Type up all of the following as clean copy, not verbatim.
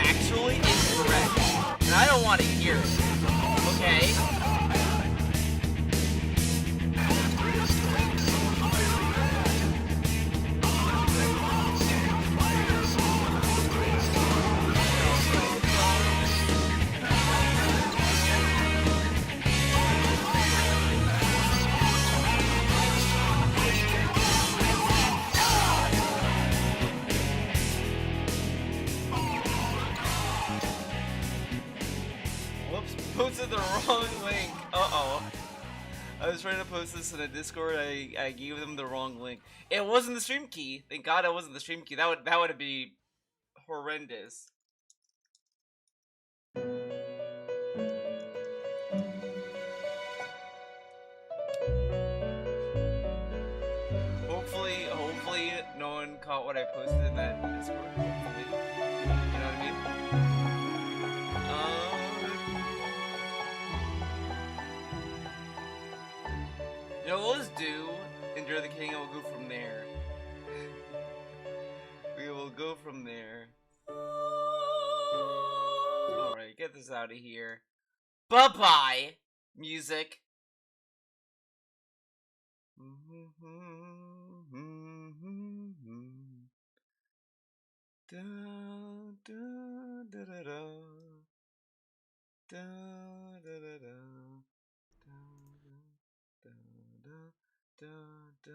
factually incorrect. And I don't want to hear it. Okay? Posted the wrong link. Uh-oh. I was trying to post this in a Discord. I gave them the wrong link. It wasn't the stream key. Thank God it wasn't the stream key. That would be horrendous. Hopefully no one caught what I posted in that Discord. Hopefully. You know what I mean? You know, we'll just do Endure the King and we'll go from there. We will go from there. Alright, get this out of here. Bye-bye, music. Da, da, da, da, da. Da, da, da, da. Da, da,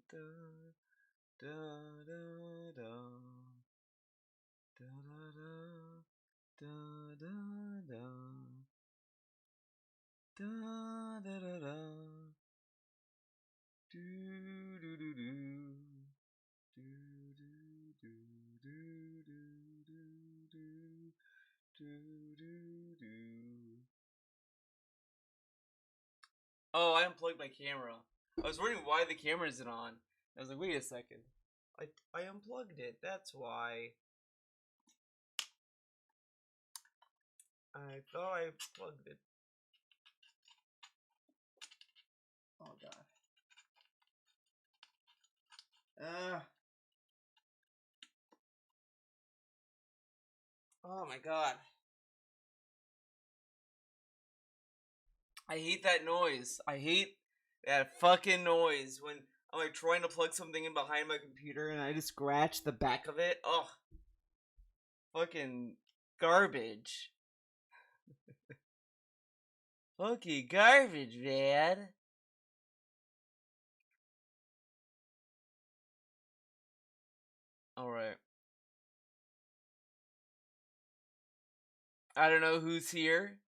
da, da, da, da. Da, da, da, da, da, da, da, da, da. Do, do, do, do. Do, do, do, do, do, do, do, do, do. Oh, I unplugged my camera. I was wondering why the camera isn't on. I was like, wait a second. I unplugged it. That's why. I thought I plugged it. Oh god. Oh my god. I hate that noise. I hate that fucking noise when I'm like trying to plug something in behind my computer and I just scratch the back of it. Ugh. Fucking garbage. Fucking garbage, man. Alright. I don't know who's here.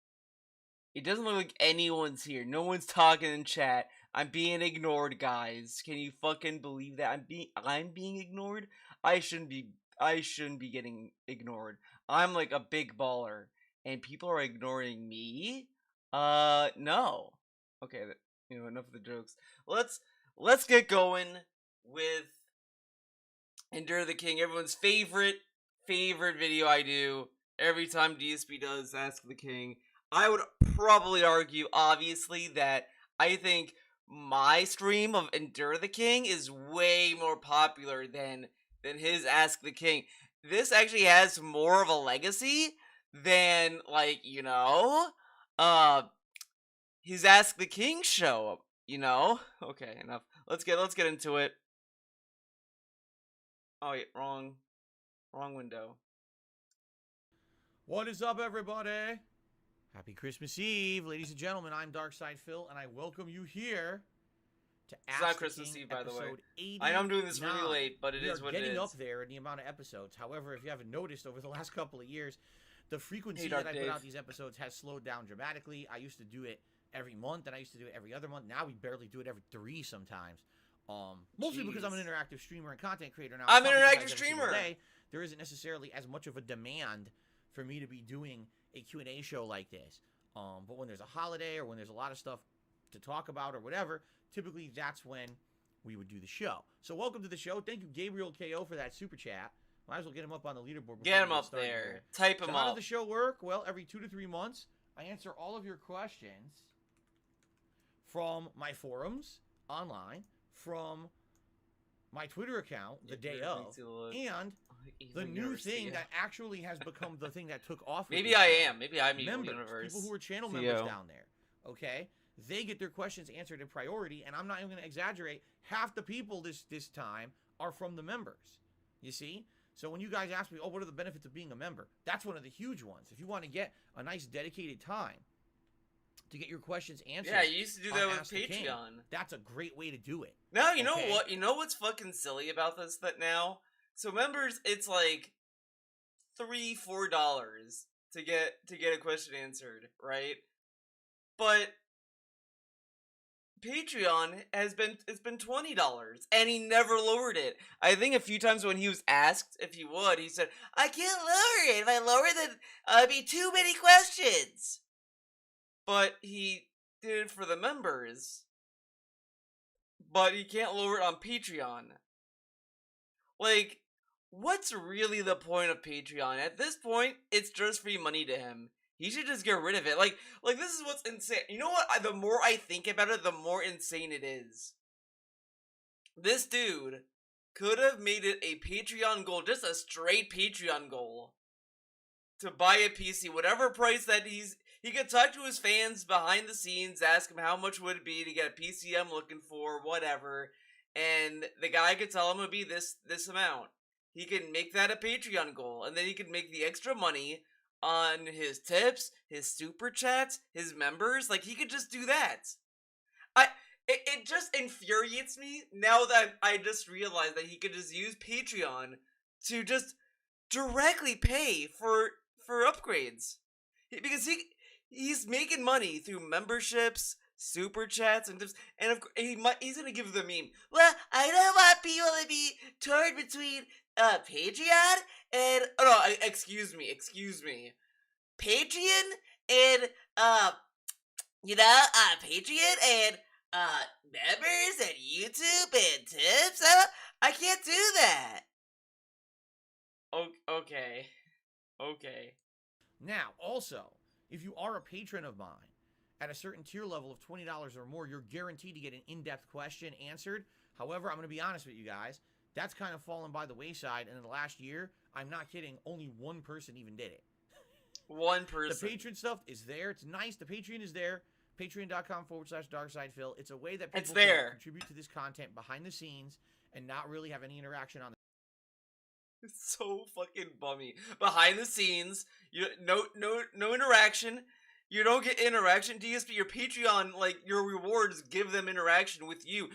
It doesn't look like anyone's here. No one's talking in chat. I'm being ignored, guys. Can you fucking believe that? I'm being ignored? I shouldn't be getting ignored. I'm like a big baller and people are ignoring me? No. Okay, enough of the jokes. Let's get going with Endure the King, everyone's favorite video I do every time DSP does Ask the King. I would probably argue, obviously, that I think my stream of Endure the King is way more popular than his Ask the King. This actually has more of a legacy than, like, his Ask the King show, Okay, enough. Let's get into it. Oh, wait, wrong window. What is up, everybody? Happy Christmas Eve, ladies and gentlemen. I'm Darkside Phil, and I welcome you here to Ask It's not the Christmas King, Eve, by the way. 89. I know I'm doing this really late, but it is what it is. We are getting up there in the amount of episodes. However, if you haven't noticed, over the last couple of years, the frequency that I put out these episodes has slowed down dramatically. I used to do it every month, and I used to do it every other month. Now we barely do it every 3 sometimes. Mostly because I'm an interactive streamer and content creator now. I'm an interactive streamer. There isn't necessarily as much of a demand for me to be doing a Q&A show like this. But when there's a holiday or when there's a lot of stuff to talk about or whatever, typically that's when we would do the show. So welcome to the show. Thank you, Gabriel KO, for that super chat. Might as well get him up on the leaderboard. Get him up there. Here. Type him up. How does the show work? Well, every 2 to 3 months, I answer all of your questions from my forums online, from my Twitter account the day Twitter of, makes you look and Evil the new Universe thing CEO. that actually has become the thing that took off. With Maybe this I show. am. Maybe I'm Evil Members, Universe. people who are channel CEO. members down there, okay, they get their questions answered in priority, and I'm not even going to exaggerate. Half the people this time are from the members. You see? So when you guys ask me, oh, what are the benefits of being a member? That's one of the huge ones. If you want to get a nice dedicated time to get your questions answered, yeah, you used to do that with Ask the King, Patreon. that's a great way to do it. No, you know what? You know what's fucking silly about this? That now, so members, it's like $3-4 to get a question answered, right? But Patreon it's been $20, and he never lowered it. I think a few times when he was asked if he would, he said, "I can't lower it. If I lower it, then it'd be too many questions." But he did it for the members. But he can't lower it on Patreon. Like, what's really the point of Patreon? At this point, it's just free money to him. He should just get rid of it. Like this is what's insane. You know what? The more I think about it, the more insane it is. This dude could have made it a Patreon goal, just a straight Patreon goal, to buy a PC, whatever price that he could talk to his fans behind the scenes, ask him how much would it be to get a PC I'm looking for, whatever, and the guy could tell him it would be this amount. He can make that a Patreon goal, and then he can make the extra money on his tips, his super chats, his members. Like, he could just do that. It just infuriates me now that I just realized that he could just use Patreon to just directly pay for upgrades, because he's making money through memberships, super chats, and tips, and of course he's gonna give the meme. Well, I don't want people to be torn between Patreon and excuse me, Patreon and Patreon and members and YouTube and tips. I can't do that. Okay. Now, also, if you are a patron of mine, at a certain tier level of $20 or more, you're guaranteed to get an in-depth question answered. However, I'm going to be honest with you guys, that's kind of fallen by the wayside, and in the last year, I'm not kidding, only one person even did it. One person. The Patreon stuff is there. It's nice. The Patreon is there. Patreon.com/DarkSidePhil. It's a way that people can contribute to this content behind the scenes and not really have any interaction on the. It's so fucking bummy. Behind the scenes, no interaction. You don't get interaction. DSP, your Patreon, like, your rewards give them interaction with you.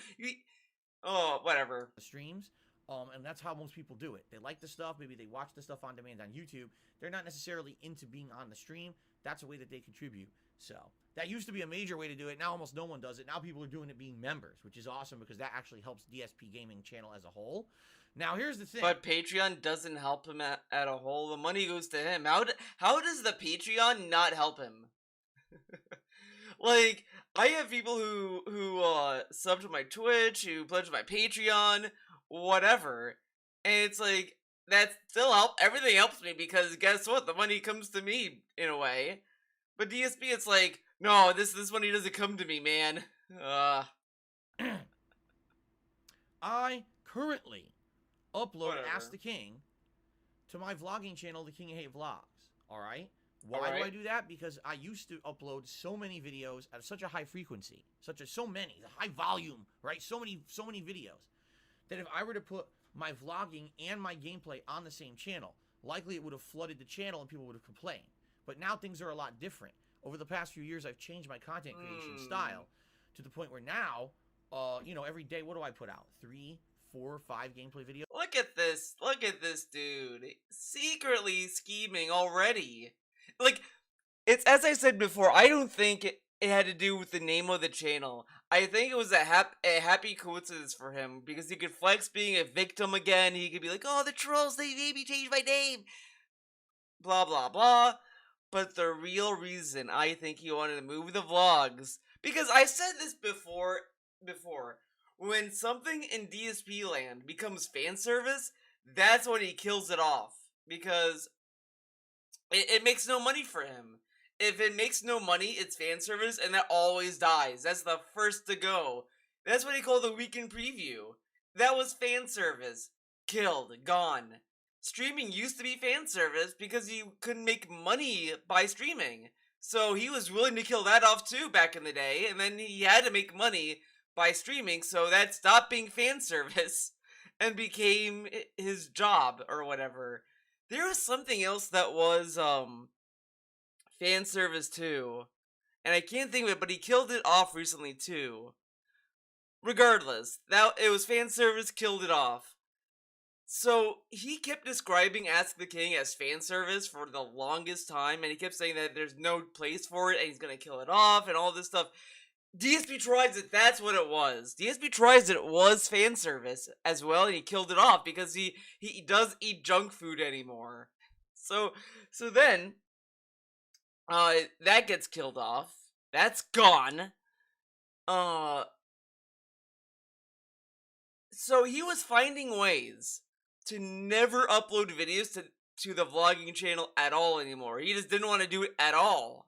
Whatever. The streams. And that's how most people do it. They like the stuff. Maybe they watch the stuff on demand on YouTube. They're not necessarily into being on the stream. That's a way that they contribute. So that used to be a major way to do it. Now almost no one does it. Now people are doing it being members, which is awesome because that actually helps DSP Gaming channel as a whole. Now here's the thing. But Patreon doesn't help him at a whole. The money goes to him. How does the Patreon not help him? Like, I have people who sub to my Twitch, who pledge to my Patreon, whatever, and it's like, that still everything helps me, because guess what, the money comes to me in a way. But DSP, it's like, no, this money doesn't come to me, man. I currently upload Whatever. Ask the King to my vlogging channel, The King of Hate Vlogs. Alright? Why do I do that? Because I used to upload so many videos at such a high frequency, so many, the high volume, right? So many videos, that if I were to put my vlogging and my gameplay on the same channel, likely it would have flooded the channel and people would have complained. But now things are a lot different. Over the past few years, I've changed my content creation style to the point where now, every day, what do I put out? 3, 4, 5 gameplay videos? Look at this dude. Secretly scheming already. Like, it's, as I said before, I don't think it had to do with the name of the channel. I think it was a happy coincidence for him, because he could flex being a victim again. He could be like, oh, the trolls, they made me change my name. Blah, blah, blah. But the real reason I think he wanted to move the vlogs, because I said this before, when something in DSP land becomes fan service, that's when he kills it off, because it makes no money for him. If it makes no money, it's fan service, and that always dies. That's the first to go. That's what he called the weekend preview. That was fan service. Killed. Gone. Streaming used to be fan service because you couldn't make money by streaming. So he was willing to kill that off too back in the day, and then he had to make money by streaming, so that stopped being fan service and became his job or whatever. There was something else that was fan service too, and I can't think of it, but he killed it off recently too. Regardless, that it was fan service, killed it off. So he kept describing Ask the King as fan service for the longest time, and he kept saying that there's no place for it and he's gonna kill it off and all this stuff. DSP tries it, that's what it was. DSP tries it was fan service as well, and he killed it off because he does eat junk food anymore. So then that gets killed off. That's gone. So he was finding ways to never upload videos to the vlogging channel at all anymore. He just didn't want to do it at all.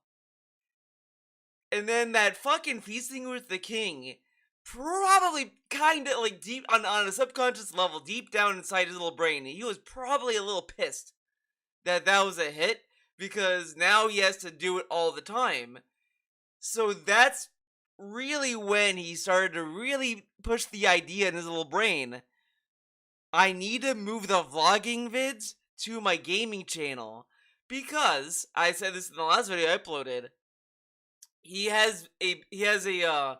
And then that fucking Feasting with the King, probably kind of like deep on a subconscious level, deep down inside his little brain, he was probably a little pissed that that was a hit because now he has to do it all the time. So that's really when he started to really push the idea in his little brain. I need to move the vlogging vids to my gaming channel because I said this in the last video I uploaded. He has a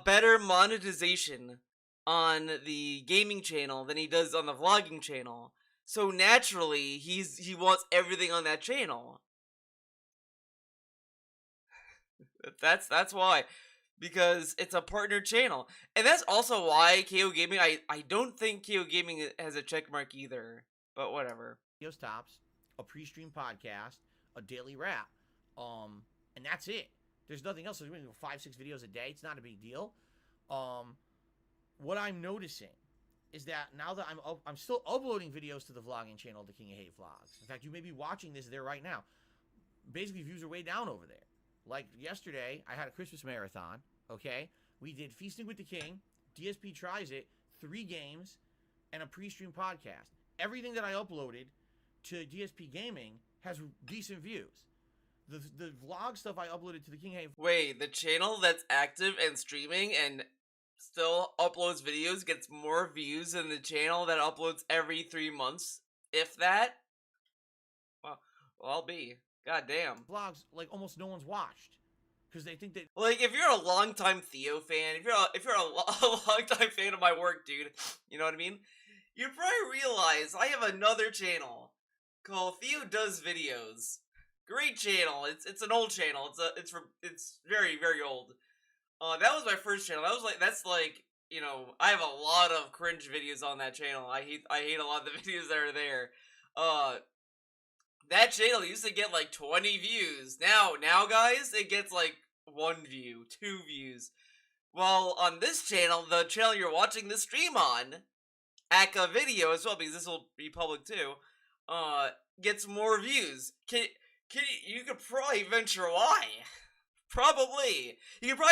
better monetization on the gaming channel than he does on the vlogging channel. So naturally, he wants everything on that channel. That's why. Because it's a partner channel. And that's also why KO Gaming, I don't think KO Gaming has a check mark either. But whatever. Videos tops, a pre-stream podcast, a daily wrap. And that's it. There's nothing else. So we're doing 5-6 videos a day. It's not a big deal. What I'm noticing is that now that I'm still uploading videos to the vlogging channel, The King of Hate Vlogs. In fact, you may be watching this there right now. Basically, views are way down over there. Like yesterday, I had a Christmas marathon, okay? We did Feasting with the King, DSP Tries It, 3 games, and a pre-stream podcast. Everything that I uploaded to DSP Gaming has decent views. The vlog stuff I uploaded to the King Hay. Wait, the channel that's active and streaming and still uploads videos gets more views than the channel that uploads every 3 months, if that? Well, I'll be. God damn. Vlogs like almost no one's watched because they think that like if you're a longtime Theo fan, if you're a longtime fan of my work, dude, you know what I mean? You probably realize I have another channel called Theo Does Videos. Great channel. It's an old channel. It's very very old. That was my first channel. That's like you know I have a lot of cringe videos on that channel. I hate a lot of the videos that are there. That channel used to get like 20 views. Now guys, it gets like 1 view, 2 views. Well, on this channel, the channel you're watching this stream on, Aka Video as well, because this will be public too, gets more views. You could probably venture why. Probably. You could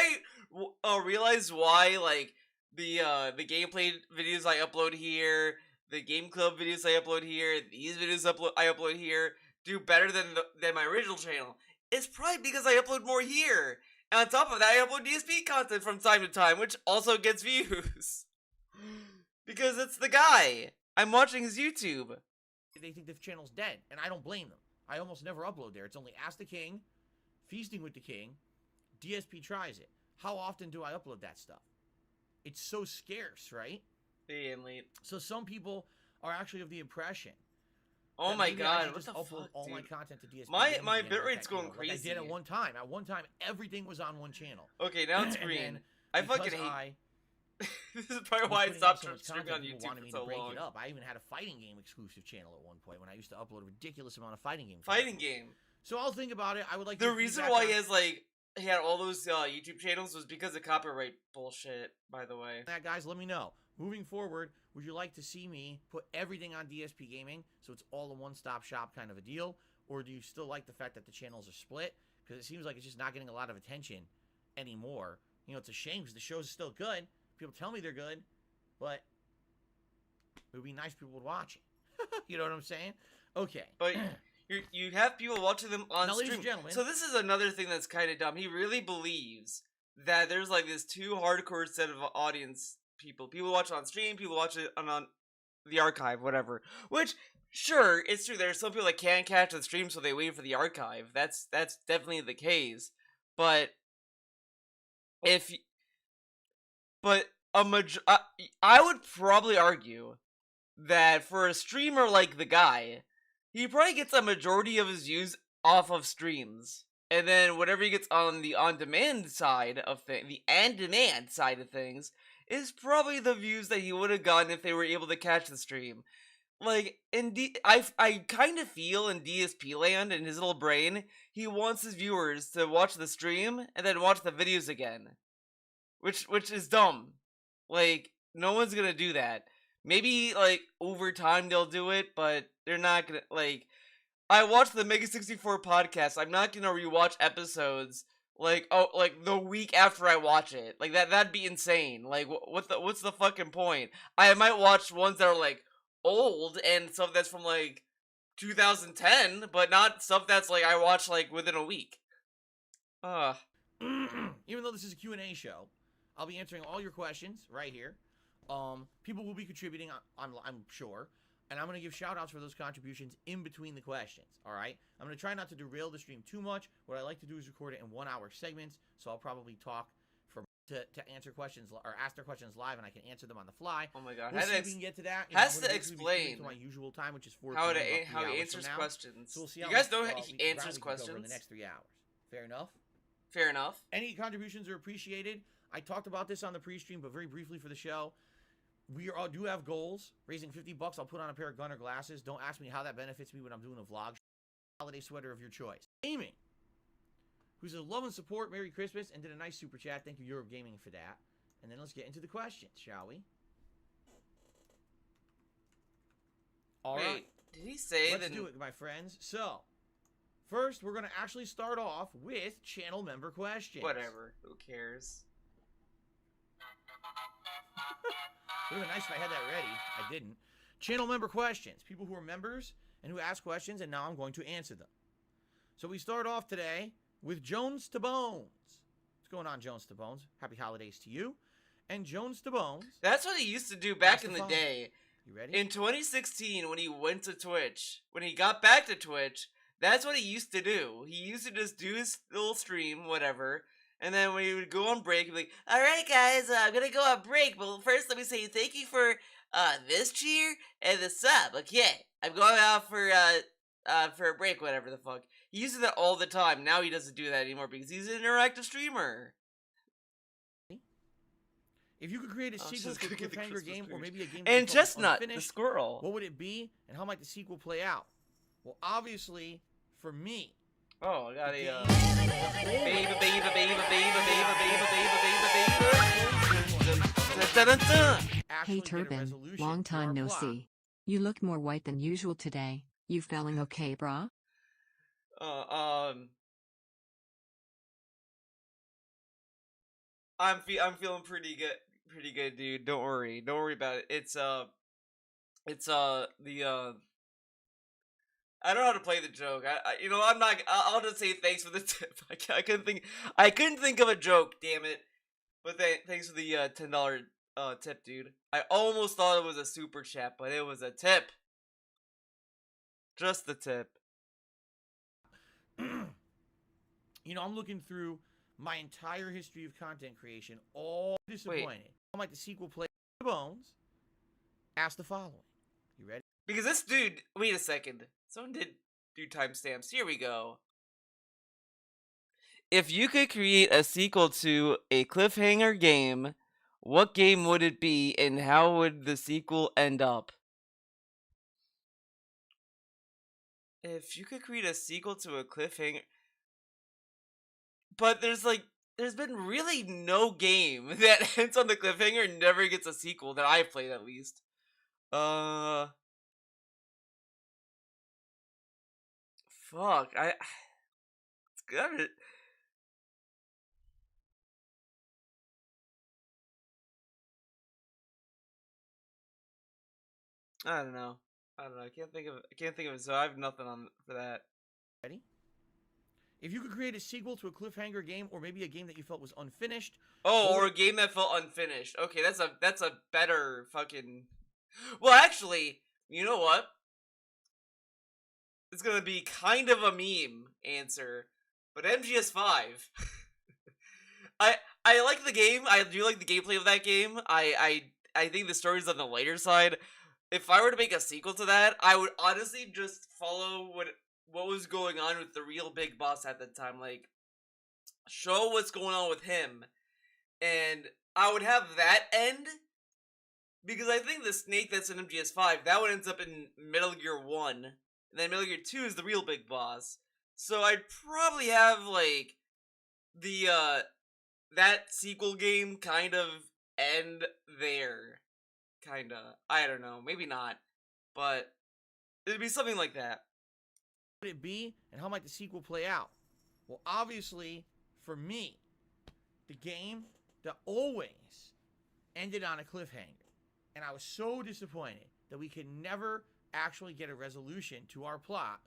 probably realize why, like, the gameplay videos I upload here, the game club videos I upload here, these videos I upload here, do better than my original channel. It's probably because I upload more here. And on top of that, I upload DSP content from time to time, which also gets views. Because it's the guy. I'm watching his YouTube. they think the channel's dead, and I don't blame them. I almost never upload there. It's only Ask the King, Feasting with the King, DSP Tries It. How often do I upload that stuff? It's so scarce, right? Being late. So some people are actually of the impression. Oh my god, what the fuck, all dude? my content to DSP. My bitrate's going crazy. Like I did at one time. At one time, everything was on one channel. Okay, now it's green. I fucking hate. This is probably why I stopped streaming on YouTube for so long. It up. I even had a fighting game exclusive channel at one point when I used to upload a ridiculous amount of fighting games. Fighting game. So I'll think about it. I would like the reason why he had all those YouTube channels was because of copyright bullshit. By the way, that guys, let me know. Moving forward, would you like to see me put everything on DSP Gaming so it's all a one-stop shop kind of a deal, or do you still like the fact that the channels are split? Because it seems like it's just not getting a lot of attention anymore. You know, it's a shame because the shows are still good. People tell me they're good, but It would be nice if people would watch it. You know what I'm saying? Okay. But you have people watching them on Now, ladies stream. and gentlemen. So this is another thing that's kind of dumb. He really believes that there's like this two hardcore set of audience people. People watch it on stream, people watch it on the archive, whatever. Which, sure, it's true. There's some people that can't catch the stream, so they wait for the archive. That's definitely the case. But if but I would probably argue that for a streamer like the guy, he probably gets a majority of his views off of streams. And then whatever he gets on the on-demand side of the on-demand side of things is probably the views that he would have gotten if they were able to catch the stream. Like I kind of feel in DSP land, in his little brain, he wants his viewers to watch the stream and then watch the videos again, which is dumb. Like, no one's gonna do that. Maybe like over time they'll do it, but they're not gonna. Like, I watched the Mega 64 podcast. I'm not gonna rewatch episodes like the week after I watch it. Like that'd be insane. Like what's the fucking point? I might watch ones that are like old and stuff that's from like 2010, but not stuff that's like I watched like within a week. Even though this is a Q&A show, I'll be answering all your questions right here. People will be contributing, I'm sure. And I'm going to give shout-outs for those contributions in between the questions, all right? I'm going to try not to derail the stream too much. What I like to do is record it in 1-hour segments, so I'll probably talk to answer questions or ask their questions live, and I can answer them on the fly. Oh my god! We'll see if we can get to that. Has to explain to my usual time, which is 4 how he answers questions. So we'll see you how guys much, know he answers questions over the next 3 hours. Fair enough. Fair enough. Any contributions are appreciated. I talked about this on the pre-stream, but very briefly for the show. We do have goals. Raising $50, I'll put on a pair of Gunner glasses. Don't ask me how that benefits me when I'm doing a vlog. Holiday sweater of your choice. Gaming, who says love and support, Merry Christmas, and did a nice super chat. Thank you, Europe Gaming, for that. And then let's get into the questions, shall we? All right. Did he say Let's do it, my friends. So, first, we're going to actually start off with channel member questions. Whatever. Who cares? It would have been nice if I had that ready. I didn't. Channel member questions. People who are members and who ask questions, and now I'm going to answer them. So we start off today with Jones to Bones. What's going on, Jones to Bones? Happy holidays to you. And Jones to Bones. That's what he used to do back in the day. You ready? In 2016, when he went to Twitch, when he got back to Twitch, that's what he used to do. He used to just do his little stream, whatever. And then when he would go on break, he'd be like, alright guys, I'm gonna go on break, but first let me say thank you for this cheer and the sub. Okay, I'm going out for a break, whatever the fuck. He uses that all the time. Now he doesn't do that anymore because he's an interactive streamer. If you could create a sequel to a cliffhanger game, or maybe a game and Chestnut, the squirrel, what would it be, and how might the sequel play out? Well, obviously, for me, oh, I got a Hey Turban, long time no see. You look more white than usual today. You feeling okay, brah? I'm feeling pretty good, dude. Don't worry about it. It's the I don't know how to play the joke. I'll just say thanks for the tip. I couldn't think of a joke. Damn it! But thanks for the $10 tip, dude. I almost thought it was a super chat, but it was a tip. Just the tip. I'm looking through my entire history of content creation, all disappointed. Wait. How might the sequel play Bones? Ask the following. You ready? Because this dude, wait a second. Someone did do timestamps. Here we go. If you could create a sequel to a cliffhanger game, what game would it be and how would the sequel end up? If you could create a sequel to a cliffhanger... But there's been really no game that ends on the cliffhanger and never gets a sequel that I've played, at least. Fuck, it's good. I don't know. I can't think of it. So I have nothing on for that. Ready? If you could create a sequel to a cliffhanger game, or maybe a game that you felt was unfinished. Oh, or a game that felt unfinished. Okay, that's a better fucking. Well, actually, you know what? It's gonna be kind of a meme answer, but MGS5. I I like the game. I do like the gameplay of that game. I think the story's on the lighter side. If I were to make a sequel to that, I would honestly just follow what was going on with the real big boss at the time. Like, show what's going on with him, and I would have that end because I think the snake that's in MGS5 that one ends up in Metal Gear 1, and then Metal Gear 2 is the real big boss. So I'd probably have like the that sequel game kind of end there. Kinda. I don't know. Maybe not. But it'd be something like that. What would it be, and how might the sequel play out? Well, obviously, for me, the game that always ended on a cliffhanger, and I was so disappointed that we could never actually get a resolution to our plot.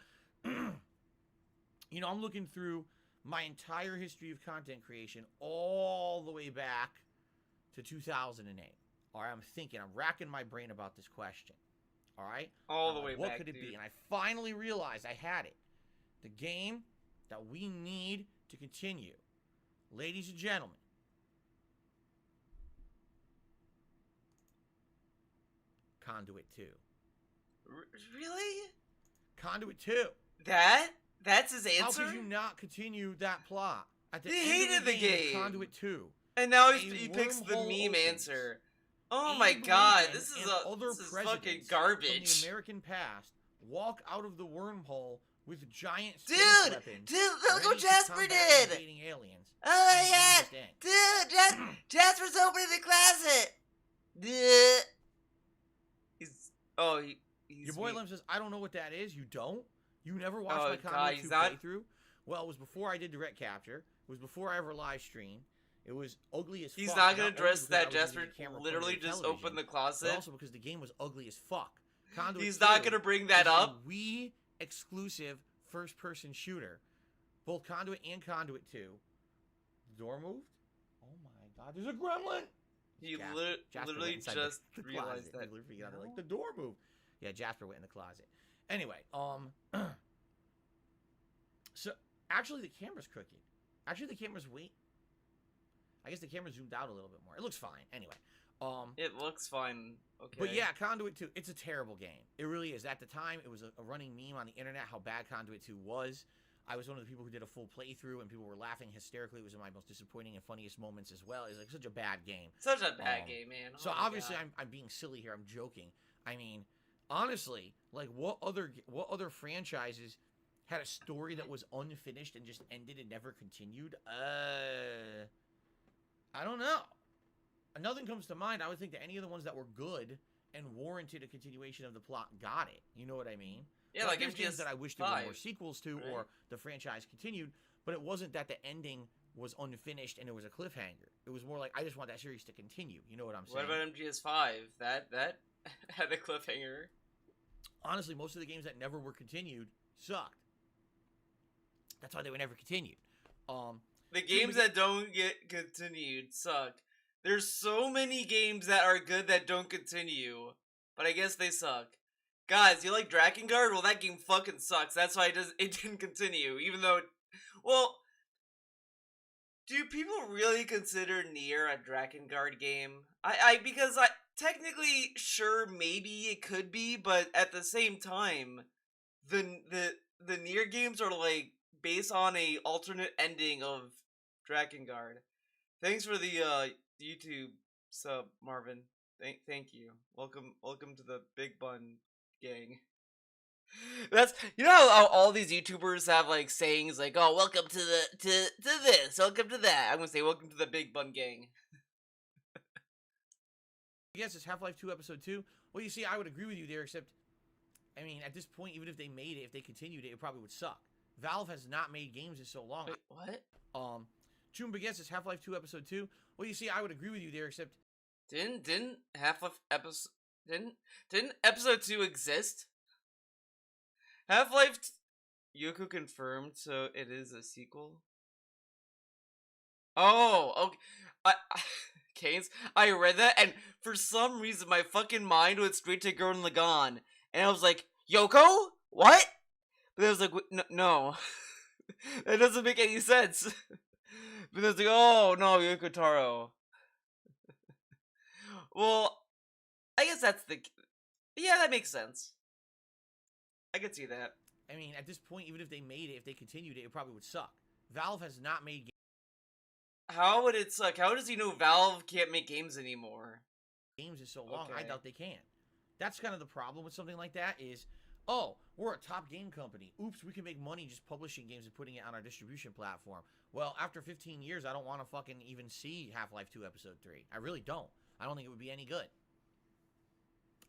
You know, I'm looking through my entire history of content creation all the way back to 2008. All right, I'm racking my brain about this question. All right? All the way what back, could it dude. be? And I finally realized I had it. The game that we need to continue. Ladies and gentlemen, Conduit 2. Really? Conduit 2. That's his answer? How could you not continue that plot? At the He end hated of the game. Conduit 2. And now A he picks the wormhole meme opens. answer. Oh Abe my god, Lincoln this is and other fucking presidents garbage. from the American past walk out of the wormhole with giant space Dude, weapons. look what ready to Jasper combat did! invading aliens. Oh my And god! the game just ends. Dude, Jasper's opening the closet! Duh. He's Your boy Lem says, I don't know what that is. You don't? You never watched Oh, my God, Conduit 2 he's not- playthrough? Well, it was before I did direct capture. It was before I ever live streamed. It was ugly as fuck. He's not gonna only address because I that was using Jasper the camera literally pointed at just television, opened the but closet. also because the game was ugly as fuck. Conduit He's 2 not gonna bring that is up. a Wii exclusive first-person shooter. Both Conduit and Conduit 2. The door moved? Oh my god, there's a gremlin! He Jasper literally went inside just the realized closet. that. He literally figured out, like, the door moved. Yeah, Jasper went in the closet. Anyway, so actually the camera's crooked. Actually, the camera's I guess the camera zoomed out a little bit more. It looks fine. Anyway, It looks fine. Okay. but yeah, Conduit 2, it's a terrible game. It really is. At the time, it was a running meme on the internet how bad Conduit 2 was. I was one of the people who did a full playthrough, and people were laughing hysterically. It was one of my most disappointing and funniest moments as well. It's like such a bad game. Such a bad game, man. So obviously, I'm being silly here. I'm joking. I mean, honestly, like what other franchises had a story that was unfinished and just ended and never continued? I don't know. Nothing comes to mind. I would think that any of the ones that were good and warranted a continuation of the plot got it. You know what I mean? Yeah, like there's games MGS that I wish there were more 5, sequels to, right? or the franchise continued, but it wasn't that the ending was unfinished and it was a cliffhanger. It was more like, I just want that series to continue. You know what I'm saying? What about MGS5? That had a cliffhanger. Honestly, most of the games that never were continued sucked. That's why they were never continued. The games that don't get continued suck. There's so many games that are good that don't continue, but I guess they suck. Guys, you like Drakengard? Well, that game fucking sucks. That's why it didn't continue, even though... Well, do people really consider Nier a Drakengard game? Because technically, sure, maybe it could be, but at the same time, the Nier games are like based on a alternate ending of Drakengard. Thanks for the YouTube sub, Marvin. Thank you. Welcome to the Big Bun gang. That's how all these YouTubers have like sayings like, "Oh, welcome to this, welcome to that." I'm gonna say, "Welcome to the Big Bun gang." Yes, it's Half-Life 2 Episode 2. Well, you see, I would agree with you there, except, I mean, at this point, even if they made it, if they continued it, it probably would suck. Valve has not made games in so long. Wait, what? June Begins is Half-Life 2 Episode 2. Well, you see, I would agree with you there, except... Didn't Half-Life episode... Didn't episode 2 exist? Half-Life Yoko confirmed, so it is a sequel. Oh, okay. Canes, I read that, and for some reason my fucking mind went straight to Gurren Lagann, and I was like, Yoko? What? But I was like, no. That doesn't make any sense. But I was like, oh no, Yoko Taro. Well, I guess that's the... Yeah, that makes sense. I could see that. I mean, at this point, even if they made it, if they continued it, it probably would suck. Valve has not made How would it suck? How does he know Valve can't make games anymore? games in so long. Okay. I doubt they can. That's kind of the problem with something like that is, oh, we're a top game company. Oops, we can make money just publishing games and putting it on our distribution platform. Well, after 15 years, I don't want to fucking even see Half-Life 2 Episode 3. I really don't. I don't think it would be any good.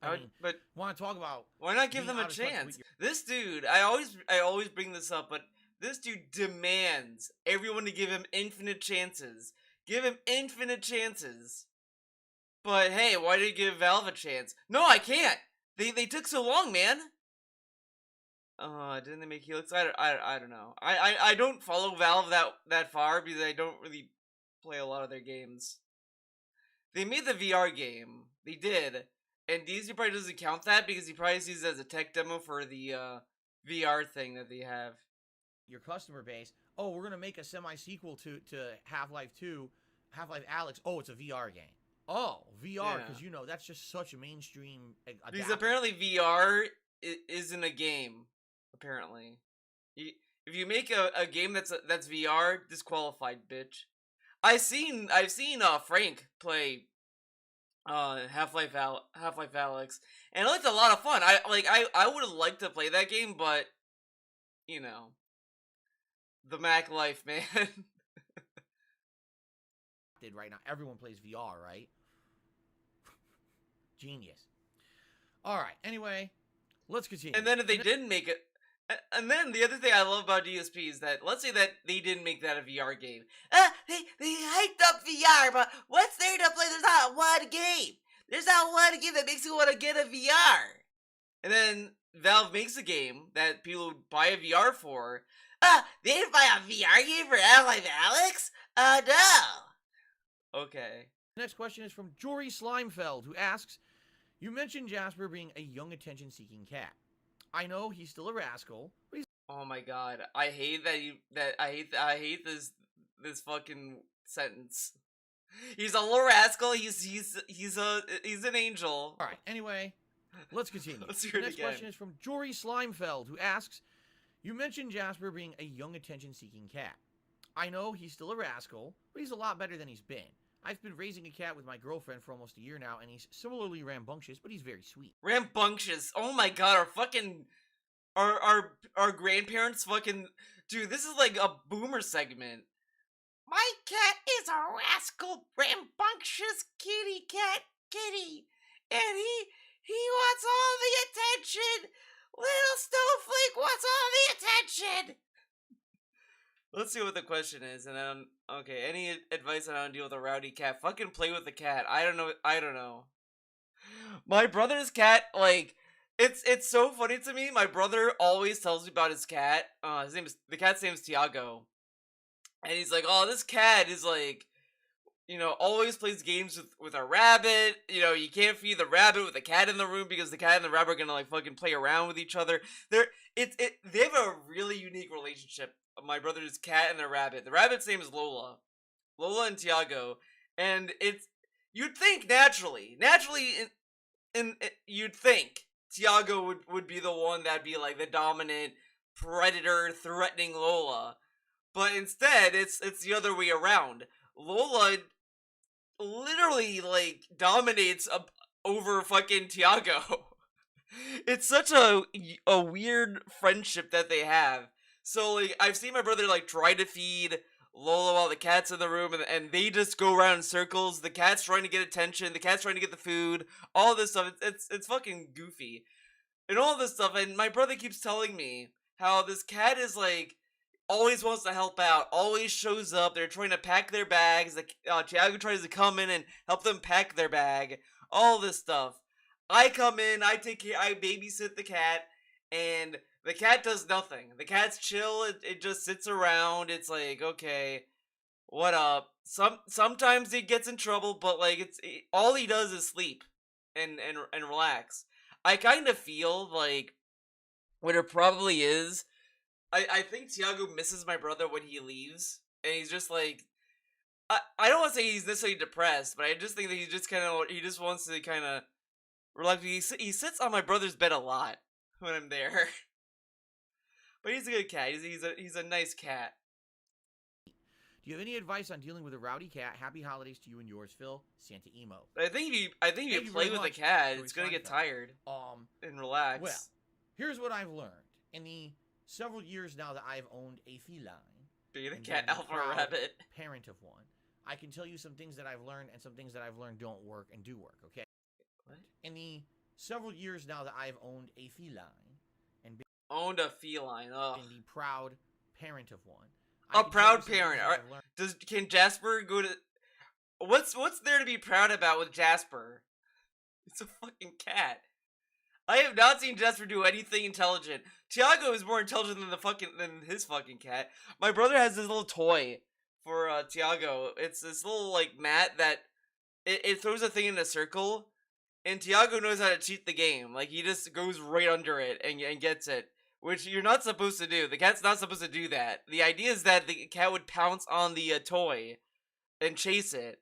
I mean, but want to talk about why not give them a chance? This dude, I always bring this up, but this dude demands everyone to give him infinite chances. Give him infinite chances. But hey, why did you give Valve a chance? No, I can't. They took so long, man. Didn't they make Helix? I don't know. I don't follow Valve that far because I don't really play a lot of their games. They made the VR game. They did. And DZ probably doesn't count that because he probably sees it as a tech demo for the VR thing that they have. Your customer base. Oh, we're gonna make a semi-sequel to Half-Life 2, Half-Life Alyx. Oh, it's a VR game. Oh, VR, because you know that's just such a mainstream. Because apparently VR isn't a game. Apparently, if you make a game that's VR, disqualified, bitch. I've seen Frank play Half-Life Alyx, and it looked a lot of fun. I would have liked to play that game, but you know, the Mac life, man. Did right now everyone plays VR, right? Genius. All right. Anyway, let's continue. And then if they didn't make it. And then the other thing I love about DSP is that, let's say that they didn't make that a VR game. They hyped up VR, but what's there to play? There's not one game. There's not one game that makes you want to get a VR. And then Valve makes a game that people would buy a VR for. They didn't buy a VR game for Half-Life Alyx? No. Okay. Next question is from Jory Slimefeld, who asks, you mentioned Jasper being a young attention-seeking cat. I know he's still a rascal, but he's... Oh my god, I hate I hate this fucking sentence. He's a little rascal. He's an angel. All right. Anyway, let's continue. Let's hear the it next again. question is from Jory Slimefeld, who asks, you mentioned Jasper being a young attention-seeking cat. I know he's still a rascal, but he's a lot better than he's been. I've been raising a cat with my girlfriend for almost a year now, and he's similarly rambunctious, but he's very sweet. Rambunctious. Oh my god, our grandparents fucking... Dude, this is like a boomer segment. My cat is a rascal, rambunctious kitty cat kitty. And he wants all the attention. Little snowflake wants all the attention. Let's see what the question is, and then, okay, any advice on how to deal with a rowdy cat? Fucking play with the cat. I don't know. My brother's cat, like, it's so funny to me. My brother always tells me about his cat. The cat's name is Tiago. And he's like, oh, this cat is like, you know, always plays games with a rabbit. You know, you can't feed the rabbit with the cat in the room because the cat and the rabbit are gonna, like, fucking play around with each other. They have a really unique relationship. My brother's cat and the rabbit. The rabbit's name is Lola and Tiago, and you'd think naturally, you'd think Tiago would be the one that'd be like the dominant predator threatening Lola, but instead it's the other way around. Lola literally like dominates over fucking Tiago. It's such a weird friendship that they have. So, like, I've seen my brother, like, try to feed Lola while the cat's in the room, and they just go around in circles. The cat's trying to get attention, the cat's trying to get the food, all this stuff. It's fucking goofy. And all this stuff, and my brother keeps telling me how this cat is, like, always wants to help out, always shows up. They're trying to pack their bags. Tiago tries to come in and help them pack their bag. All this stuff. I come in, I take care, I babysit the cat, and the cat does nothing. The cat's chill. It just sits around. It's like, okay, what up? Sometimes he gets in trouble, but like all he does is sleep and relax. I kind of feel like what it probably is. I think Tiago misses my brother when he leaves, and he's just like, I don't want to say he's necessarily depressed, but I just think that he just kind of he just wants to kind of relax. He sits on my brother's bed a lot when I'm there, but he's a good cat. He's a nice cat. Do you have any advice on dealing with a rowdy cat? Happy holidays to you and yours, Phil. Santa Emo. I think if you play with a cat, it's gonna get tired. And relax. Well, here's what I've learned in the several years now that I've owned a feline. Being a cat alpha rabbit. Parent of one. I can tell you some things that I've learned and some things that I've learned don't work and do work, okay? What? In the several years now that I've owned a feline and owned a feline, been the proud parent of one. A proud parent. Can Jasper go to what's there to be proud about with Jasper? It's a fucking cat. I have not seen Jasper do anything intelligent. Tiago is more intelligent than his fucking cat. My brother has this little toy for Tiago. It's this little like mat that it throws a thing in a circle, and Tiago knows how to cheat the game. Like he just goes right under it and gets it. Which you're not supposed to do. The cat's not supposed to do that. The idea is that the cat would pounce on the toy and chase it.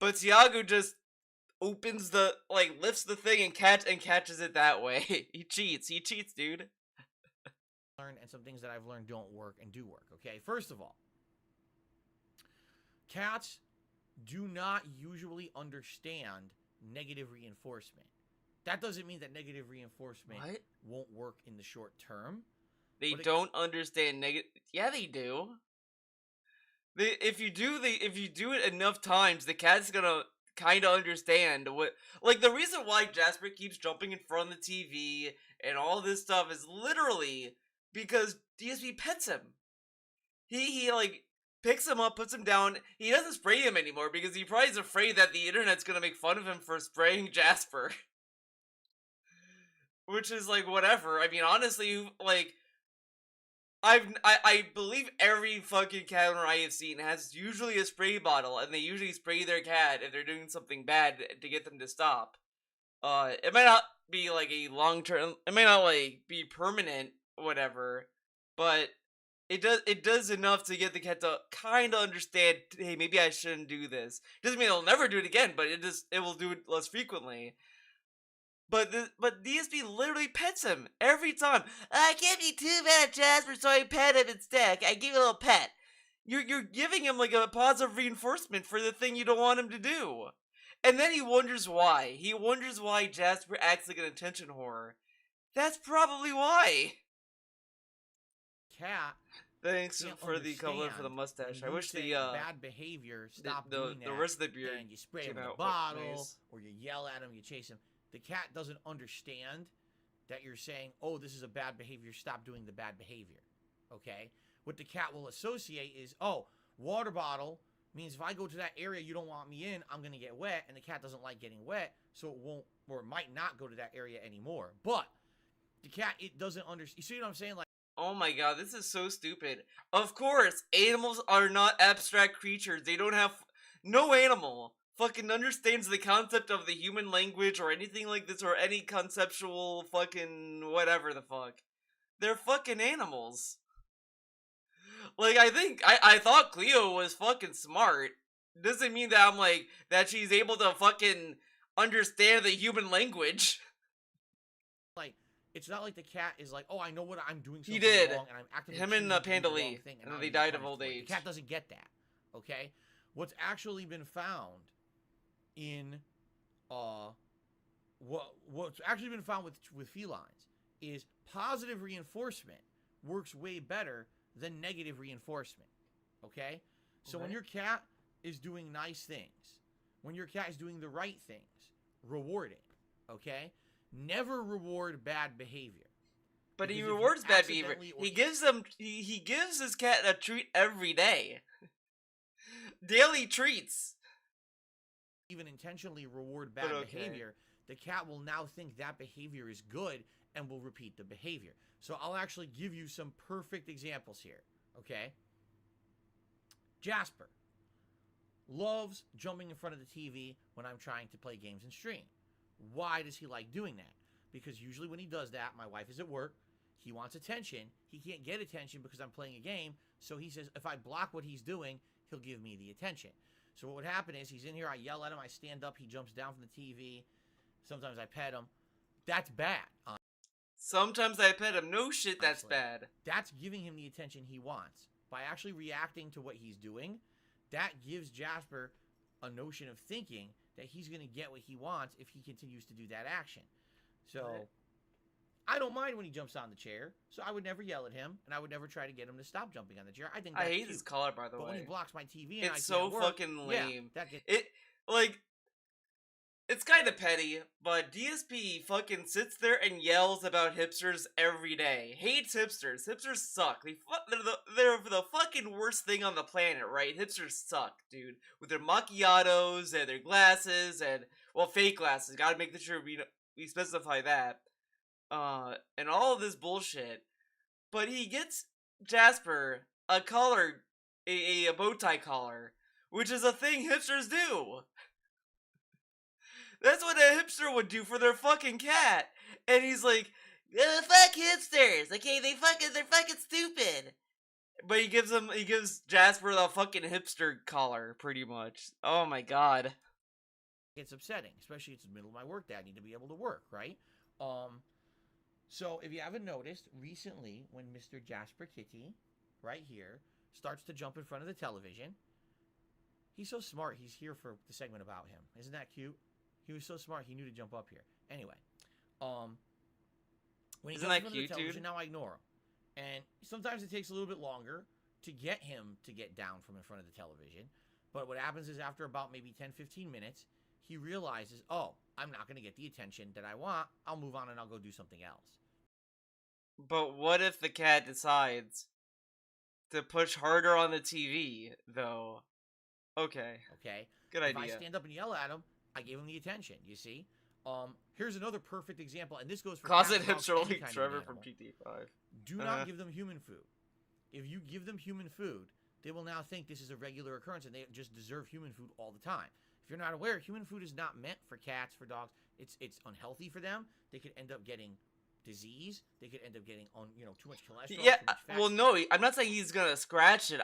But Tiago just opens lifts the thing and catches it that way. He cheats, dude. And some things that I've learned don't work and do work, okay? First of all, cats do not usually understand negative reinforcement. That doesn't mean that negative reinforcement won't work in the short term. They don't understand negative. Yeah, they do. If you do it enough times, the cat's gonna kind of understand what. Like the reason why Jasper keeps jumping in front of the TV and all this stuff is literally because DSP pets him. He like picks him up, puts him down. He doesn't spray him anymore because he probably is afraid that the internet's gonna make fun of him for spraying Jasper. Which is like whatever. I mean, honestly, like I believe every fucking cat owner I have seen has usually a spray bottle, and they usually spray their cat if they're doing something bad to get them to stop. It might not be like a long term. It might not like be permanent, whatever, but it does enough to get the cat to kind of understand. Hey, maybe I shouldn't do this. Doesn't mean they'll never do it again, but it will do it less frequently. But DSP literally pets him every time. I can't be too bad at Jasper, so I pet him instead. I give him a little pet. You're giving him like a positive reinforcement for the thing you don't want him to do. And then he wonders why. He wonders why Jasper acts like an attention whore. That's probably why. Cat. Thanks for the color for the mustache. I wish the bad behavior stopped doing that. The rest of the beard. And you spray him with a bottle, or you yell at him, you chase him. The cat doesn't understand that you're saying, oh, this is a bad behavior, stop doing the bad behavior, okay? What the cat will associate is, oh, water bottle means if I go to that area you don't want me in, I'm going to get wet, and the cat doesn't like getting wet, so it won't, or it might not go to that area anymore. But the cat, it doesn't understand. You see what I'm saying? Like, oh my god, this is so stupid. Of course, animals are not abstract creatures. They don't have, no animal fucking understands the concept of the human language or anything like this or any conceptual fucking whatever the fuck. They're fucking animals. Like, I thought Cleo was fucking smart. Doesn't mean that I'm like, that she's able to fucking understand the human language. Like, it's not like the cat is like, oh, I know what I'm doing something he did. wrong, and I'm actively him and Panda Lee, and then they died of old age. The cat doesn't get that, okay? What's actually been found in what's actually been found with felines is positive reinforcement works way better than negative reinforcement. Okay? So when your cat is doing nice things, when your cat is doing the right things, reward it. Okay? Never reward bad behavior. But he rewards bad behavior. He gives his cat a treat every day. Daily treats. Even intentionally reward bad behavior, the cat will now think that behavior is good and will repeat the behavior. So I'll actually give you some perfect examples here, okay? Jasper loves jumping in front of the TV when I'm trying to play games and stream. Why does he like doing that? Because usually when he does that, my wife is at work, he wants attention. He can't get attention because I'm playing a game, so he says if I block what he's doing, he'll give me the attention. So what would happen is he's in here, I yell at him, I stand up, he jumps down from the TV. Sometimes I pet him. That's bad. Sometimes I pet him. No shit, that's Honestly. bad. That's giving him the attention he wants. By actually reacting to what he's doing, that gives Jasper a notion of thinking that he's going to get what he wants if he continues to do that action. So, I don't mind when he jumps on the chair, so I would never yell at him, and I would never try to get him to stop jumping on the chair. I think that's I hate cute. his collar, by the way. But when he blocks my TV and it's so fucking lame. Yeah, that gets... It's kind of petty, but DSP fucking sits there and yells about hipsters every day. Hates hipsters. Hipsters suck. They're the fucking worst thing on the planet, right? Hipsters suck, dude. With their macchiatos and their glasses and, well, fake glasses. Gotta make sure we specify that. And all of this bullshit. But he gets Jasper a collar, a bow tie collar, which is a thing hipsters do. That's what a hipster would do for their fucking cat. And he's like, fuck hipsters. Okay, they're fucking stupid. But he gives Jasper the fucking hipster collar, pretty much. Oh my god. It's upsetting, especially it's the middle of my work day. I need to be able to work, right? So if you haven't noticed, recently when Mr. Jasper Kitty, right here, starts to jump in front of the television, he's so smart. He's here for the segment about him. Isn't that cute? He was so smart, he knew to jump up here. Anyway, when he Isn't jumps that in front of the cute, television, dude? now I ignore him. And sometimes it takes a little bit longer to get him to get down from in front of the television. But what happens is after about maybe 10, 15 minutes, he realizes, oh, I'm not going to get the attention that I want. I'll move on and I'll go do something else. But what if the cat decides to push harder on the TV, though? Okay. Okay? Good if idea. I stand up and yell at him, I gave him the attention, you see? Here's another perfect example, and this goes for Closet cats, dogs, hipster any like kind of Trevor animal. from GTA 5. Do not give them human food. If you give them human food, they will now think this is a regular occurrence and they just deserve human food all the time. If you're not aware, human food is not meant for cats, for dogs. It's unhealthy for them. They could end up getting disease. They could end up getting too much cholesterol. Yeah, too much fat. well, no, I'm not saying he's gonna scratch it.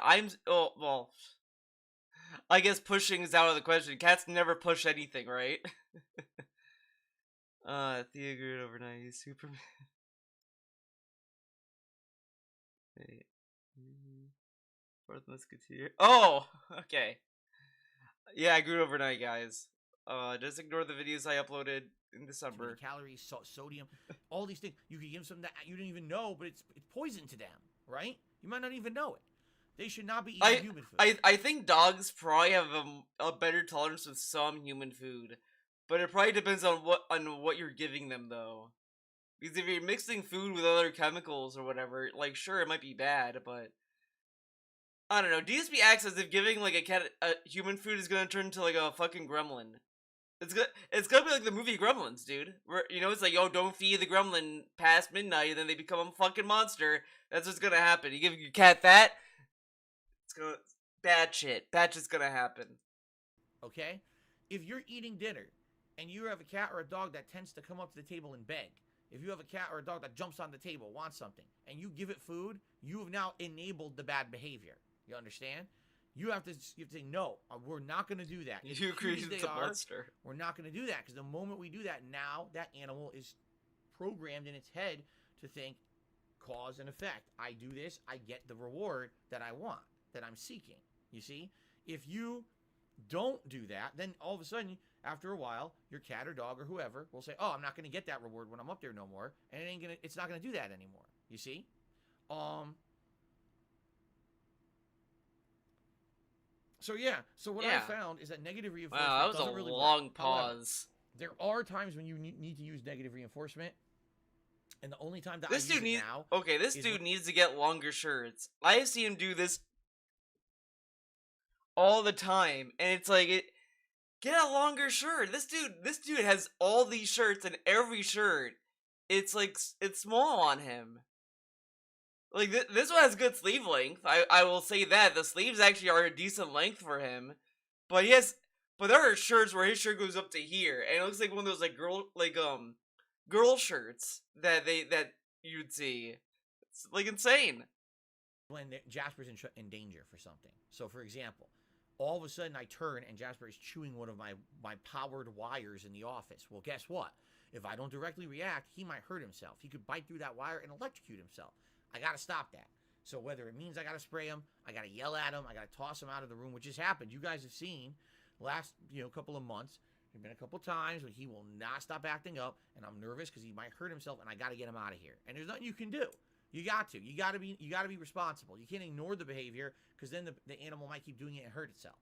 I guess pushing is out of the question. Cats never push anything, right? Theo grew it overnight. He's Superman. Wait. Fourth Musketeer. Oh, okay. Yeah, I grew it overnight, guys. Just ignore the videos I uploaded in December. Calories, sodium, all these things. You could give them something that you didn't even know, but it's poison to them, right? You might not even know it. They should not be eating human food. I think dogs probably have a better tolerance with some human food, but it probably depends on what you're giving them, though. Because if you're mixing food with other chemicals or whatever, like, sure, it might be bad, but I don't know. DSP acts as if giving like a cat human food is gonna turn into like a fucking gremlin. It's gonna be like the movie Gremlins, dude. Where it's like, oh, don't feed the gremlin past midnight, and then they become a fucking monster. That's what's gonna happen. You give your cat that, bad shit's gonna happen. Okay? If you're eating dinner and you have a cat or a dog that tends to come up to the table and beg, if you have a cat or a dog that jumps on the table, wants something, and you give it food, you have now enabled the bad behavior. You understand? You have to say, no, we're not going to do that. You created the monster. We're not going to do that, because the moment we do that, now that animal is programmed in its head to think cause and effect. I do this, I get the reward that I want, that I'm seeking. You see? If you don't do that, then all of a sudden, after a while, your cat or dog or whoever will say, oh, I'm not going to get that reward when I'm up there no more, and it's not going to do that anymore. You see? So what I found is that negative reinforcement doesn't really work. Wow, that was a long pause. However, there are times when you need to use negative reinforcement, and the only time that this I dude use needs it now... Okay, this dude needs to get longer shirts. I have seen him do this all the time, and it's like, Get a longer shirt. This dude has all these shirts, and every shirt, it's like it's small on him. Like this one has good sleeve length. I will say that the sleeves actually are a decent length for him, but but there are shirts where his shirt goes up to here, and it looks like one of those like girl shirts that you'd see. It's like insane. When Jasper's in danger for something. So, for example, all of a sudden I turn and Jasper is chewing one of my powered wires in the office. Well, guess what? If I don't directly react, he might hurt himself. He could bite through that wire and electrocute himself. I got to stop that. So whether it means I got to spray him, I got to yell at him, I got to toss him out of the room, which has happened. You guys have seen last couple of months. There's been a couple times when he will not stop acting up, and I'm nervous because he might hurt himself, and I got to get him out of here. And there's nothing you can do. You got to. You got to be responsible. You can't ignore the behavior because then the animal might keep doing it and hurt itself.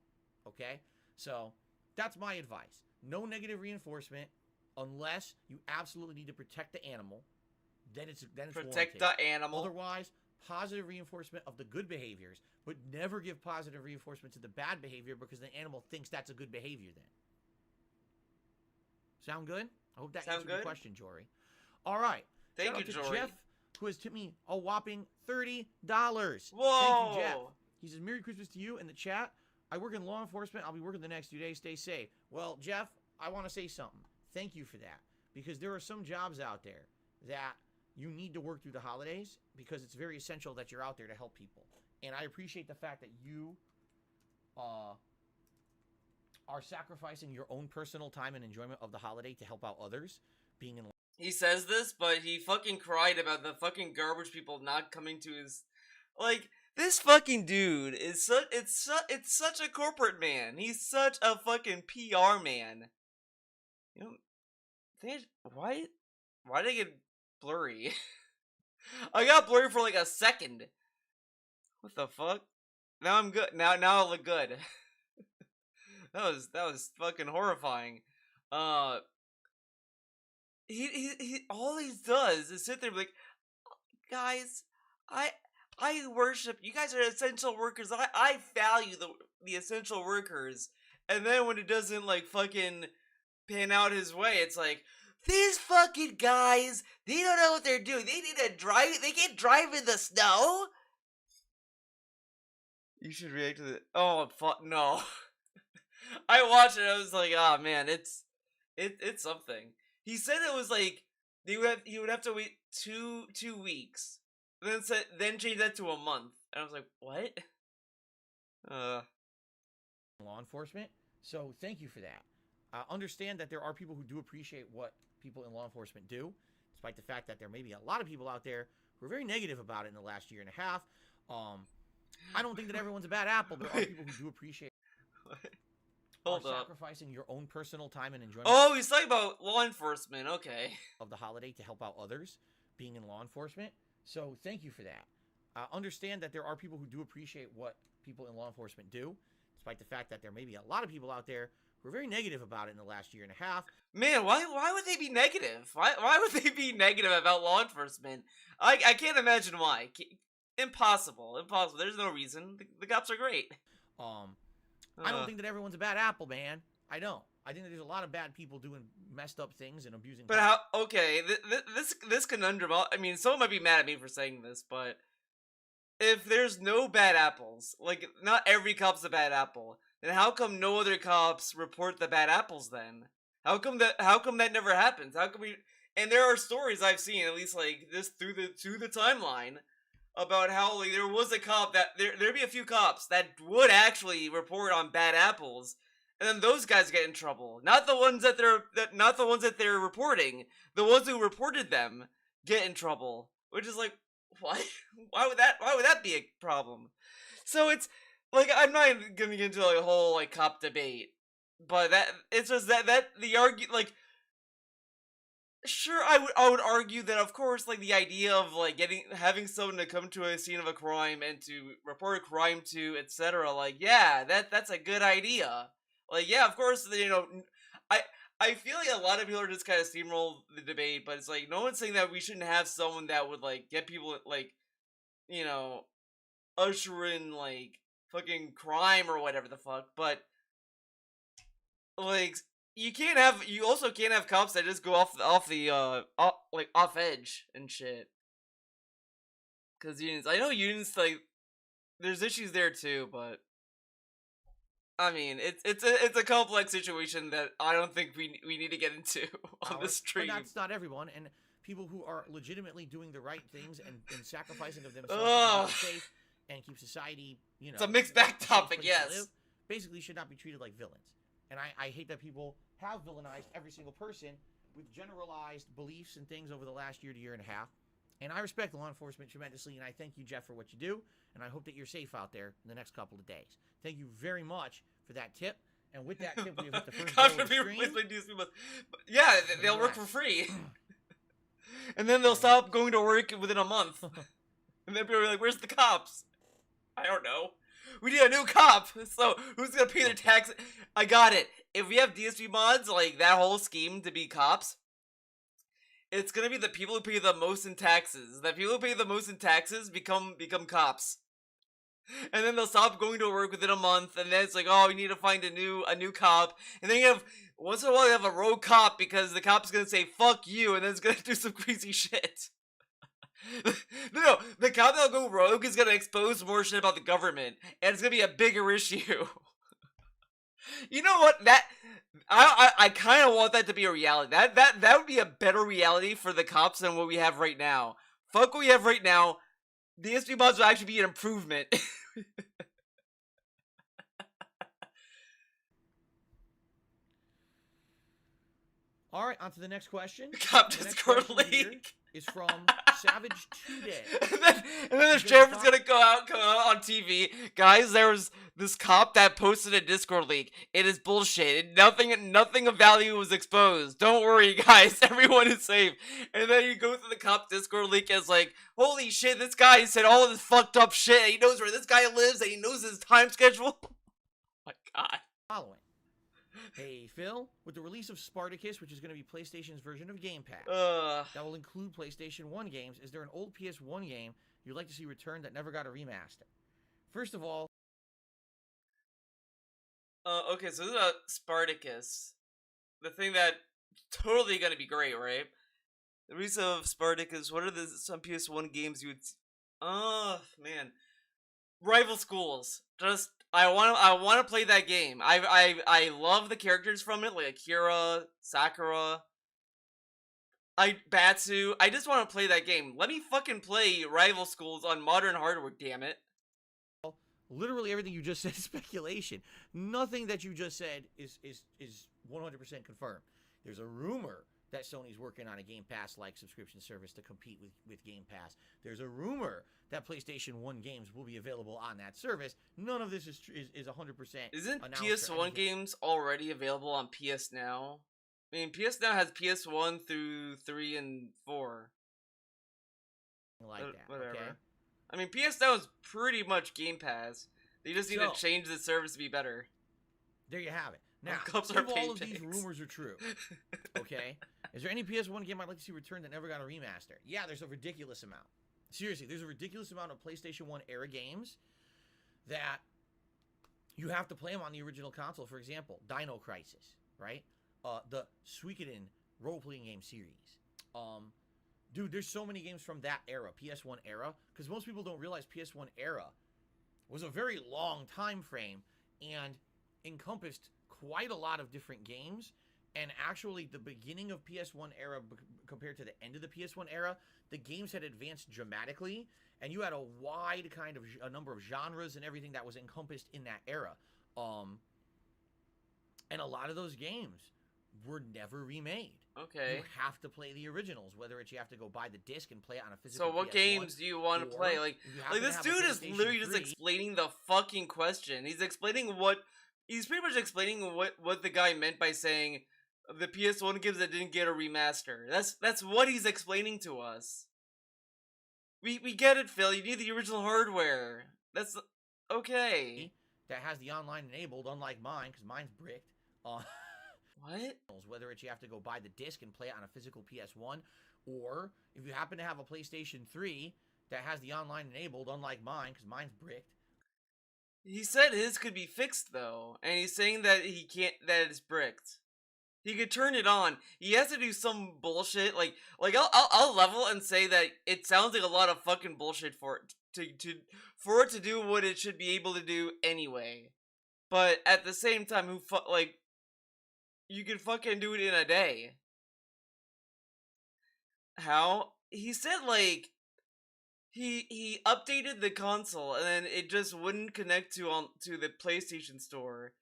Okay? So that's my advice. No negative reinforcement unless you absolutely need to protect the animal. Then it's Protect warranted. the animal. Otherwise, positive reinforcement of the good behaviors, but never give positive reinforcement to the bad behavior because the animal thinks that's a good behavior then. Sound good? I hope that answered your question, Jory. All right. Thank you, Jory. Jeff, who has tipped me a whopping $30. Whoa! Thank you, Jeff. He says, Merry Christmas to you in the chat. I work in law enforcement. I'll be working the next 2 days. Stay safe. Well, Jeff, I want to say something. Thank you for that. Because there are some jobs out there that you need to work through the holidays because it's very essential that you're out there to help people. And I appreciate the fact that you are sacrificing your own personal time and enjoyment of the holiday to help out others. Being in He says this, but he fucking cried about the fucking garbage people not coming to his, like, this fucking dude is it's such a corporate man. He's such a fucking PR man. You know, why did I get blurry? I got blurry for like a second. What the fuck? Now I'm good. Now I look good. that was fucking horrifying. He all he does is sit there and be like, guys, I worship you guys are essential workers. I value the essential workers. And then when it doesn't like fucking pan out his way, it's like, these fucking guys, they don't know what they're doing. They need to drive. They can't drive in the snow. You should react to it. Oh fuck no. I watched it. I was like, oh man, it's something. He said it was like he would have to wait two weeks, then change that to a month. And I was like, what? Law enforcement. So thank you for that. Understand that there are people who do appreciate what people in law enforcement do, despite the fact that there may be a lot of people out there who are very negative about it in the last year and a half. I don't think that everyone's a bad apple, but there are people who do appreciate Hold up. Sacrificing your own personal time and enjoyment. Oh, he's talking about law enforcement. Okay. Of the holiday to help out others, being in law enforcement. So thank you for that. Understand that there are people who do appreciate what people in law enforcement do, despite the fact that there may be a lot of people out there who are very negative about it in the last year and a half. Man, why would they be negative? Why would they be negative about law enforcement? I can't imagine why. Impossible. There's no reason. The cops are great. I don't think that everyone's a bad apple, man. I don't. I think that there's a lot of bad people doing messed up things and abusing. But how? Okay, this conundrum. I mean, someone might be mad at me for saying this, but if there's no bad apples, like not every cop's a bad apple, then how come no other cops report the bad apples? Then how come that never happens? How come we? And there are stories I've seen, at least like this through the timeline, about how like there was a cop that there'd be a few cops that would actually report on bad apples, and then those guys get in trouble. Not the ones that they're reporting. The ones who reported them get in trouble, which is like, why? Why would that be a problem? So it's like I'm not even gonna get into like a whole like cop debate, but it's just that the like. Sure, I would argue that of course, like the idea of like having someone to come to a scene of a crime and to report a crime to, etc. Like, yeah, that's a good idea. Like, yeah, of course, I feel like a lot of people are just kind of steamroll the debate, but it's like no one's saying that we shouldn't have someone that would like get people like, usher in like fucking crime or whatever the fuck. But like you also can't have cops that just go off edge and shit. Because unions, I know unions like there's issues there too, but I mean it's a complex situation that I don't think we need to get into on the But stream. that's not everyone, and people who are legitimately doing the right things and sacrificing of themselves to keep Ugh, people safe and keep society, it's a mixed bag a safe topic, place to live, yes. basically should not be treated like villains. And I hate that people have villainized every single person with generalized beliefs and things over the last year to year and a half. And I respect law enforcement tremendously, and I thank you, Jeff, for what you do. And I hope that you're safe out there in the next couple of days. Thank you very much for that tip. And with that tip, we have hit the first goal of the stream. Yeah, they'll work for free. And then they'll stop going to work within a month. And then people are like, where's the cops? I don't know. We need a new cop. So who's gonna pay their tax? I got it. If we have DSP mods, like that whole scheme to be cops, it's gonna be the people who pay the most in taxes. The people who pay the most in taxes become cops. And then they'll stop going to work within a month, and then it's like, oh, we need to find a new cop. And then you have once in a while you have a rogue cop because the cop's gonna say fuck you, and then it's gonna do some crazy shit. No, the cop that'll go rogue is gonna expose more shit about the government, and it's gonna be a bigger issue. You know what? I kind of want that to be a reality. That would be a better reality for the cops than what we have right now. Fuck what we have right now. The SP mods will actually be an improvement. All right, on to the next question. Cop The next Discord question here link. is from Savage Today. And then the sheriff is gonna come out on TV. Guys, there was this cop that posted a Discord link. It is bullshit. Nothing of value was exposed. Don't worry, guys. Everyone is safe. And then you go through the cop Discord link and it's like, holy shit, this guy said all of this fucked up shit. He knows where this guy lives and he knows his time schedule. Oh my god. Following. Hey, Phil, with the release of Spartacus, which is going to be PlayStation's version of Game Pass, that will include PlayStation 1 games, is there an old PS1 game you'd like to see returned that never got a remaster? First of all... Okay, so this is Spartacus. The thing that totally gonna be great, right? The release of Spartacus, what are some PS1 games you would... Oh, man. Rival Schools. Just... I want to play that game. I love the characters from it, like Akira, Sakura, Batsu. I just want to play that game. Let me fucking play Rival Schools on modern hardware, damn it. Literally everything you just said is speculation. Nothing that you just said is 100% confirmed. There's a rumor that Sony's working on a Game Pass-like subscription service to compete with Game Pass. There's a rumor that PlayStation 1 games will be available on that service. None of this is 100%. Isn't PS1 games already available on PS Now? I mean, PS Now has PS1 through 3 and 4. Like that, whatever. Okay? I mean, PS Now is pretty much Game Pass. They just need to change the service to be better. There you have it. Now, if all of these rumors are true, okay? Is there any PS1 game I'd like to see returned that never got a remaster? Yeah, there's a ridiculous amount. Seriously, there's a ridiculous amount of PlayStation 1 era games that you have to play them on the original console. For example, Dino Crisis, right? The Suikoden role-playing game series. Dude, there's so many games from that era, PS1 era, because most people don't realize PS1 era was a very long time frame and encompassed quite a lot of different games. And actually, the beginning of PS1 era compared to the end of the PS1 era, the games had advanced dramatically, and you had a wide kind of a number of genres and everything that was encompassed in that era. And a lot of those games were never remade. Okay. You have to play the originals, whether it's you have to go buy the disc and play it on a physical So what PS1, games do you want to play? Like this dude is literally just explaining the fucking question. He's explaining he's pretty much explaining what the guy meant by saying the PS1 games that didn't get a remaster. That's what he's explaining to us. We get it, Phil. You need the original hardware. That's okay. That has the online enabled, unlike mine, because mine's bricked. What? Whether it's you have to go buy the disc and play it on a physical PS1, or if you happen to have a PlayStation 3 that has the online enabled, unlike mine, because mine's bricked. He said his could be fixed though, and he's saying that he can't. That it's bricked. He could turn it on. He has to do some bullshit. Like I'll level and say that it sounds like a lot of fucking bullshit for it for it to do what it should be able to do anyway. But at the same time, like you can fucking do it in a day. How? He said like he updated the console and then it just wouldn't connect to the PlayStation Store,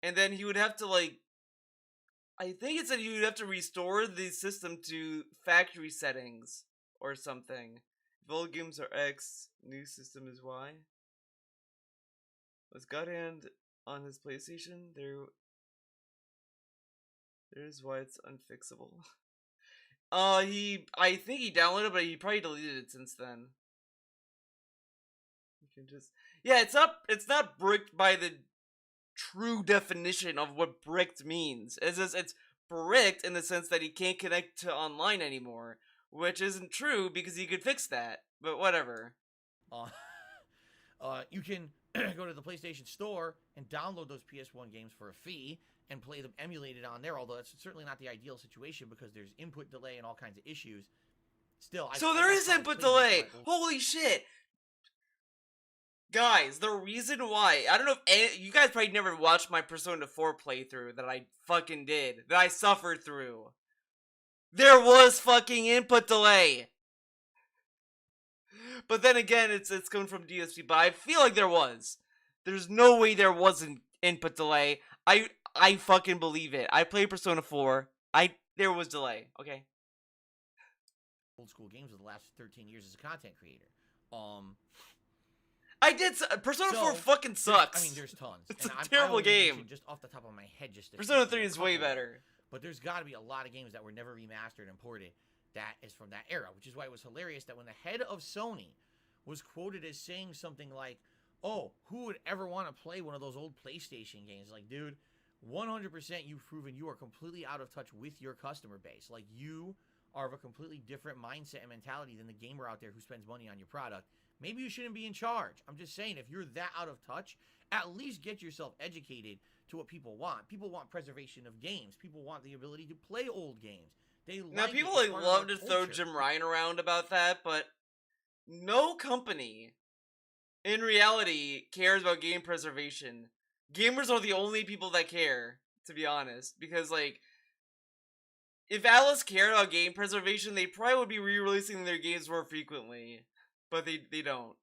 and then he would have to like I think it said you would have to restore the system to factory settings or something. If old games are X, new system is Y. Was God Hand on his PlayStation? There's why it's unfixable. I think he downloaded it, but he probably deleted it since then. You can just it's not bricked by the true definition of what bricked means. It's bricked in the sense that he can't connect to online anymore, which isn't true because he could fix that. But whatever. You can go to the PlayStation Store and download those PS1 games for a fee and play them emulated on there, although that's certainly not the ideal situation because there's input delay and all kinds of issues. Still, there is input delay! Holy shit! Guys, the reason why, I don't know if you guys probably never watched my Persona 4 playthrough that I fucking did, that I suffered through. There was fucking input delay! But then again, it's coming from DSP, but I feel like there was. There's no way there wasn't input delay. I fucking believe it. I played Persona 4. There was delay, okay? Old school games of the last 13 years as a content creator. I did. Persona 4 fucking sucks. I mean, there's tons. It's a terrible game. Just off the top of my head, Persona 3 is way better. But there's got to be a lot of games that were never remastered and ported that is from that era, which is why it was hilarious that when the head of Sony was quoted as saying something like, "Oh, who would ever want to play one of those old PlayStation games?" Like, dude, 100% you've proven you are completely out of touch with your customer base. Like, you are of a completely different mindset and mentality than the gamer out there who spends money on your product. Maybe you shouldn't be in charge. I'm just saying, if you're that out of touch, at least get yourself educated to what people want. People want preservation of games. People want the ability to play old games. People love to throw Jim Ryan around about that, but no company in reality cares about game preservation. Gamers are the only people that care, to be honest, because like if Alice cared about game preservation, they probably would be re-releasing their games more frequently, but they don't.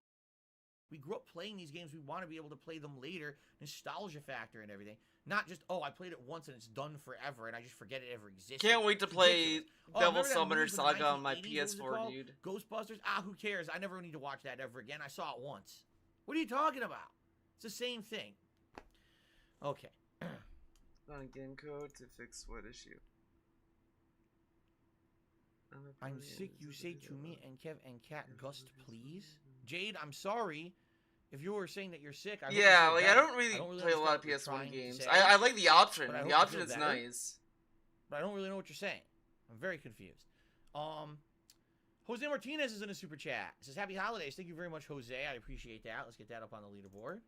We grew up playing these games. We want to be able to play them later. Nostalgia factor and everything. Not just, oh, I played it once and it's done forever and I just forget it ever existed. Can't wait to play Devil Summoner Saga on my PS4, dude. Ghostbusters? Who cares? I never need to watch that ever again. I saw it once. What are you talking about? It's the same thing. Okay. On game code to fix what issue? I'm sick, you say to me and Kev and Cat Gust, please? Jade, I'm sorry. If you were saying that you're sick, I don't really play a lot of PS1 games. I like the option. The option is nice. But I don't really know what you're saying. I'm very confused. Jose Martinez is in a super chat. It says, happy holidays. Thank you very much, Jose. I appreciate that. Let's get that up on the leaderboard.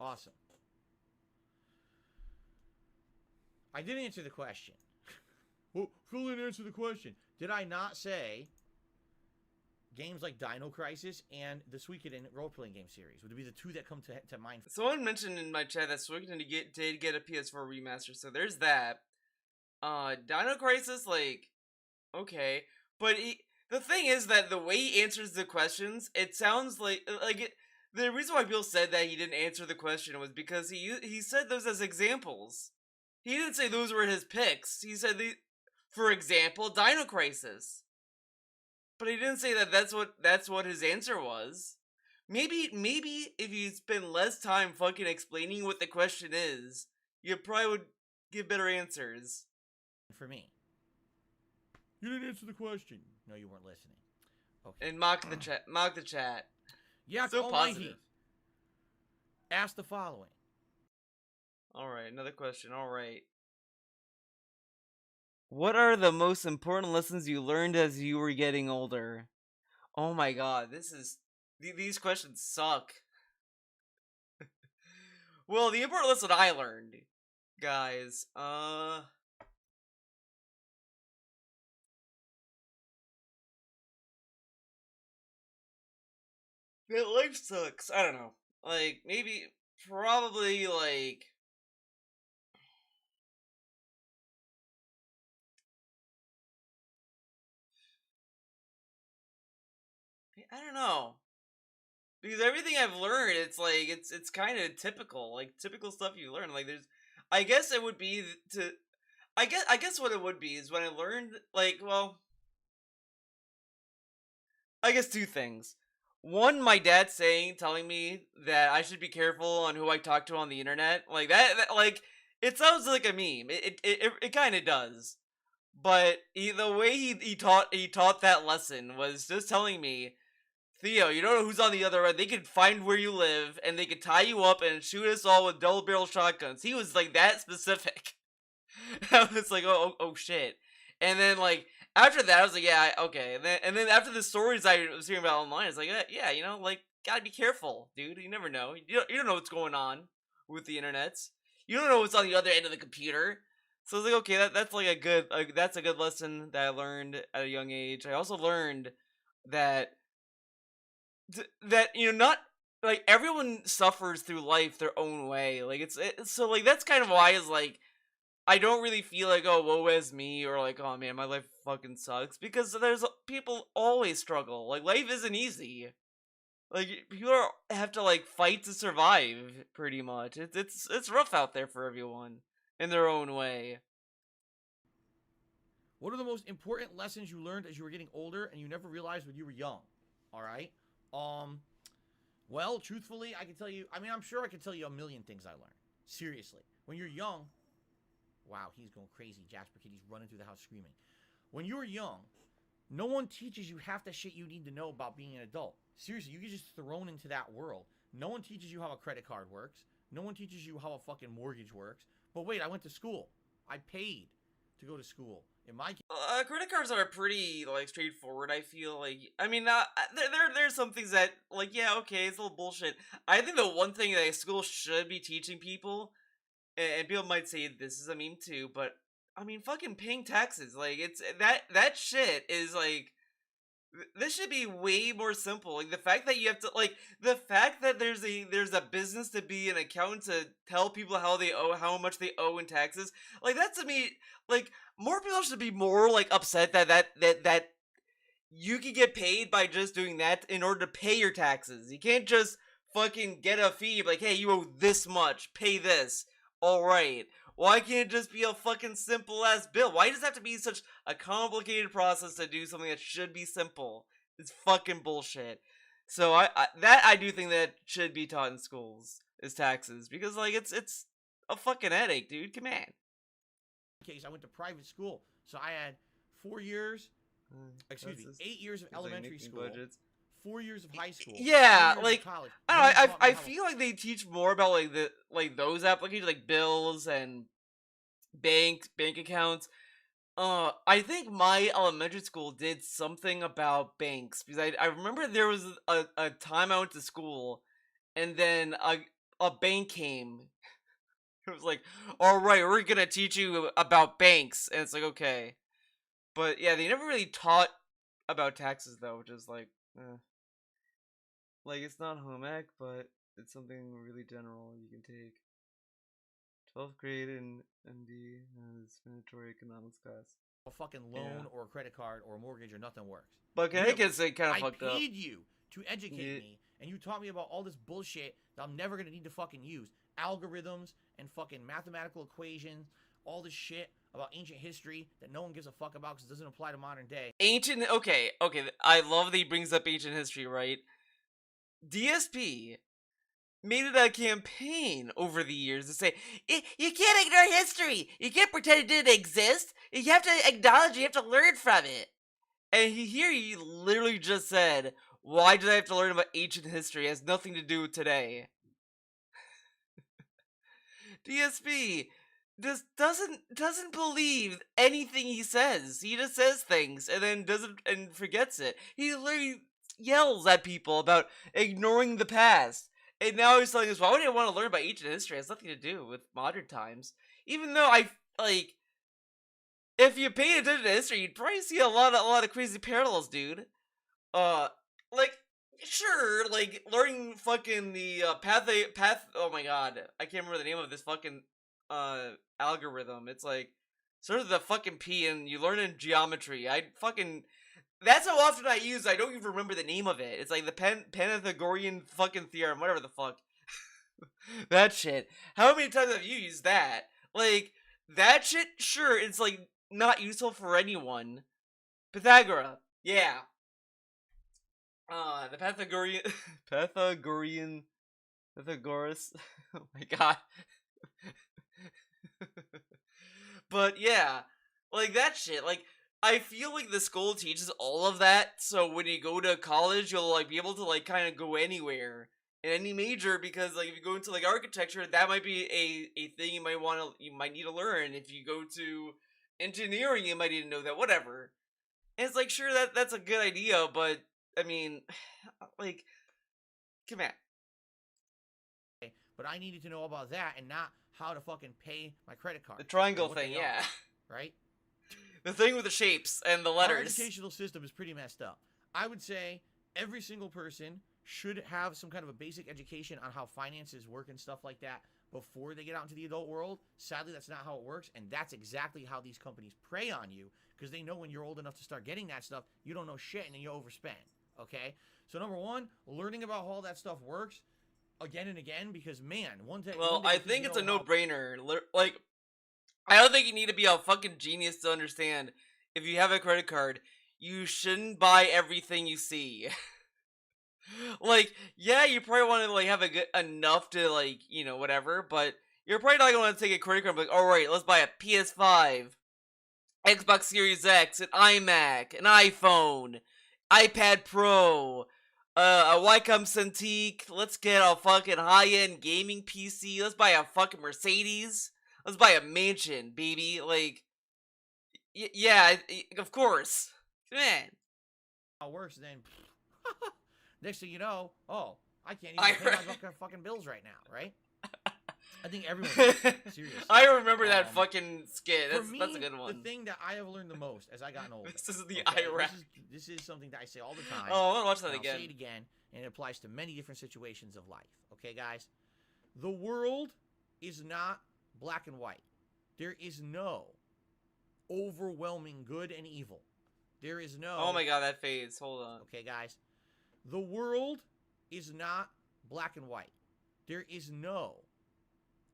Awesome. I didn't answer the question. Well, Phil didn't answer the question. Did I not say games like Dino Crisis and the Suikoden role-playing game series would be the two that come to mind? Someone mentioned in my chat that Suikoden did get a PS4 remaster, so there's that. Dino Crisis, like, okay, but the thing is that the way he answers the questions, it sounds like the reason why Bill said that he didn't answer the question was because he said those as examples. He didn't say those were his picks. He said for example, Dino Crisis. But he didn't say that that's what his answer was. Maybe if you spend less time fucking explaining what the question is, you probably would give better answers. For me. You didn't answer the question. No, you weren't listening. Okay. And mock the chat. Mock the chat. Yeah, so positive. Ask the following. Alright, another question. Alright. What are the most important lessons you learned as you were getting older? Oh my god, these questions suck. Well, the important lesson I learned, guys, that life sucks. I don't know. Like, maybe, probably, like, I don't know. Because everything I've learned, it's like, it's kind of typical. Like, typical stuff you learn. Like, I guess it would be to, I guess what it would be is when I learned, like, well, I guess two things. One, my dad telling me that I should be careful on who I talk to on the internet. Like like, it sounds like a meme. It kind of does. But the way he taught that lesson was just telling me, Theo, you don't know who's on the other end. They could find where you live and they could tie you up and shoot us all with double barrel shotguns. He was like that specific. I was like, oh shit. And then like after that, I was like, yeah, okay. And then after the stories I was hearing about online, it's like, yeah, like gotta be careful, dude. You never know. You don't know what's going on with the internets. You don't know what's on the other end of the computer. So I was like, okay, that's like that's a good lesson that I learned at a young age. I also learned that that not like everyone suffers through life their own way. Like so like that's kind of why is like I don't really feel like, oh, woe is me, or like, oh man, my life fucking sucks, because there's people always struggle. Like life isn't easy. Like have to like fight to survive, pretty much. It's rough out there for everyone in their own way. What are the most important lessons you learned as you were getting older and you never realized when you were young? All right. Um. Well, truthfully, I can tell you. I mean, I'm sure I could tell you a million things I learned. Seriously, when you're young. Wow, he's going crazy. Jasper Kid, he's running through the house screaming. When you're young, no one teaches you half the shit you need to know about being an adult. Seriously, you get just thrown into that world. No one teaches you how a credit card works. No one teaches you how a fucking mortgage works. But wait, I went to school. I paid to go to school. In my case, Credit cards are pretty like straightforward. I feel like I mean, there's some things that like yeah, okay, it's a little bullshit. I think the one thing that school should be teaching people, and people might say this is a meme too, but I mean, fucking paying taxes, like it's that shit is like this should be way more simple. Like the fact that you have to like the fact that there's a business to be an accountant to tell people how much they owe in taxes. Like that to me, like more people should be more like upset that you can get paid by just doing that in order to pay your taxes. You can't just fucking get a fee like, hey, you owe this much, pay this. All right. Why can't it just be a fucking simple ass bill? Why does it have to be such a complicated process to do something that should be simple? It's fucking bullshit. So I do think that should be taught in schools is taxes, because like it's a fucking headache, dude. Come on. I went to private school, so I had 4 years. Excuse me, 8 years of elementary school. Budgets. 4 years of high school. Yeah, like college. I don't know. I feel like they teach more about like those applications, like bills and bank accounts. I think my elementary school did something about banks, because I remember there was a time I went to school, and then a bank came. It was like, all right, we're gonna teach you about banks, and it's like, okay, but yeah, they never really taught about taxes though, which is like, like it's not home ec, but it's something really general you can take. 12th grade in MD as mandatory economics class. A fucking loan or a credit card or a mortgage or nothing works. But Connecticut's kind of fucked up. I paid you to educate me, and you taught me about all this bullshit that I'm never gonna need to fucking use. Algorithms and fucking mathematical equations, all this shit about ancient history that no one gives a fuck about because it doesn't apply to modern day. Okay, I love that he brings up ancient history, right? DSP made it a campaign over the years to say, you can't ignore history. You can't pretend it didn't exist. You have to acknowledge it. You have to learn from it. And he literally just said, why did I have to learn about ancient history? It has nothing to do with today. DSP, just doesn't believe anything he says. He just says things and then doesn't and forgets it. He literally yells at people about ignoring the past. And now he's telling us, why would I want to learn about ancient history? It has nothing to do with modern times. Even though like, if you pay attention to history, you'd probably see a lot of crazy parallels, dude. Uh, like, sure, like learning fucking the path. Oh my god, I can't remember the name of this fucking algorithm. It's like sort of the fucking P, and you learn in geometry. I fucking That's how often I use. I don't even remember the name of it. It's like the Pythagorean fucking theorem, whatever the fuck. That shit. How many times have you used that? Like that shit. Sure, it's like not useful for anyone. Pythagoras. Yeah. The Pythagorean, Pythagoras. Oh my god. But yeah, like that shit. Like I feel like the school teaches all of that, so when you go to college, you'll like be able to like kind of go anywhere in any major because like if you go into like architecture, that might be a thing you might need to learn. If you go to engineering, you might need to know that. Whatever. And it's like sure that's a good idea, but I mean, like, come on. But I needed to know about that and not how to fucking pay my credit card. The triangle thing, yeah. Right? The thing with the shapes and the letters. Our educational system is pretty messed up. I would say every single person should have some kind of a basic education on how finances work and stuff like that before they get out into the adult world. Sadly, that's not how it works, and that's exactly how these companies prey on you because they know when you're old enough to start getting that stuff, you don't know shit and then you overspend. Okay? So number one, learning about how all that stuff works again and again because man, one day. Well, one day I think it's a no-brainer. Like, I don't think you need to be a fucking genius to understand if you have a credit card, you shouldn't buy everything you see. Like, yeah, you probably want to like have enough to like, you know, whatever, but you're probably not going to take a credit card and be like, all right, let's buy a PS5, Xbox Series X, an iMac, an iPhone, iPad Pro, a Wacom Cintiq. Let's get a fucking high-end gaming PC. Let's buy a fucking Mercedes. Let's buy a mansion, baby. Like, yeah, of course. Man. How worse then. Next thing you know, oh, I can't even pay my fucking bills right now, right? I think everyone's serious. I remember that fucking skit. That's a good one. The thing that I have learned the most as I gotten older. This is the Iraq. This is something that I say all the time. Oh, I want to watch that again. I'll say it again, and it applies to many different situations of life. Okay, guys? The world is not black and white. There is no overwhelming good and evil. There is no... Oh my god, that fades. Hold on. Okay, guys? The world is not black and white. There is no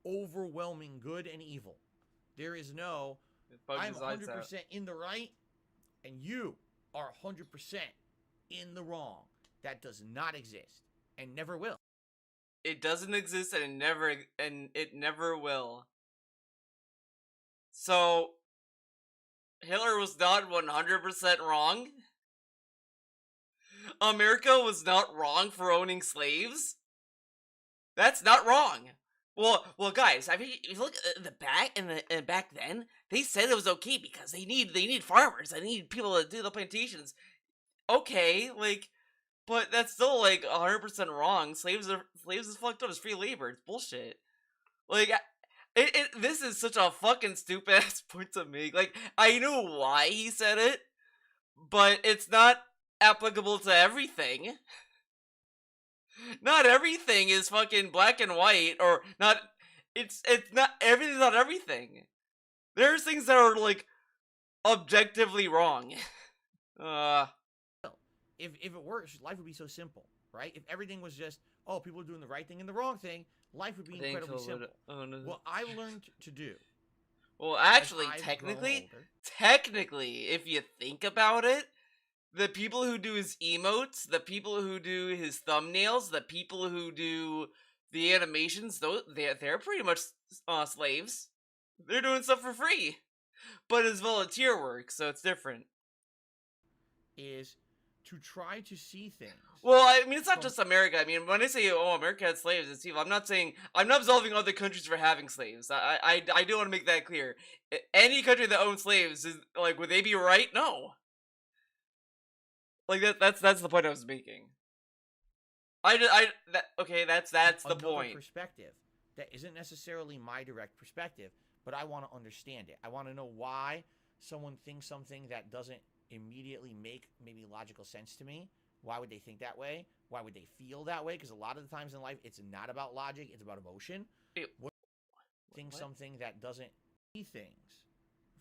overwhelming good and evil. There is no, I'm 100% in the right, and you are 100% in the wrong. That does not exist, and never will. It doesn't exist, and it never will. So, Hitler was not 100% wrong? America was not wrong for owning slaves? That's not wrong. Well, guys. I mean, if you look at the back and back then, they said it was okay because they need farmers. They need people to do the plantations. Okay, like, but that's still like 100% wrong. Slaves is fucked up. It's free labor. It's bullshit. Like, this is such a fucking stupid ass point to make. Like, I know why he said it, but it's not applicable to everything. Not everything is fucking black and white, or not. It's not everything's not everything. There's things that are like objectively wrong. If it works, life would be so simple, right? If everything was just, oh, people are doing the right thing and the wrong thing, life would be incredibly simple. Oh, no. What I learned to do. Well, actually, technically, if you think about it, the people who do his emotes, the people who do his thumbnails, the people who do the animations, they're pretty much slaves. They're doing stuff for free. But it's volunteer work, so it's different. Is to try to see things. Well, I mean, it's not just America. I mean, when I say, oh, America had slaves, it's evil, I'm not saying, I'm not absolving other countries for having slaves. I do want to make that clear. Any country that owns slaves, is like, would they be right? No. Like, that's the point I was making. Okay, that's the point. Perspective that isn't necessarily my direct perspective, but I want to understand it. I want to know why someone thinks something that doesn't immediately make maybe logical sense to me. Why would they think that way? Why would they feel that way? Because a lot of the times in life, it's not about logic, it's about emotion. What? Something that doesn't see things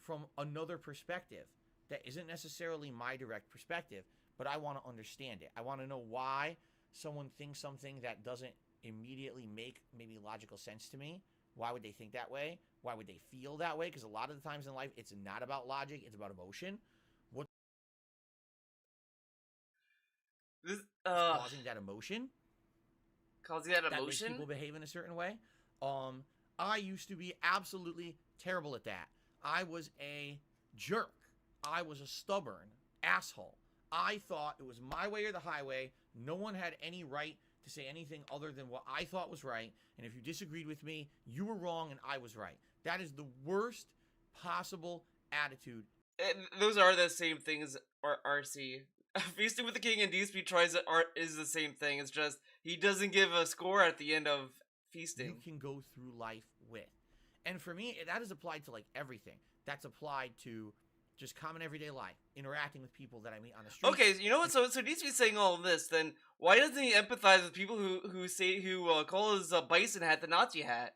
from another perspective that isn't necessarily my direct perspective, but I want to understand it. I want to know why someone thinks something that doesn't immediately make maybe logical sense to me. Why would they think that way? Why would they feel that way? Because a lot of the times in life, it's not about logic, it's about emotion. What's causing that emotion? Causing that emotion? That makes people behave in a certain way. I used to be absolutely terrible at that. I was a jerk. I was a stubborn asshole. I thought it was my way or the highway. No one had any right to say anything other than what I thought was right. And if you disagreed with me, you were wrong and I was right. That is the worst possible attitude. And those are the same things, RC. Feasting with the King and DSP tries it is the same thing. It's just he doesn't give a score at the end of feasting. You can go through life with. And for me, that is applied to like everything. That's applied to just common everyday life, interacting with people that I meet on the street. Okay, you know what? So DSP's saying all of this. Then why doesn't he empathize with people who call his bison hat the Nazi hat?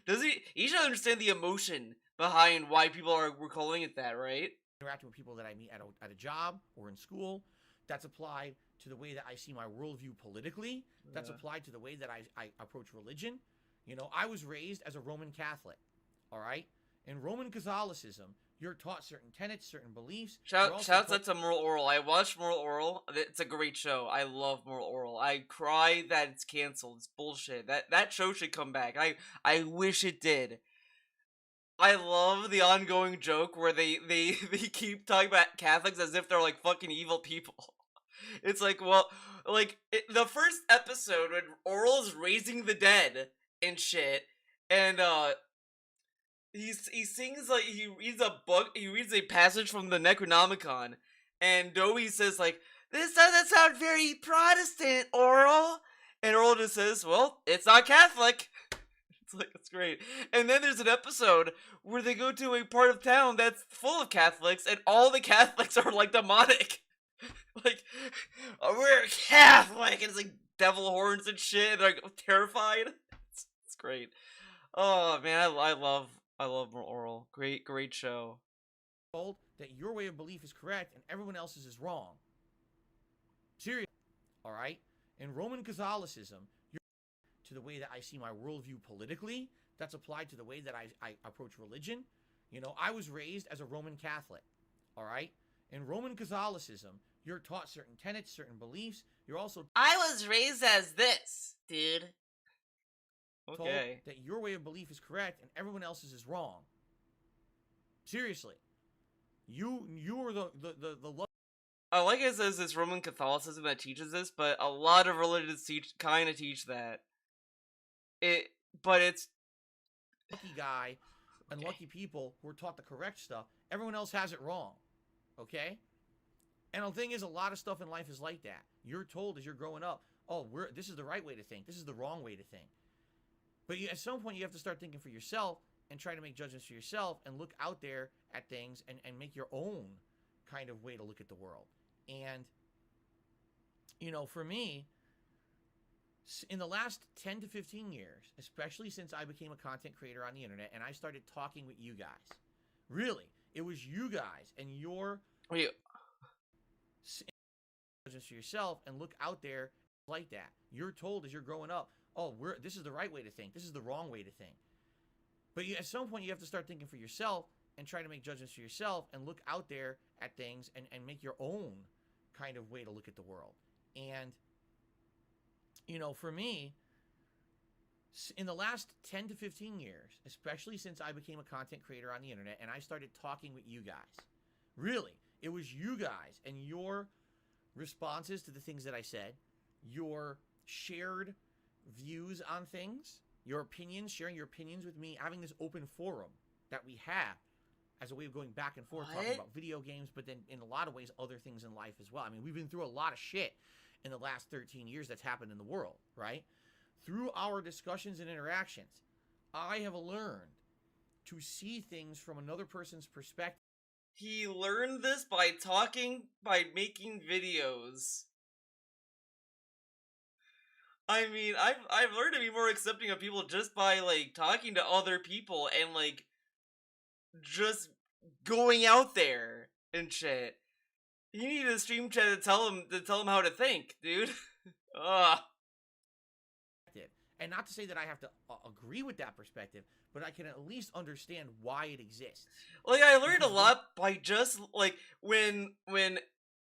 Does he? He should understand the emotion behind why people were calling it that, right? Interacting with people that I meet at a job or in school. That's applied to the way that I see my worldview politically. That's applied to the way that I approach religion. You know, I was raised as a Roman Catholic, all right? In Roman Catholicism, you're taught certain tenets, certain beliefs. Shouts out to Moral Oral. I watched Moral Oral. It's a great show. I love Moral Oral. I cry that it's canceled. It's bullshit. That show should come back. I wish it did. I love the ongoing joke where they keep talking about Catholics as if they're like fucking evil people. It's like, well, like the first episode when Oral's raising the dead and shit, and he sings like he reads a book, he reads a passage from the Necronomicon, and Dowie says like, "This doesn't sound very Protestant, Oral," and Oral just says, "Well, it's not Catholic." It's like, it's great. And then there's an episode where they go to a part of town that's full of Catholics, and all the Catholics are like demonic. Like, oh, we're Catholic, and it's like devil horns and shit, and they're like terrified. It's great. Oh man, I love Moral Oral. Great show. Told that your way of belief is correct and everyone else's is wrong. Seriously, all right? In Roman Catholicism, to the way that I see my worldview politically. That's applied to the way that I approach religion. You know, I was raised as a Roman Catholic, all right? In Roman Catholicism, you're taught certain tenets, certain beliefs. You're also... I was raised as this, dude. Okay. Told that your way of belief is correct and everyone else's is wrong. Seriously. You are the I like it says it's Roman Catholicism that teaches this, but a lot of religions kind of teach that. But it's lucky guy and lucky people who are taught the correct stuff. Everyone else has it wrong. Okay? And the thing is, a lot of stuff in life is like that. You're told as you're growing up, oh, this is the right way to think. This is the wrong way to think. But at some point, you have to start thinking for yourself and try to make judgments for yourself and look out there at things and make your own kind of way to look at the world. And, you know, for me, in the last 10 to 15 years, especially since I became a content creator on the internet and I started talking with you guys, really, it was you guys and your judgments for yourself and look out there like that. You're told as you're growing up, oh, this is the right way to think. This is the wrong way to think. But at some point, you have to start thinking for yourself and try to make judgments for yourself and look out there at things and make your own kind of way to look at the world. And, you know, for me, in the last 10 to 15 years, especially since I became a content creator on the internet and I started talking with you guys, really, it was you guys and your responses to the things that I said, your shared views on things, your opinions, sharing your opinions with me, having this open forum that we have as a way of going back and forth, talking about video games, but then in a lot of ways, other things in life as well. I mean, we've been through a lot of shit in the last 13 years that's happened in the world, right? Through our discussions and interactions, I have learned to see things from another person's perspective. He learned this by making videos. I mean, I've learned to be more accepting of people just by, like, talking to other people and, like, just going out there and shit. You need a stream chat to tell him how to think, dude. Ugh. And not to say that I have to agree with that perspective, but I can at least understand why it exists. Like, I learned a lot by just, like, when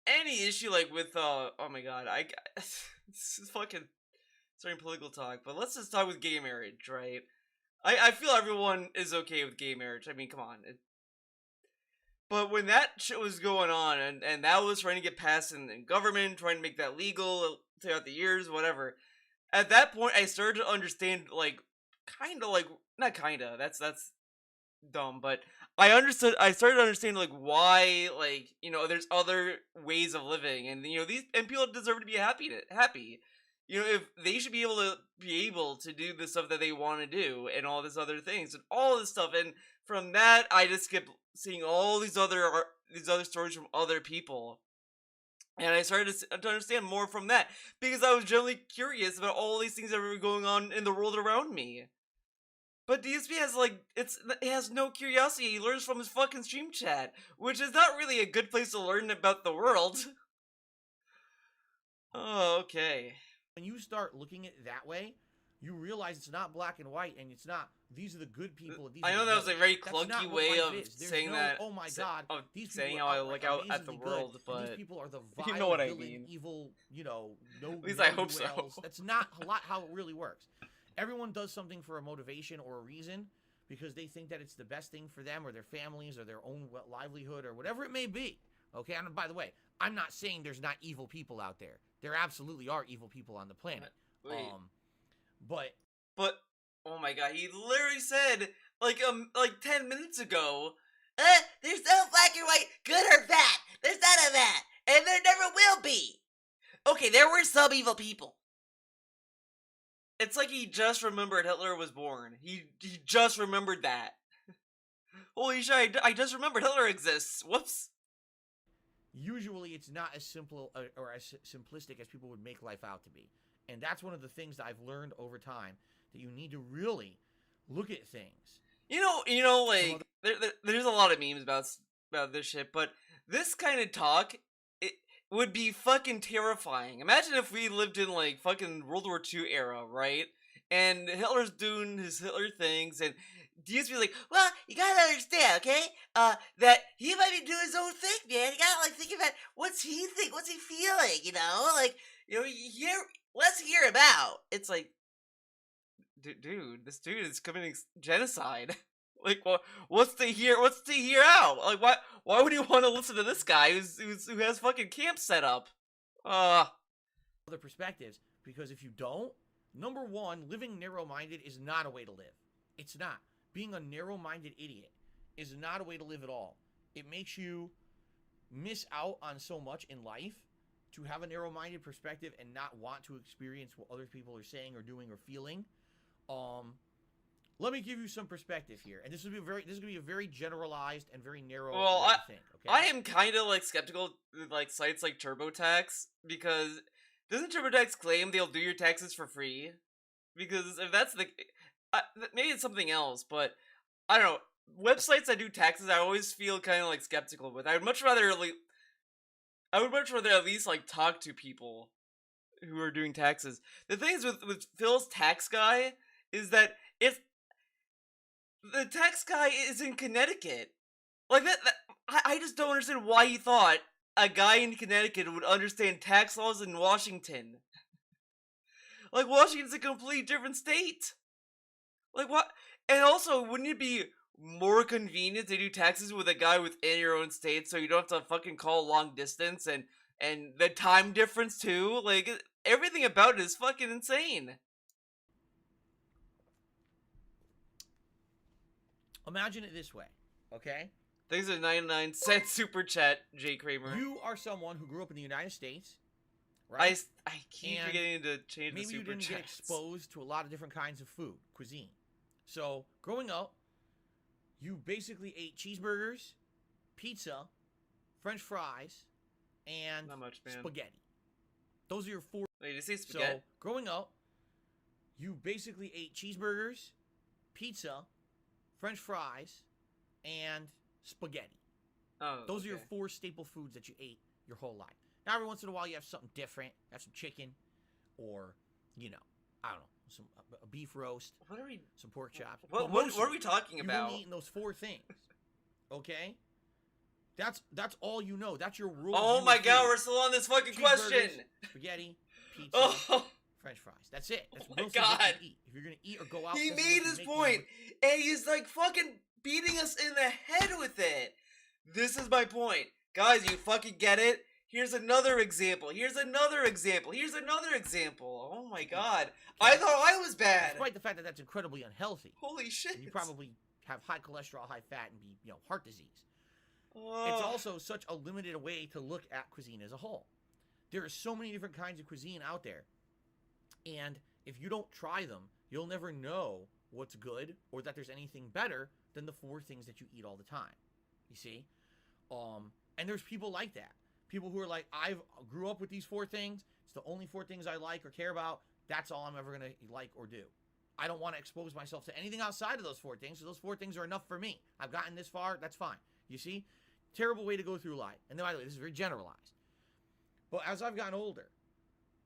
any issue, like, with, oh my god, this is fucking starting political talk, but let's just talk with gay marriage, right? I feel everyone is okay with gay marriage. I mean, come on. But when that shit was going on, and that was trying to get passed in government, trying to make that legal throughout the years, whatever, at that point, I started to understand, like, not kinda, that's dumb, but I started to understand, like, why, like, you know, there's other ways of living, and, you know, and people deserve to be happy. You know, if they should be able to do the stuff that they want to do, and all this other things, and all this stuff, and from that, I just kept seeing all these other stories from other people. And I started to understand more from that, because I was generally curious about all these things that were going on in the world around me. But DSP has, like, it has no curiosity. He learns from his fucking stream chat, which is not really a good place to learn about the world. Oh, okay. When you start looking at it that way, you realize it's not black and white, and it's not, these are the good people. I know that was a very clunky way of saying that. Oh my god, these people saying how I look out at the world, good, but these people are the vile, you know what I villain, mean. evil, you know, no. At least I hope so. That's not a lot how it really works. Everyone does something for a motivation or a reason because they think that it's the best thing for them or their families or their own livelihood or whatever it may be. Okay, and by the way, I'm not saying there's not evil people out there. There absolutely are evil people on the planet. But oh my god, he literally said like 10 minutes ago, there's no black and white, good or bad. There's none of that, and there never will be. Okay, there were some evil people. It's like he just remembered Hitler was born. He just remembered that. Holy shit, I just remembered Hitler exists. Whoops. Usually it's not as simple or as simplistic as people would make life out to be. And that's one of the things that I've learned over time, that you need to really look at things. You know, like, there's a lot of memes about this shit, but this kind of talk, it would be fucking terrifying. Imagine if we lived in, like, fucking World War II era, right? And Hitler's doing his Hitler things, and DSP's like, well, you gotta understand, okay? That he might be doing his own thing, man. You gotta, like, think about what's he feeling, you know? Like, you know, let's hear him out. It's like, dude, this dude is committing genocide. Like, what's to hear out? Like, why would you want to listen to this guy who has fucking camps set up? Other perspectives, because if you don't, number one, living narrow-minded is not a way to live. It's not. Being a narrow-minded idiot is not a way to live at all. It makes you miss out on so much in life to have a narrow-minded perspective and not want to experience what other people are saying or doing or feeling. Let me give you some perspective here, and this is gonna be a very generalized and very narrow. Well, thing. Okay? I am kind of like skeptical of, like, sites like TurboTax, because doesn't TurboTax claim they'll do your taxes for free? Because if that's the maybe it's something else, but I don't know. Websites that do taxes, I always feel kind of like skeptical with. I would much rather at least like talk to people who are doing taxes. The thing is with Phil's tax guy is that if the tax guy is in Connecticut, like that I just don't understand why he thought a guy in Connecticut would understand tax laws in Washington. Like, Washington's a completely different state. Like, what? And also, wouldn't it be more convenient to do taxes with a guy within your own state, so you don't have to fucking call long distance and and the time difference too. Like everything about it is fucking insane. Imagine it this way, okay? Thanks for the 99-cent super chat, Jay Kramer. You are someone who grew up in the United States, right? I keep And forgetting to change the maybe super you didn't get chats. exposed to a lot of different kinds of food, cuisine. So, growing up, you basically ate cheeseburgers, pizza, French fries, and Not much, man. spaghetti. Those are your four. Wait, did you say spaghetti? So, growing up, you basically ate cheeseburgers, pizza, French fries, and spaghetti. Oh, Those are your okay. 4 staple foods that you ate your whole life. Now, every once in a while, you have something different. You have some chicken, or, you know, I don't know, a beef roast, What are we? some pork chops. What But are we talking you've about? only eaten those 4 things. Okay? That's all you know. That's your rule. Oh my god, we're still on this fucking question. Spaghetti, pizza, Oh, French fries. That's it. That's Oh my mostly what God. you eat. If you're gonna eat or go out, he this is made what you his make point, and he's like fucking beating us in the head with it. This is my point, guys. You fucking get it. Here's another example. Here's another example. Here's another example. Oh my god, I thought I was bad. Despite the fact that that's incredibly unhealthy. Holy shit. And you probably have high cholesterol, high fat, and be, heart disease. Oh. It's also such a limited way to look at cuisine as a whole. There are so many different kinds of cuisine out there. And if you don't try them, you'll never know what's good or that there's anything better than the 4 things that you eat all the time. You see? And there's people like that. People who are like, I grew up with these 4 things. It's the only 4 things I like or care about. That's all I'm ever going to like or do. I don't want to expose myself to anything outside of those 4 things. So those 4 things are enough for me. I've gotten this far. That's fine. You see? Terrible way to go through life. And then, by the way, this is very generalized. But as I've gotten older,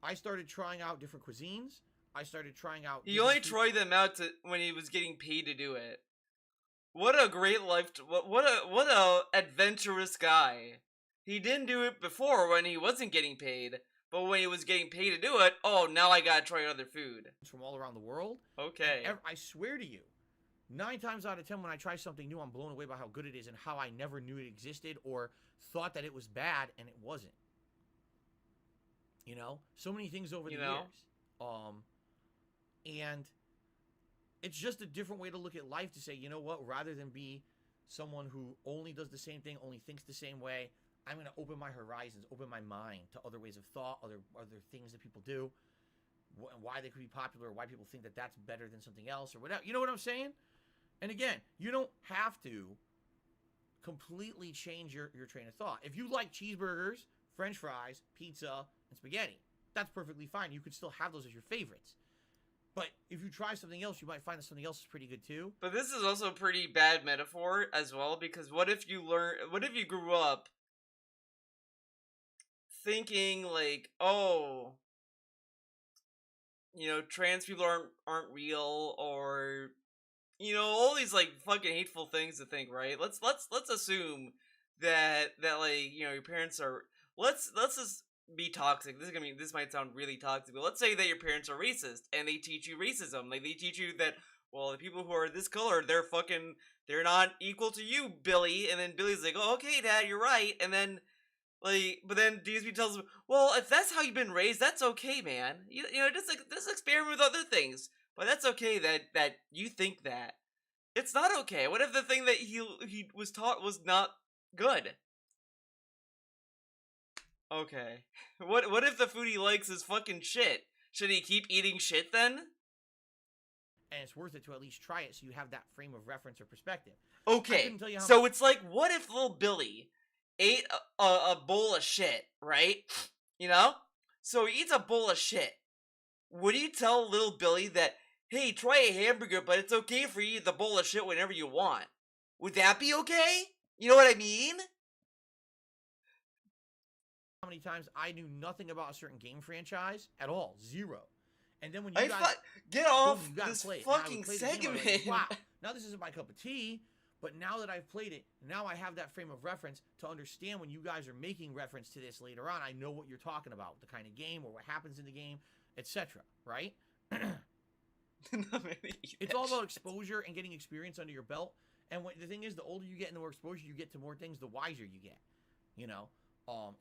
I started trying out different cuisines. I started trying out. He only tried them out when he was getting paid to do it. What a great life! What a adventurous guy. He didn't do it before when he wasn't getting paid, but when he was getting paid to do it, oh, now I gotta try other food. From all around the world. Okay. I swear to you, 9 times out of 10 when I try something new, I'm blown away by how good it is and how I never knew it existed or thought that it was bad, and it wasn't. You know, so many things over the years. And it's just a different way to look at life, to say, you know what, rather than be someone who only does the same thing, only thinks the same way, I'm going to open my horizons, open my mind to other ways of thought, other things that people do, why they could be popular, why people think that that's better than something else or whatever. You know what I'm saying? And again, you don't have to completely change your train of thought. If you like cheeseburgers, French fries, pizza, and spaghetti, that's perfectly fine. You could still have those as your favorites. But if you try something else, you might find that something else is pretty good too. But this is also a pretty bad metaphor as well, because what if you grew up thinking like, oh, trans people aren't real, or all these like fucking hateful things to think, right? Let's assume that like, your parents are, let's just be toxic. This might sound really toxic, but let's say that your parents are racist and they teach you racism. Like they teach you that, well, the people who are this color, they're not equal to you, Billy. And then Billy's like, oh, okay, Dad, you're right. And then but then DSP tells him, well, if that's how you've been raised, that's okay, man. Just experiment with other things. But that's okay that you think that. It's not okay. What if the thing that he was taught was not good? Okay. What if the food he likes is fucking shit? Should he keep eating shit then? And it's worth it to at least try it so you have that frame of reference or perspective. Okay, so it's like, what if little Billy ate a bowl of shit, right? So he eats a bowl of shit. Would you tell little Billy that, hey, try a hamburger, but it's okay for you to eat the bowl of shit whenever you want? Would that be okay? You know what I mean? How many times I knew nothing about a certain game franchise at all? 0. And then when you guys get off you this play it. fucking Play segment. Like, wow, now this isn't my cup of tea, but now that I've played it, now I have that frame of reference to understand when you guys are making reference to this later on. I know what you're talking about, the kind of game or what happens in the game, etc. Right? It's all about exposure and getting experience under your belt. And the thing is, the older you get and the more exposure you get to more things, the wiser you get.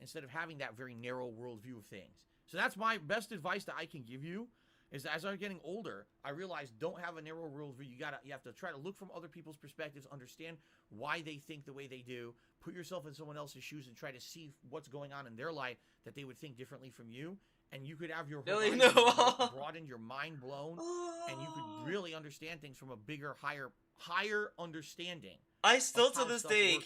instead of having that very narrow worldview of things. So that's my best advice that I can give you. Is as I'm getting older, I realize don't have a narrow worldview. You have to try to look from other people's perspectives, understand why they think the way they do, put yourself in someone else's shoes, and try to see what's going on in their life that they would think differently from you. And you could have your horizons broadened, your mind blown, and you could really understand things from a bigger, higher understanding. I still to this day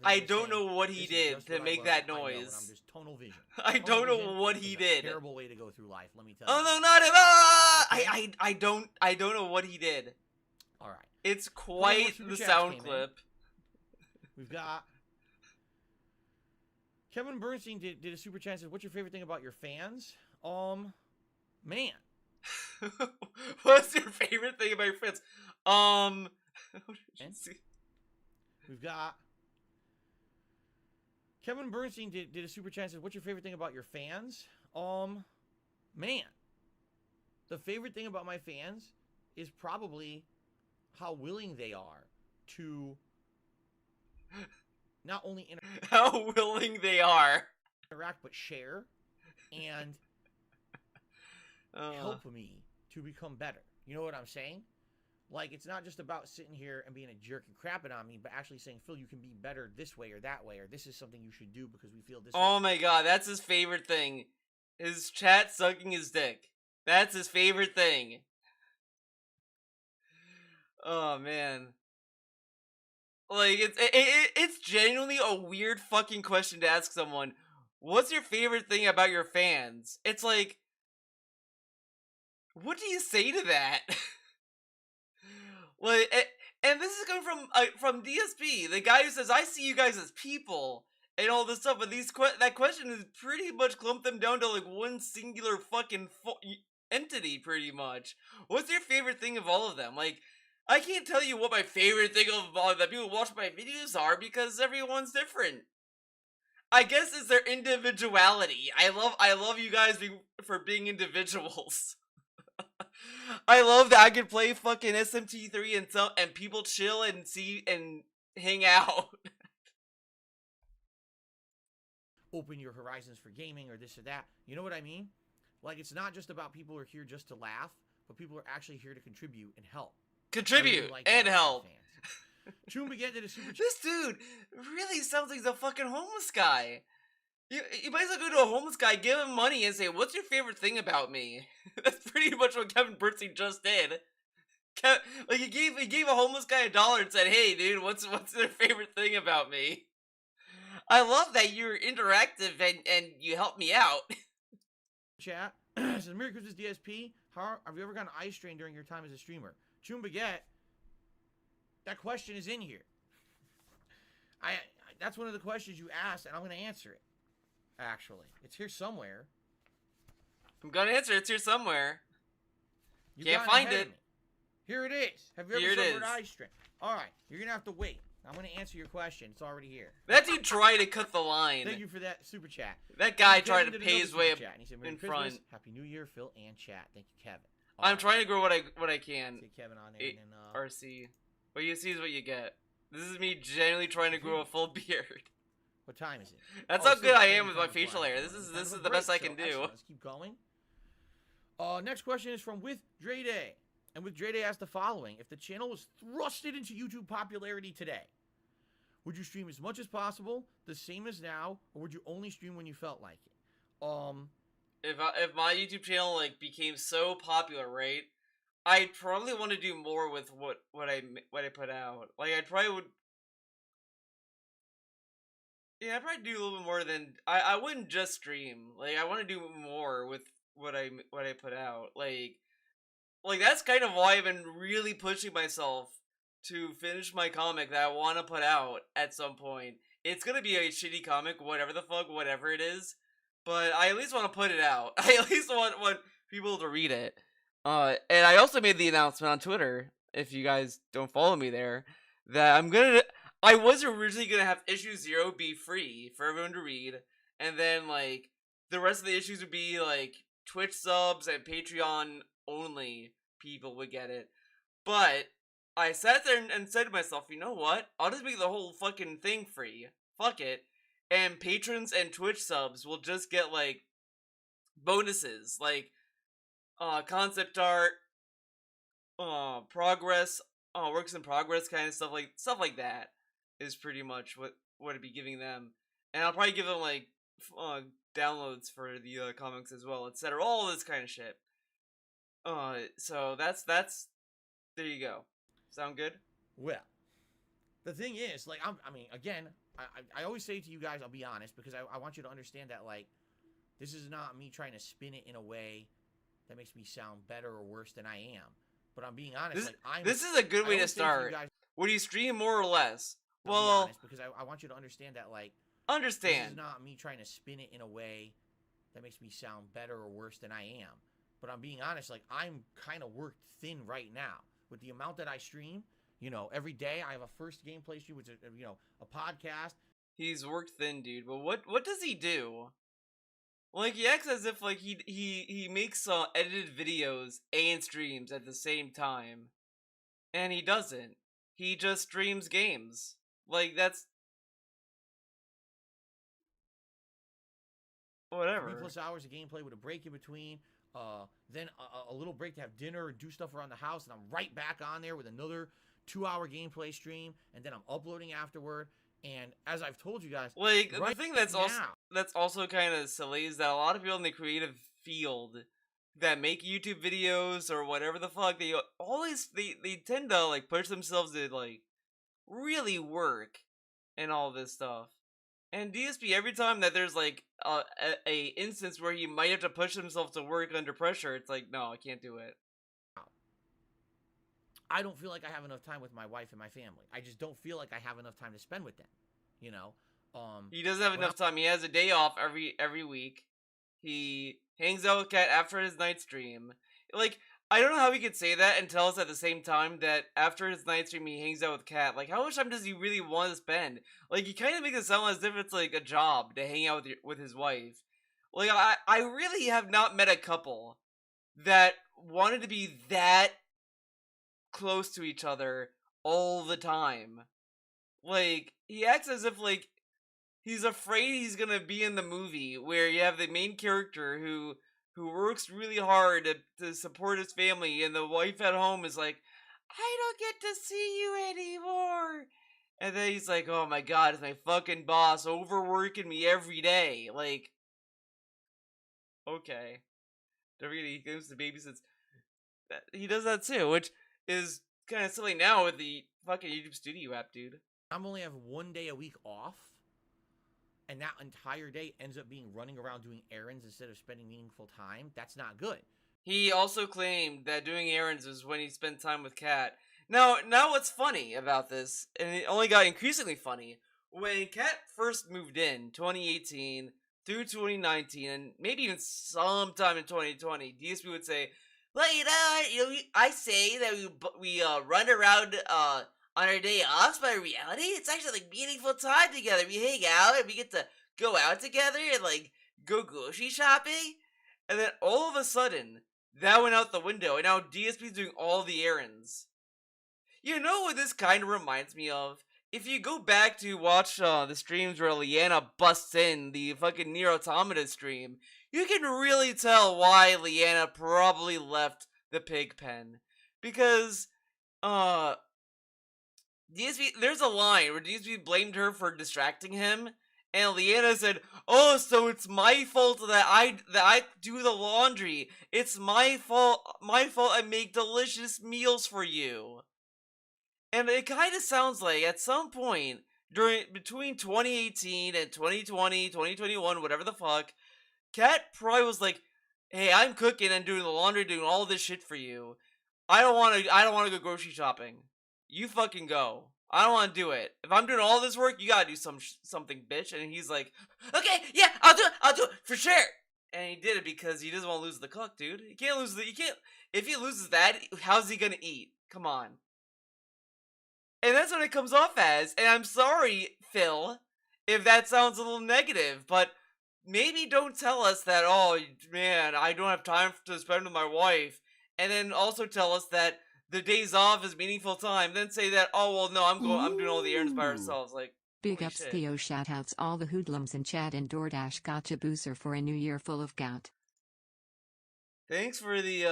I don't know what he did to make that noise. I'm just tonal vision. I don't know what he did. Terrible way to go through life, let me tell you. Oh no, not him! Ah! I don't know what he did. All right. It's quite the sound clip. We've got Kevin Bernstein did a super chat and said, "What's your favorite thing about your fans?" Man. What's your favorite thing about your fans? We've got Kevin Bernstein did a super chat and said, "What's your favorite thing about your fans?" Man. The favorite thing about my fans is probably how willing they are to not only how willing they are interact but share and help me to become better. You know what I'm saying? Like, it's not just about sitting here and being a jerk and crapping on me, but actually saying, Phil, you can be better this way or that way, or this is something you should do because we feel this way. Oh my god, that's his favorite thing. His chat sucking his dick. That's his favorite thing. Oh man. Like, it's genuinely a weird fucking question to ask someone. What's your favorite thing about your fans? It's like, what do you say to that? Like, and this is coming from DSP, the guy who says, "I see you guys as people," and all this stuff. But that question is pretty much clumped them down to like one singular fucking entity, pretty much. What's your favorite thing of all of them? Like, I can't tell you what my favorite thing of all that people watch my videos are because everyone's different. I guess it's their individuality. I love you guys for being individuals. I love that I can play fucking SMT3 and people chill and see and hang out. Open your horizons for gaming or this or that. You know what I mean? Like, it's not just about people who are here just to laugh, but people are actually here to contribute and help. Contribute and help. Chum Baguette did a super chat. This dude really sounds like he's a fucking homeless guy. You might as well go to a homeless guy, give him money, and say, "What's your favorite thing about me?" That's pretty much what Kevin Bernstein just did. Like, he gave a homeless guy $1 and said, "Hey, dude, what's their favorite thing about me?" I love that you're interactive and you help me out. Chat says, "Merry Christmas, DSP. Have you ever gotten eye strain during your time as a streamer?" Chum Baguette, that question is in here. That's one of the questions you asked, and I'm going to answer it. Actually, it's here somewhere. I'm gonna answer. It's here somewhere. You can't find it. Here it is. Have you ever suffered eye strain? All right, you're gonna have to wait. I'm gonna answer your question. It's already here. That dude tried to cut the line. Thank you for that super chat. That guy tried to pay his way up in front. Happy New Year, Phil and chat. Thank you, Kevin. I'm trying to grow what I can. See Kevin on there. RC. What you see is what you get. This is me genuinely trying to grow a full beard. What time is it? That's how good I am with my facial hair. This is the best I can do. Let's keep going. Next question is from With Dre Day. And With Dre Day asked the following. If the channel was thrusted into YouTube popularity today, would you stream as much as possible, the same as now, or would you only stream when you felt like it? If my YouTube channel like became so popular, right, I'd probably want to do more with what I put out. Like, I'd probably I'd do a little bit more than I wouldn't just stream. Like, I want to do more with what I put out. Like that's kind of why I've been really pushing myself to finish my comic that I want to put out at some point. It's gonna be a shitty comic, whatever it is, but I at least want to put it out. I at least want people to read it. And I also made the announcement on Twitter, if you guys don't follow me there, that I was originally gonna have issue 0 be free for everyone to read, and then like the rest of the issues would be like Twitch subs and Patreon only people would get it. But I sat there and said to myself, you know what? I'll just make the whole fucking thing free. Fuck it. and patrons and Twitch subs will just get like bonuses, like concept art, progress, works in progress kind of stuff like that is pretty much what I'd be giving them, and I'll probably give them like downloads for the comics as well, etc. All this kind of shit. So that's there you go. Sound good? Well, the thing is, like, I mean, again, I always say to you guys, I'll be honest, because I want you to understand that, like, this is not me trying to spin it in a way that makes me sound better or worse than I am. But I'm being honest. This is a good way to start. Would you stream more or less? Well, honest, because I want you to understand that, like, understand. This is not me trying to spin it in a way that makes me sound better or worse than I am. But I'm being honest, like, I'm kind of worked thin right now with the amount that I stream. You know, every day I have a first gameplay stream, which is, you know, a podcast. He's worked thin, dude. But what does he do? Like, he acts as if like he makes edited videos and streams at the same time, and he doesn't. He just streams games. Like, that's whatever. 3+ hours of gameplay with a break in between. Then a little break to have dinner and do stuff around the house, and I'm right back on there with another 2-hour gameplay stream, and then I'm uploading afterward. And as I've told you guys, like, the thing that's also kind of silly is that a lot of people in the creative field that make YouTube videos or whatever the fuck, they tend to like push themselves to like really work and all this stuff. And DSP, every time that there's like a instance where he might have to push himself to work under pressure, it's like, no, I can't do it. I don't feel like I have enough time with my wife and my family. I just don't feel like I have enough time to spend with them. You know, he doesn't have enough time. He has a day off every week. He hangs out with Kat after his night stream. Like, I don't know how he could say that and tell us at the same time that after his night stream he hangs out with Kat. Like, how much time does he really want to spend? Like, he kind of makes it sound as if it's like a job to hang out with his wife. Like, I really have not met a couple that wanted to be that close to each other all the time. Like, he acts as if like he's afraid he's gonna be in the movie where you have the main character who works really hard to support his family, and the wife at home is like, I don't get to see you anymore. And then he's like, oh my god, it's my fucking boss overworking me every day. Like, okay. Don't forget he goes to babysits. He does that too, which is kind of silly now with the fucking YouTube Studio app, dude. I'm only have 1 day a week off, and that entire day ends up being running around doing errands instead of spending meaningful time. That's not good. He also claimed that doing errands was when he spent time with Kat. Now what's funny about this, and it only got increasingly funny, when Kat first moved in, 2018 through 2019, and maybe even sometime in 2020, DSP would say, well, I say that we run around on our day off, but in reality, it's actually like meaningful time together. We hang out and we get to go out together and like go grocery shopping. And then all of a sudden, that went out the window, and now DSP's doing all the errands. You know what this kind of reminds me of? If you go back to watch the streams where Leanna busts in the fucking Nier Automata stream, you can really tell why Leanna probably left the pig pen. Because, DSP, there's a line where DSP blamed her for distracting him, and Leanna said, oh, so it's my fault that I do the laundry. It's my fault I make delicious meals for you. And it kind of sounds like at some point between 2018 and 2020, 2021, whatever the fuck, Kat probably was like, hey, I'm cooking and doing the laundry, doing all this shit for you. I don't want to go grocery shopping. You fucking go. I don't want to do it. If I'm doing all this work, you gotta do something, bitch. And he's like, okay, yeah, I'll do it for sure. And he did it because he doesn't want to lose the cook, dude. If he loses that, how's he gonna eat? Come on. And that's what it comes off as. And I'm sorry, Phil, if that sounds a little negative, but maybe don't tell us that, oh, man, I don't have time to spend with my wife. And then also tell us that the days off is meaningful time. Then say that, oh, well, no, I'm doing all the errands by ourselves. Like, Big Holy ups shit. Theo, shoutouts all the hoodlums in chat, and DoorDash gotcha booster for a new year full of gout. Thanks for the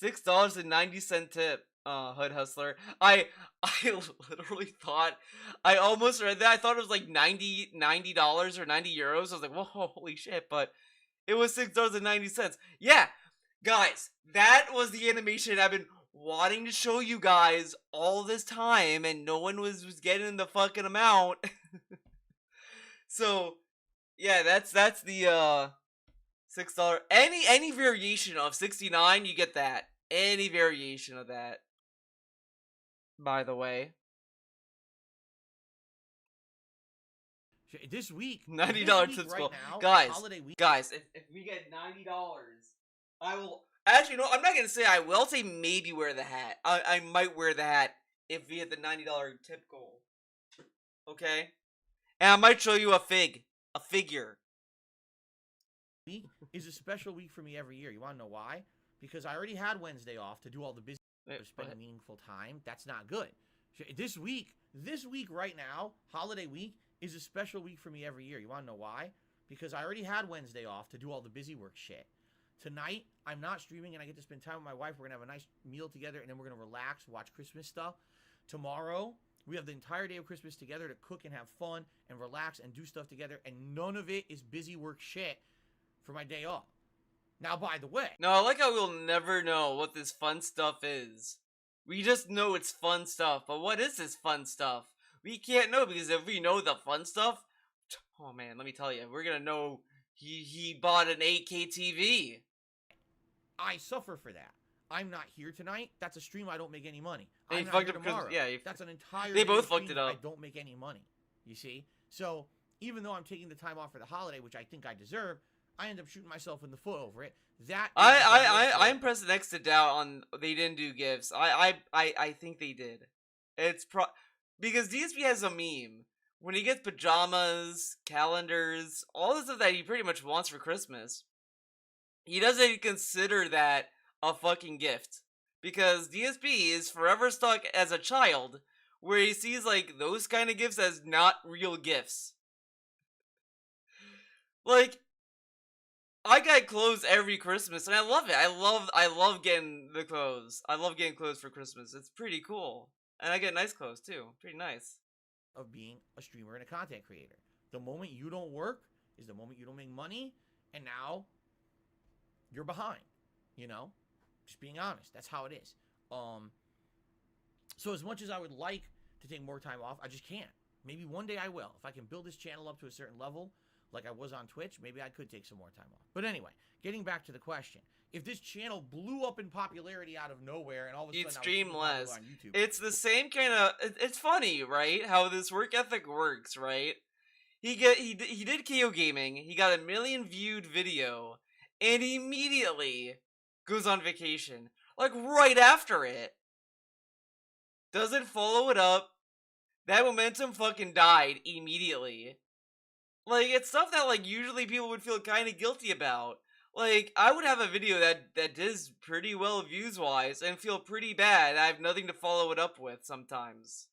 $6.90 tip, Hood Hustler. I literally thought, I almost read that. I thought it was like $90 or 90 euros. I was like, whoa, holy shit! But it was $6.90. Yeah, guys, that was the animation I've been wanting to show you guys all this time, and no one was getting the fucking amount. So yeah, that's the $6. Any variation of 69, you get that. Any variation of that. By the way, This week, $90 tip right school, now, guys. holiday week. Guys, if we get $90, I will. Actually, no, I'm not gonna say I will. I'll say maybe wear the hat. I might wear the hat if we hit the $90 tip goal. Okay, and I might show you a figure. Week is a special week for me every year. You want to know why? Because I already had Wednesday off to do all the business, to spend meaningful time. That's not good. This week right now, holiday week, is a special week for me every year. You want to know why? Because I already had Wednesday off to do all the busy work shit. Tonight, I'm not streaming and I get to spend time with my wife. We're going to have a nice meal together and then we're going to relax, watch Christmas stuff. Tomorrow, we have the entire day of Christmas together to cook and have fun and relax and do stuff together. And none of it is busy work shit for my day off. Now, by the way. No, I like how we'll never know what this fun stuff is. We just know it's fun stuff. But what is this fun stuff? We can't know, because if we know the fun stuff, oh man, let me tell you, we're gonna know he bought an 8K TV. I suffer for that. I'm not here tonight. That's a stream I don't make any money. And I'm he not fucked here up tomorrow. That's an entire They day both of fucked stream it I up. don't make any money. You see? So, even though I'm taking the time off for the holiday, which I think I deserve, I end up shooting myself in the foot over it. That I'm pressing next to doubt on they didn't do gifts. I think they did. It's because DSP has a meme when he gets pajamas, calendars, all the stuff that he pretty much wants for Christmas. He doesn't even consider that a fucking gift, because DSP is forever stuck as a child where he sees like those kind of gifts as not real gifts. Like, I get clothes every Christmas and I love it. I love getting the clothes. I love getting clothes for Christmas. It's pretty cool. And I get nice clothes too. Pretty nice. Of being a streamer and a content creator. The moment you don't work is the moment you don't make money, and now you're behind. You know? Just being honest. That's how it is. So as much as I would like to take more time off, I just can't. Maybe one day I will. If I can build this channel up to a certain level, like I was on Twitch, maybe I could take some more time off. But anyway, getting back to the question. If this channel blew up in popularity out of nowhere and all of a sudden You'd stream less. on YouTube. It's the same kind of, it's funny, right? How this work ethic works, right? He did KO Gaming, he got a 1 million viewed video, and immediately goes on vacation. Like right after it. Doesn't follow it up. That momentum fucking died immediately. Like, it's stuff that, like, usually people would feel kind of guilty about. Like, I would have a video that does pretty well views-wise and feel pretty bad. I have nothing to follow it up with sometimes.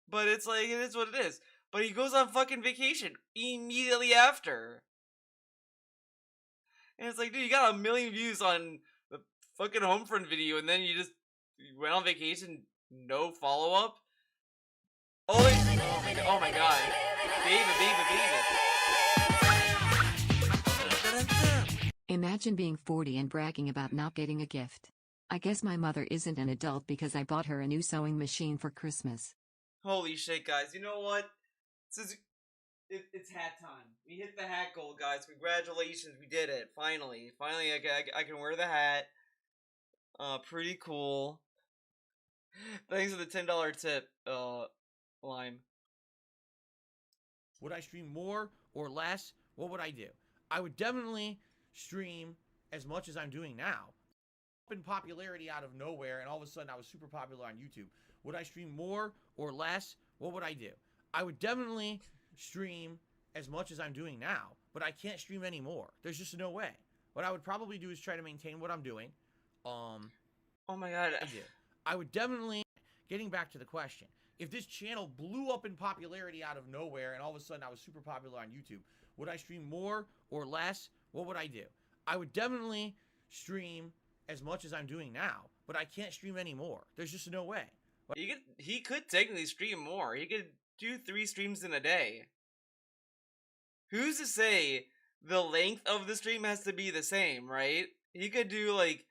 But it's like, it is what it is. But he goes on fucking vacation immediately after. And it's like, dude, you got 1 million views on the fucking Homefront video, and then you just went on vacation, no follow-up? Oh my god. Baby. Imagine being 40 and bragging about not getting a gift. I guess my mother isn't an adult because I bought her a new sewing machine for Christmas. Holy shit, guys. You know what? It's hat time. We hit the hat goal, guys. Congratulations, we did it. Finally, I can wear the hat. Pretty cool. Thanks for the $10 tip, Lime. Would I stream more or less? What would I do? I would definitely stream as much as I'm doing now. Up in popularity out of nowhere, and all of a sudden I was super popular on YouTube. Would I stream more or less? What would I do? I would definitely stream as much as I'm doing now, but I can't stream anymore. There's just no way. What I would probably do is try to maintain what I'm doing. Oh my god. I would definitely, getting back to the question, if this channel blew up in popularity out of nowhere and all of a sudden I was super popular on YouTube, would I stream more or less? What would I do? I would definitely stream as much as I'm doing now, but I can't stream anymore. There's just no way. He could technically stream more. He could do 3 streams in a day. Who's to say the length of the stream has to be the same, right? He could do like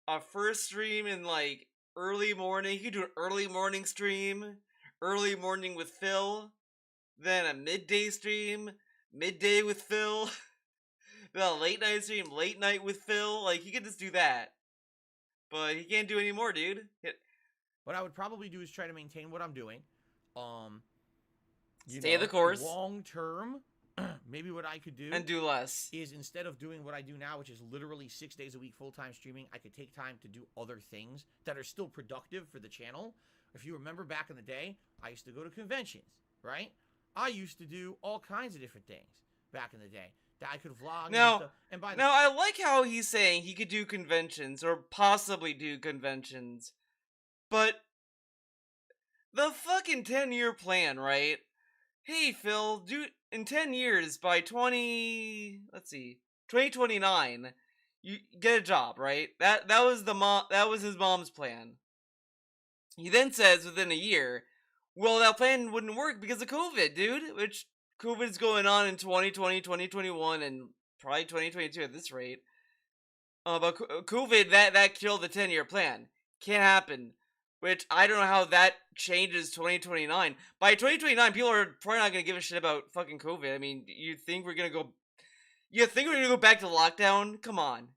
a first stream in like early morning. He could do an early morning stream, early morning with Phil, then a midday stream, midday with Phil, then a late night stream, late night with Phil. Like, he could just do that. But he can't do any more, dude. What I would probably do is try to maintain what I'm doing. Stay the course. Long term, maybe what I could do and do less is, instead of doing what I do now, which is literally 6 days a week full-time streaming, I could take time to do other things that are still productive for the channel. If you remember back in the day, I used to go to conventions, right? I used to do all kinds of different things back in the day that I could vlog now, and stuff. And by the now, I like how he's saying he could do conventions or possibly do conventions. But the fucking 10-year plan, right? Hey, Phil, dude, in 10 years, by 2029, you get a job, right? That was his mom's plan. He then says within a year, well, that plan wouldn't work because of COVID, dude, which COVID's going on in 2020, 2021, and probably 2022 at this rate. But COVID, that killed the 10-year plan. Can't happen. Which, I don't know how that changes 2029. By 2029, people are probably not going to give a shit about fucking COVID. I mean, you think we're going to go back to lockdown? Come on.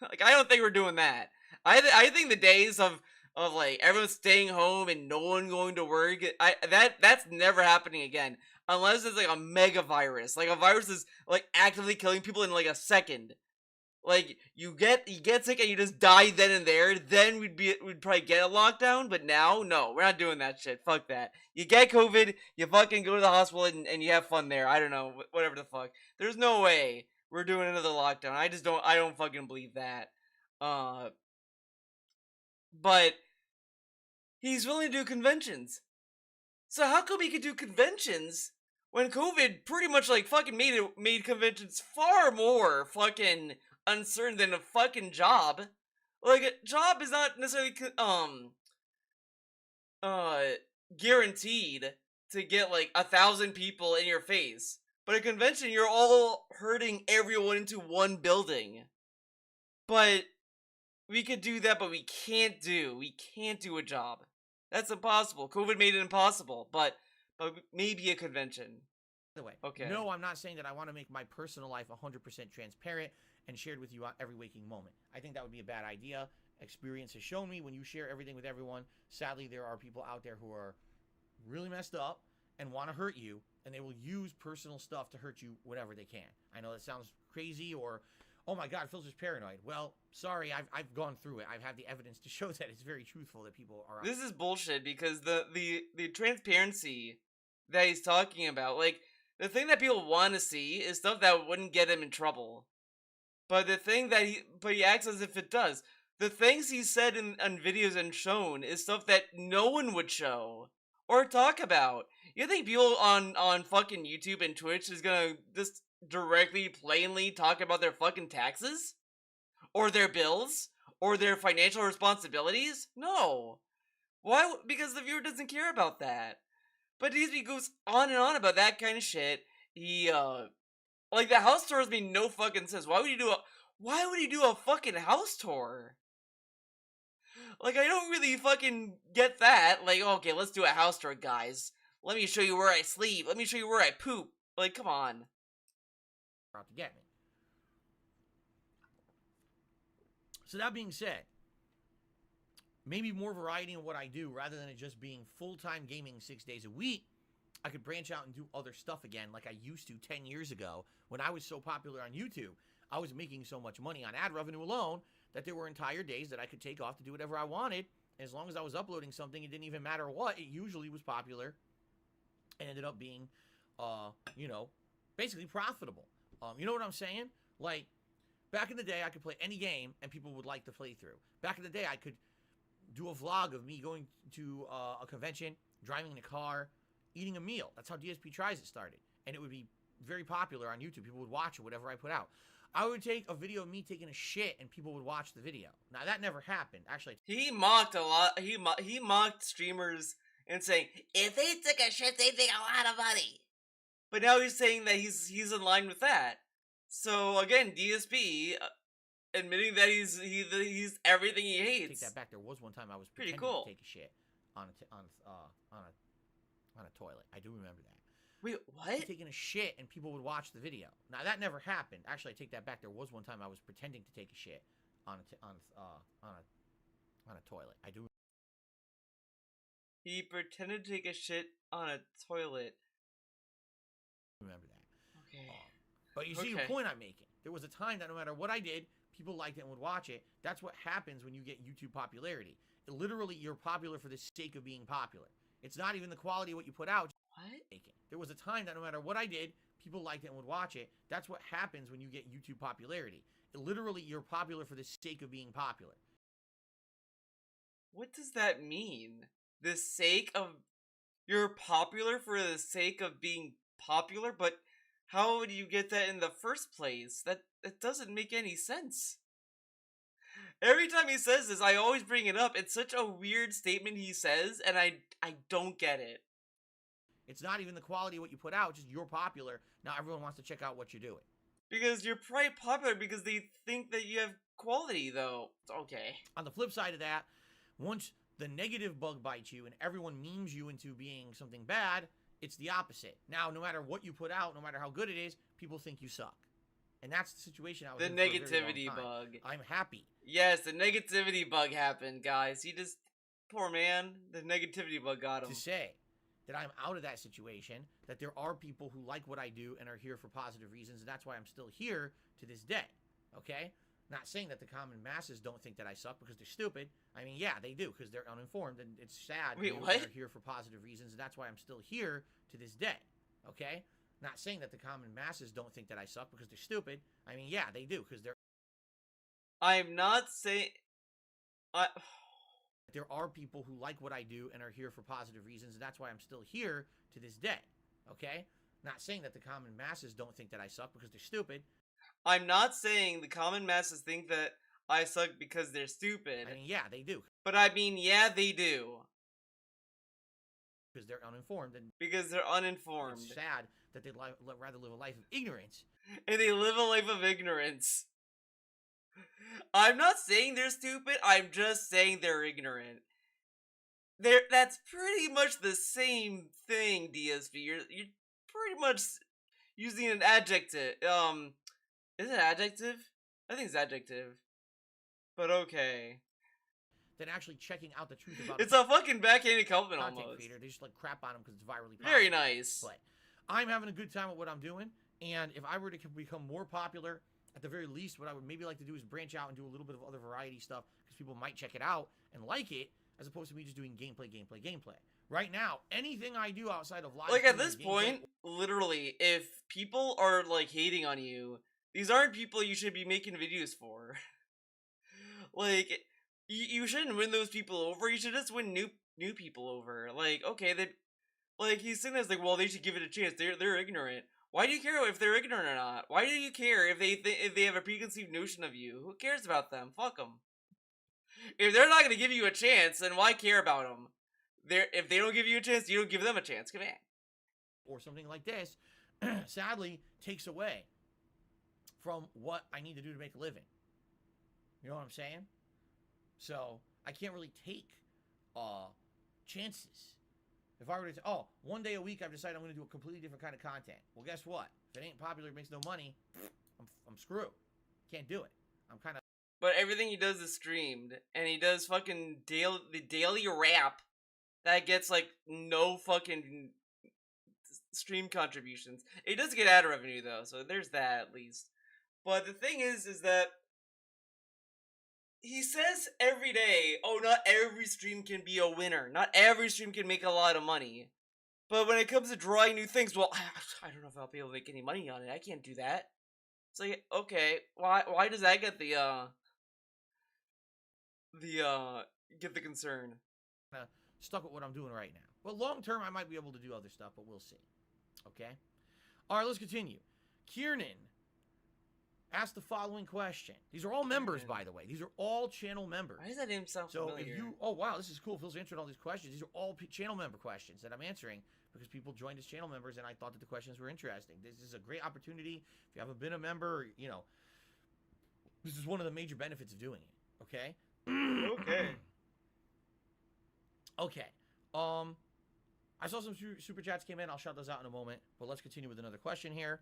Like, I don't think we're doing that. I think the days of like, everyone staying home and no one going to work, that's never happening again. Unless it's, like, a mega virus. Like, a virus is, like, actively killing people in, like, a second. Like, you get sick and you just die then and there, then we'd probably get a lockdown, but now, no, we're not doing that shit. Fuck that. You get COVID, you fucking go to the hospital and you have fun there. I don't know, whatever the fuck. There's no way we're doing another lockdown. I don't fucking believe that. But he's willing to do conventions. So how come he could do conventions when COVID pretty much, like, fucking made conventions far more fucking uncertain than a fucking job? Like, a job is not necessarily guaranteed to get like 1,000 people in your face, but a convention, you're all herding everyone into one building. But we could do that, but we can't do a job. That's impossible. COVID made it impossible, but maybe a convention. By the way, Okay. no, I'm not saying that I want to make my personal life 100% transparent and shared with you on every waking moment. I think that would be a bad idea. Experience has shown me when you share everything with everyone, sadly, there are people out there who are really messed up and want to hurt you, and they will use personal stuff to hurt you whatever they can. I know that sounds crazy, or, oh my God, Phil's just paranoid. Well, sorry, I've gone through it. I've had the evidence to show that it's very truthful that people are. This is bullshit because the transparency that he's talking about, like, the thing that people want to see is stuff that wouldn't get him in trouble. But the thing that he acts as if it does. The things he said in videos and shown is stuff that no one would show or talk about. You think people on fucking YouTube and Twitch is gonna just directly, plainly talk about their fucking taxes? Or their bills? Or their financial responsibilities? No. Why? Because the viewer doesn't care about that. But he goes on and on about that kind of shit. He, like, the house tours made no fucking sense. Why would he do a fucking house tour? Like, I don't really fucking get that. Like, okay, let's do a house tour, guys. Let me show you where I sleep. Let me show you where I poop. Like, come on. Out to get me. So that being said, maybe more variety in what I do rather than it just being full-time gaming 6 days a week. I could branch out and do other stuff again like I used to 10 years ago when I was so popular on YouTube. I was making so much money on ad revenue alone that there were entire days that I could take off to do whatever I wanted. As long as I was uploading something, it didn't even matter what. It usually was popular and ended up being, basically profitable. You know what I'm saying? Like, back in the day, I could play any game and people would like the playthrough. Back in the day, I could do a vlog of me going to a convention, driving in a car, eating a meal. That's how DSP Tries It started. And it would be very popular on YouTube. People would watch it, whatever I put out. I would take a video of me taking a shit and people would watch the video. Now, that never happened. Actually, He mocked a lot. He mocked streamers and saying, If they took a shit, they'd make a lot of money. but now he's saying that he's in line with that. So again, DSP admitting that he's everything he hates. take that back. There was one time I was Pretty pretending cool. to take a shit on a toilet. I do remember that. Wait, what? Taking a shit and people would watch the video. Now, that never happened. Actually, I take that back. There was one time I was pretending to take a shit on a toilet. I do He pretended to take a shit on a toilet. remember that. Okay. But you see the Okay. point I'm making. There was a time that no matter what I did, people liked it and would watch it. That's what happens when you get YouTube popularity. Literally, you're popular for the sake of being popular. It's not even the quality of what you put out. What? There was a time that no matter what I did, people liked it and would watch it. That's what happens when you get YouTube popularity. Literally, you're popular for the sake of being popular. What does that mean? The sake of you're popular for the sake of being popular, but how would you get that in the first place? That doesn't make any sense. Every time he says this, I always bring it up. It's such a weird statement he says, and I don't get it. It's not even the quality of what you put out, just you're popular. Now everyone wants to check out what you're doing. Because you're probably popular because they think that you have quality, though. Okay. On the flip side of that, once the negative bug bites you and everyone memes you into being something bad, it's the opposite. Now, no matter what you put out, no matter how good it is, people think you suck. And that's the situation I was The in for a very long negativity time. bug. I'm happy. Yes, the negativity bug happened, guys. He just... Poor man. The negativity bug got him. To say that I'm out of that situation, that there are people who like what I do and are here for positive reasons, and that's why I'm still here to this day, okay? Not saying that the common masses don't think that I suck because they're stupid. I mean, yeah, they do because they're uninformed, and it's sad. Wait, they what? are here for positive reasons, and that's why I'm still here to this day, okay? Not saying that the common masses don't think that I suck because they're stupid. I mean, yeah, they do because I'm not saying... there are people who like what I do and are here for positive reasons, and that's why I'm still here to this day, okay? Not saying that the common masses don't think that I suck because they're stupid. I'm not saying the common masses think that I suck because they're stupid. I mean, yeah, they do But I mean, yeah, they do. because they're uninformed, and Because they're uninformed. it's sad that they'd rather live a life of ignorance. And they live a life of ignorance. I'm not saying they're stupid, I'm just saying they're ignorant. That's pretty much the same thing, DSP. You're pretty much using an adjective. Is it adjective? I think it's adjective. But okay. Than actually checking out the truth about It's a fucking backhanded compliment content almost. creator. They just like crap on them because it's virally popular. Very nice. But I'm having a good time with what I'm doing, and if I were to become more popular, at the very least, what I would maybe like to do is branch out and do a little bit of other variety stuff because people might check it out and like it, as opposed to me just doing gameplay. Right now, anything I do outside of live Like at streaming this or gameplay- point, literally, if people are like hating on you, these aren't people you should be making videos for. Like, you shouldn't win those people over. You should just win new people over. Like, okay, he's saying this like, well, they should give it a chance. They're ignorant. Why do you care if they're ignorant or not? Why do you care if they have a preconceived notion of you? Who cares about them? Fuck them. If they're not gonna give you a chance, then why care about them? If they don't give you a chance, you don't give them a chance. Come on. or something like this, sadly, takes away from what I need to do to make a living. You know what I'm saying? So I can't really take chances. If I were to, one day a week I've decided I'm going to do a completely different kind of content. Well, guess what? If it ain't popular, it makes no money, I'm screwed. Can't do it. I'm kind of. But everything he does is streamed, and he does fucking the daily rap that gets like no fucking stream contributions. It does get ad revenue though, so there's that at least. But the thing is that he says every day, oh, not every stream can be a winner. Not every stream can make a lot of money. But when it comes to drawing new things, well, I don't know if I'll be able to make any money on it. I can't do that. It's like, okay, why does that get get the concern? Stuck with what I'm doing right now. But long term, I might be able to do other stuff, but we'll see. Okay? All right, let's continue. Kiernan asked the following question. These are all members, by the way. These are all channel members. Why does that name sound So familiar? if you, oh wow, this is cool. Phil's answering all these questions. These are all channel member questions that I'm answering because people joined as channel members, and I thought that the questions were interesting. This is a great opportunity. If you haven't been a member, you know, this is one of the major benefits of doing it. Okay. Okay. Okay. I saw some super chats came in. I'll shout those out in a moment. But let's continue with another question here.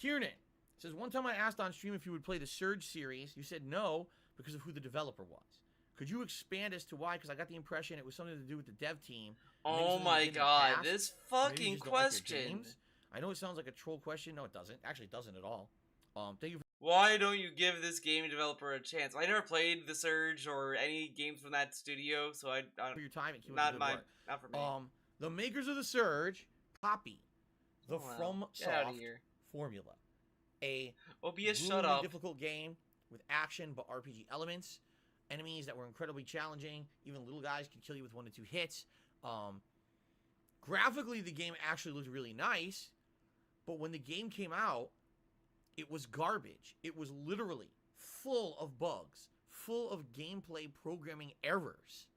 Kiernan says, one time I asked on stream if you would play the Surge series. You said no because of who the developer was. Could you expand as to why? Because I got the impression it was something to do with the dev team. Oh my god, this fucking question. I know it sounds like a troll question. No, it doesn't. Actually, it doesn't at all. Thank you for Why don't you give this game developer a chance? I never played The Surge or any games from that studio, so I your time and keep not up the my good work. not for me. The makers of the Surge copy the Wow. From Get outta Soft here. formula. A OBS, shut really up. difficult game with action but RPG elements, enemies that were incredibly challenging. Even little guys could kill you with 1 to 2 hits. Graphically, the game actually looked really nice, but when the game came out, it was garbage. It was literally full of bugs, full of gameplay programming errors.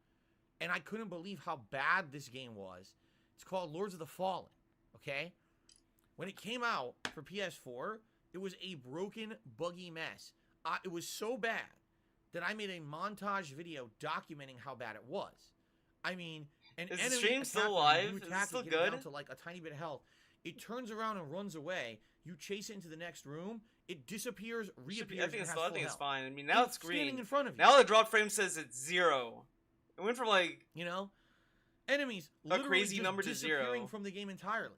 And I couldn't believe how bad this game was. It's called Lords of the Fallen, okay? When it came out for PS4, it was a broken, buggy mess. It was so bad that I made a montage video documenting how bad it was. I mean, an Is the enemy stream still attacking live? you, Is it attack still it, get it good? down to like a tiny bit of health. It turns around and runs away. You chase it into the next room. It disappears, reappears, I think and it's has I full think it's health. fine. I mean, now it's standing green. in front of you. Now the drop frame says it's 0. It went from like You know, enemies A literally crazy just number to disappearing 0. from the game entirely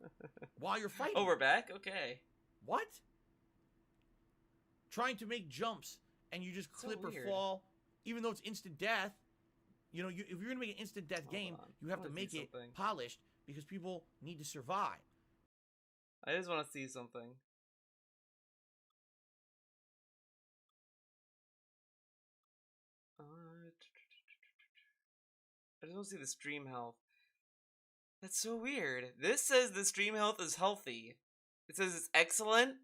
while you're fighting. oh, we're back. Okay. What? Trying to make jumps and you just So clip or weird. fall, even though it's instant death. You know, if you're gonna make an instant death Hold game, on. you have I to wanna make see it something. polished because people need to survive. I just want to see something. I just want to see the stream health. That's so weird. This says the stream health is healthy. It says it's excellent.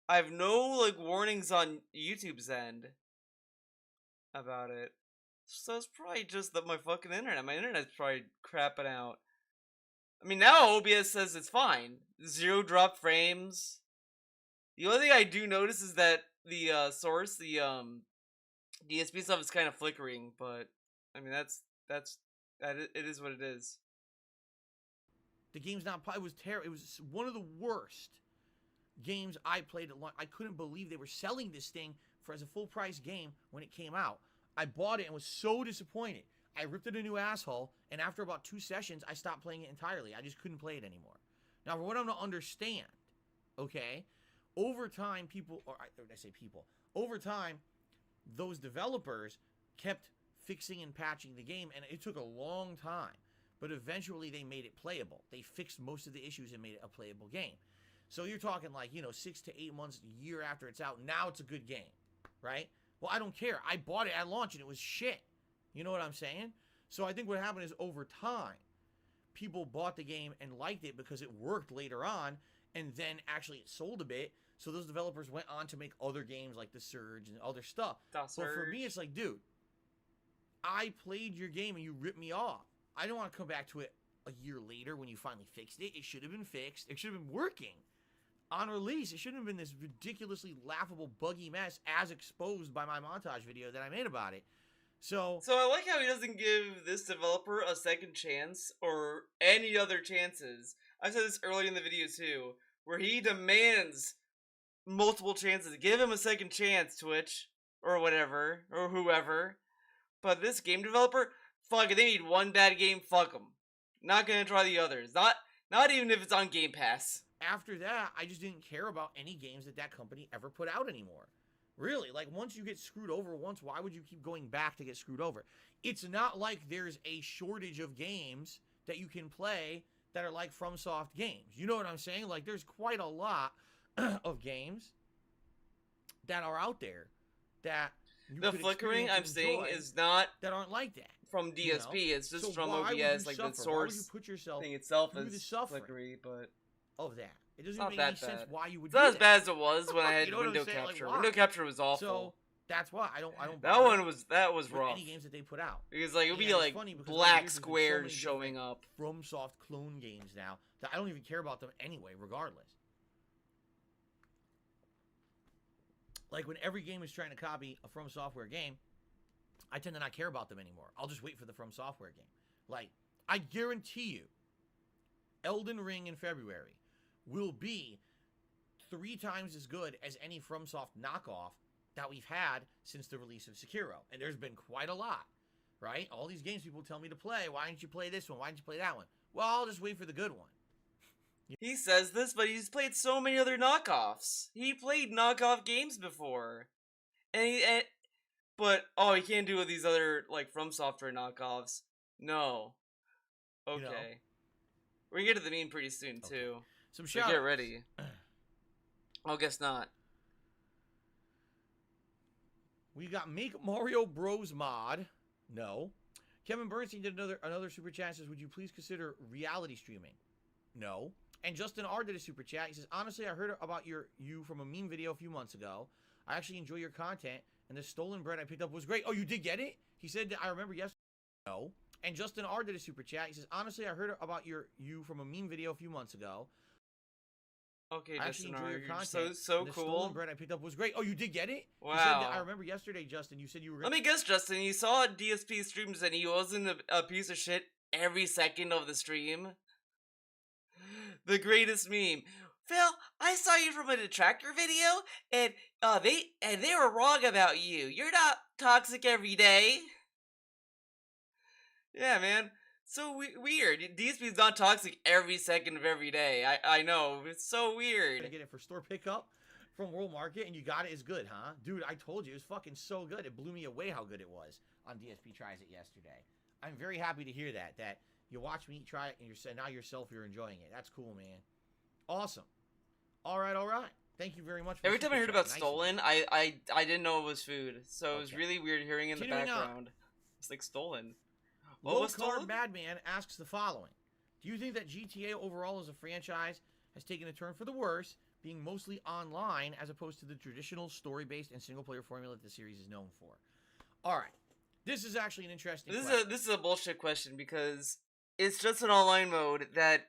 I have no like warnings on YouTube's end about it. So it's probably just that my fucking internet. My internet's probably crapping out. I mean, now OBS says it's fine. 0 drop frames. The only thing I do notice is that the source, the DSP stuff is kind of flickering, but I mean it is what it is. The game's not. It was terrible. It was one of the worst games I played at launch. I couldn't believe they were selling this thing for as a full price game when it came out. I bought it and was so disappointed. I ripped it a new asshole, and after about 2 sessions, I stopped playing it entirely. I just couldn't play it anymore. Now, for what I'm to understand, okay, over time, over time, those developers kept fixing and patching the game, and it took a long time. But eventually, they made it playable. They fixed most of the issues and made it a playable game. So you're talking like, 6 to 8 months, a year after it's out. Now it's a good game, right? Well, I don't care. I bought it at launch, and it was shit. You know what I'm saying? So I think what happened is over time, people bought the game and liked it because it worked later on, and then actually it sold a bit. So those developers went on to make other games like The Surge and other stuff. But for me, it's like, dude, I played your game and you ripped me off. I don't want to come back to it a year later when you finally fixed it. It should have been fixed. It should have been working on release. It shouldn't have been this ridiculously laughable, buggy mess as exposed by my montage video that I made about it. So I like how he doesn't give this developer a second chance or any other chances. I said this earlier in the video too, where he demands multiple chances. Give him a second chance, Twitch, or whatever, or whoever. But this game developer, fuck it, they need one bad game, fuck them. Not gonna try the others. Not even if it's on Game Pass. after that, I just didn't care about any games that company ever put out anymore. Really, like, once you get screwed over once, why would you keep going back to get screwed over? It's not like there's a shortage of games that you can play that are like FromSoft games. You know what I'm saying? Like, there's quite a lot of games that are out there that you The could flickering experience I'm and seeing enjoy is not that aren't like that. from DSP. It's just So from why would OBS, you like suffer? the Why would you source put yourself thing itself through the is suffering flickery, but of that? It doesn't it's not make any that sense bad. why you would It's not do as that. bad as it was when I had You know what I'm window saying? Like, capture. why? Window capture was awful. So that's why I don't That bother one was with rough. any games that they put out. Because like it would And be it's like funny because black there's so squares many showing different up. FromSoft clone games now that I don't even care about them anyway, regardless. Like when every game is trying to copy a From Software game, I tend to not care about them anymore. I'll just wait for the From Software game. Like, I guarantee you, Elden Ring in February will be 3 times as good as any FromSoft knockoff that we've had since the release of Sekiro. And there's been quite a lot, right? All these games people tell me to play. Why didn't you play this one? Why didn't you play that one? Well, I'll just wait for the good one. He says this, but he's played so many other knockoffs. He played knockoff games before, but oh, he can't do with these other like From Software knockoffs. No. Okay. You know? We're gonna get to the meme pretty soon Okay. too. Some So shout get ready. I guess not. We got Make Mario Bros mod. No. Kevin Bernstein did another super chat. Says, would you please consider reality streaming? No. And Justin R did a super chat. He says, honestly, I heard about you from a meme video a few months ago. I actually enjoy your content, and the stolen bread I picked up was great. Oh, you did get it? He said, I remember yesterday. No. And Justin R did a super chat. He says, honestly, I heard about you from a meme video a few months ago. Okay, I actually Justin enjoy R, your you're content. so and the cool. stolen bread I picked up was great. Oh, you did get it? Wow. He said, I remember yesterday, Justin, you said you were Let me guess, Justin. You saw DSP streams and he wasn't a piece of shit every second of the stream. The greatest meme. Phil, I saw you from a detractor video, and they were wrong about you. You're not toxic every day. Yeah, man. So weird. DSP's not toxic every second of every day. I know. It's so weird. to get it for store pickup from World Market, and you got it is good, huh? Dude, I told you, it was fucking so good. It blew me away how good it was on DSP Tries It yesterday. I'm very happy to hear that you watch me try it, and now yourself you're enjoying it. That's cool, man. Awesome. All right. Thank you very much. For Every time I heard about nice stolen, I didn't know it was food. So it was Okay. really weird hearing in the Continuing on. background. It's like stolen. What Low was stolen? Carb Madman asks the following: do you think that GTA overall as a franchise has taken a turn for the worse, being mostly online as opposed to the traditional story-based and single-player formula that the series is known for? All right, this is actually an interesting question. This is a bullshit question because it's just an online mode that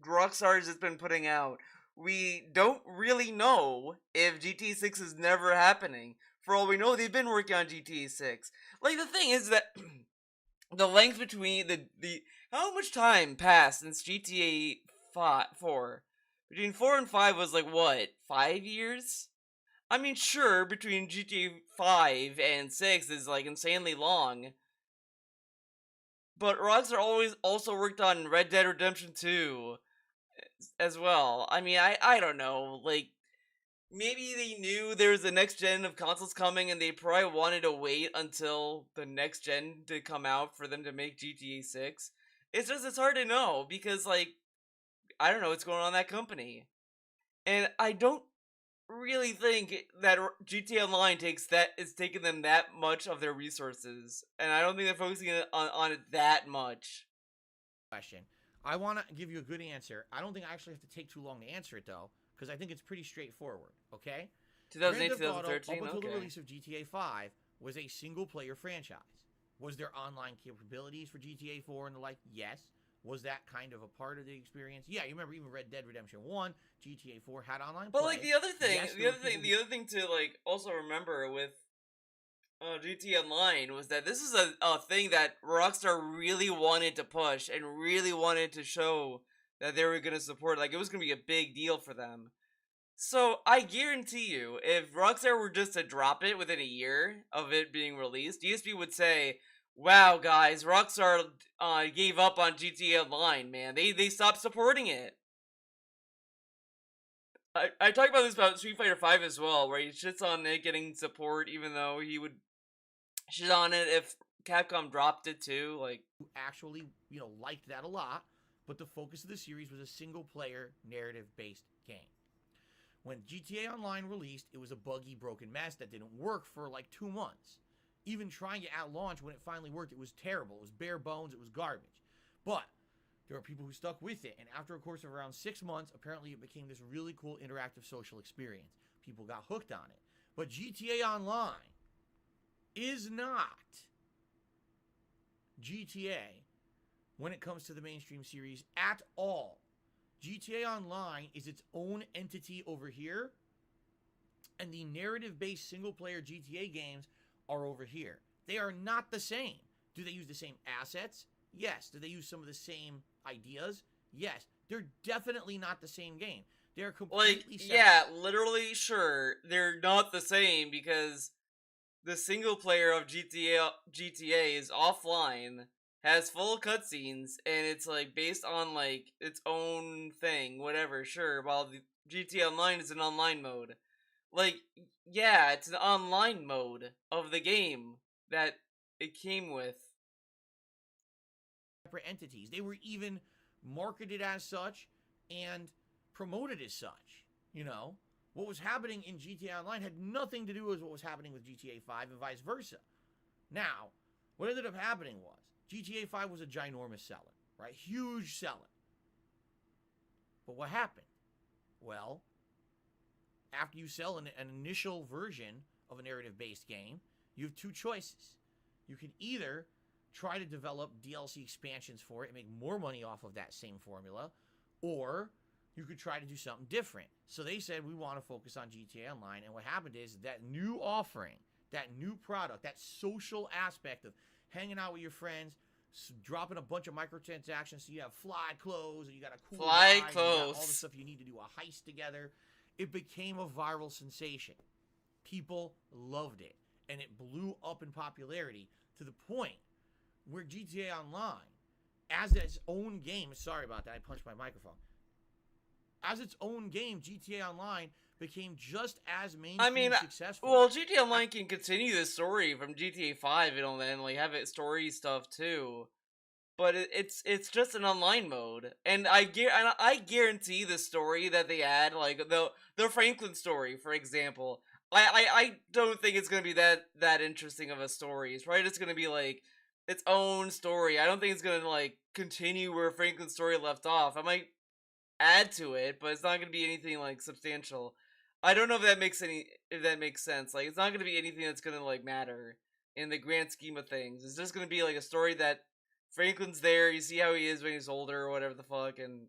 Rockstar's has been putting out. We don't really know if GTA 6 is never happening. For all we know, they've been working on GTA 6. Like, the thing is that the length between the how much time passed since GTA 4? Between 4 and 5 was like, what, 5 years? I mean, sure, between GTA 5 and 6 is like insanely long. But Rockstar always also worked on Red Dead Redemption 2 as well. I mean, I don't know. Like, maybe they knew there was a next gen of consoles coming and they probably wanted to wait until the next gen to come out for them to make GTA 6. It's hard to know because, like, I don't know what's going on in that company. And I don't really think that GTA Online is taking them that much of their resources. And I don't think they're focusing on it that much. Question. I want to give you a good answer. I don't think I actually have to take too long to answer it, though, because I think it's pretty straightforward, okay? 2008, Grand Theft Auto, 2013, up until okay. the release of GTA 5, was a single-player franchise. Was there online capabilities for GTA 4 and the like? Yes. Was that kind of a part of the experience? Yeah, you remember even Red Dead Redemption 1, GTA 4 had online But play. like the other thing, Yes, the other thing to like also remember with GTA Online was that this is a thing that Rockstar really wanted to push and really wanted to show that they were going to support. Like, it was going to be a big deal for them. So I guarantee you, if Rockstar were just to drop it within a year of it being released, DSP would say, "Wow, guys, Rockstar gave up on GTA Online, man. They stopped supporting it." I talk about this about Street Fighter 5 as well, where he shits on it getting support, even though he would shit on it if Capcom dropped it too. Like, who actually, liked that a lot, but the focus of the series was a single-player, narrative-based game. When GTA Online released, it was a buggy, broken mess that didn't work for like 2 months. even trying it at launch, when it finally worked, it was terrible. It was bare bones. It was garbage. But there are people who stuck with it. And after a course of around 6 months, apparently it became this really cool interactive social experience. People got hooked on it. But GTA Online is not GTA when it comes to the mainstream series at all. GTA Online is its own entity over here, and the narrative-based single-player GTA games are over here. They are not the same. Do they use the same assets? Yes. Do they use some of the same ideas? Yes. They're definitely not the same game. They're completely separate. Yeah, literally, sure. They're not the same because the single player of GTA is offline, has full cutscenes, and it's like based on like its own thing, whatever, sure, while the GTA Online is an online mode. Like, yeah, it's an online mode of the game that it came with. Separate entities. They were even marketed as such and promoted as such. You know, what was happening in GTA Online had nothing to do with what was happening with GTA 5 and vice versa. Now, what ended up happening was GTA 5 was a ginormous seller, right? Huge seller. But what happened? Well, after you sell an initial version of a narrative-based game, you have two choices. You can either try to develop DLC expansions for it and make more money off of that same formula, or you could try to do something different. So they said, we want to focus on GTA Online, and what happened is that new offering, that new product, that social aspect of hanging out with your friends, dropping a bunch of microtransactions so you have fly clothes, and you got a cool Fly ride, clothes. you got all the stuff you need to do a heist together. It became a viral sensation. People loved it, and it blew up in popularity to the point where GTA Online, as its own game, sorry about that, I punched my microphone. As its own game, GTA Online became just as mainstream successful. Well, GTA Online can continue the story from GTA 5 and then like have it story stuff too. But it's just an online mode, and I guarantee the story that they add, like the Franklin story, for example. I don't think it's gonna be that interesting of a story. It's probably just gonna be like its own story. I don't think it's gonna like continue where Franklin's story left off. I might add to it, but it's not gonna be anything like substantial. I don't know if that makes sense. Like, it's not gonna be anything that's gonna like matter in the grand scheme of things. It's just gonna be like a story that Franklin's there. You see how he is when he's older or whatever the fuck, and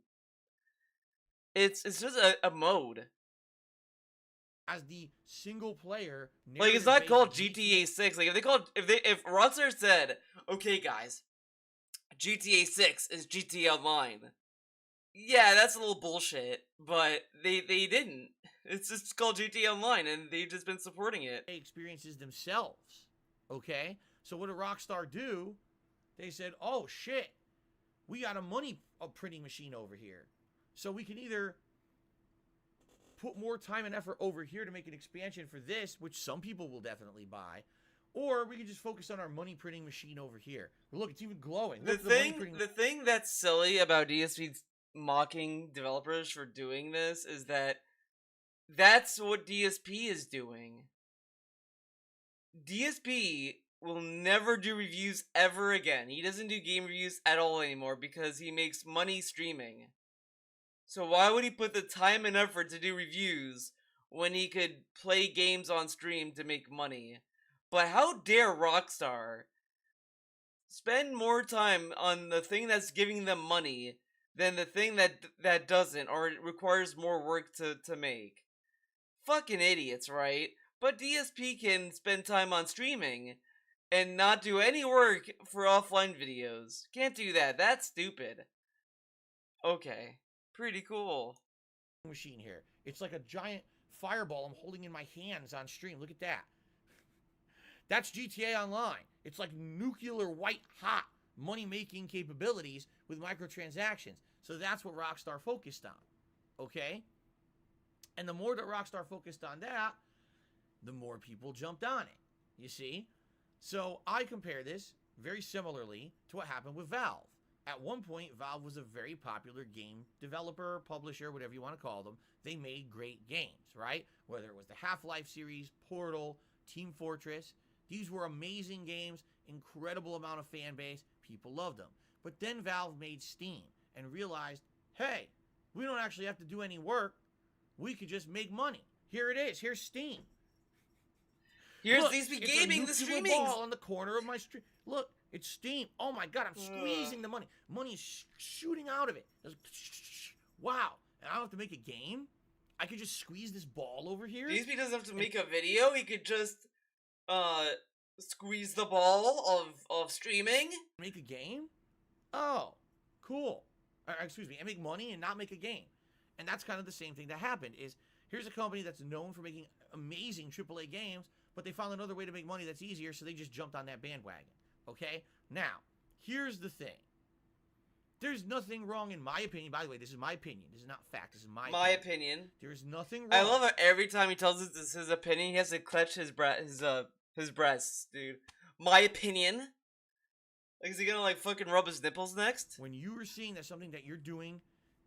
it's just a mode. As the single player, Like, it's not called GTA 6. Like, if Rockstar said, okay guys, GTA 6 is GTA Online, yeah, that's a little bullshit, but they didn't. It's just called GTA Online, and they've just been supporting it. Experiences themselves. Okay? So what did Rockstar do? They said, oh shit, we got a money printing machine over here. So we can either put more time and effort over here to make an expansion for this, which some people will definitely buy, or we can just focus on our money printing machine over here. Look, it's even glowing. Look, The thing that's silly about DSP mocking developers for doing this is that that's what DSP is doing. DSP will never do reviews ever again. He doesn't do game reviews at all anymore because he makes money streaming. So why would he put the time and effort to do reviews when he could play games on stream to make money? But how dare Rockstar spend more time on the thing that's giving them money than the thing that doesn't, or it requires more work to make. Fucking idiots, right? But DSP can spend time on streaming and not do any work for offline videos. Can't do that. That's stupid. Okay. Pretty cool. Machine here. It's like a giant fireball I'm holding in my hands on stream. Look at that. That's GTA Online. It's like nuclear white hot money-making capabilities with microtransactions. So that's what Rockstar focused on. Okay? And the more that Rockstar focused on that, the more people jumped on it. You see? So I compare this very similarly to what happened with Valve. At one point, Valve was a very popular game developer, publisher, whatever you want to call them. They made great games, right? Whether it was the Half-Life series, Portal, Team Fortress, These were amazing games, incredible amount of fan base, people loved them. But then Valve made Steam and realized, hey, we don't actually have to do any work. We could just make money. Here it is. Here's Steam. Here's Look, DSP it's Gaming, a the nuclear streaming. ball on the corner of my stream. Look, it's Steam. Oh my god, I'm squeezing the money. Money's shooting out of it. Wow. And I don't have to make a game? I could just squeeze this ball over here? DSP doesn't have to make a video. He could just squeeze the ball of streaming. Make a game? Oh, cool. Excuse me, and make money and not make a game. And that's kind of the same thing that happened is here's a company that's known for making amazing AAA games, but they found another way to make money that's easier, so they just jumped on that bandwagon. Okay? Now, here's the thing. There's nothing wrong in my opinion. By the way, this is my opinion. This is not fact. This is my opinion. There's nothing wrong. I love it every time he tells us this is his opinion. He has to clutch his breasts, dude. My opinion. Like, is he gonna like fucking rub his nipples next? When you are seeing that something that you're doing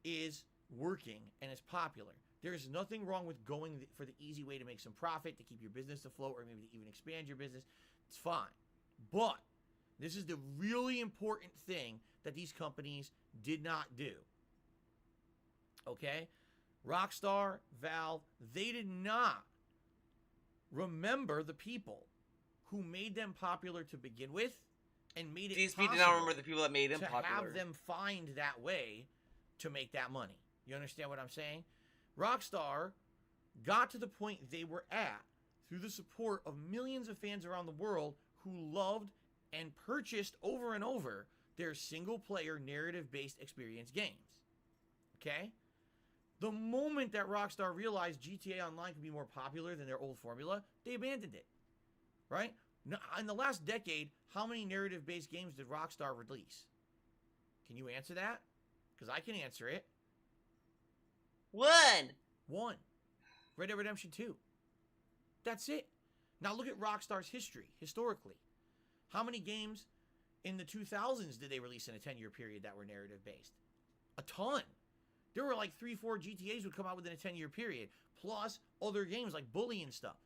is working and is popular, there's nothing wrong with going for the easy way to make some profit, to keep your business afloat, or maybe to even expand your business. It's fine. But this is the really important thing that these companies did not do. Okay? Rockstar, Valve, they did not remember the people who made them popular to begin with and made it DSP did not remember the people that made him popular. to have them find that way to make that money. You understand what I'm saying? Rockstar got to the point they were at through the support of millions of fans around the world who loved and purchased over and over their single-player narrative-based experience games. Okay? The moment that Rockstar realized GTA Online could be more popular than their old formula, they abandoned it. Right? Now, in the last decade, how many narrative-based games did Rockstar release? Can you answer that? Because I can answer it. One. Red Dead Redemption 2. That's it. Now look at Rockstar's history, historically. How many games in the 2000s did they release in a 10-year period that were narrative-based? A ton. There were like 3-4 GTAs would come out within a 10-year period, plus other games like Bully and stuff.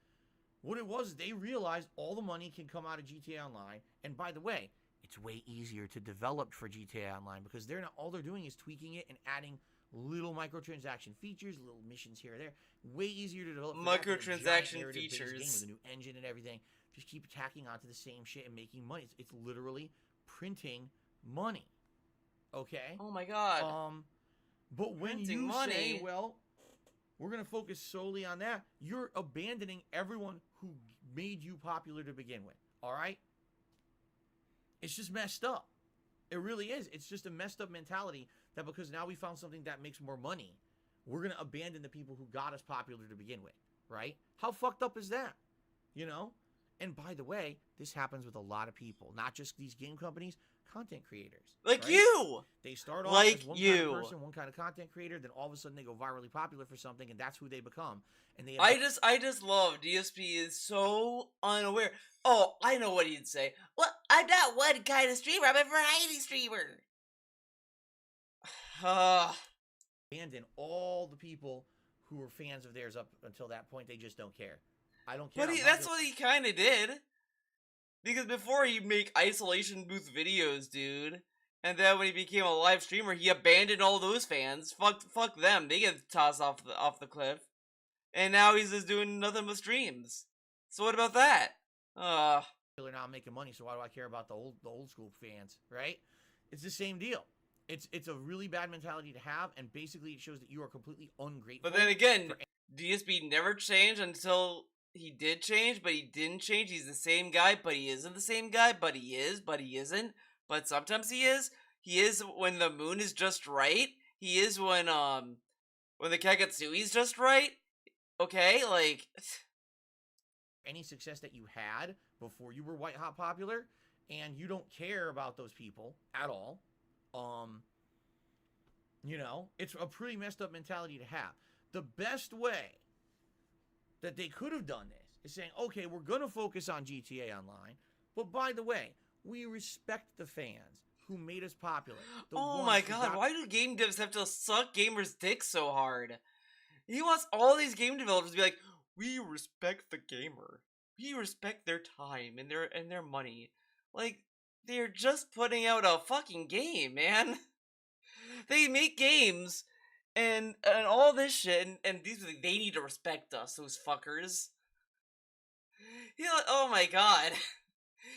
What it was, they realized all the money can come out of GTA Online. And by the way, it's way easier to develop for GTA Online because they're not, all they're doing is tweaking it and adding little microtransaction features, little missions here or there. Way easier to develop microtransaction features game with a new engine and everything. Just keep tacking onto the same shit and making money. It's literally printing money. Okay? Oh my god. But when Printing you money. say, well, we're going to focus solely on that, you're abandoning everyone who made you popular to begin with. All right? It's just messed up. It really is. It's just a messed up mentality that because now we found something that makes more money, we're going to abandon the people who got us popular to begin with. Right? How fucked up is that? You know? And by the way, this happens with a lot of people, not just these game companies, content creators. Like right? you! They start off Like as one you. kind of person, one kind of content creator, then all of a sudden they go virally popular for something, and that's who they become. And they I just love DSP is so unaware. Oh, I know what he'd say. Well, I'm not one kind of streamer. I'm a variety streamer. abandon all the people who were fans of theirs up until that point. They just don't care. I don't care. But that's what he kind of did. Because before he'd make isolation booth videos, dude. And then when he became a live streamer, he abandoned all those fans. Fuck them. They get tossed off the cliff. And now he's just doing nothing but streams. So what about that? They're not making money, so why do I care about the old school fans, right? It's the same deal. It's a really bad mentality to have, and basically it shows that you are completely ungrateful. But then again, DSP never changed until he did change, but he didn't change. He's the same guy, but he isn't the same guy, but he is, but he isn't. But sometimes he is. He is when the moon is just right. He is when the Kakatsui's just right. Okay, like any success that you had before you were white hot popular, and you don't care about those people at all. You know, it's a pretty messed up mentality to have. The best way that they could have done this is saying, okay, we're going to focus on GTA Online, but by the way, we respect the fans who made us popular. Oh my god, why do game devs have to suck gamers' dicks so hard? He wants all these game developers to be like, we respect the gamer. we respect their time and their money. Like, they're just putting out a fucking game, man. They make games and all this shit, and they need to respect us, those fuckers. Oh my god.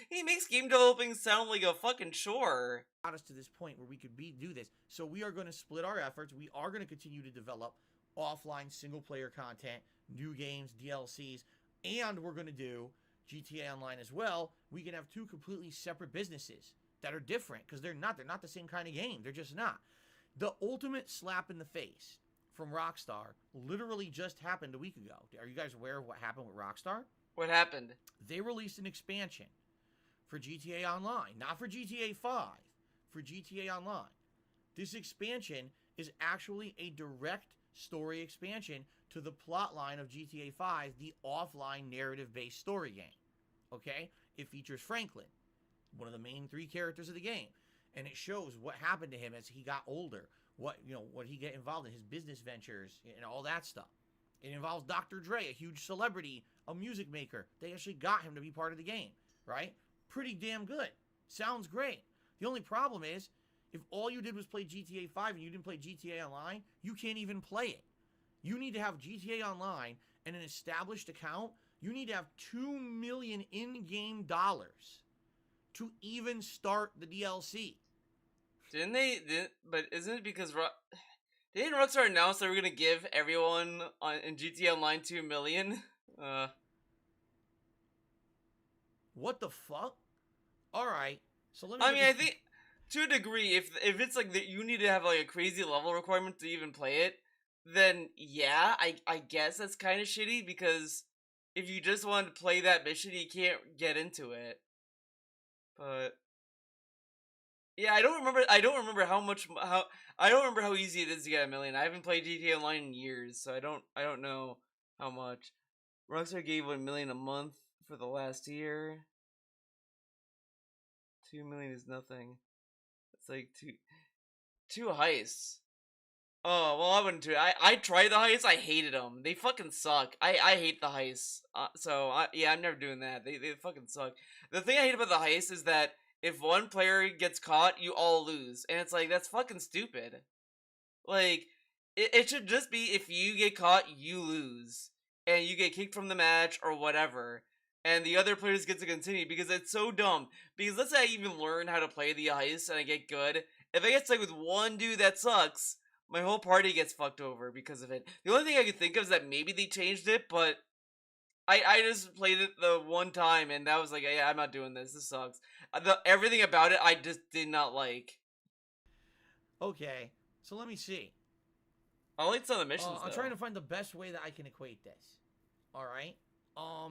He makes game developing sound like a fucking chore. Got us to this point where we could do this. So we are going to split our efforts. We are going to continue to develop offline single player content, new games, DLCs, and we're going to do GTA Online as well. We can have two completely separate businesses that are different because they're not the same kind of game. They're just not. The ultimate slap in the face from Rockstar literally just happened a week ago. Are you guys aware of what happened with Rockstar? What happened? They released an expansion for GTA Online, not for GTA 5, for GTA Online. This expansion is actually a direct story expansion to the plot line of GTA 5, the offline narrative-based story game. Okay? It features Franklin, one of the main three characters of the game, and it shows what happened to him as he got older, what he got involved in, his business ventures, and all that stuff. It involves Dr. Dre, a huge celebrity, a music maker. They actually got him to be part of the game, right? Pretty damn good. Sounds great. The only problem is, if all you did was play GTA 5 and you didn't play GTA Online, you can't even play it. You need to have GTA Online and an established account. You need to have $2 million in-game dollars to even start the DLC. Didn't they? But isn't it because didn't Rockstar announce they were gonna give everyone in GTA Online $2 million? What the fuck? All right. So let I me. mean, I think to a degree, if it's like that, you need to have like a crazy level requirement to even play it. Then yeah, I guess that's kind of shitty because if you just want to play that mission, you can't get into it. But yeah, I don't remember how easy it is to get $1 million. I haven't played GTA Online in years, so I don't know how much. Rockstar gave $1 million a month for the last year. 2 million is nothing. It's like two heists. Oh well, I wouldn't do it. I tried the heists. I hated them. They fucking suck. I hate the heists. Yeah, I'm never doing that. They fucking suck. The thing I hate about the heist is that if one player gets caught, you all lose, and it's like that's fucking stupid. Like it should just be if you get caught, you lose, and you get kicked from the match or whatever, and the other players get to continue because it's so dumb. Because let's say I even learn how to play the heist and I get good. If I get stuck with one dude that sucks, my whole party gets fucked over because of it. The only thing I could think of is that maybe they changed it, but I just played it the one time and that was like, yeah, I'm not doing this. This sucks. Everything about it I just did not like. Okay, so let me see. I liked some of the missions. I'm trying to find the best way that I can equate this. All right. I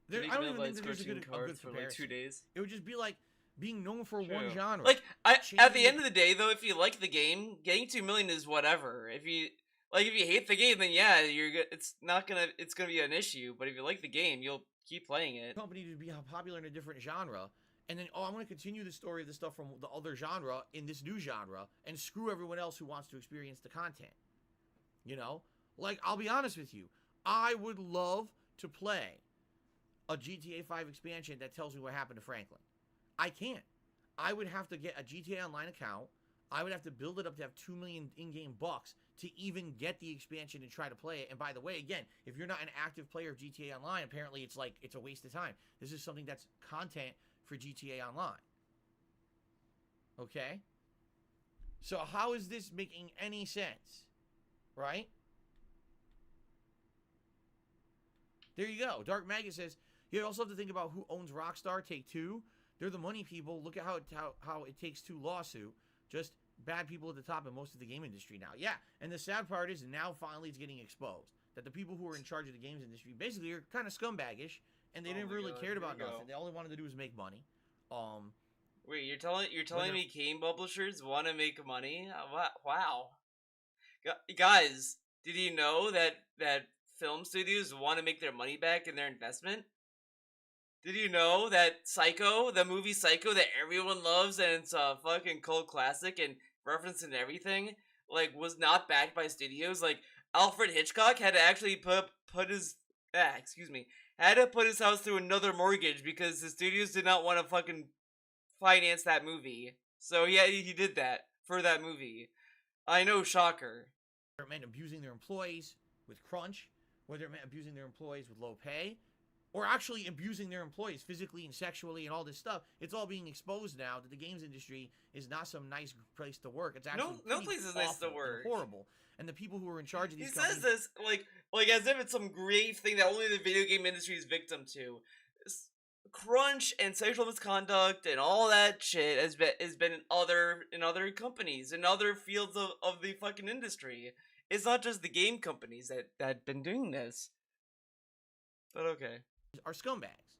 don't even think there's a good comparison. For like 2 days. It would just be like being known for one genre. Like at the end of the day, though, if you like the game, getting 2 million is whatever. If you hate the game, then yeah, it's gonna be an issue. But if you like the game, you'll keep playing it. Company to be popular in a different genre, and then I'm going to continue the story of the stuff from the other genre in this new genre, and screw everyone else who wants to experience the content. You know, like I'll be honest with you, I would love to play a GTA 5 expansion that tells me what happened to Franklin. I can't. I would have to get a GTA Online account. I would have to build it up to have 2 million in-game bucks to even get the expansion and try to play it. And by the way, again, if you're not an active player of GTA Online, apparently it's a waste of time. This is something that's content for GTA Online. Okay? So how is this making any sense? Right? There you go. Dark Maggot says, you also have to think about who owns Rockstar, Take-Two. They're the money people. Look at how it Takes-Two lawsuit. Just bad people at the top of most of the game industry now. Yeah, and the sad part is now finally it's getting exposed. That the people who are in charge of the games industry basically are kind of scumbaggish, and they didn't really care about nothing. They all they wanted to do was make money. Wait, you're telling me game publishers want to make money? Wow. Guys, did you know that film studios want to make their money back in their investment? Did you know that Psycho, the movie Psycho that everyone loves and it's a fucking cult classic and referenced in everything, like was not backed by studios? Like Alfred Hitchcock had to actually put his had to put his house through another mortgage because the studios did not want to fucking finance that movie. So yeah, he did that for that movie. I know, shocker. Whether it meant abusing their employees with crunch, whether it meant abusing their employees with low pay, or actually abusing their employees physically and sexually and all this stuff. It's all being exposed now that the games industry is not some nice place to work. It's actually no place is nice to work. horrible. And the people who are in charge of these He companies, says this like as if it's some grave thing that only the video game industry is victim to. Crunch and sexual misconduct and all that shit has been in other companies, in other fields of the fucking industry. It's not just the game companies that have been doing this. But okay. are scumbags.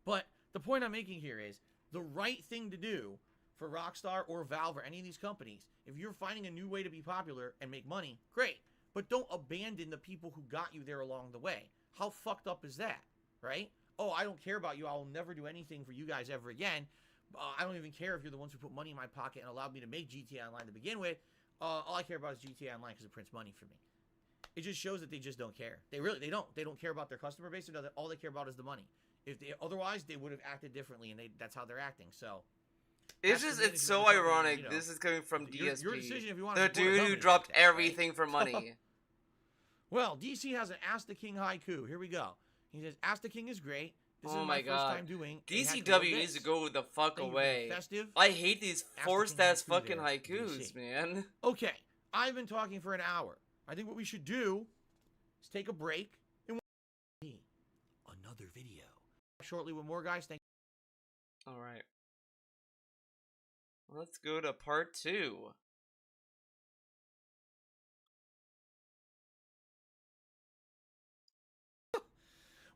But the point I'm making here is the right thing to do for Rockstar or Valve or any of these companies, if you're finding a new way to be popular and make money, great. But don't abandon the people who got you there along the way. How fucked up is that, right? Oh, I don't care about you. I will never do anything for you guys ever again. I don't even care if you're the ones who put money in my pocket and allowed me to make GTA Online to begin with. All I care about is GTA Online because it prints money for me. It just shows that they just don't care. They don't care about their customer base. All they care about is the money. If they otherwise, they would have acted differently, and that's how they're acting. So It's so ironic. You know, this is coming from DSP. Your decision if you want the to dude who dropped everything right? for money. Well, DC has an Ask the King haiku. Here we go. He says, "Ask the King is great. This is my first time doing DCW needs to go the fuck away. Festive. I hate these forced ass fucking haikus, man. Okay, I've been talking for an hour. I think what we should do is take a break and another video. Shortly with more guys. Thank you. All right. Let's go to part 2.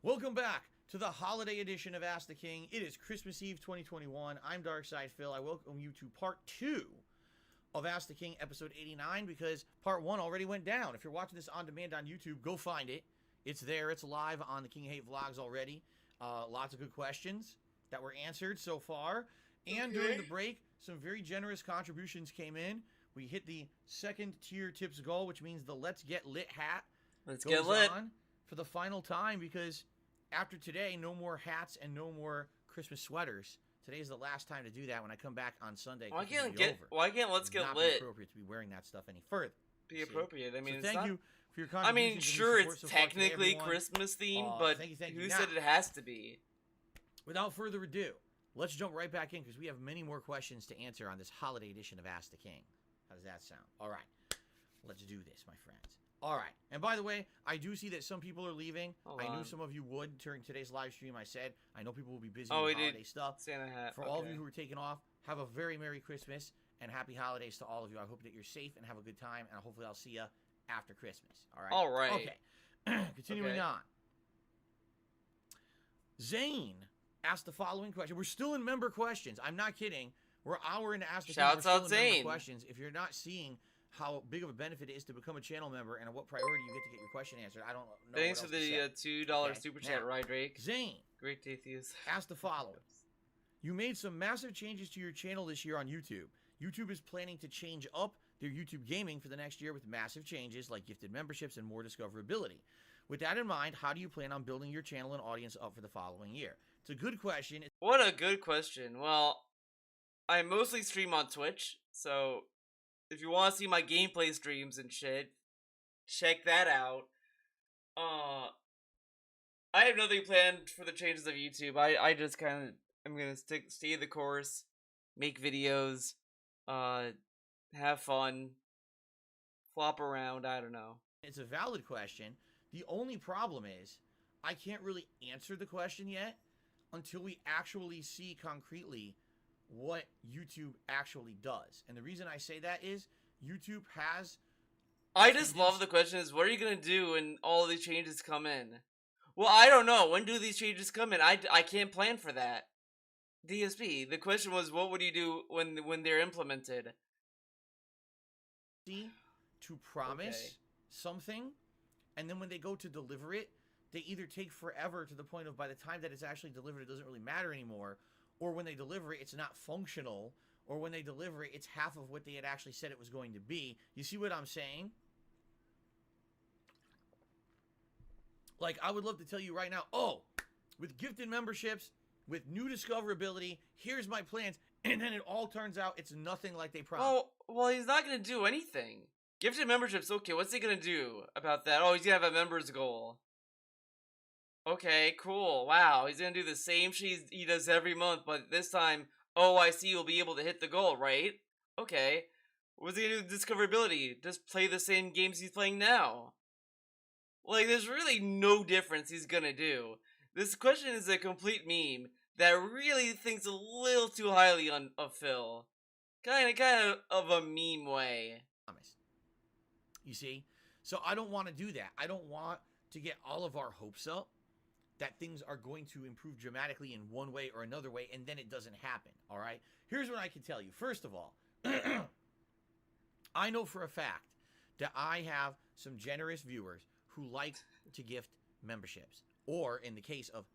Welcome back to the holiday edition of Ask the King. It is Christmas Eve 2021. I'm Darkside Phil. I welcome you to part 2 of Ask the King episode 89 because part 1 already went down. If you're watching this on demand on YouTube, go find it. It's there. It's live on the King Hate vlogs already. Lots of good questions that were answered so far. And during the break, some very generous contributions came in. We hit the second tier tips goal, which means the Let's Get Lit hat Let's goes get lit on for the final time because after today, no more hats and no more Christmas sweaters. Today's the last time to do that when I come back on Sunday. Why can't Let's Get Lit? Lit Be appropriate to be wearing that stuff any further. be appropriate? I mean, so thank you for your contributions. I mean, sure, it's technically Christmas themed, but thank you. who said it has to be? Without further ado, let's jump right back in because we have many more questions to answer on this holiday edition of Ask the King. How does that sound? All right, let's do this, my friends. All right, and by the way, I do see that some people are leaving. I knew some of you would during today's live stream. I said I know people will be busy with holiday stuff. Santa hat. For all of you who are taking off, have a very Merry Christmas and Happy Holidays to all of you. I hope that you're safe and have a good time, and hopefully I'll see you after Christmas. All right. All right. Okay. Continuing on. Zane asked the following question. We're still in member questions. I'm not kidding. We're an hour into Ask the King. Shouts out Zane. Questions. If you're not seeing how big of a benefit it is to become a channel member and what priority you get to get your question answered, I don't know. Thanks for the $2 super chat, Rydrake. Zane. Great day to you. Asked the following. You made some massive changes to your channel this year on YouTube. YouTube is planning to change up their YouTube gaming for the next year with massive changes like gifted memberships and more discoverability. With that in mind, how do you plan on building your channel and audience up for the following year? It's a good question. What a good question. Well, I mostly stream on Twitch, so if you want to see my gameplay streams and shit, check that out. I have nothing planned for the changes of YouTube. I just kind of, I'm gonna stay the course, make videos, have fun, flop around. I don't know. It's a valid question. The only problem is I can't really answer the question yet until we actually see concretely what YouTube actually does. And the reason I say that is YouTube has... I just love the question is, what are you going to do when all these changes come in? Well, I don't know. When do these changes come in? I can't plan for that. DSP, the question was, what would you do when they're implemented? To promise something, and then when they go to deliver it, they either take forever to the point of by the time that it's actually delivered, it doesn't really matter anymore, or when they deliver it, it's not functional, or when they deliver it, it's half of what they had actually said it was going to be. You see what I'm saying? Like, I would love to tell you right now, oh, with gifted memberships, with new discoverability, here's my plans, and then it all turns out it's nothing like they promised. Well, he's not gonna do anything. Gifted memberships, okay, what's he gonna do about that? Oh, he's gonna have a members goal. Okay, cool. Wow, he's gonna do the same shit he does every month, but this time OIC will be able to hit the goal, right? Okay. What's he gonna do with discoverability? Just play the same games he's playing now. Like, there's really no difference he's gonna do. This question is a complete meme that really thinks a little too highly of Phil. Kind of a meme way. You see? So I don't want to do that. I don't want to get all of our hopes up that things are going to improve dramatically in one way or another way, and then it doesn't happen, all right? Here's what I can tell you. First of all, I know for a fact that I have some generous viewers who like to gift memberships. Or in the case of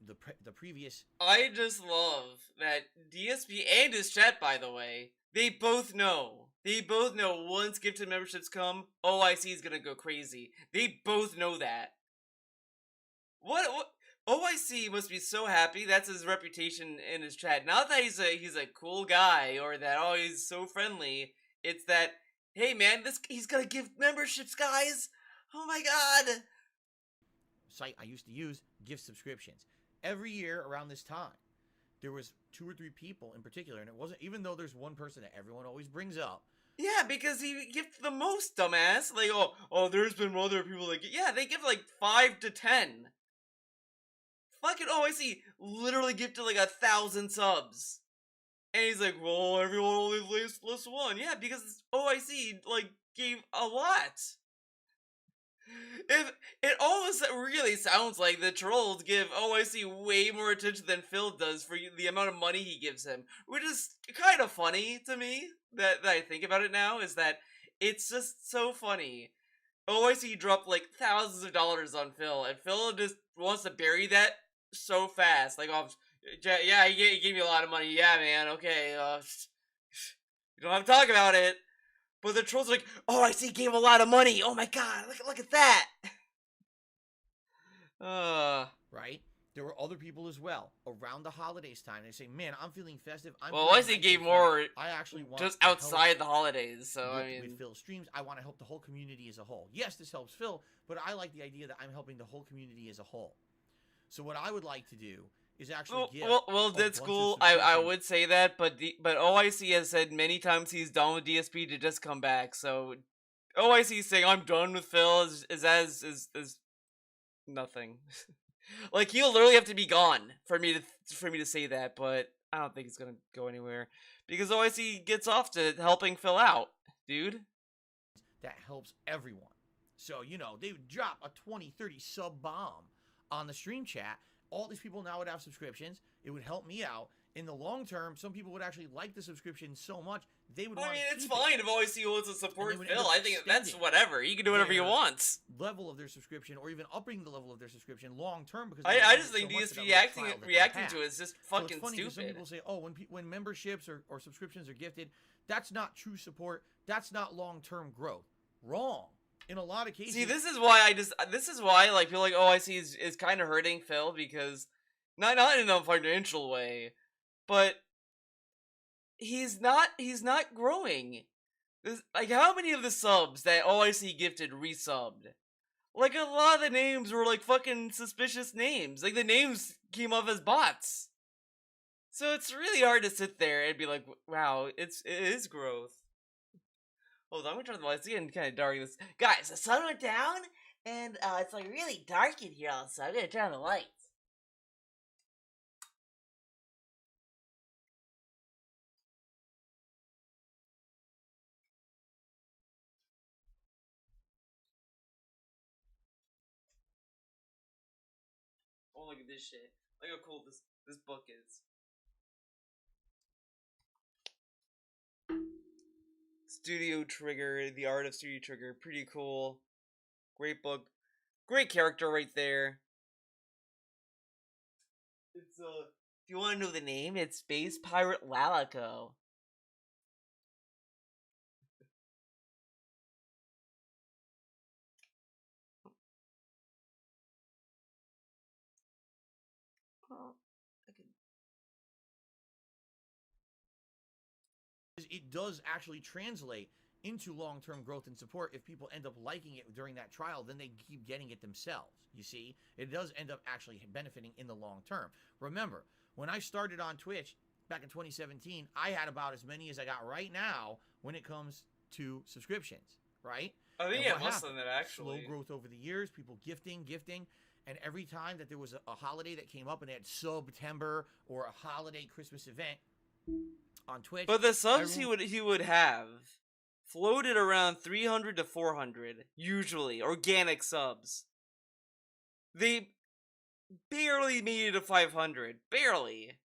the previous... I just love that DSP and his chat, by the way, they both know. They both know once gifted memberships come, OIC is gonna go crazy. They both know that. What OIC must be so happy. That's his reputation in his chat. Not that he's a cool guy or that he's so friendly. It's that, hey man, he's gonna give memberships, guys. Oh my god. Site I used to use, gift subscriptions. Every year around this time, there was 2 or 3 people in particular, and it wasn't, even though there's one person that everyone always brings up. Yeah, because he gifted the most, dumbass. Like, there's been other people that yeah, they give like 5 to 10. Fucking OIC literally gifted like 1,000 subs. And he's like, well, everyone only lists one. Yeah, because OIC, like, gave a lot. If it almost really sounds like the trolls give OIC way more attention than Phil does for the amount of money he gives him, which is kind of funny to me that I think about it now, is that it's just so funny. OIC dropped like thousands of dollars on Phil, and Phil just wants to bury that so fast. Like, yeah, he gave me a lot of money. Yeah, man, okay, you don't have to talk about it. But the trolls are like, oh, I see, gave a lot of money. Oh my god, look at that. Right? There were other people as well around the holidays time. They say, man, I'm feeling festive. Well, I see gave more I actually want just outside the holidays. So, I mean, with Phil's streams, I want to help the whole community as a whole. Yes, this helps Phil, but I like the idea that I'm helping the whole community as a whole. So what I would like to do is actually give well, that's cool. I would say that, but OIC has said many times he's done with DSP to just come back. So OIC saying I'm done with Phil is nothing. Like, he'll literally have to be gone for me to say that, but I don't think it's gonna go anywhere because OIC gets off to helping Phil out, dude. That helps everyone. So, you know, they would drop a 20, 30 sub bomb on the stream chat. All these people now would have subscriptions. It would help me out. In the long term, some people would actually like the subscription so much they would. I mean, it's fine if OIC wants to support Phil. I think that's whatever. He can do whatever he wants. Level of their subscription, or even upping the level of their subscription long term, because I just think DSP reacting to it is just fucking so it's funny stupid. Some people say, oh, when memberships or subscriptions are gifted, that's not true support. That's not long term growth. Wrong. In a lot of cases. See, this is why like feel like OIC is kind of hurting Phil, because not in a financial way, but he's not growing. Like, how many of the subs that OIC gifted resubbed? Like, a lot of the names were like fucking suspicious names. Like, the names came off as bots. So it's really hard to sit there and be like, wow, it is growth. Hold on, I'm gonna turn the lights. It's getting kind of dark. Guys, the sun went down, and it's like really dark in here also. I'm gonna turn the lights. Oh, look at this shit. Look how cool this book is. Studio Trigger, The Art of Studio Trigger, pretty cool. Great book. Great character right there. It's if you want to know the name, it's Space Pirate Lalico. It does actually translate into long-term growth and support. If people end up liking it during that trial, then they keep getting it themselves. You see, it does end up actually benefiting in the long term. Remember, when I started on Twitch back in 2017, I had about as many as I got right now when it comes to subscriptions, right? I think And you what have less happened? than that, actually. Slow growth over the years, people gifting, and every time that there was a holiday that came up and they had September or a holiday Christmas event on Twitch. But the subs he would have floated around 300 to 400, usually organic subs. They barely made it to 500, barely.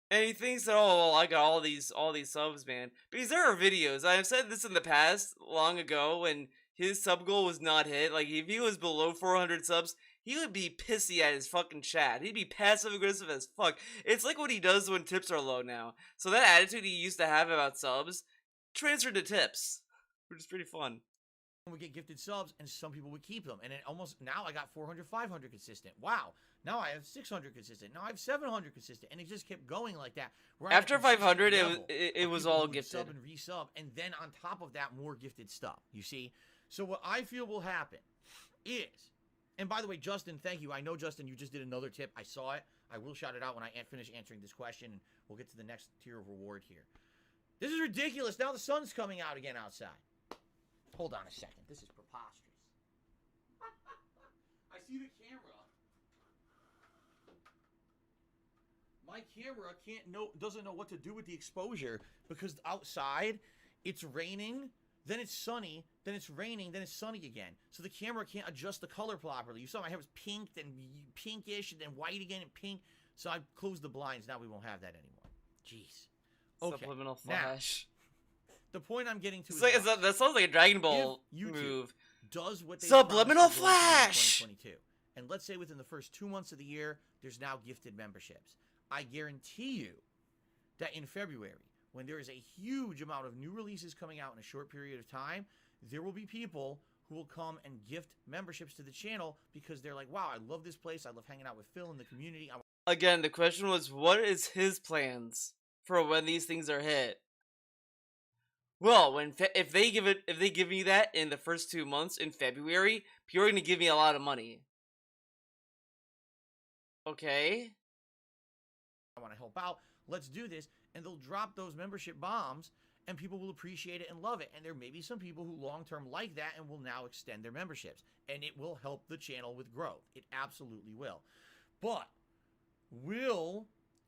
And he thinks that, oh, well, I got all these subs, man. Because there are videos. I've said this in the past, long ago, when his sub goal was not hit. Like, if he was below 400 subs, he would be pissy at his fucking chat. He'd be passive aggressive as fuck. It's like what he does when tips are low now. So that attitude he used to have about subs transferred to tips, which is pretty fun. Would get gifted subs and some people would keep them, and it almost, now I got 400, 500 consistent. Wow, now I have 600 consistent, now I have 700 consistent, and it just kept going like that. After 500 it was all gifted, sub and resub, and then on top of that, more gifted stuff, you see. So what I feel will happen is, and by the way, Justin, thank you. I know, Justin, you just did another tip. I saw it. I will shout it out when I finish answering this question, and we'll get to the next tier of reward here. This is ridiculous. Now the sun's coming out again outside. Hold on a second. This is preposterous. I see the camera. My camera doesn't know what to do with the exposure because outside it's raining, then it's sunny, then it's raining, then it's sunny again. So the camera can't adjust the color properly. You saw my hair was pink, then pinkish, and then white again and pink. So I closed the blinds. Now we won't have that anymore. Jeez. Okay. Subliminal flash. Now, the point I'm getting to is that sounds like a Dragon Ball move. Does what they Subliminal flash. 2022, and let's say within the first 2 months of the year, there's now gifted memberships. I guarantee you that in February, when there is a huge amount of new releases coming out in a short period of time, there will be people who will come and gift memberships to the channel because they're like, wow, I love this place. I love hanging out with Phil and the community. Again, the question was, what is his plans for when these things are hit? Well, if they give me that in the first 2 months in February, you're gonna give me a lot of money. Okay. I want to help out. Let's do this, and they'll drop those membership bombs, and people will appreciate it and love it. And there may be some people who long-term like that and will now extend their memberships, and it will help the channel with growth. It absolutely will. But will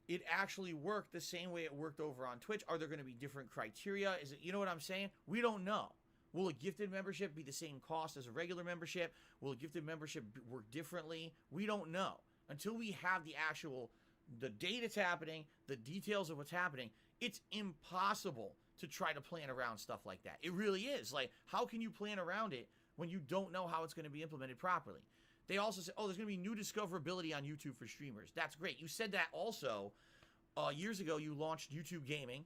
it actually work the same way it worked over on Twitch? Are there going to be different criteria? Is it, you know what I'm saying? We don't know. Will a gifted membership be the same cost as a regular membership? Will a gifted membership work differently? We don't know. Until we have the date it's happening, the details of what's happening, it's impossible to try to plan around stuff like that. It really is. Like, how can you plan around it when you don't know how it's going to be implemented properly? They also said, oh, there's going to be new discoverability on YouTube for streamers. That's great. You said that also years ago. You launched YouTube Gaming.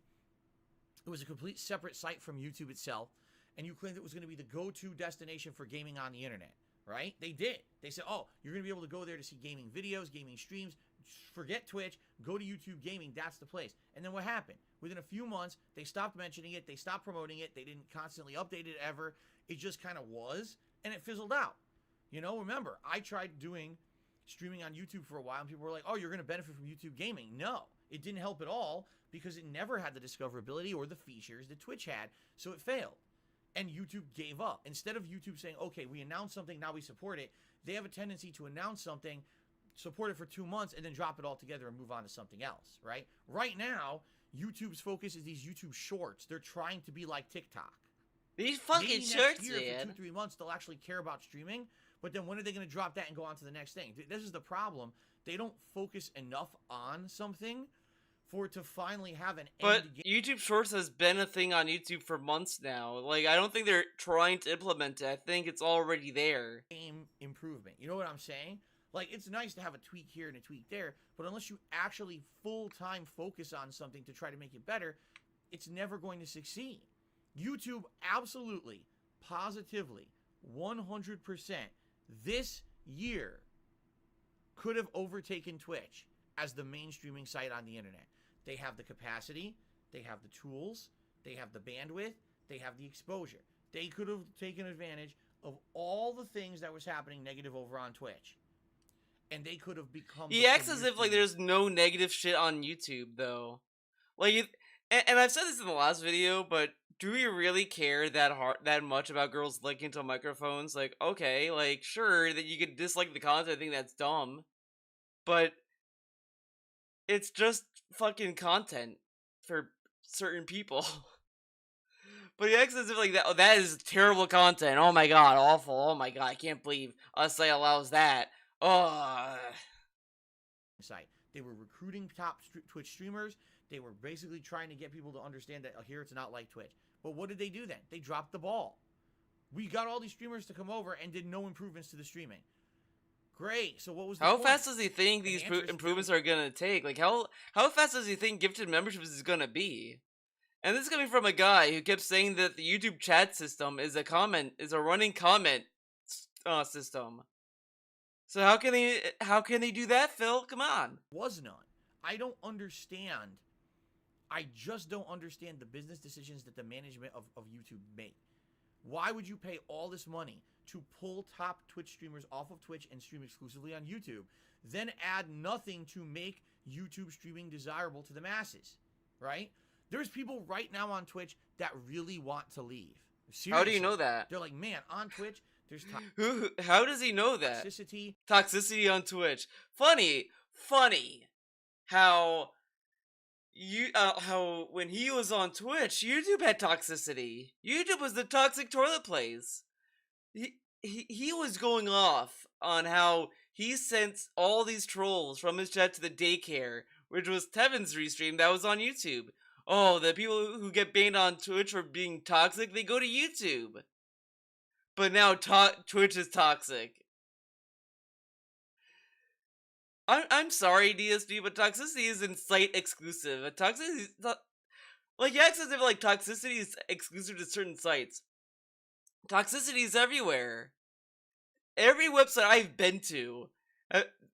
It was a complete separate site from YouTube itself, and you claimed it was going to be the go-to destination for gaming on the internet, right? They did. They said, oh, you're going to be able to go there to see gaming videos, gaming streams. Forget Twitch. Go to YouTube Gaming. That's the place. And then what happened? Within a few months, they stopped mentioning it. They stopped promoting it. They didn't constantly update it ever. It just kind of was, and it fizzled out. You know, remember, I tried doing streaming on YouTube for a while, and people were like, oh, you're going to benefit from YouTube Gaming. No, it didn't help at all because it never had the discoverability or the features that Twitch had, so it failed. And YouTube gave up. Instead of YouTube saying, okay, we announced something, now we support it, they have a tendency to announce something, support it for 2 months, and then drop it all together and move on to something else, right? Right now, YouTube's focus is these YouTube shorts. They're trying to be like TikTok. These fucking Maybe shorts, next year, man. for 2-3 months, they'll actually care about streaming. But then when are they going to drop that and go on to the next thing? This is the problem. They don't focus enough on something for it to finally have an But end YouTube Shorts has been a thing on YouTube for months now. Like, I don't think they're trying to implement it. I think it's already there. game improvement. You know what I'm saying? Like, it's nice to have a tweak here and a tweak there, but unless you actually full-time focus on something to try to make it better, it's never going to succeed. YouTube absolutely, positively, 100% this year could have overtaken Twitch as the main streaming site on the internet. They have the capacity, They have the tools, they have the bandwidth, they have the exposure. They could have taken advantage of all the things that was happening negative over on Twitch. And they could have become He acts as if like there's no negative shit on YouTube though. Like, and I've said this in the last video, but do we really care that much about girls liking to microphones? Like, okay, like sure that you could dislike the content, I think that's dumb, but it's just fucking content for certain people. But he acts as if like that. Oh, that is terrible content. Oh my god, awful. Oh my god, I can't believe a site allows that. Oh. Site. They were recruiting top Twitch streamers. They were basically trying to get people to understand that here it's not like Twitch. But what did they do then? They dropped the ball. We got all these streamers to come over and did no improvements to the streaming. Great. So what was the How point? fast does he think these improvements are gonna take? Like how fast does he think gifted memberships is gonna be? And this is coming from a guy who kept saying that the YouTube chat system is a running comment system. So how can they do that, Phil? Come on. Was none. I don't understand. I just don't understand the business decisions that the management of YouTube make. Why would you pay all this money to pull top Twitch streamers off of Twitch and stream exclusively on YouTube, then add nothing to make YouTube streaming desirable to the masses, right? There's people right now on Twitch that really want to leave. Seriously. How do you know that? They're like, man, on Twitch, there's how does he know that? Toxicity on Twitch. Funny how when he was on Twitch, YouTube had toxicity. YouTube was the toxic toilet place. He was going off on how he sent all these trolls from his chat to the daycare, which was Tevin's restream that was on YouTube. Oh, the people who get banned on Twitch for being toxic, they go to YouTube. But now Twitch is toxic. I'm sorry, DSP, but toxicity isn't site exclusive. Toxicity, like, yeah, as if like toxicity is exclusive to certain sites. Toxicity is everywhere. Every website I've been to,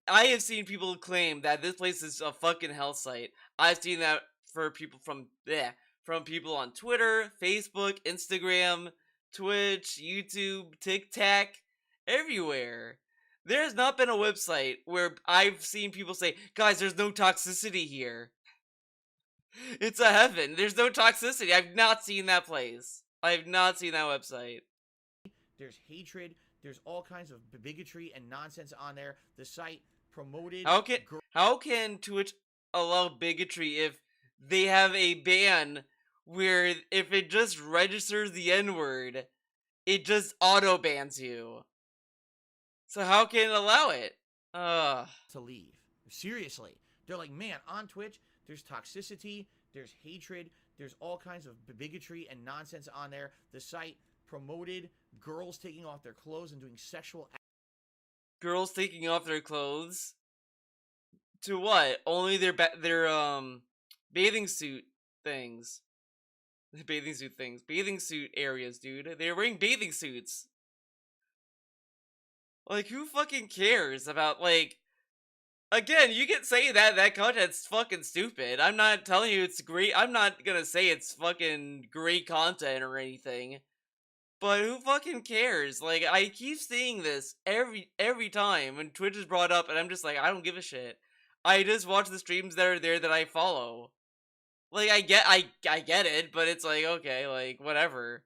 I have seen people claim that this place is a fucking hell site. I've seen that for people from people on Twitter, Facebook, Instagram, Twitch, YouTube, TikTok, everywhere. There has not been a website where I've seen people say, guys, there's no toxicity here. It's a heaven. There's no toxicity. I've not seen that place. I've not seen that website. There's hatred. There's all kinds of bigotry and nonsense on there. The site promoted... How can Twitch allow bigotry if they have a ban where if it just registers the N-word, it just auto-bans you? So how can it allow it? To leave. Seriously. They're like, man, on Twitch, there's toxicity, there's hatred, there's all kinds of bigotry and nonsense on there. The site promoted girls taking off their clothes and doing sexual... Girls taking off their clothes? To what? Only their bathing suit things. Bathing suit things. Bathing suit areas, dude. They're wearing bathing suits. Like, who fucking cares about, like... Again, you can say that content's fucking stupid. I'm not telling you it's great. I'm not gonna say it's fucking great content or anything. But who fucking cares? Like, I keep seeing this every time when Twitch is brought up, and I'm just like, I don't give a shit. I just watch the streams that are there that I follow. Like, I get it, but it's like, okay, like, whatever.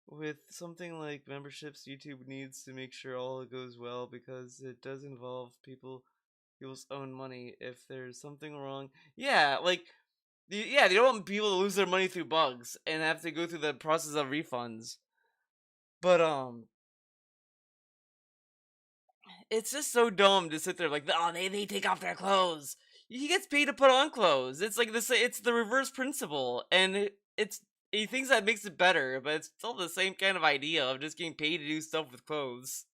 With something like memberships, YouTube needs to make sure all goes well because it does involve people's own money. If there's something wrong, yeah, like, they don't want people to lose their money through bugs and have to go through the process of refunds. But it's just so dumb to sit there like, oh, they take off their clothes. He gets paid to put on clothes. It's like this. It's the reverse principle, and he thinks that makes it better, but it's still the same kind of idea of just getting paid to do stuff with clothes.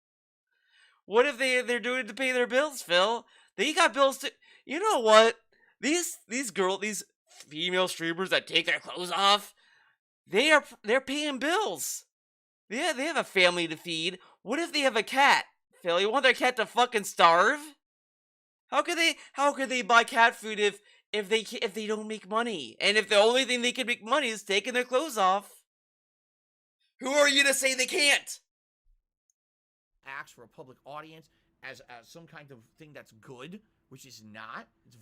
What if they're doing it to pay their bills, Phil? They got bills to... You know what? These female streamers that take their clothes off, they're paying bills. Yeah, they have a family to feed. What if they have a cat, Phil? You want their cat to fucking starve? How could they buy cat food if they don't make money, and if the only thing they can make money is taking their clothes off. Who are you to say they can't? Acts for a public audience as some kind of thing that's good, which is not. It's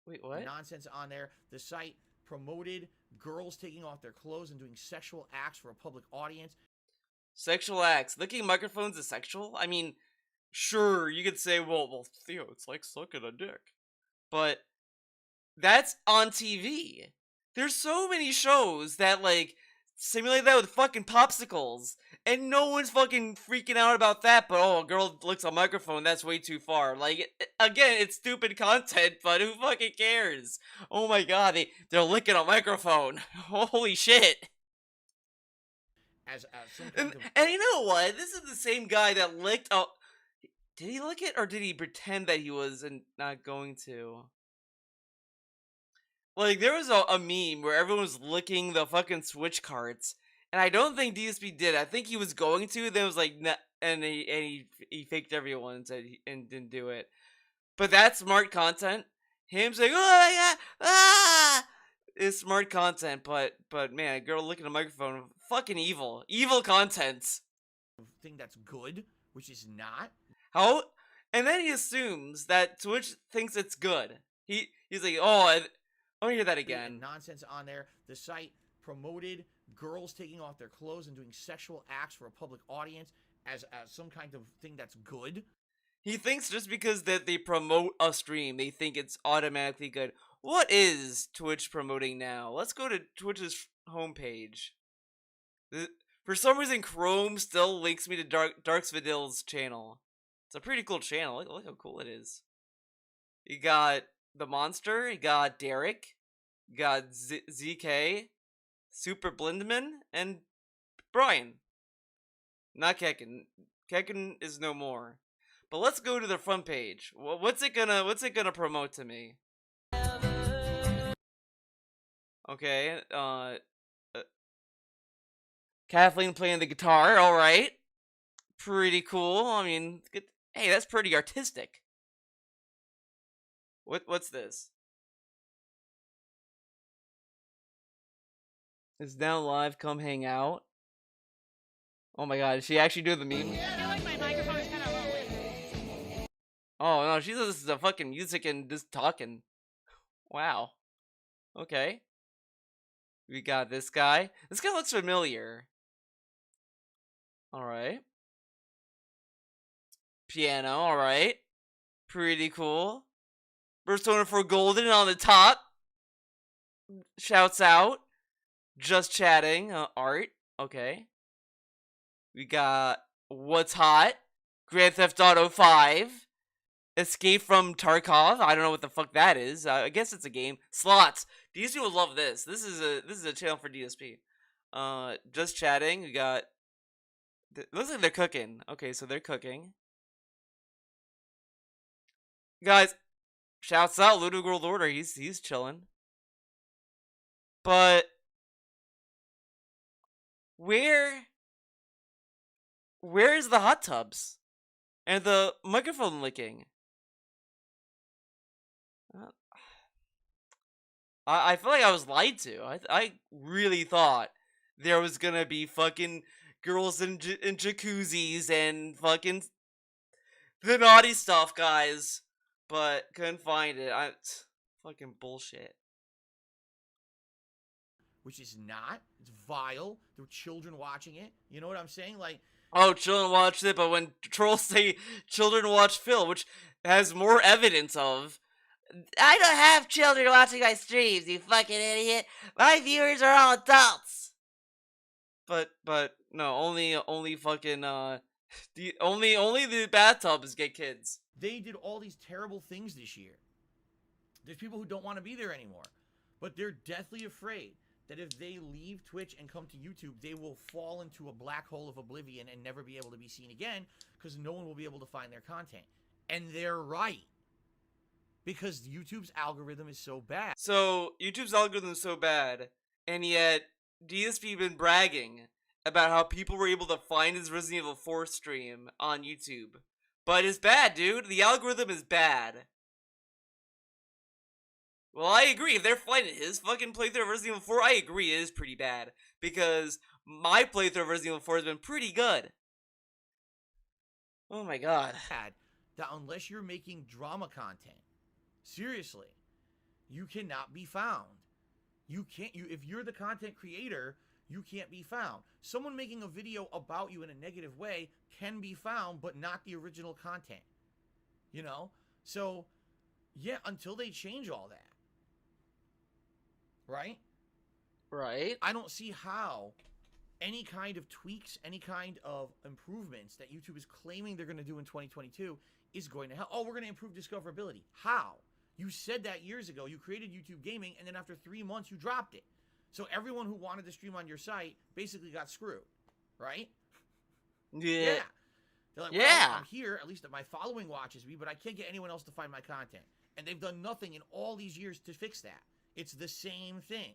Wait, what? nonsense on there. The site promoted girls taking off their clothes and doing sexual acts for a public audience. Sexual acts. Licking microphones is sexual? I mean, sure, you could say, well, Theo, it's like sucking a dick. But that's on TV. There's so many shows that, like, simulate that with fucking popsicles. And no one's fucking freaking out about that, but oh, a girl licks a microphone, that's way too far. Like, again, it's stupid content, but who fucking cares? Oh my god, they're licking a microphone. Holy shit. As some kind of... And you know what? This is the same guy that licked a... Did he lick it, or did he pretend that he was not going to? Like, there was a meme where everyone was licking the fucking Switch carts, and I don't think DSP did. I think he was going to, then was like, nah, and he faked everyone and said and didn't do it. But that's smart content. Him saying, "Oh my god, ah!" is smart content. But man, a girl licking a microphone, fucking evil content. Thing that's good, which is not. How? And then he assumes that Twitch thinks it's good. He's like, oh, I want to hear that again. Nonsense on there. The site promoted girls taking off their clothes and doing sexual acts for a public audience as some kind of thing that's good. He thinks just because that they promote a stream, they think it's automatically good. What is Twitch promoting now? Let's go to Twitch's homepage. For some reason, Chrome still links me to Darksvidil's channel. It's a pretty cool channel. Look how cool it is. You got the Monster, you got Derek, you got ZK, Super Blindman, and Brian. Not Kekken. Kekken is no more. But let's go to the front page. What's it gonna promote to me? Okay, Kathleen playing the guitar, alright. Pretty cool. I mean, hey, that's pretty artistic. What's this? Is now live, come hang out. Oh my god, is she actually doing the meme? I feel like my microphone is kind of low. Oh no, she listens to fucking music and just talking. Wow. Okay. We got this guy. This guy looks familiar. Alright. Piano, alright. Pretty cool. Persona for Golden on the top. Shouts out. Just chatting. Art. Okay. We got What's Hot. Grand Theft Auto 5. Escape from Tarkov. I don't know what the fuck that is. I guess it's a game. Slots. DSP would love this. This is a channel for DSP. Just chatting. We got. Looks like they're cooking. Okay, so they're cooking. Guys, shouts out Ludwig World Order. He's chilling. But where's the hot tubs and the microphone licking? I feel like I was lied to. I really thought there was gonna be fucking girls in jacuzzis and fucking the naughty stuff, guys. But couldn't find it. Fucking bullshit. Which is not. It's vile. There were children watching it. You know what I'm saying? Like, oh, children watched it, but when trolls say children watch Phil, which has more evidence of. I don't have children watching my streams, you fucking idiot. My viewers are all adults. But no, only fucking only the bathtubs get kids. they did all these terrible things this year. There's people who don't want to be there anymore, but they're deathly afraid that if they leave Twitch and come to YouTube, they will fall into a black hole of oblivion and never be able to be seen again because no one will be able to find their content. And they're right. Because YouTube's algorithm is so bad. So, YouTube's algorithm is so bad, and yet DSP been bragging about how people were able to find his Resident Evil 4 stream on YouTube. But it's bad, dude. The algorithm is bad. Well, I agree. If they're fighting his fucking playthrough of Resident Evil 4, I agree it is pretty bad. Because my playthrough of Resident Evil 4 has been pretty good. Oh my god. That unless you're making drama content, seriously, you cannot be found. You can't. If you're the content creator, you can't be found. Someone making a video about you in a negative way can be found, but not the original content. You know? So, yeah, until they change all that. Right? Right? I don't see how any kind of tweaks, any kind of improvements that YouTube is claiming they're going to do in 2022 is going to help. Oh, we're going to improve discoverability. How? You said that years ago. You created YouTube Gaming, and then after 3 months, you dropped it. So everyone who wanted to stream on your site basically got screwed, right? Yeah. They're like, Yeah. well, I'm here, at least my following watches me, but I can't get anyone else to find my content. And they've done nothing in all these years to fix that. It's the same thing.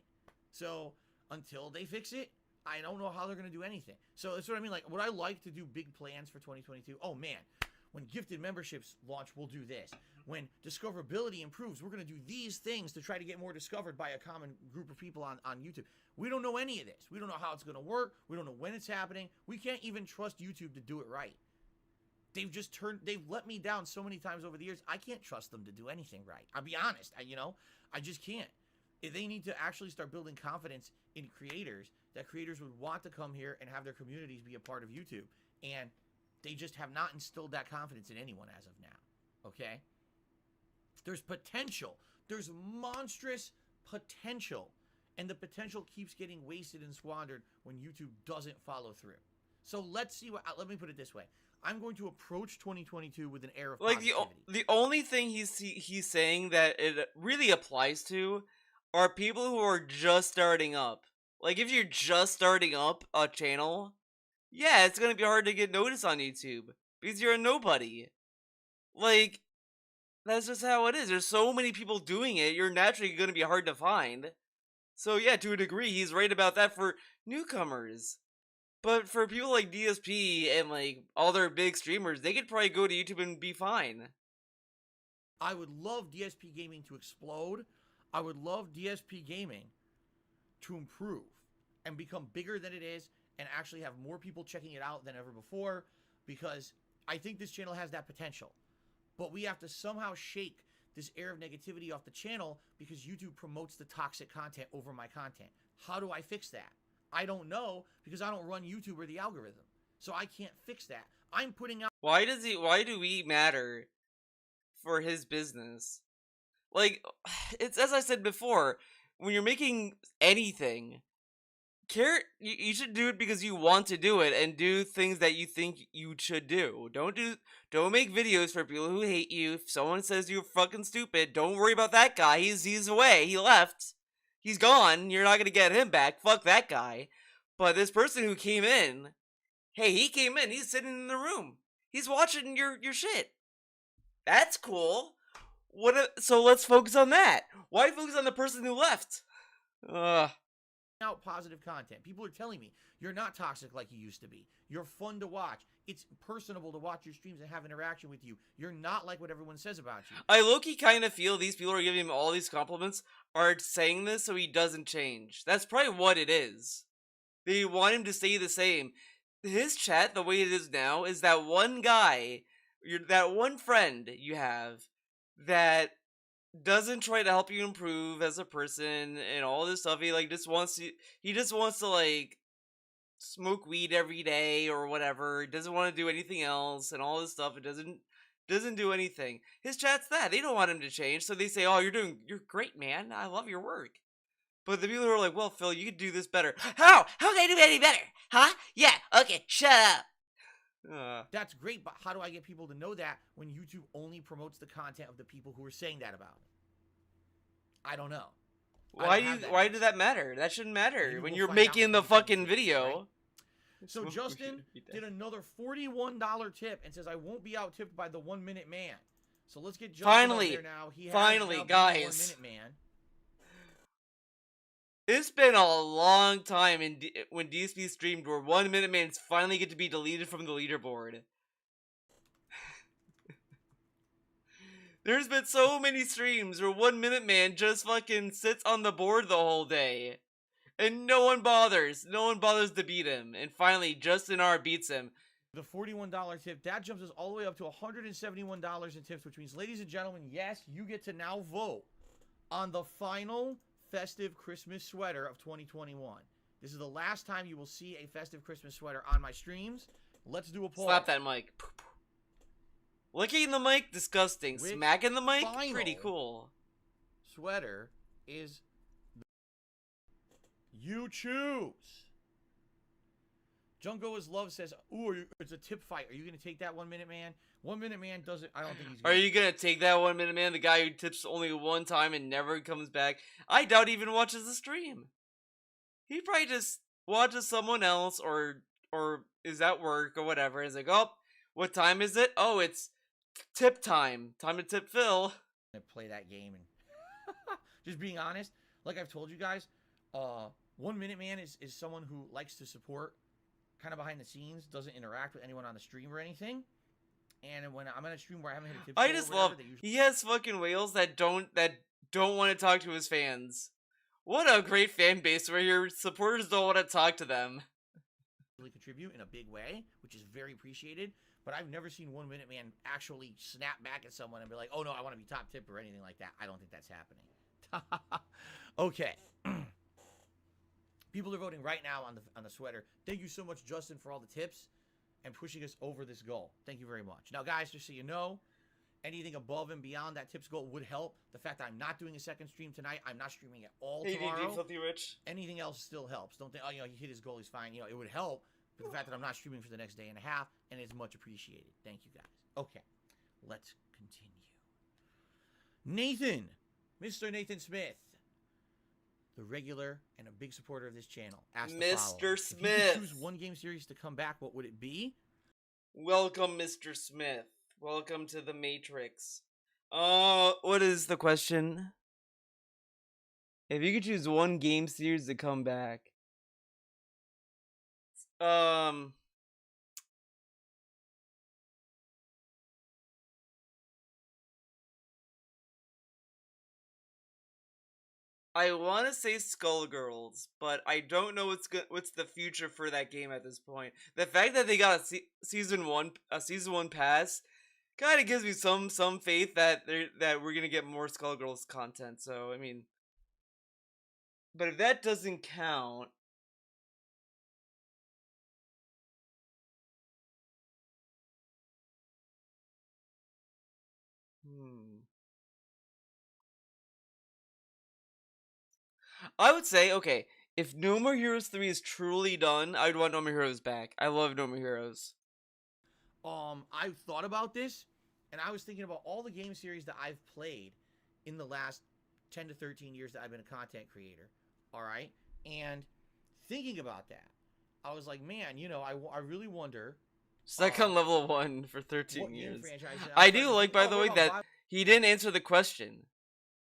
So until they fix it, I don't know how they're going to do anything. So that's what I mean. Like, would I like to do big plans for 2022? Oh, man. When gifted memberships launch, we'll do this. When discoverability improves, we're going to do these things to try to get more discovered by a common group of people on YouTube. We don't know any of this. We don't know how it's going to work. We don't know when it's happening. We can't even trust YouTube to do it right. They've let me down so many times over the years. I can't trust them to do anything right. I'll be honest. I just can't. They need to actually start building confidence in creators, that creators would want to come here and have their communities be a part of YouTube. And they just have not instilled that confidence in anyone as of now. Okay? There's potential. There's monstrous potential. And the potential keeps getting wasted and squandered when YouTube doesn't follow through. So let's see let me put it this way. I'm going to approach 2022 with an air of positivity. The only thing he's saying that it really applies to are people who are just starting up. Like, if you're just starting up a channel, yeah, it's gonna be hard to get noticed on YouTube because you're a nobody. Like, that's just how it is. There's so many people doing it, you're naturally gonna be hard to find. So yeah, to a degree, he's right about that for newcomers. But for people like DSP and like other big streamers, they could probably go to YouTube and be fine. I would love DSP Gaming to explode. I would love DSP Gaming to improve and become bigger than it is and actually have more people checking it out than ever before, because I think this channel has that potential. But we have to somehow shake this air of negativity off the channel because YouTube promotes the toxic content over my content. How do I fix that? I don't know, because I don't run YouTube or the algorithm. So I can't fix that. I'm putting out... Why do we matter for his business? Like, it's as I said before, when you're making anything, you should do it because you want to do it and do things that you think you should do. Don't make videos for people who hate you. If someone says you're fucking stupid, don't worry about that guy. He's away. He left. He's gone. You're not gonna get him back. Fuck that guy. But this person who came in, hey, he came in. He's sitting in the room. He's watching your shit. That's cool. So let's focus on that. Why focus on the person who left? Out positive content. People are telling me you're not toxic like you used to be. You're fun to watch. It's personable to watch your streams and have interaction with you. You're not like what everyone says about you. I low-key kind of feel these people are giving him all these compliments are saying this so he doesn't change. That's probably what it is. They want him to stay the same. His chat, the way it is now, is that one guy, that one friend you have that doesn't try to help you improve as a person and all this stuff. He just wants to like smoke weed every day or whatever. He doesn't want to do anything else and all this stuff. It doesn't do anything. His chat's that. They don't want him to change, so they say, "Oh, you're great, man. I love your work." But the people who are like, "Well, Phil, you could do this better." How can I do any better? Huh? Yeah. Okay. Shut up. That's great, but how do I get people to know that when YouTube only promotes the content of the people who are saying that about it? I don't know. Why did that matter? That shouldn't matter You when will you're find out making the when you fucking finish, video. right? So Justin did another $41 tip and says, I won't be out tipped by the 1 minute man. So let's get Justin Finally, up here now. He has finally, now been guys. 1 minute man. It's been a long time when DSP streamed where 1 minute mans finally get to be deleted from the leaderboard. There's been so many streams where 1 Minute Man just fucking sits on the board the whole day. And no one bothers. No one bothers to beat him. And finally, Justin R beats him. The $41 tip, that jumps us all the way up to $171 in tips, which means, ladies and gentlemen, yes, you get to now vote on the final festive Christmas sweater of 2021. This is the last time you will see a festive Christmas sweater on my streams. Let's do a poll. Slap that mic. Licking the mic, disgusting. Which Smacking the mic, final pretty cool. Sweater is you choose. Junko is Love says, ooh, it's a tip fight. Are you going to take that 1 Minute Man? 1 Minute Man doesn't, I don't think he's going Are you gonna take that 1 Minute Man, the guy who tips only one time and never comes back? I doubt he even watches the stream. He probably just watches someone else or is at work or whatever. He's like, oh, what time is it? Oh, it's tip time. Time to tip Phil. to play that game. And just being honest, like I've told you guys, 1 Minute Man is someone who likes to support kind of behind the scenes, doesn't interact with anyone on the stream or anything. And when I'm on a stream where I haven't hit a tip, I just love he has fucking whales that don't want to talk to his fans. What a great fan base where your supporters don't want to talk to them. really contribute in a big way, which is very appreciated. But I've never seen 1 Minute Man actually snap back at someone and be like, "Oh no, I want to be top tip" or anything like that. I don't think that's happening. Okay. People are voting right now on the sweater. Thank you so much, Justin, for all the tips and pushing us over this goal. Thank you very much. Now, guys, just so you know, anything above and beyond that tips goal would help. The fact that I'm not doing a second stream tonight, I'm not streaming at all tomorrow. Filthy Rich. Anything else still helps. Don't think, oh, he hit his goal, he's fine. It would help. But the fact that I'm not streaming for the next day and a half, and it's much appreciated. Thank you, guys. Okay, let's continue. Nathan, Mr. Nathan Smith, the regular and a big supporter of this channel, asked the following. Mr. If you Smith. could choose one game series to come back, what would it be? Welcome, Mr. Smith. Welcome to the Matrix. What is the question? If you could choose one game series to come back. I want to say Skullgirls, but I don't know what's the future for that game at this point. The fact that they got a season one pass kind of gives me some faith that we're gonna get more Skullgirls content. So I mean, but if that doesn't count, I would say, okay, if No More Heroes 3 is truly done, I would want No More Heroes back. I love No More Heroes. I've thought about this, and I was thinking about all the game series that I've played in the last 10 to 13 years that I've been a content creator, all right? And thinking about that, I was like, man, I really wonder... Stuck on level 1 for 13 years. Franchise, I do like, by the way, that he didn't answer the question.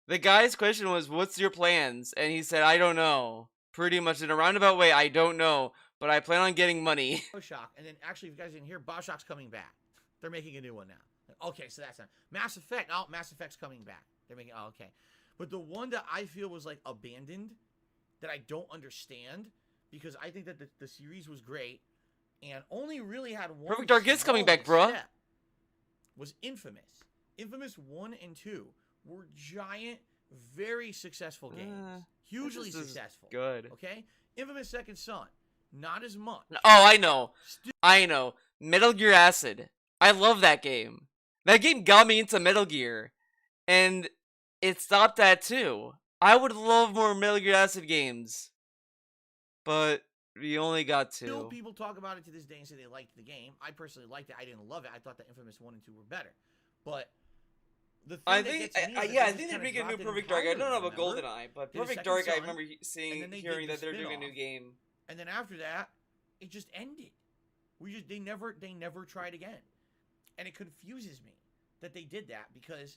The guy's question was, what's your plans? And he said, I don't know. Pretty much in a roundabout way, I don't know. But I plan on getting money. Bioshock, and then actually, if you guys didn't hear, Bioshock's coming back. They're making a new one now. Okay, so that's not... Mass Effect. Oh, Mass Effect's coming back. They're making... Oh, okay. But the one that I feel was, like, abandoned, that I don't understand, because I think that the series was great, and only really had one... Perfect Dark is coming back, bruh. ...was Infamous. Infamous 1 and 2 were giant, very successful games. Hugely successful. Good. Okay? Infamous Second Son. Not as much. Oh, I know. I know. Metal Gear Acid. I love that game. That game got me into Metal Gear. And it stopped at 2. I would love more Metal Gear Acid games. But we only got 2. Still, people talk about it to this day and say they liked the game. I personally liked it. I didn't love it. I thought that Infamous 1 and 2 were better. But the thing I think they're making a new Perfect Dark. I don't know about GoldenEye, but Perfect Dark, I remember hearing that they're doing a new game. And then after that, it just ended. They never tried again. And it confuses me that they did that, because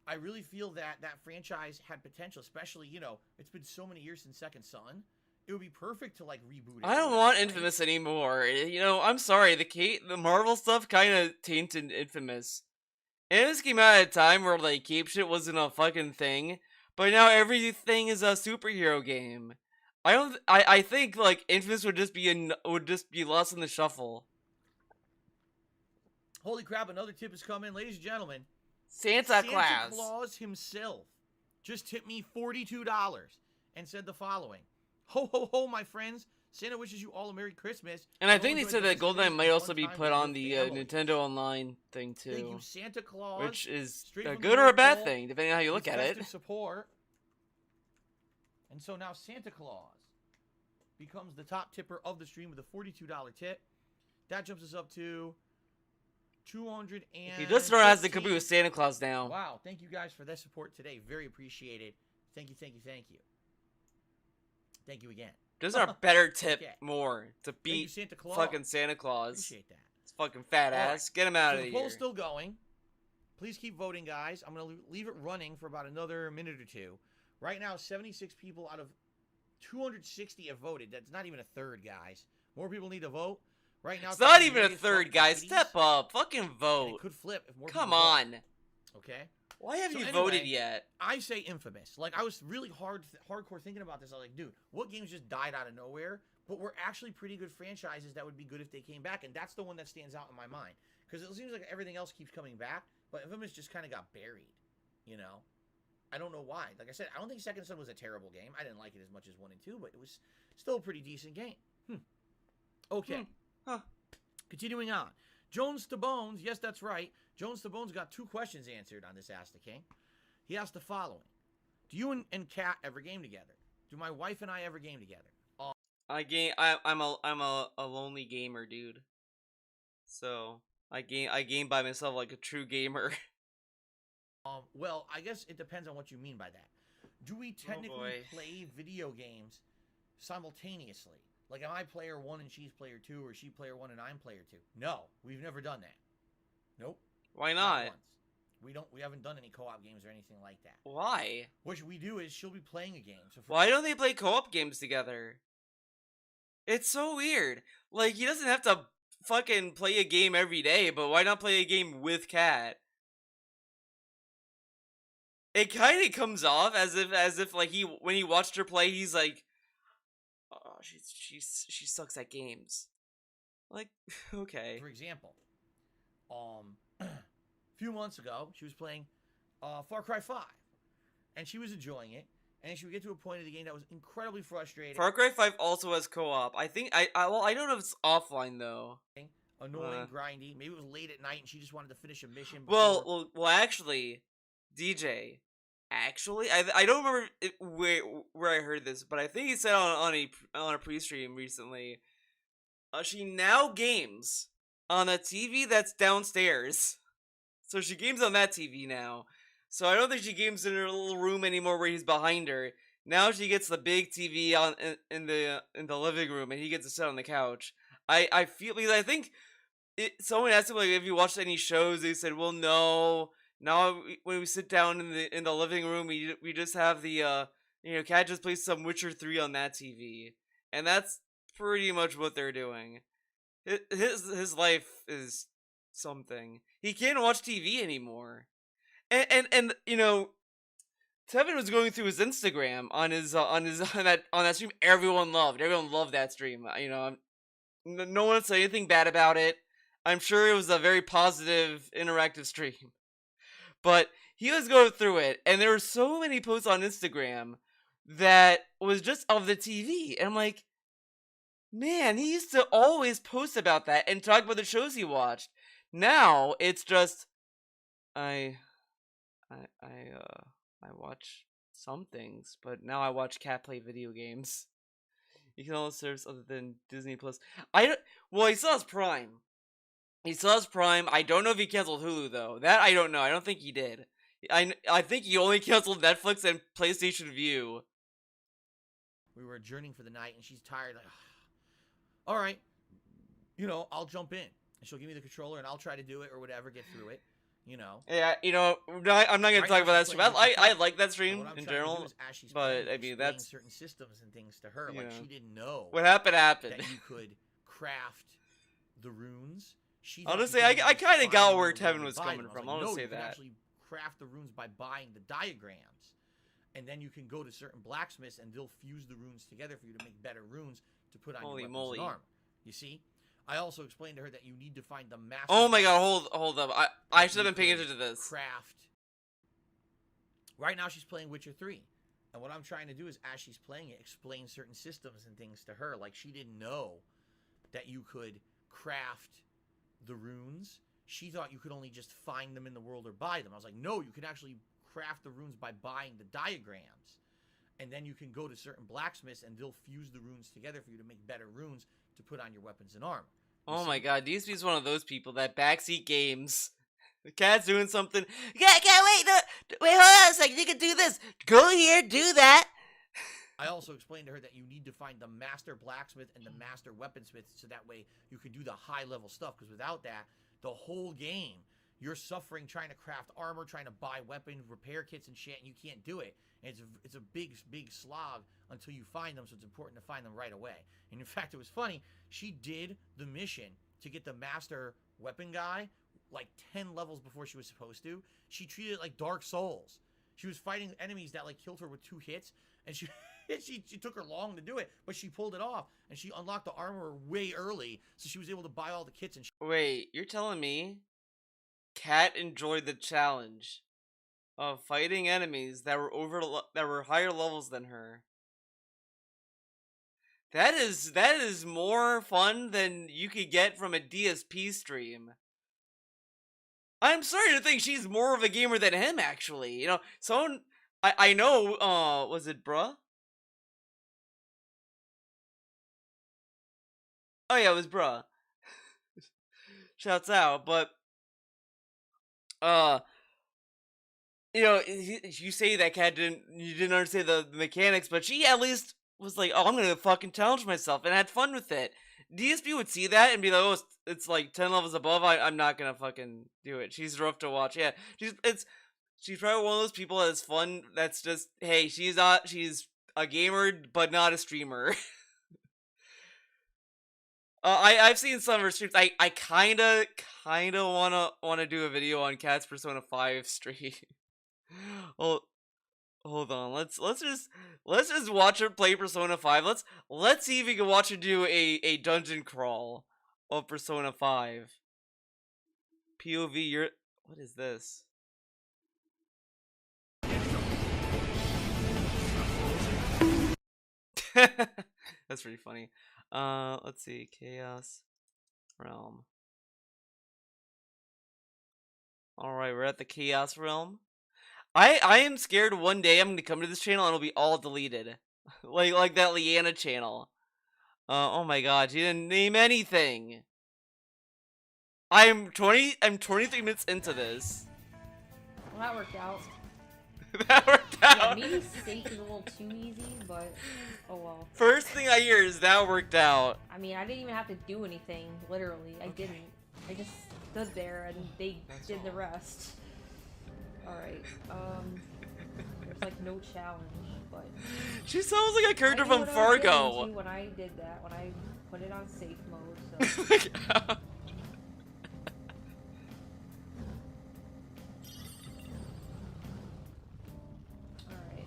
I really feel that that franchise had potential, especially, it's been so many years since Second Son. It would be perfect to, like, reboot it. I don't want Infamous anymore. I'm sorry, the Marvel stuff kind of tainted Infamous. And this came out at a time where like cape shit wasn't a fucking thing, but now everything is a superhero game. I don't. I think like Infamous would just be lost in the shuffle. Holy crap! Another tip has come in, ladies and gentlemen. Santa Claus. Claus himself just tipped me $42 and said the following: "Ho ho ho, my friends! Santa wishes you all a Merry Christmas." And I think they said that GoldenEye might also be put on the Nintendo Online thing too. Thank you, Santa Claus. Which is Straight a from the good or a North bad Pole. thing, depending on how you look at it. Support. And so now Santa Claus becomes the top tipper of the stream with a $42 tip. That jumps us up to 200 and. He just has to compete with Santa Claus now. Wow! Thank you guys for that support today. Very appreciated. Thank you, thank you, thank you. Thank you again. There's our better tip Okay. more to Thank you, beat Santa Claus. fucking Santa Claus. Appreciate that. It's fucking fat All right. ass. Get him out So of the here. poll's still going. Please keep voting, guys. I'm going to leave it running for about another minute or two. Right now, 76 people out of 260 have voted. That's not even a third, guys. More people need to vote. Right now, It's not the even a various third, top guys. 80s, Step up. Fucking and vote. it could flip if more Come people vote. on. Okay? Why haven't So you anyway, voted yet? I say Infamous. Like, I was really hardcore thinking about this. I was like, dude, what games just died out of nowhere, but were actually pretty good franchises that would be good if they came back? And that's the one that stands out in my mind. Because it seems like everything else keeps coming back, but Infamous just kind of got buried, you know? I don't know why. Like I said, I don't think Second Son was a terrible game. I didn't like it as much as 1 and 2, but it was still a pretty decent game. Okay. Huh. Continuing on. Jones to Bones. Yes, that's right. Jones to Bones got 2 questions answered on this Ask the King. He asked the following. Do you and Kat ever game together? Do my wife and I ever game together? I'm a lonely gamer, dude. So I game by myself like a true gamer. Well, I guess it depends on what you mean by that. Do we technically boy. play video games simultaneously? Like, am I player 1 and she's player 2, or she player 1 and I'm player 2? No, we've never done that. Nope. Why not? Once. We haven't done any co-op games or anything like that. Why? What we do is she'll be playing a game. So Why don't they play co-op games together? It's so weird. Like, he doesn't have to fucking play a game every day, but why not play a game with Kat? It kind of comes off as if like when he watched her play, he's like, oh, she sucks at games. Like, okay. For example, a few months ago, she was playing Far Cry 5, and she was enjoying it. And she would get to a point of the game that was incredibly frustrating. Far Cry 5 also has co-op. I think I don't know if it's offline though. Annoying, grindy. Maybe it was late at night and she just wanted to finish a mission. Well, actually, DJ. Actually, I don't remember where I heard this, but I think he said on a pre-stream recently. She now games on a TV that's downstairs, so she games on that TV now. So I don't think she games in her little room anymore where he's behind her. Now she gets the big TV in the living room, and he gets to sit on the couch. I feel, because I think someone asked him like if you watched any shows. They said, well, no. Now when we sit down in the living room, we just have the Kat just plays some Witcher 3 on that TV, and that's pretty much what they're doing. His life is something. He can't watch TV anymore, and you know, Tevin was going through his Instagram on that stream. Everyone loved that stream. You know, no one said anything bad about it. I'm sure it was a very positive, interactive stream. But he was going through it, and there were so many posts on Instagram that was just of the TV. And I'm like, man, he used to always post about that and talk about the shows he watched. Now it's just I watch some things, but now I watch Kat play video games. You can all service other than Disney Plus. Well, he still has Prime. I don't know if he canceled Hulu though. That I don't know. I don't think he did. I think he only canceled Netflix and PlayStation View. We were adjourning for the night, and she's tired. Like, all right, I'll jump in, and she'll give me the controller, and I'll try to do it or whatever, get through it. Yeah, I'm not gonna talk about that stream. I like that stream in general, but I mean that's certain systems and things to her. Like she didn't know what happened. that you could craft the runes. She I'll thought just you say could I only kind of find got them where in the world Tevin and was buy coming them. I was from. like, I'll no, just say you can that. actually craft the runes by buying the diagrams, and then you can go to certain blacksmiths and they'll fuse the runes together for you to make better runes to put on Holy your weapons moly. and armor. You see? I also explained to her that you need to find the master. Oh my god, hold up. I should have you been paying could attention to this. Craft. Right now she's playing Witcher 3. And what I'm trying to do is, as she's playing it, explain certain systems and things to her. Like, she didn't know that you could craft the runes. She thought you could only just find them in the world or buy them. I was like, no, you can actually craft the runes by buying the diagrams. And then you can go to certain blacksmiths and they'll fuse the runes together for you to make better runes to put on your weapons and armor. Oh my god, DSP's one of those people that backseat games. The cat's doing something. Cat, wait, no, wait, hold on a second. You can do this. Go here, do that. I also explained to her that you need to find the master blacksmith and the master weaponsmith so that way you can do the high level stuff, because without that, the whole game, you're suffering trying to craft armor, trying to buy weapons, repair kits and shit, and you can't do it. And it's a big slog until you find them, so it's important to find them right away. And in fact, it was funny, she did the mission to get the master weapon guy like 10 levels before she was supposed to. She treated it like Dark Souls. She was fighting enemies that like killed her with 2 hits, and she took her long to do it, but she pulled it off, and she unlocked the armor way early, so she was able to buy all the kits and Wait, you're telling me Cat enjoyed the challenge of fighting enemies that were higher levels than her? That is more fun than you could get from a DSP stream. I'm starting to think she's more of a gamer than him, actually. You know, someone I know. Was it bruh? Oh yeah, it was bruh. Shouts out, but you know, you say that Cat you didn't understand the mechanics, but she at least was like, oh, I'm gonna fucking challenge myself and had fun with it. DSP would see that and be like, oh, it's like 10 levels above. I'm not gonna fucking do it. She's rough to watch. Yeah, she's probably one of those people that's fun. That's just, hey, she's a gamer but not a streamer. I've seen some of her streams. I kinda wanna do a video on Cat's Persona 5 stream. Oh, hold on. Let's just watch her play Persona 5. Let's see if we can watch her do a dungeon crawl of Persona 5. POV. What is this? That's pretty funny. Let's see. Chaos Realm. Alright, we're at the Chaos Realm. I am scared one day I'm gonna come to this channel and it'll be all deleted. like that Leanna channel. Oh my god, she didn't name anything. I'm 23 minutes into this. Well, that worked out. That worked Yeah, out. maybe safe is a little too easy, but oh well. First thing I hear is that worked out. I mean, I didn't even have to do anything, literally. I didn't. I just stood there and they did the rest. Alright, there's like no challenge, but... She sounds like a character I knew from what I was getting Fargo. into when I did that, when I put it on safe mode, so... Alright.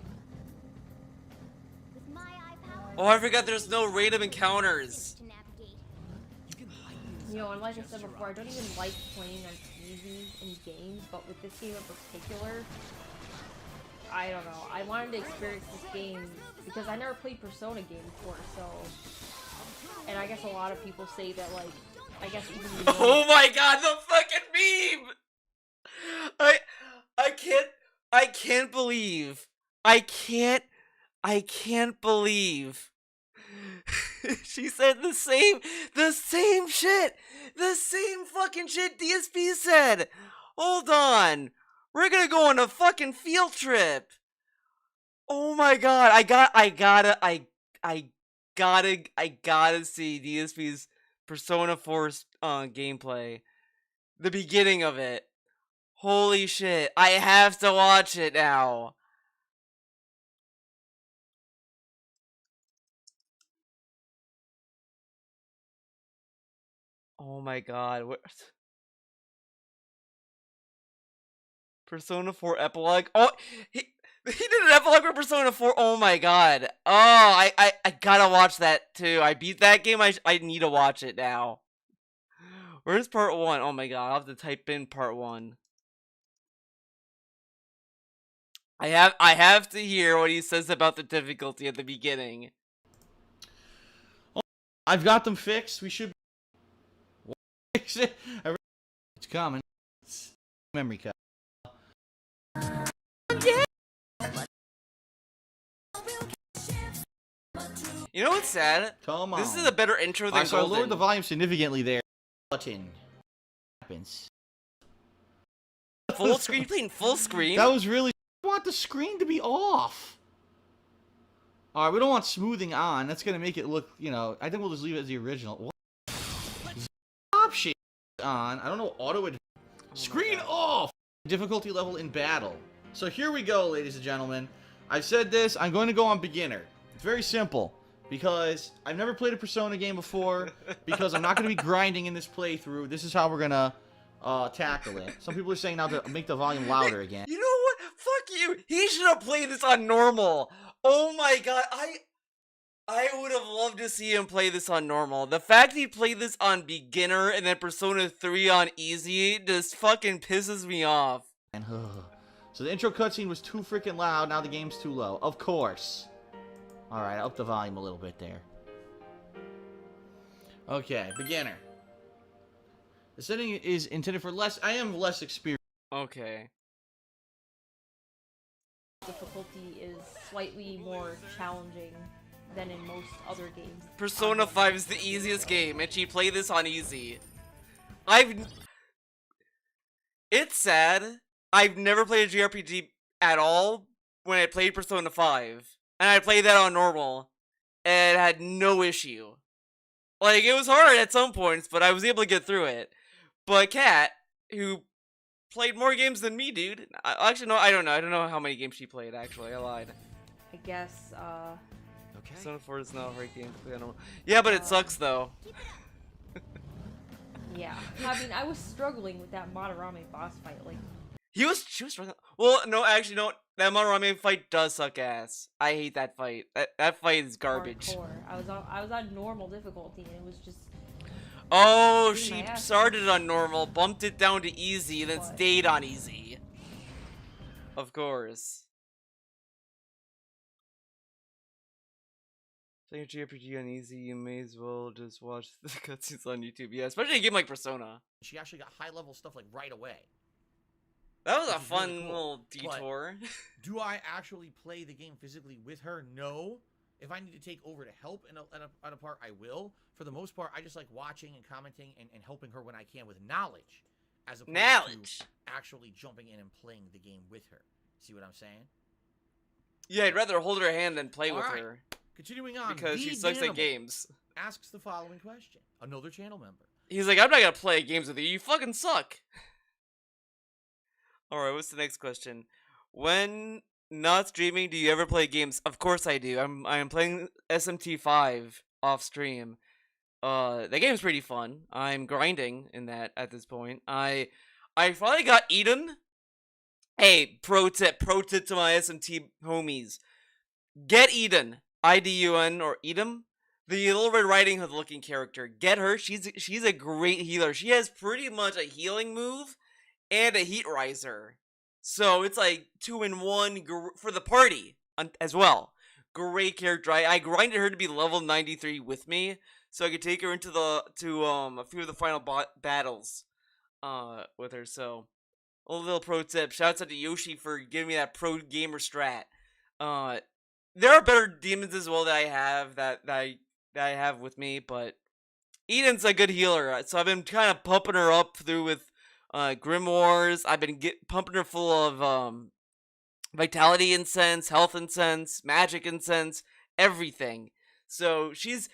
Oh, I forgot there's no random encounters. You know, and like I said before, I don't even like playing on easy in games, but with this game in particular, I don't know. I wanted to experience this game because I never played Persona game before, so... And I guess a lot of people say that, like, I guess even Oh my god, the fucking meme! I can't believe. I can't believe. She said the same shit. The same fucking shit DSP said. Hold on. We're gonna go on a fucking field trip. Oh my god, I gotta see DSP's Persona 4 gameplay. The beginning of it. Holy shit, I have to watch it now. Oh my god. What? Persona 4 epilogue. Oh, he did an epilogue for Persona 4. Oh my god. Oh, I gotta watch that too. I beat that game. I need to watch it now. Where's part 1? Oh my god. I'll have to type in part 1. I have to hear what he says about the difficulty at the beginning. I've got them fixed. We should fix it. It's coming. It's memory cut. You know what's sad? Come on. This is a better intro than So I Golden. lowered the volume significantly there. Button. Happens. Full screen? You playing full screen? That was really... I want the screen to be off. Alright, we don't want smoothing on. That's going to make it look, you know... I think we'll just leave it as the original. What? Option on. I don't know. Auto... Screen off! Difficulty level in battle. So here we go, ladies and gentlemen. I've said this. I'm going to go on beginner. It's very simple. Because I've never played a Persona game before. Because I'm not going to be grinding in this playthrough. This is how we're going to tackle it. Some people are saying now to make the volume louder again. You know what? Fuck you. He should have played this on normal. Oh my god. I would have loved to see him play this on normal. The fact he played this on beginner and then Persona 3 on easy just fucking pisses me off. So the intro cutscene was too freaking loud. Now the game's too low. Of course. Alright, I upped the volume a little bit there. Okay, beginner. The setting is intended for less... I am less experienced. Okay. Difficulty is slightly more challenging than in most other games. Persona 5 is the easiest game, and she played this on easy. It's sad. I've never played a JRPG at all when I played Persona 5. And I played that on normal, and had no issue. Like, it was hard at some points, but I was able to get through it. But Kat, who played more games than me, dude. Actually, no, I don't know. I don't know how many games she played, actually. I lied. I guess, Okay. Persona 4 is not a hard game to play on normal. Yeah, but it sucks, though. yeah. I mean, I was struggling with that Madarame boss fight, like... She was struggling. Well, no, actually, no. That Madarame fight does suck ass. I hate that fight. That fight is garbage. Hardcore. I was on normal difficulty, and it was just... Oh, Beating she my ass. started on normal, bumped it down to easy, then What? stayed on easy. Of course. Playing JRPG on easy, you may as well just watch the cutscenes on YouTube. Yeah, especially a game like Persona. She actually got high-level stuff, like, right away. That was a Which is really fun cool. little But- detour. Do I actually play the game physically with her? No. If I need to take over to help in a part, I will. For the most part, I just like watching and commenting and helping her when I can with knowledge. As opposed Knowledge. to actually jumping in and playing the game with her. See what I'm saying? Yeah, I'd rather hold her hand than play with Alright. her. Continuing on, Because the she sucks Danimal at games. asks the following question. Another channel member. He's like, I'm not gonna play games with you. You fucking suck. Alright, what's the next question? When not streaming, do you ever play games? Of course I do. I'm playing SMT5 off stream. The game's pretty fun. I'm grinding in that at this point. I finally got Eden. Hey, pro tip to my SMT homies. Get Eden. IDUN or Edom. The Little Red Riding Hood looking character. Get her. She's a great healer. She has pretty much a healing move and a heat riser. So it's like 2-in-1 for the party as well. Great character. I grinded her to be level 93 with me, so I could take her into a few of the final battles with her. So a little pro tip. Shouts out to Yoshi for giving me that pro gamer strat. There are better demons as well that I have with me, but Eden's a good healer. So I've been kind of pumping her up through with grimoires. I've been pumping her full of vitality incense, health incense, magic incense, everything. So she's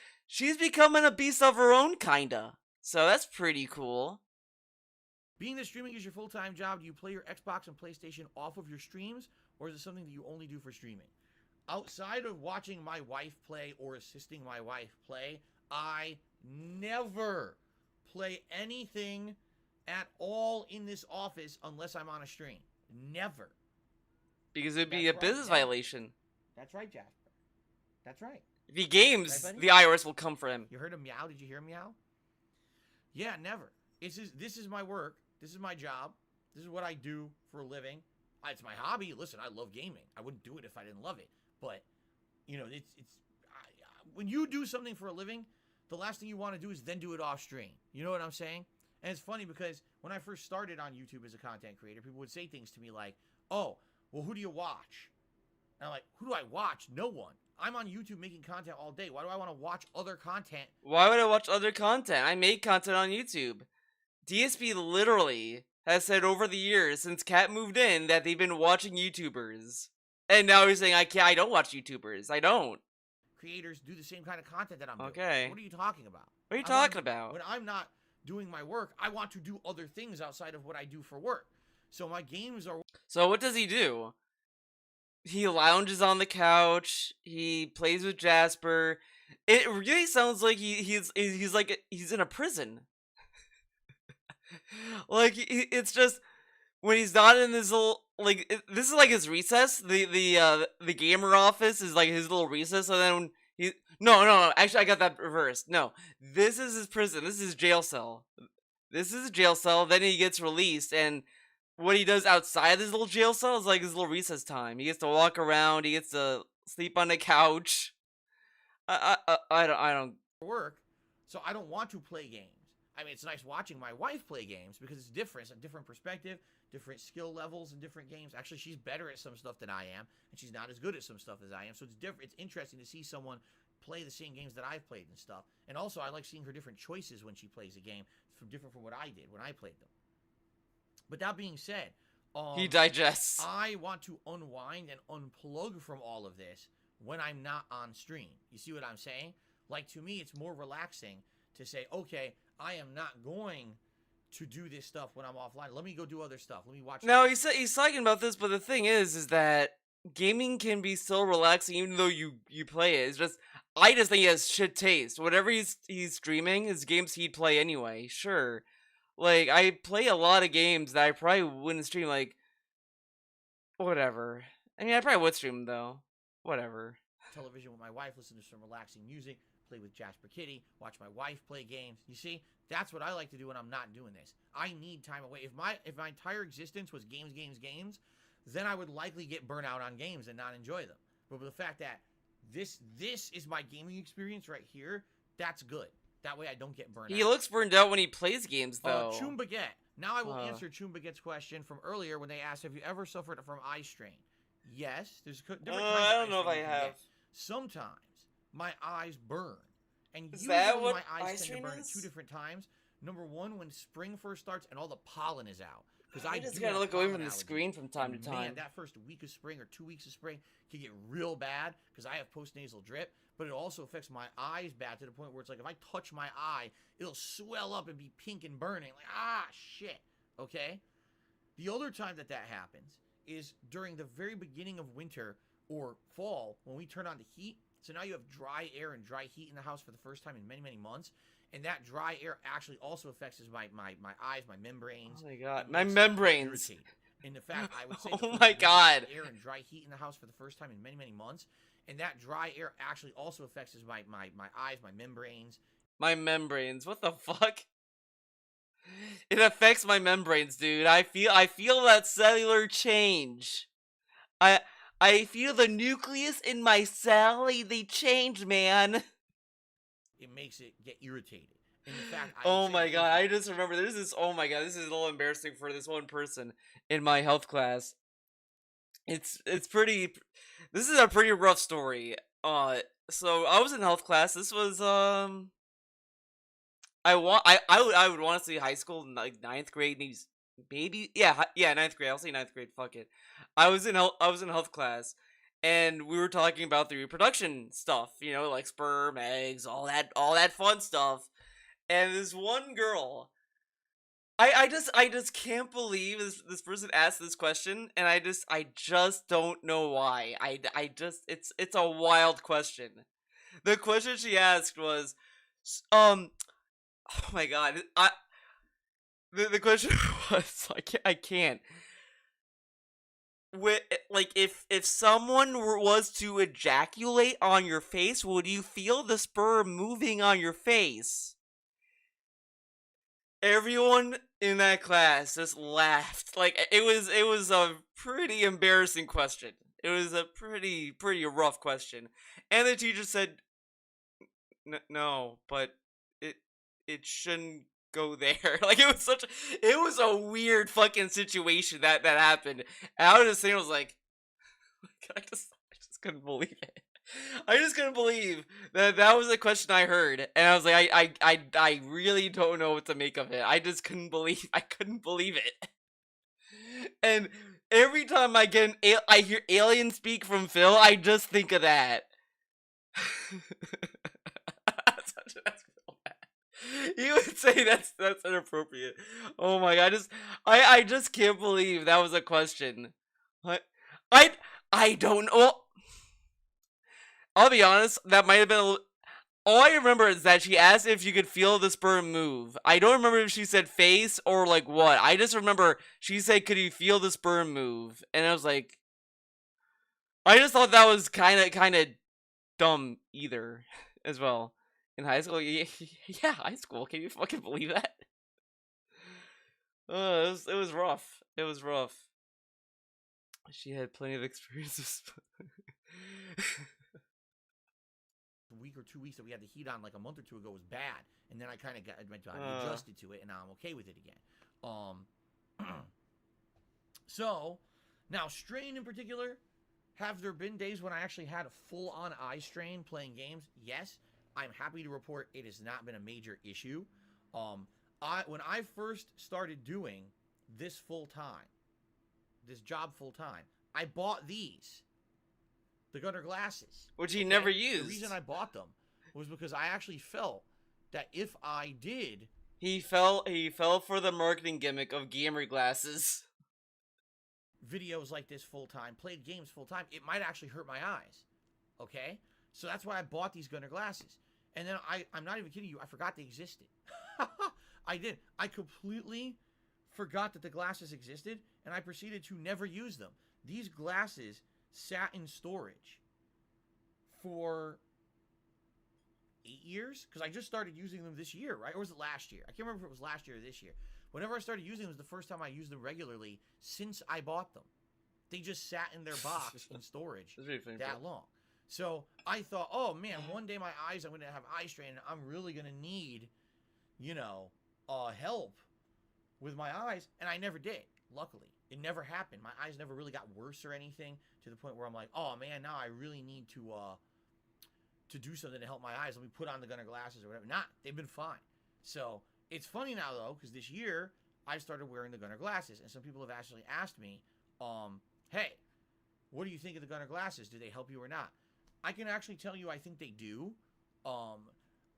becoming a beast of her own, kinda. So that's pretty cool. Being that streaming is your full-time job, do you play your Xbox and PlayStation off of your streams, or is it something that you only do for streaming? Outside of watching my wife play or assisting my wife play, I never play anything at all in this office unless I'm on a stream. Never. Because it'd be That's a right, business yeah. violation. That's right, Jasper. That's right. If he games, Right, buddy? the IRS will come for him. You heard him meow? Did you hear him meow? Yeah, never. This is my work. This is my job. This is what I do for a living. It's my hobby. Listen, I love gaming. I wouldn't do it if I didn't love it. But, you know, when you do something for a living, the last thing you want to do is then do it off stream. You know what I'm saying? And it's funny because when I first started on YouTube as a content creator, people would say things to me like, oh, well, who do you watch? And I'm like, who do I watch? No one. I'm on YouTube making content all day. Why do I want to watch other content? Why would I watch other content? I make content on YouTube. DSP literally has said over the years since Kat moved in that they've been watching YouTubers. And now he's saying, I don't watch YouTubers. I don't. Creators do the same kind of content that I'm doing. Okay. What are you talking about? What are you I wanna talking about? When I'm not doing my work, I want to do other things outside of what I do for work. So my games are... So what does he do? He lounges on the couch. He plays with Jasper. It really sounds like he's in a prison. Like it's just when he's not in his little this is like his recess. The gamer office is like his little recess. And then when no, actually I got that reversed. No, this is his prison. This is his jail cell. This is a jail cell. Then he gets released, and what he does outside his little jail cell is like his little recess time. He gets to walk around. He gets to sleep on the couch. I don't. work, so I don't want to play games. I mean, it's nice watching my wife play games because it's different. It's a different perspective, different skill levels in different games. Actually, she's better at some stuff than I am, and she's not as good at some stuff as I am. So it's different. It's interesting to see someone play the same games that I've played and stuff. And also, I like seeing her different choices when she plays a game, different from what I did when I played them. But that being said, He digests. I want to unwind and unplug from all of this when I'm not on stream. You see what I'm saying? Like, to me, it's more relaxing to say, okay, I am not going to do this stuff when I'm offline. Let me go do other stuff. Let me watch. No, he's talking about this, but the thing is that gaming can be so relaxing even though you play it. It's just I just think he has shit taste. Whatever he's streaming, his games he'd play anyway. Sure. Like, I play a lot of games that I probably wouldn't stream, like, whatever. I mean, I probably would stream, though. Whatever. Television with my wife, listen to some relaxing music, play with Jasper Kitty, watch my wife play games. You see, that's what I like to do when I'm not doing this. I need time away. If my entire existence was games, then I would likely get burnt out on games and not enjoy them. But with the fact that this is my gaming experience right here, that's good. That way I don't get burned out. He looks burned out when he plays games, though. Choom Baguette. Now I will answer Choom Baguette's question from earlier when they asked, have you ever suffered from eye strain? Yes. There's different kinds of I don't know if eye I strain you can have. get. Sometimes my eyes burn. And Is usually that what my eye eyes tend to strain burn is? at two different times. Number one, when spring first starts and all the pollen is out. Because I just do gotta have look away from pollen the allergies. screen from time to And time. Man, that first week of spring or 2 weeks of spring can get real bad because I have postnasal drip. But it also affects my eyes bad to the point where it's like if I touch my eye, it'll swell up and be pink and burning. Like, shit. Okay? The other time that happens is during the very beginning of winter or fall when we turn on the heat. So now you have dry air and dry heat in the house for the first time in many, many months. And that dry air actually also affects my eyes, my membranes. Oh my god, It my makes it membranes. irritated. In fact, I would say Oh the first my week of God. air and dry heat in the house for the first time in many, many months. And that dry air actually also affects my eyes, my membranes. My membranes. What the fuck? It affects my membranes, dude. I feel that cellular change. I feel the nucleus in my cell. They change, man. It makes it get irritated. And in fact, Oh my god, I just remember there's this. Oh my god, this is a little embarrassing for this one person in my health class. It's pretty. This is a pretty rough story. So I was in health class. This was I would want to say high school, like ninth grade, maybe yeah ninth grade. I'll say ninth grade. Fuck it. I was in health class, and we were talking about the reproduction stuff. You know, like sperm, eggs, all that fun stuff. And this one girl, I just can't believe this person asked this question, and I just don't know why. I just it's a wild question. The question she asked was, Oh my god. The question was I can't. Like if someone was to ejaculate on your face, would you feel the sperm moving on your face? Everyone in that class just laughed. Like it was a pretty embarrassing question. It was a pretty rough question. And the teacher said, No, but it it shouldn't go there." Like it was a weird fucking situation that happened. And I was just saying, I was like, I just couldn't believe it. I just couldn't believe that was a question I heard, and I was like, I really don't know what to make of it. I couldn't believe it. And every time I hear alien speak from Phil, I just think of that. That's so bad. He would say that's inappropriate. Oh my god, I just can't believe that was a question. What? I I don't know. Well, I'll be honest, that might have been all I remember is that she asked if you could feel the sperm move. I don't remember if she said face or like what. I just remember she said, "Could you feel the sperm move?" And I was like, I just thought that was kind of dumb either, as well. In high school, yeah, high school. Can you fucking believe that? It was rough. It was rough. She had plenty of experiences. The week or 2 weeks that we had the heat on like a month or two ago was bad, and then I kind of got adjusted to it, and now I'm okay with it again. So now strain in particular, have there been days when I actually had a full-on eye strain playing games? Yes. I'm happy to report it has not been a major issue. When I first started doing this job full time, I bought these, the Gunner glasses, Which he never The used. reason I bought them was because I actually felt that if I did, He fell for the marketing gimmick of gamer glasses. videos like this full time, played games full time, it might actually hurt my eyes. Okay? So that's why I bought these Gunner glasses. And then I'm not even kidding you, I forgot they existed. I did. I completely forgot that the glasses existed, and I proceeded to never use them. These glasses sat in storage for 8 years, because I just started using them this year, right? Or was it last year? I can't remember if it was last year or this year. Whenever I started using them, it was the first time I used them regularly since I bought them. They just sat in their box in storage that long. So I thought, oh man, one day my eyes, I'm going to have eye strain, and I'm really going to need, help with my eyes. And I never did, luckily. It never happened. My eyes never really got worse or anything to the point where I'm like, oh man, now I really need to do something to help my eyes. Let me put on the Gunner glasses or whatever. Not, they've been fine. So it's funny now though, because this year I started wearing the Gunner glasses, and some people have actually asked me, hey, what do you think of the Gunner glasses? Do they help you or not? I can actually tell you I think they do.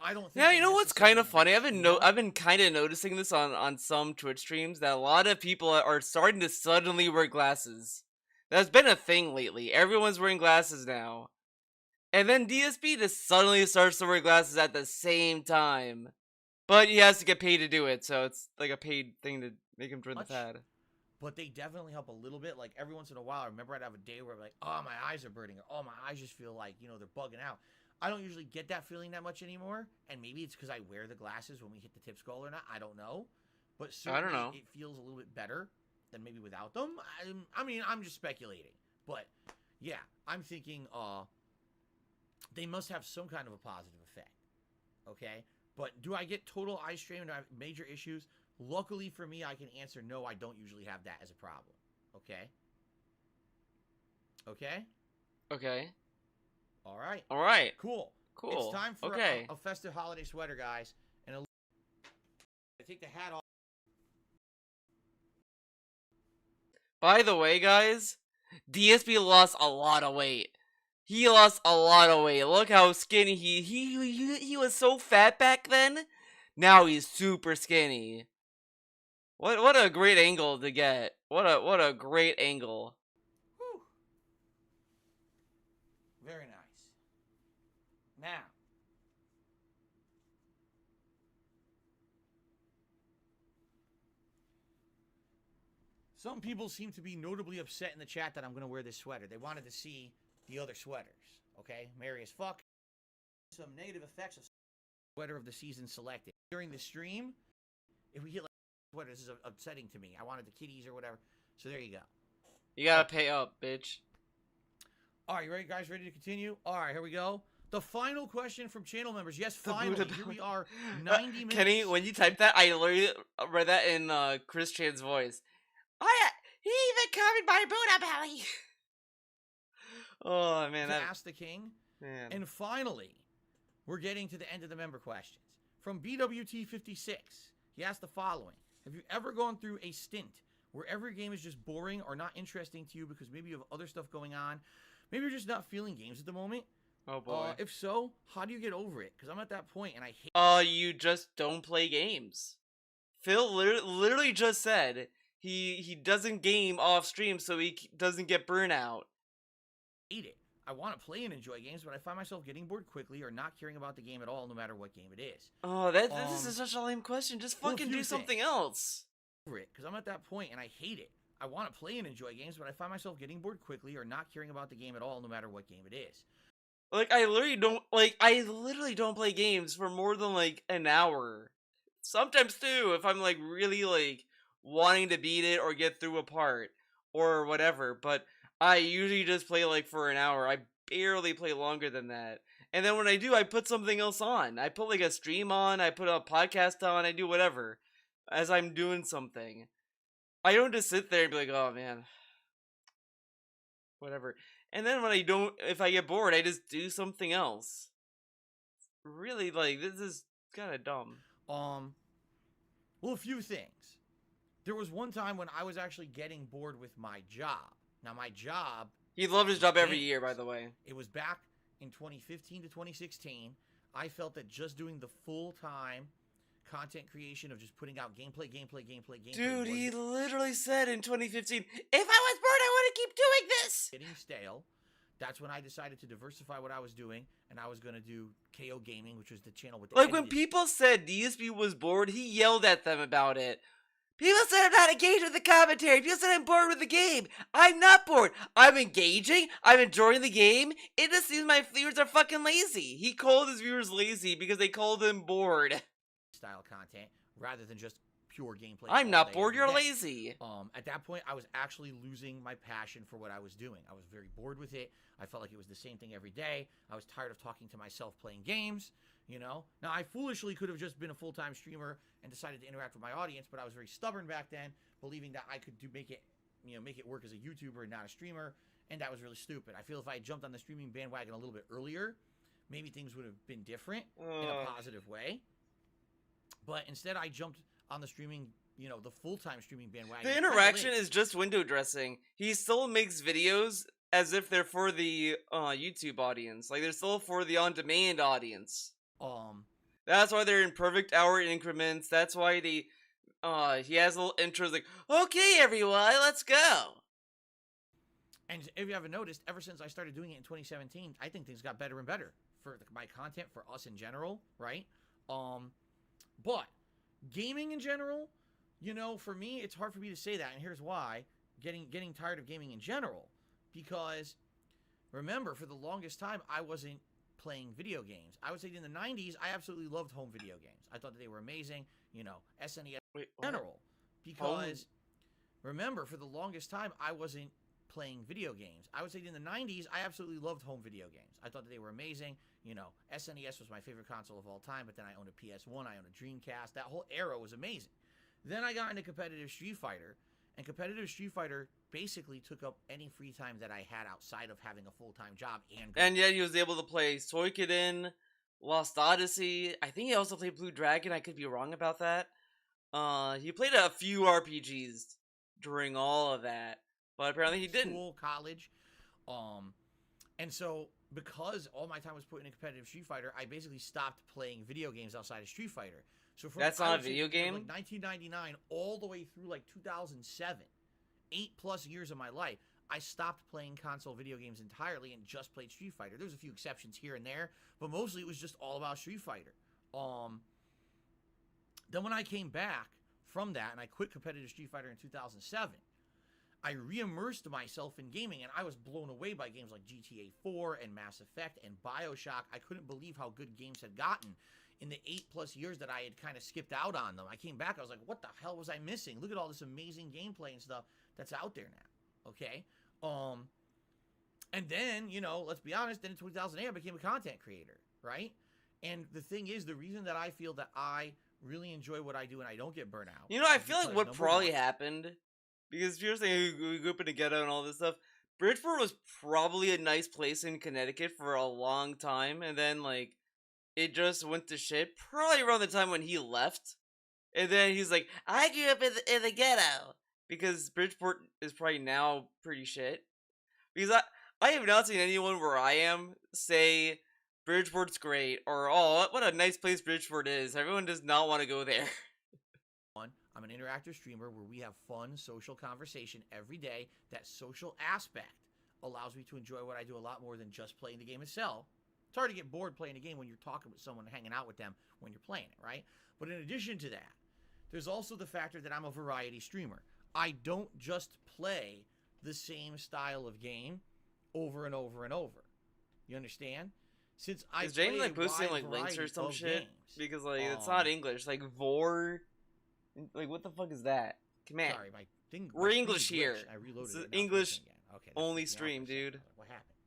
I don't think. Yeah, you know what's kind of funny? I've necessarily been kind of noticing this on some Twitch streams that a lot of people are starting to suddenly wear glasses. That's been a thing lately. Everyone's wearing glasses now. And then DSP just suddenly starts to wear glasses at the same time. But he has to get paid to do it, so it's like a paid thing to make him join the fad. But they definitely help a little bit. Like every once in a while, I remember I'd have a day where I'm like, oh, my eyes are burning, or oh, my eyes just feel like, they're bugging out. I don't usually get that feeling that much anymore, and maybe it's because I wear the glasses when we hit the tip skull or not. I don't know. But certainly it feels a little bit better than maybe without them. I mean, I'm just speculating. But yeah, I'm thinking they must have some kind of a positive effect. Okay? But do I get total eye strain? Do I have major issues? Luckily for me, I can answer no, I don't usually have that as a problem. Okay? Okay? Okay. All right. All right. Cool. Cool. It's time for a festive holiday sweater, guys. And I take the hat off. By the way, guys, DSP lost a lot of weight. He lost a lot of weight. Look how skinny he was so fat back then. Now he's super skinny. What a great angle to get. What a great angle. Whew. Very nice. Now, Some people seem to be notably upset in the chat that I'm going to wear this sweater. They wanted to see the other sweaters. Okay? Merry as fuck. Some negative effects of sweater of the season selected. During the stream, if we get like sweater, this is upsetting to me. I wanted the kitties or whatever. So there you go. You gotta pay up, bitch. All right, you ready, guys? Ready to continue? All right, here we go. The final question from channel members. Yes, finally. Here we are, 90 minutes. Kenny, when you typed that, I literally read that in Chris Chan's voice. He even covered my Buddha belly. Oh, man. To That... Ask the King. Man. And finally, we're getting to the end of the member questions. From BWT56, he asked the following. Have you ever gone through a stint where every game is just boring or not interesting to you because maybe you have other stuff going on? Maybe you're just not feeling games at the moment? Oh, boy. If so, how do you get over it? Because I'm at that point and I hate... You just don't play games. Phil literally just said he doesn't game off stream so he doesn't get burnout. Hate it. I want to play and enjoy games, but I find myself getting bored quickly or not caring about the game at all, no matter what game it is. Oh, this is such a lame question. Just fucking do something else. Because I'm at that point and I hate it. I want to play and enjoy games, but I find myself getting bored quickly or not caring about the game at all, no matter what game it is. Like, I literally don't play games for more than, like, an hour. Sometimes, too, if I'm, like, really, like, wanting to beat it or get through a part or whatever. But I usually just play, like, for an hour. I barely play longer than that. And then when I do, I put something else on. I put, like, a stream on. I put a podcast on. I do whatever as I'm doing something. I don't just sit there and be like, oh, man. Whatever. And then when if I get bored, I just do something else. Really, like, this is kind of dumb. Well, a few things. There was one time when I was actually getting bored with my job. Now, my job... He loved his job every year, by the way. It was back in 2015 to 2016. I felt that just doing the full-time content creation of just putting out gameplay. Dude, he literally said in 2015, if I was bored, I want to keep doing this. Getting stale. That's when I decided to diversify what I was doing, and I was going to do KO Gaming, which was the channel with the Like, when people said DSP was bored, he yelled at them about it. People said I'm not engaged with the commentary. People said I'm bored with the game. I'm not bored. I'm engaging. I'm enjoying the game. It just seems my viewers are fucking lazy. He called his viewers lazy because they called him bored. Style content rather than just pure gameplay. I'm not bored, you're lazy. At that point, I was actually losing my passion for what I was doing. I was very bored with it. I felt like it was the same thing every day. I was tired of talking to myself playing games, you know? Now, I foolishly could have just been a full-time streamer and decided to interact with my audience, but I was very stubborn back then, believing that I could make it work as a YouTuber and not a streamer, and that was really stupid. I feel if I had jumped on the streaming bandwagon a little bit earlier, maybe things would have been different in a positive way. But instead, I jumped on the streaming, the full-time streaming bandwagon. The interaction is just window dressing. He still makes videos as if they're for the YouTube audience. Like, they're still for the on-demand audience. That's why they're in perfect hour increments. That's why he has little intros like, okay, everyone, let's go. And if you haven't noticed, ever since I started doing it in 2017, I think things got better and better for my content, for us in general, right? But gaming in general, for me, it's hard for me to say that, and here's why. Getting tired of gaming in general, because remember, for the longest time, I wasn't playing video games. I would say in the 90s, I absolutely loved home video games. I thought that they were amazing, SNES in general. Because, remember, for the longest time, I wasn't playing video games. I would say in the 90s, I absolutely loved home video games. I thought that they were amazing. SNES was my favorite console of all time, but then I owned a PS1, I owned a Dreamcast. That whole era was amazing. Then I got into competitive Street Fighter, and competitive Street Fighter basically took up any free time that I had outside of having a full-time job. And yet he was able to play Suikoden, Lost Odyssey. I think he also played Blue Dragon. I could be wrong about that. He played a few RPGs during all of that, but apparently he didn't. School, college. And so, because all my time was put into competitive Street Fighter, I basically stopped playing video games outside of Street Fighter. So that's not a video game? From 1999 all the way through 2007, 8+ years of my life, I stopped playing console video games entirely and just played Street Fighter. There's a few exceptions here and there, but mostly it was just all about Street Fighter. Then when I came back from that and I quit competitive Street Fighter in 2007, I re-immersed myself in gaming, and I was blown away by games like GTA 4 and Mass Effect and Bioshock. I couldn't believe how good games had gotten in the 8+ years that I had kind of skipped out on them. I came back, I was like, what the hell was I missing? Look at all this amazing gameplay and stuff that's out there now. Okay? And then, you know, let's be honest, then in 2008 I became a content creator, right? And the thing is, the reason that I feel that I really enjoy what I do and I don't get burnt out. You know, I is feel like because, what number probably one, happened, because you're saying we grew up in a ghetto and all this stuff, Bridgeport was probably a nice place in Connecticut for a long time, and then, like, it just went to shit, probably around the time when he left. And then he's like, I grew up in the ghetto. Because Bridgeport is probably now pretty shit. Because I have not seen anyone where I am say Bridgeport's great, or oh, what a nice place Bridgeport is. Everyone does not want to go there. I'm an interactive streamer where we have fun social conversation every day. That social aspect allows me to enjoy what I do a lot more than just playing the game itself. It's hard to get bored playing a game when you're talking with someone and hanging out with them when you're playing it, right? But in addition to that, there's also the factor that I'm a variety streamer. I don't just play the same style of game over and over and over. You understand? Since I Is Jamie play like a posting wide like links or variety some of shit? games, Because like it's not English. Like Vor, like what the fuck is that? Command. Sorry, my thing. We're my screen English here. glitched. I reloaded This it. is Now it's English working again. Okay, that only freaked me out stream, for a second. dude. What happened?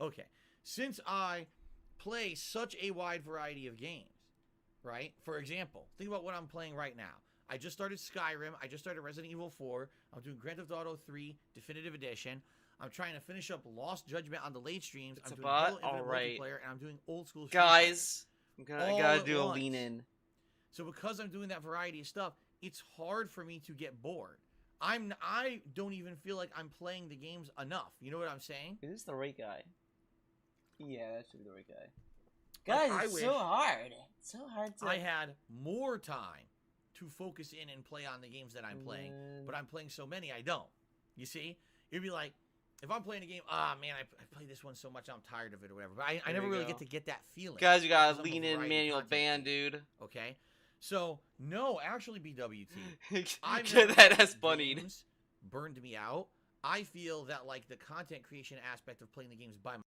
Okay, since I play such a wide variety of games, right? For example, think about what I'm playing right now. I just started Skyrim. I just started Resident Evil 4. I'm doing Grand Theft Auto 3 Definitive Edition. I'm trying to finish up Lost Judgment on the late streams. It's I'm a doing bot? Halo Infinite Alright. multiplayer, and I'm doing old school. Guys, I All gotta at do a once. lean in. So because I'm doing that variety of stuff, it's hard for me to get bored. I don't even feel like I'm playing the games enough. You know what I'm saying? Is this the right guy? Yeah, that should be the right guy. Like, Guys, I it's wish so hard. It's so hard to. I had more time to focus in and play on the games that I'm playing, but I'm playing so many I don't. You see? It'd be like, if I'm playing a game, man, I play this one so much I'm tired of it or whatever. But I never we really go. get to get that feeling. Guys, you gotta because I'm a lean in variety manual content ban, creator, dude. Okay? So, no, actually, BWT. Get that as bunnied. Games burned me out. I feel that, like, the content creation aspect of playing the games by myself.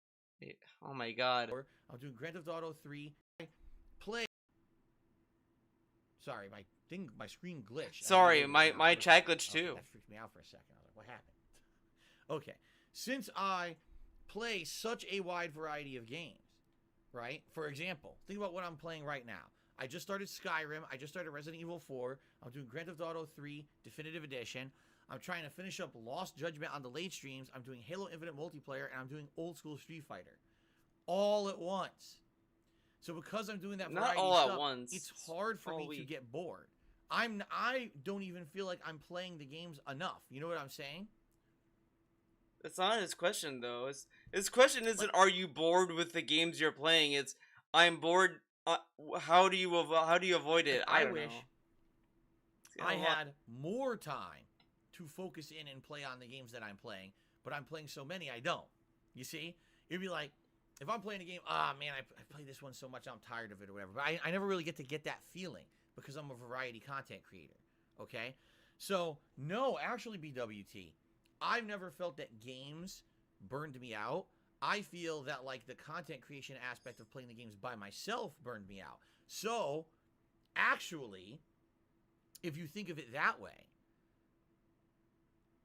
Oh my god. I'm doing Grand Theft Auto 3. Play. Sorry, my screen glitched. Sorry, my chat glitched Okay, too. that freaked me out for a second. I was like, what happened? Okay, since I play such a wide variety of games, right? For example, think about what I'm playing right now. I just started Skyrim. I just started Resident Evil 4. I'm doing Grand Theft Auto 3 Definitive Edition. I'm trying to finish up Lost Judgment on the late streams. I'm doing Halo Infinite multiplayer, and I'm doing old school Street Fighter, all at once. So because I'm doing that Not variety all of at stuff, once. it's hard for All me to week. get bored. I don't even feel like I'm playing the games enough. You know what I'm saying? That's not his question though. His question isn't are you bored with the games you're playing? It's I'm bored. How do you avoid it? I don't wish know. I had more time to focus in and play on the games that I'm playing, but I'm playing so many I don't. You see? It'd be like, if I'm playing a game, man, I play this one so much I'm tired of it or whatever. But I never really get to get that feeling because I'm a variety content creator. Okay? So, no, actually, BWT, I've never felt that games burned me out. I feel that, like, the content creation aspect of playing the games by myself burned me out. So, actually, if you think of it that way,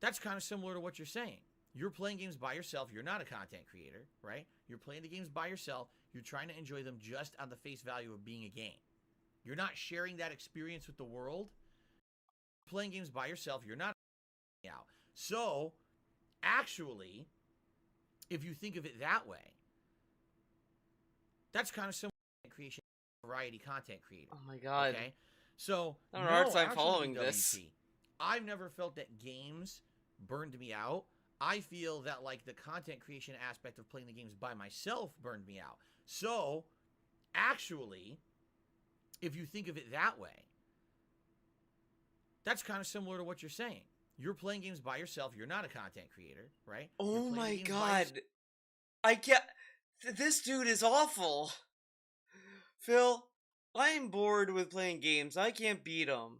that's kind of similar to what you're saying. You're playing games by yourself. You're not a content creator, right? You're playing the games by yourself. You're trying to enjoy them just on the face value of being a game. You're not sharing that experience with the world. Playing games by yourself, you're not out. So, actually, if you think of it that way, that's kind of similar to creation, variety content creator. Oh my god. Okay? So, I'm having a hard time actually, following BWT, this. I've never felt that games burned me out. I feel that, like, the content creation aspect of playing the games by myself burned me out. So, actually, if you think of it that way, that's kind of similar to what you're saying. You're playing games by yourself. You're not a content creator, right? You're Oh playing my games by god. yourself. I can't. This dude is awful. Phil, I am bored with playing games. I can't beat him.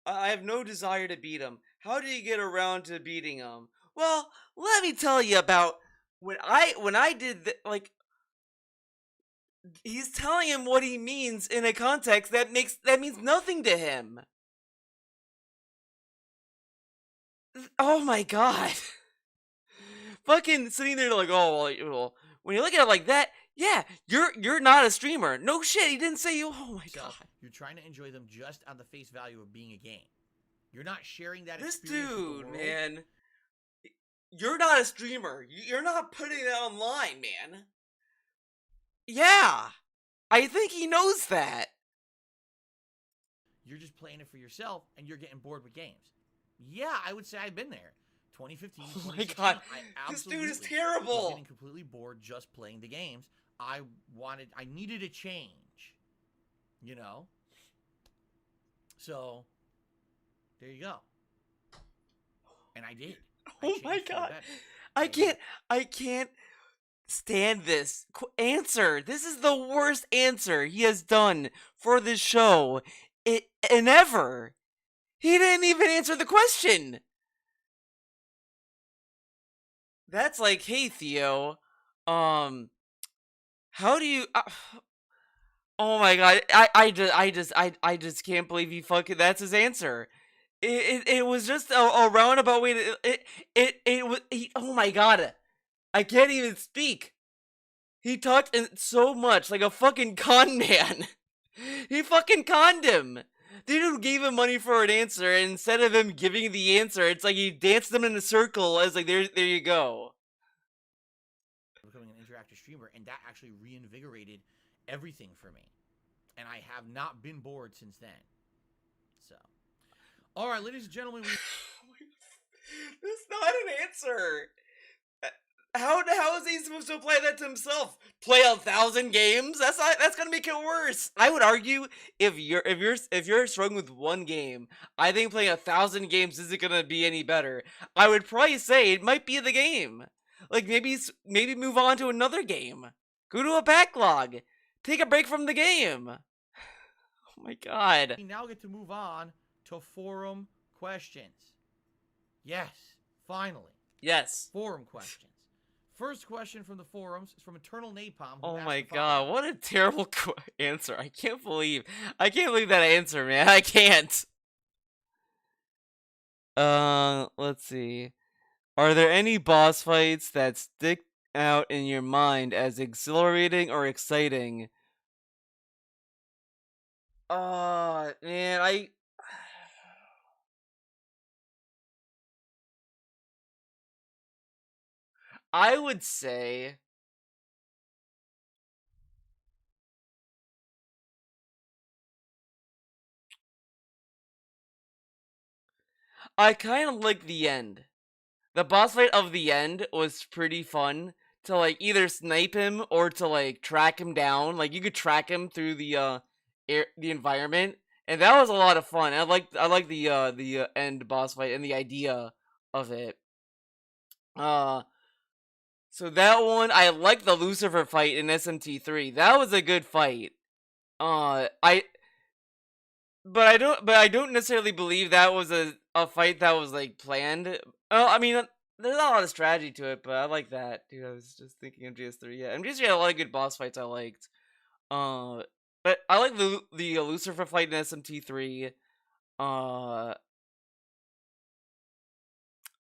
I have no desire to beat him. How did you get around to beating him? Well, let me tell you about when I did like he's telling him what he means in a context that means nothing to him. Oh my god. Fucking sitting there like, oh well, when you look at it like that, yeah, you're not a streamer. No shit, he didn't say you. Oh my So, god. you're trying to enjoy them just on the face value of being a game. You're not sharing that This experience with the dude, world. man. You're not a streamer. You're not putting it online, man. Yeah. I think he knows that. You're just playing it for yourself, and you're getting bored with games. Yeah, I would say I've been there. 2015, Oh my 2016, god. I This dude is absolutely terrible. was getting completely bored just playing the games. I needed a change, you know? So, there you go. And I did. Oh my changed for the god. better. I can't stand this answer. This is the worst answer he has done for this show and ever. He didn't even answer the question. That's like, hey Theo, how do you? Oh my god, I just can't believe he fucking. That's his answer. It was just a roundabout way to it was. Oh my god, I can't even speak. He talked so much like a fucking con man. He fucking conned him. The dude gave him money for an answer, and instead of him giving the answer, it's like he danced them in a circle as like, there you go. Becoming an interactive streamer, and that actually reinvigorated everything for me. And I have not been bored since then. So, all right, ladies and gentlemen, That's not an answer. How is he supposed to apply that to himself? Play 1,000 games? That's gonna make it worse. I would argue if you're struggling with one game, I think playing 1,000 games isn't gonna be any better. I would probably say it might be the game. Like maybe move on to another game. Go to a backlog. Take a break from the game. Oh my god. we now get to move on to forum questions. Yes, finally, Yes. forum questions. First question from the forums is from Eternal Napalm. Oh my god, what a terrible answer. I can't believe that answer, man. I can't. Let's see. Are there any boss fights that stick out in your mind as exhilarating or exciting? Man, I would say I kind of like the end. The boss fight of the end was pretty fun to like either snipe him or to like track him down. Like you could track him through the the environment, and that was a lot of fun. I like the end boss fight and the idea of it. So that one, I like the Lucifer fight in SMT3. That was a good fight. I but I don't necessarily believe that was a fight that was like planned. Oh, I mean, there's not a lot of strategy to it, but I like that. Dude, I was just thinking MGS3. Yeah, MGS3 had a lot of good boss fights I liked. But I like the Lucifer fight in SMT3. A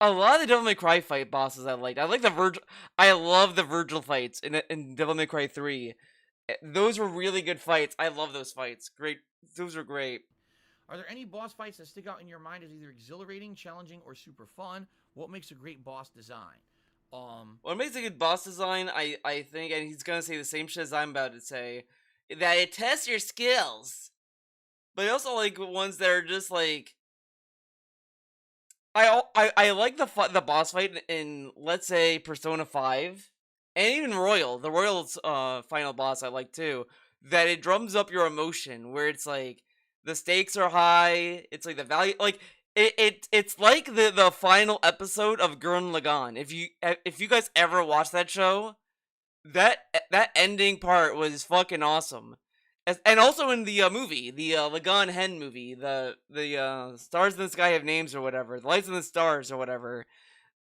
lot of the Devil May Cry fight bosses I liked. I like the Virgil. I love the Virgil fights in Devil May Cry 3. Those were really good fights. I love those fights. Great. Those were great. Are there any boss fights that stick out in your mind as either exhilarating, challenging, or super fun? What makes a great boss design? What makes a good boss design, I think, and he's gonna say the same shit as I'm about to say, that it tests your skills. But I also like ones that are just like. I like the boss fight in, let's say, Persona 5, and even Royal. The Royal's final boss I like too. That it drums up your emotion, where it's like the stakes are high. It's like the value, like it's like the final episode of Gurren Lagann. If you guys ever watched that show, that ending part was fucking awesome. and also in the movie, the Lagan Hen movie, the Stars in the Sky Have Names or whatever, the Lights in the Stars or whatever.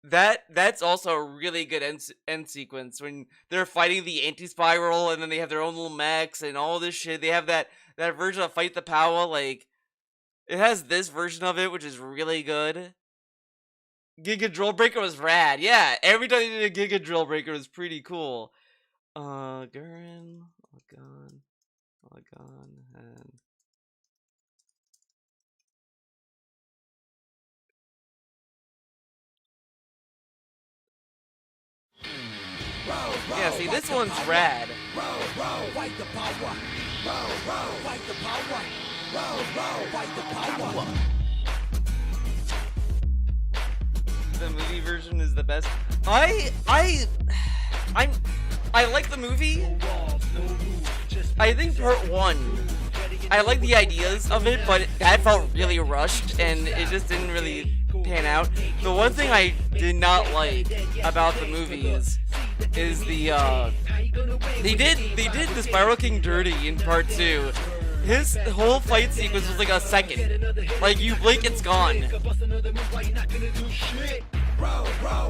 That's also a really good end sequence when they're fighting the anti-spiral and then they have their own little mechs and all this shit. They have that version of Fight the Power, like it has this version of it which is really good. Giga Drill Breaker was rad. Yeah, every time you did a Giga Drill Breaker was pretty cool. Gurren Lagan and yeah, see, this one's rad. The movie version is the best. I like the movie. I think part 1, I like the ideas of it, but that felt really rushed and it just didn't really pan out. The one thing I did not like about the movies is the they did the Spiral King dirty in part 2. His whole fight sequence was like a second. Like you blink, it's gone.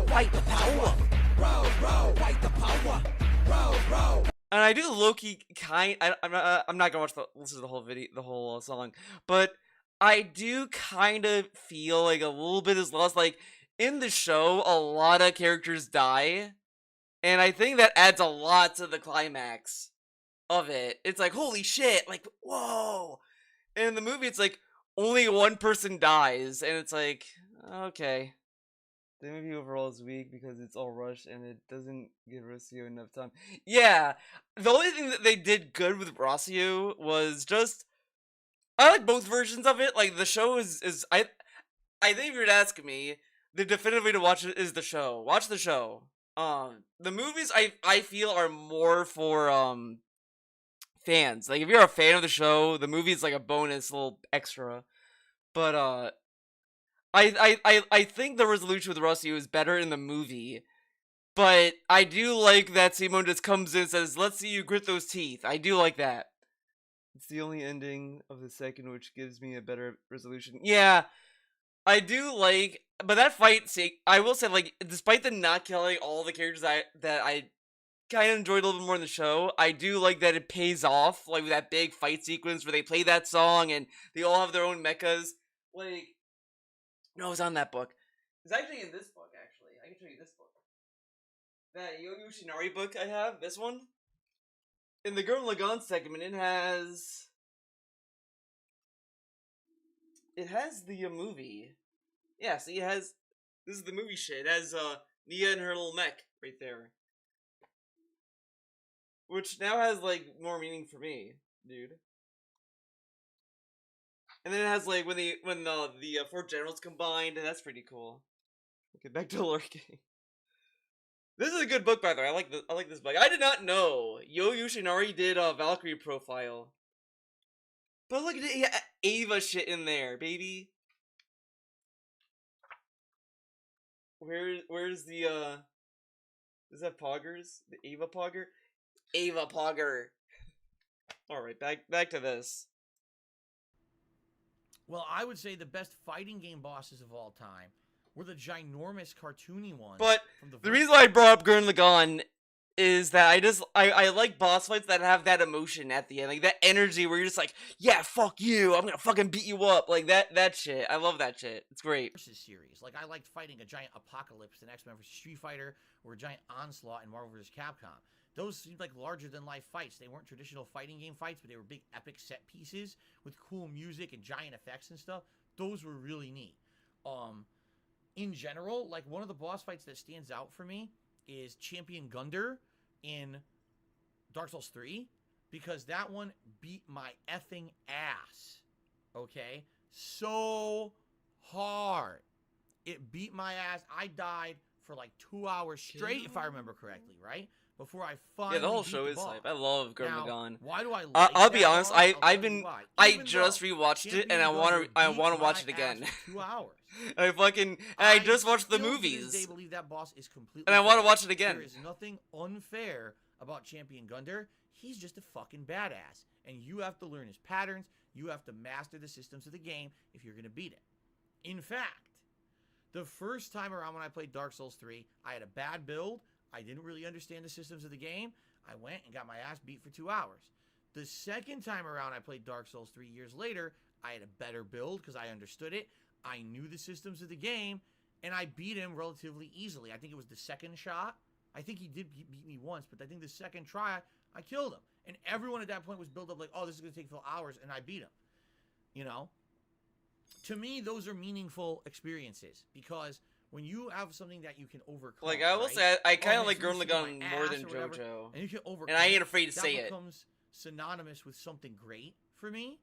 Fight the power. And I do low-key I'm not gonna listen to the whole video, the whole song, but I do kind of feel like a little bit is lost. Like in the show, a lot of characters die, and I think that adds a lot to the climax of it. It's like holy shit, like whoa. And in the movie, it's like only one person dies, and it's like okay. The movie overall is weak because it's all rushed and it doesn't give Rossio enough time. Yeah, the only thing that they did good with Rossio was just I like both versions of it. Like the show is I think if you were to ask me, the definitive way to watch it is the show. Watch the show. The movies I feel are more for fans. Like if you're a fan of the show, the movie is like a bonus little extra. But I think the resolution with Rossio is better in the movie, but I do like that Simone just comes in and says, "Let's see you grit those teeth." I do like that. It's the only ending of the second which gives me a better resolution. Yeah, I do like, but that fight, I will say, like, despite the not killing all the characters that I kind of enjoyed a little bit more in the show, I do like that it pays off, like with that big fight sequence where they play that song and they all have their own mechas, like. No, it was on that book. It's actually in this book, actually. I can show you this book. That Yo Yoshinari book I have, this one. In the Gurren Lagann segment, it has the movie. Yeah, see, it has, this is the movie shit. It has, Nia and her little mech right there. Which now has, like, more meaning for me, dude. And then it has like when the 4 generals combined, and that's pretty cool. Okay, back to lurking. This is a good book, by the way. I like this book. I did not know Yo Yoshinari did a Valkyrie profile, but look at it, yeah, Ava shit in there, baby. Where's the is that Poggers? The Ava Pogger? Ava Pogger. All right, back to this. Well, I would say the best fighting game bosses of all time were the ginormous cartoony ones. But the reason why I brought up Gurren Lagann is that I like boss fights that have that emotion at the end, like that energy where you're just like, yeah, fuck you, I'm gonna fucking beat you up, like that shit. I love that shit. It's great. Series, like I liked fighting a giant Apocalypse in X-Men vs Street Fighter, or a giant Onslaught in Marvel vs Capcom. Those seemed like larger-than-life fights. They weren't traditional fighting game fights, but they were big, epic set pieces with cool music and giant effects and stuff. Those were really neat. In general, like one of the boss fights that stands out for me is Champion Gunder in Dark Souls 3, because that one beat my effing ass. Okay? So hard. It beat my ass. I died for like 2 hours straight, if I remember correctly, right? Before I finally the whole show is hype. I love Gurren Lagann. Why do I like I'll be honest, I Even just rewatched it and I want to watch it again. 2 hours. I just watched the movies. They believe that boss is completely and I want to fair. watch it again. There is nothing unfair about Champion Gunder. he's just a fucking badass. And you have to learn his patterns. You have to master the systems of the game if you're going to beat it. In fact, the first time around when I played Dark Souls 3, I had a bad build. I didn't really understand the systems of the game. I went and got my ass beat for 2 hours. The second time around I played Dark Souls 3 years later, I had a better build because I understood it. I knew the systems of the game, and I beat him relatively easily. I think it was the second shot. I think he did beat me once, but I think the second try, I killed him. And everyone at that point was built up like, oh, this is going to take 4 hours, and I beat him. You know? To me, those are meaningful experiences because when you have something that you can overcome, Like, I will right? say, I kind of man, like so you Gurren see Lagann my more ass than or whatever, JoJo. and you can overcome And I ain't it, afraid to that say it. becomes synonymous with something great for me,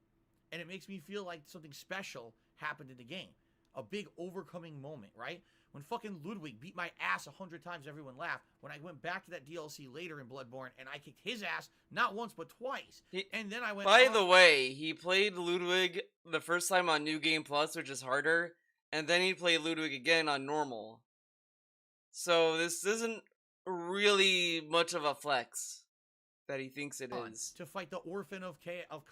and it makes me feel like something special happened in the game. A big overcoming moment, right? When fucking Ludwig beat my ass 100 times, everyone laughed. When I went back to that DLC later in Bloodborne, and I kicked his ass not once but twice, and then I went. By the way, he played Ludwig the first time on New Game Plus, which is harder, and then he played Ludwig again on normal. So this isn't really much of a flex that he thinks it is. to fight the Orphan of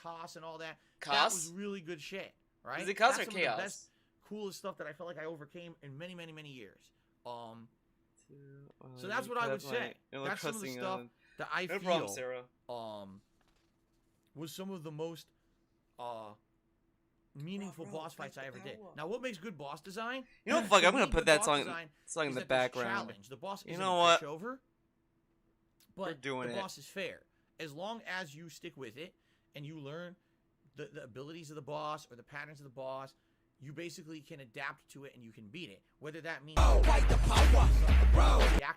Kos and all that. That Kos? was really good shit, right? Is it Kos That's or some of the Chaos? best, coolest stuff that I felt like I overcame in many, many, many years. So that's what I would say. That's some of the stuff that I No feel problem, Sarah. was some of the most meaningful boss fights I ever did. Now, what makes good boss design? You know, fuck, I'm gonna put that song in the background. Challenge. The boss You isn't know a what? pushover, We're but doing the it. boss is fair. As long as you stick with it and you learn the abilities of the boss or the patterns of the boss, you basically can adapt to it and you can beat it. Whether that means react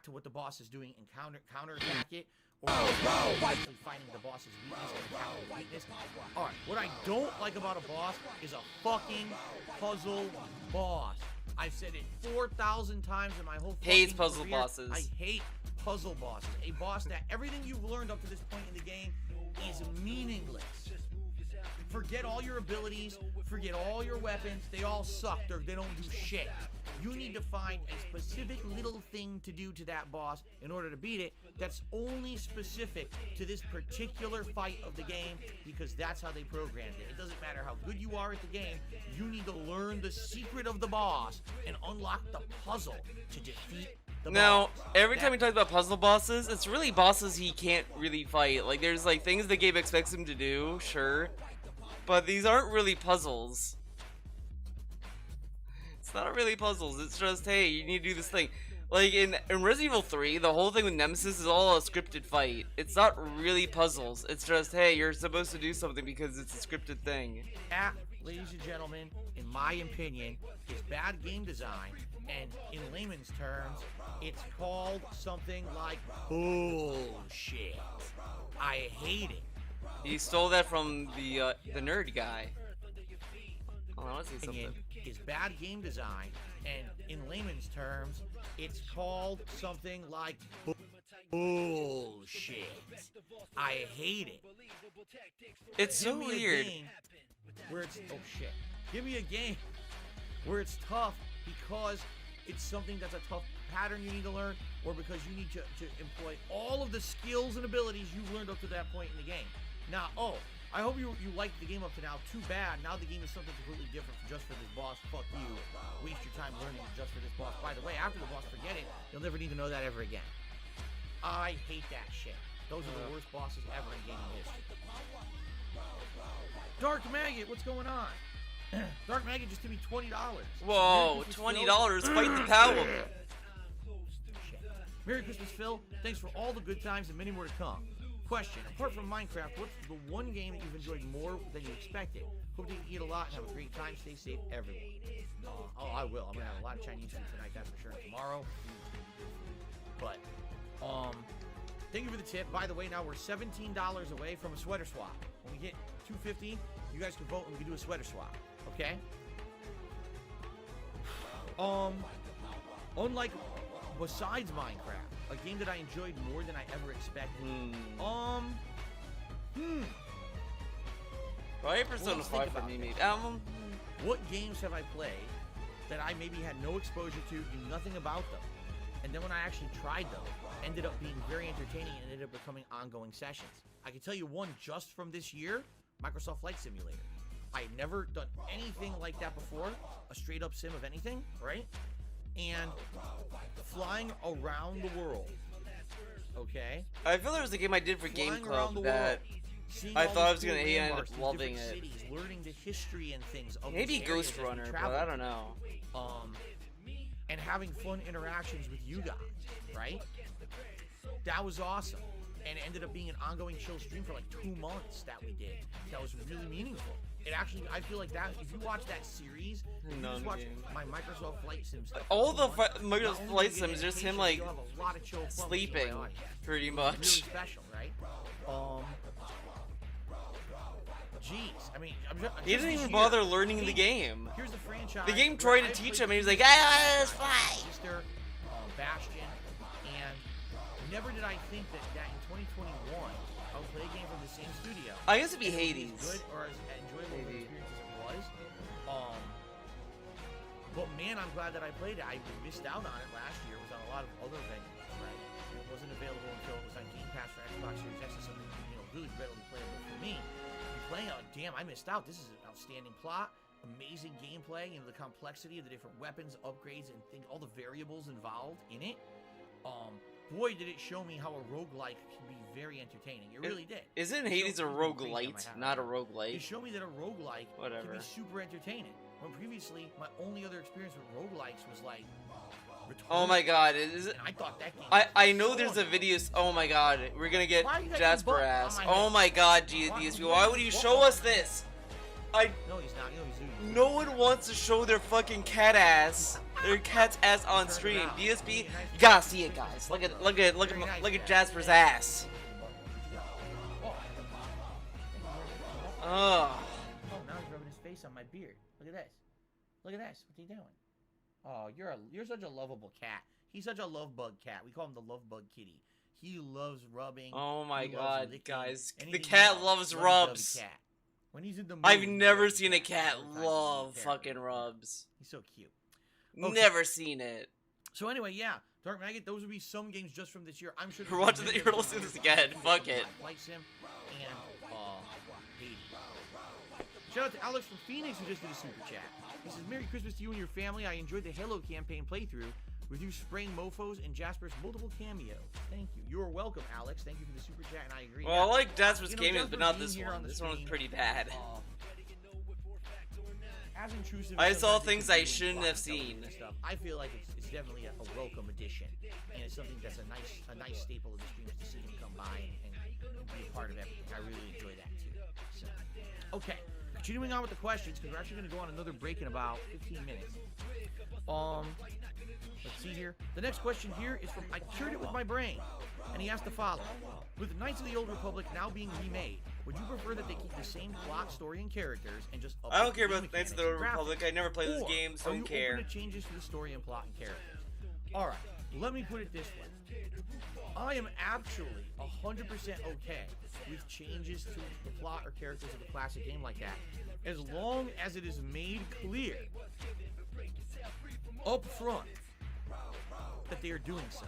to what the boss is doing and counterattack it, or actually finding the boss's weakness and counter the weakness. Alright, what I don't like about a boss is a fucking puzzle boss. I've said it 4,000 times in my whole Hates fucking puzzle career. bosses. I hate puzzle bosses. A boss that everything you've learned up to this point in the game is meaningless. Forget all your abilities, forget all your weapons, they all suck, they don't do shit. You need to find a specific little thing to do to that boss in order to beat it that's only specific to this particular fight of the game, because that's how they programmed it. It doesn't matter how good you are at the game, you need to learn the secret of the boss and unlock the puzzle to defeat the Now, boss. every time he talks about puzzle bosses, it's really bosses he can't really fight. Like, there's like things the game expects him to do, sure, but these aren't really puzzles. It's not really puzzles, it's just, hey, you need to do this thing. Like, in Resident Evil 3, the whole thing with Nemesis is all a scripted fight. It's not really puzzles, it's just, hey, you're supposed to do something because it's a scripted thing. That, ladies and gentlemen, in my opinion, is bad game design, and in layman's terms, it's called something like bullshit. I hate it. He stole that from the nerd guy. Oh, I want to say Opinion something. is bad game design, and in layman's terms, it's called something like bullshit. I hate it. It's so Give me a weird. game where it's oh shit. Give me a game where it's tough because it's something that's a tough pattern you need to learn, or because you need to employ all of the skills and abilities you've learned up to that point in the game. Now, I hope you liked the game up to now. Too bad. Now the game is something completely different just for this boss. Fuck you. Waste your time learning just for this boss. By the way, after the boss, forget it. You'll never need to know that ever again. I hate that shit. Those are the worst bosses ever in gaming history. Dark Maggot, what's going on? Dark Maggot just gave me $20. Whoa, $20, fight the power. Shit. Merry Christmas, Phil. Thanks for all the good times and many more to come. Question, apart from Minecraft, what's the one game that you've enjoyed more than you expected? Hope you eat a lot and have a great time. Stay safe, everyone. I will. I'm going to have a lot of Chinese food tonight, that's for sure. Tomorrow, but, thank you for the tip. By the way, now we're $17 away from a sweater swap. When we hit 250, you guys can vote and we can do a sweater swap. Okay? Unlike, besides Minecraft, a game that I enjoyed more than I ever expected. Probably Persona Let's think 5 for about me, this. maybe. What games have I played that I maybe had no exposure to, knew nothing about them, and then when I actually tried them, ended up being very entertaining and ended up becoming ongoing sessions? I can tell you one just from this year, Microsoft Flight Simulator. I had never done anything like that before, a straight up sim of anything, right? And flying around the world, okay? I feel there was a game I did for Game Flying around the Club that world, seeing I all thought I these was gonna cool hate and I ended landmarks, up these loving different it. cities, learning the history and things of Maybe these areas Ghost as we Runner, but travel. I don't know. And having fun interactions with you guys, right? That was awesome. And it ended up being an ongoing chill stream for like 2 months that we did. That was really meaningful. It actually, I feel like that, if you watch that series, if you just watch my Microsoft Flight Sim stuff. All the Microsoft Microsoft Flight Sim is just him like you'll have a lot of chill fun with sleeping, my audience. pretty It's much. really special, right? Jeez, I mean, He didn't even bother learning the game. Here's the franchise. The game where tried to I teach played him, and he was like, let's fly. Sister, Bastion, and never did I think that in 2021 I would play a game from the same studio. I guess it'd be and it would be Hades. as good or as enjoyable of an Maybe. experience as it was. But man, I'm glad that I played it. I missed out on it last year. It was on a lot of other venues, right? It wasn't available until it was on Game Pass for Xbox Series X, so something really readily playable for me. Playing out, damn, I missed out. This is an outstanding plot, amazing gameplay, the complexity of the different weapons, upgrades, and all the variables involved in it. Boy, did it show me how a roguelike can be very entertaining. It really did. Isn't Hades a roguelite, not a It roguelite? showed me that a roguelike Whatever. can be super entertaining. When previously, my only other experience with roguelikes was like Returnal. Oh my god, is it? And I thought that game I know was there's so a video. Oh my god, we're gonna get Why you got your Jasper butt on ass. my Oh head? my god, Why DSP, you why got would your you butt show on us my head? this? No, he's not. He's No one wants to show their fucking cat ass, their cat's ass on stream. DSP, you gotta see it, guys. Look at Jasper's ass. Ugh. Oh, now he's rubbing his face on my beard. Look at this. Look at this. What's he doing? Oh, you're such a lovable cat. He's such a love bug cat. We call him the love bug kitty. He loves rubbing. Oh my he loves god, licking, guys. The anything cat else. loves Lovey-dovey rubs. cat. When he's in the mood, I've he never loves seen a cats. cat Every time he's love in character. fucking rubs. He's so cute. Okay. Never seen it. So anyway, yeah, Dark Maggot. Those would be some games just from this year. I'm sure. We're watching you're listening to this again. Fuck it. Flight Sim and Hades. Shout out to Alex from Phoenix who just did a super chat. He says, "Merry Christmas to you and your family. I enjoyed the Halo campaign playthrough with you spraying mofos and Jasper's multiple cameos. Thank you. You are welcome, Alex. Thank you for the super chat, and I agree. Well, I like Jasper's cameos, Jasper but not being this here on one. the This one was stream, pretty bad. As intrusive I as saw sometimes it things can be I with shouldn't plot have and television seen. and stuff, I feel like it's definitely a welcome addition, and it's something that's a nice staple of the streams to see him come by and be a part of everything. I really enjoy that too. So, okay, continuing on with the questions because we're actually going to go on another break in about 15 minutes. Let's see here. The next question here is from I Cured It With My Brain, and he asked the following: with Knights of the Old Republic now being remade, would you prefer that they keep the same plot, story, and characters and just I don't update care game about Knights of the mechanics Old and Republic. graphics? I never played those Or games. are Don't you care. open to changes to the story and plot and characters? Alright, let me put it this way. I am actually 100% okay with changes to the plot or characters of a classic game like that, as long as it is made clear up front that they are doing so.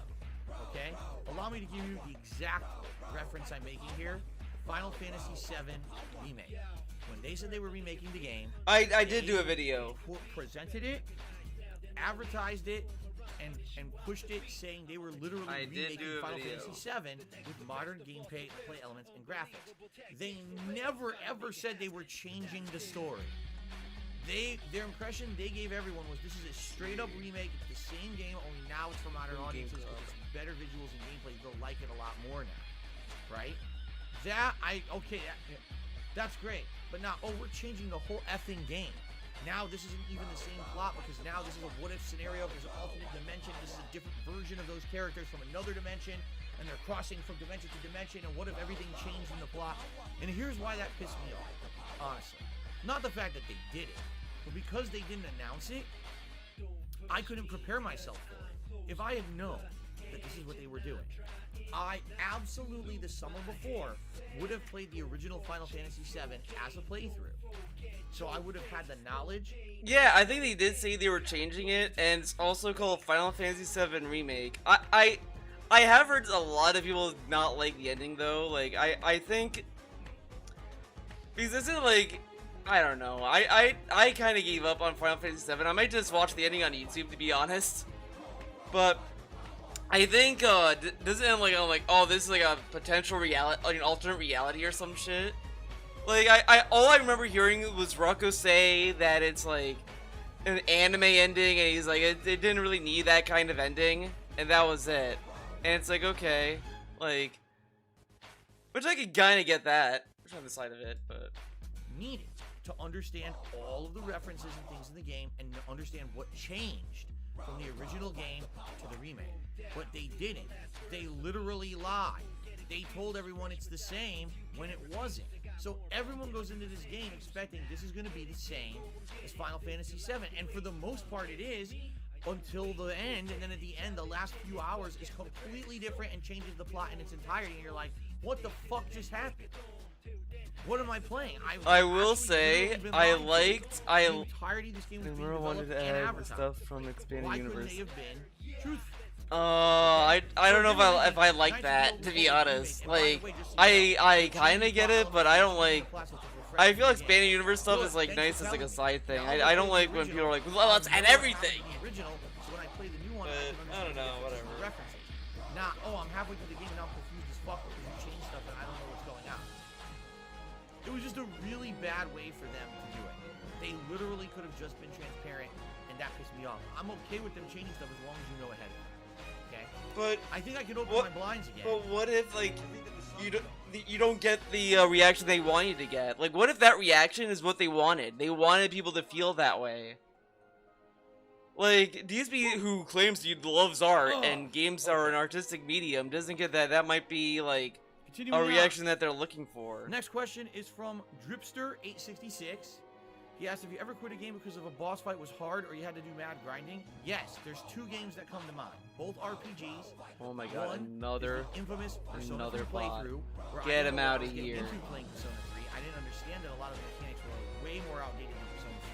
Okay? Allow me to give you the exact reference I'm making here. Final Fantasy VII Remake. When they said they were remaking the game, I did do a video. presented it, advertised it, and pushed it, saying they were literally I did remaking do a Final video. Fantasy VII with modern gameplay play elements and graphics. They never ever said they were changing the story. Their impression they gave everyone was this is a straight up remake. It's the same game, only now it's for modern audiences. It's better visuals and gameplay. They'll like it a lot more now, right? That's great. But now, we're changing the whole effing game. Now this isn't even the same plot because now this is a what-if scenario. There's an alternate dimension. This is a different version of those characters from another dimension, and they're crossing from dimension to dimension. And what if everything changed in the plot? And here's why that pissed me off, honestly. Not the fact that they did it, but because they didn't announce it, I couldn't prepare myself for it. If I had known that this is what they were doing, I absolutely, the summer before, would have played the original Final Fantasy VII as a playthrough. So I would have had the knowledge. Yeah, I think they did say they were changing it, and it's also called Final Fantasy VII Remake. I have heard a lot of people not like the ending though. Like I think because this is like I don't know. I kind of gave up on Final Fantasy VII. I might just watch the ending on YouTube to be honest. But I think does it end like I'm like, oh, this is like a potential reality, like an alternate reality or some shit. Like I all I remember hearing was Rocco say that it's like an anime ending, and he's like it didn't really need that kind of ending, and that was it. And it's like, okay, like, which I could kind of get that, which on the side of it, but Needed to understand all of the references and things in the game and understand what changed from the original game to the remake. But they didn't. They literally lied. They told everyone it's the same when it wasn't. So everyone goes into this game expecting this is going to be the same as Final Fantasy VII, and for the most part it is, until the end, and then at the end, the last few hours is completely different and changes the plot in its entirety, and you're like, what the fuck just happened? What am I playing? I will say I liked the entirety of this game was being Nomura wanted developed to and add the advertised. stuff from expanded Why universe. couldn't they have been truthful? I don't know if I like that, to be honest. Like I kind of get it, but I don't like. I feel like expanded universe stuff is like nice as like a side thing. I don't like when people are like, well, let's add everything. I don't know, whatever. Not, oh, I'm halfway through the game and now I'm confused as fuck because you changed stuff and I don't know what's going on. It was just a really bad way for them to do it. They literally could have just been transparent, and that pissed me off. I'm okay with them changing stuff as long as you know ahead of time. Okay? But I think I can open my blinds again. But what if like you don't get the reaction they want you to get? Like, what if that reaction is what they wanted? They wanted people to feel that way. Like, DSP, who claims he loves art and games are an artistic medium, doesn't get that. That might be like a reaction that they're looking for. Next question is from Dripster866. He asked, have you ever quit a game because of a boss fight was hard or you had to do mad grinding? Yes, there's two games that come to mind. Both RPGs. Oh my god, One another is the infamous Persona 3 bot. playthrough. Where Get I him didn't know out what I of was getting here. into playing Persona 3. I didn't understand that a lot of the mechanics were way more outdated than Persona 4.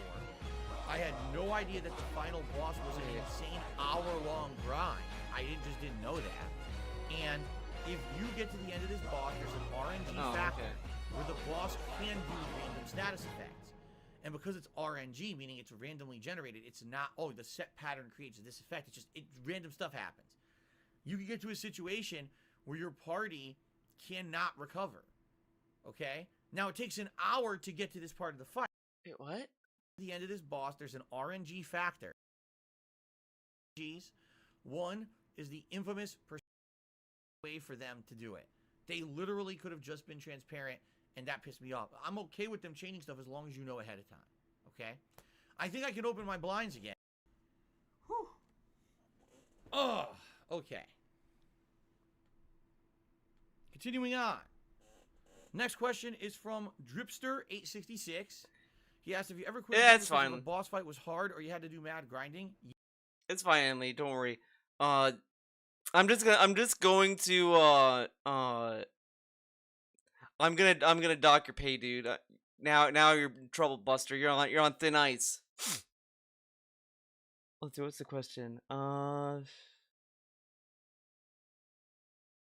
I had no idea that the final boss was an insane hour-long grind. I just didn't know that. And if you get to the end of this boss, there's an RNG factor where the boss can do random status effects. And because it's RNG, meaning it's randomly generated, it's not, oh, the set pattern creates this effect. It's just, random stuff happens. You can get to a situation where your party cannot recover. Okay? Now, it takes an hour to get to this part of the fight. Wait, what? At the end of this boss, there's an RNG factor. One is the infamous way for them to do it. They literally could have just been transparent, and that pissed me off. I'm okay with them changing stuff as long as you know ahead of time. Okay? I think I can open my blinds again. Whew. Oh, okay. Continuing on. Next question is from Dripster866. He asked, have you ever quit a game it's because fine. the boss fight was hard or you had to do mad grinding? It's fine, Emily. Don't worry. I'm just going to I'm gonna dock your pay, dude. Now you're trouble buster. You're on thin ice. Let's see. What's the question?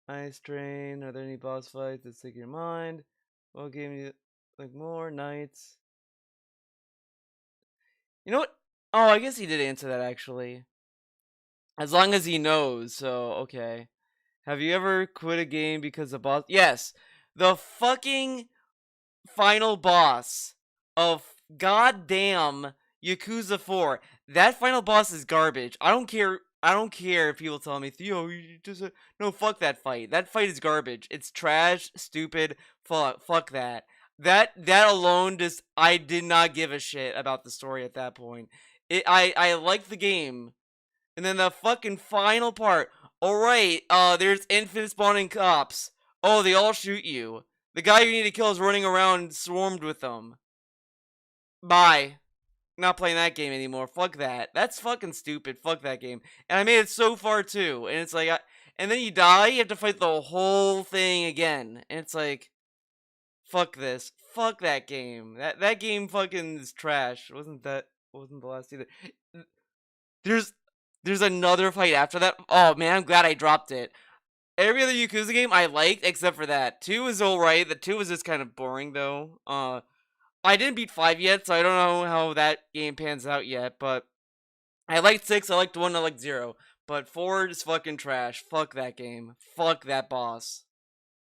Ice Train. Are there any boss fights that stick in your mind? What game you like more? Nights. You know what? Oh, I guess he did answer that actually. As long as he knows, so okay. Have you ever quit a game because of boss? Yes. The fucking final boss of goddamn Yakuza 4. That final boss is garbage. I don't care if people tell me, Theo, you just no, fuck that fight. That fight is garbage. It's trash, stupid, fuck that. That alone just I did not give a shit about the story at that point. I liked the game. And then the fucking final part. Alright, there's infinite spawning cops. Oh, they all shoot you. The guy you need to kill is running around swarmed with them. Bye. Not playing that game anymore. Fuck that. That's fucking stupid. Fuck that game. And I made it so far too. And it's like, and then you die, you have to fight the whole thing again. And it's like, fuck this. Fuck that game. That game fucking is trash. Wasn't the last either. There's another fight after that. Oh man, I'm glad I dropped it. Every other Yakuza game I liked except for that. 2 is alright. The 2 was just kind of boring though. I didn't beat 5 yet, so I don't know how that game pans out yet, but I liked 6, I liked 1, I liked 0. But 4 is fucking trash. Fuck that game. Fuck that boss.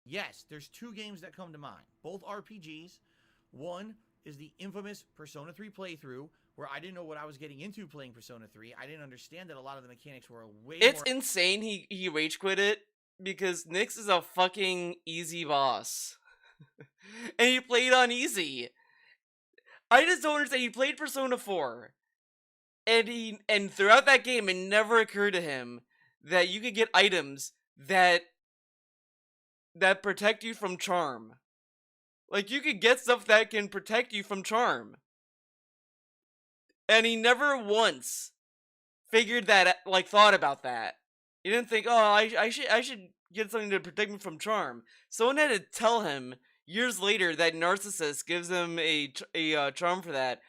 Yes, there's 2 games that come to mind. Both RPGs. One is the infamous Persona 3 playthrough, where I didn't know what I was getting into playing Persona 3. I didn't understand that a lot of the mechanics were way It's more... insane he rage quit it, because Nyx is a fucking easy boss. And he played on easy. I just don't understand. He played Persona 4. And throughout that game, it never occurred to him that you could get items that protect you from charm. Like, you could get stuff that can protect you from charm. And he never once figured that, like, thought about that. He didn't think, oh, I should get something to protect me from charm. Someone had to tell him years later that Narcissus gives him a charm for that.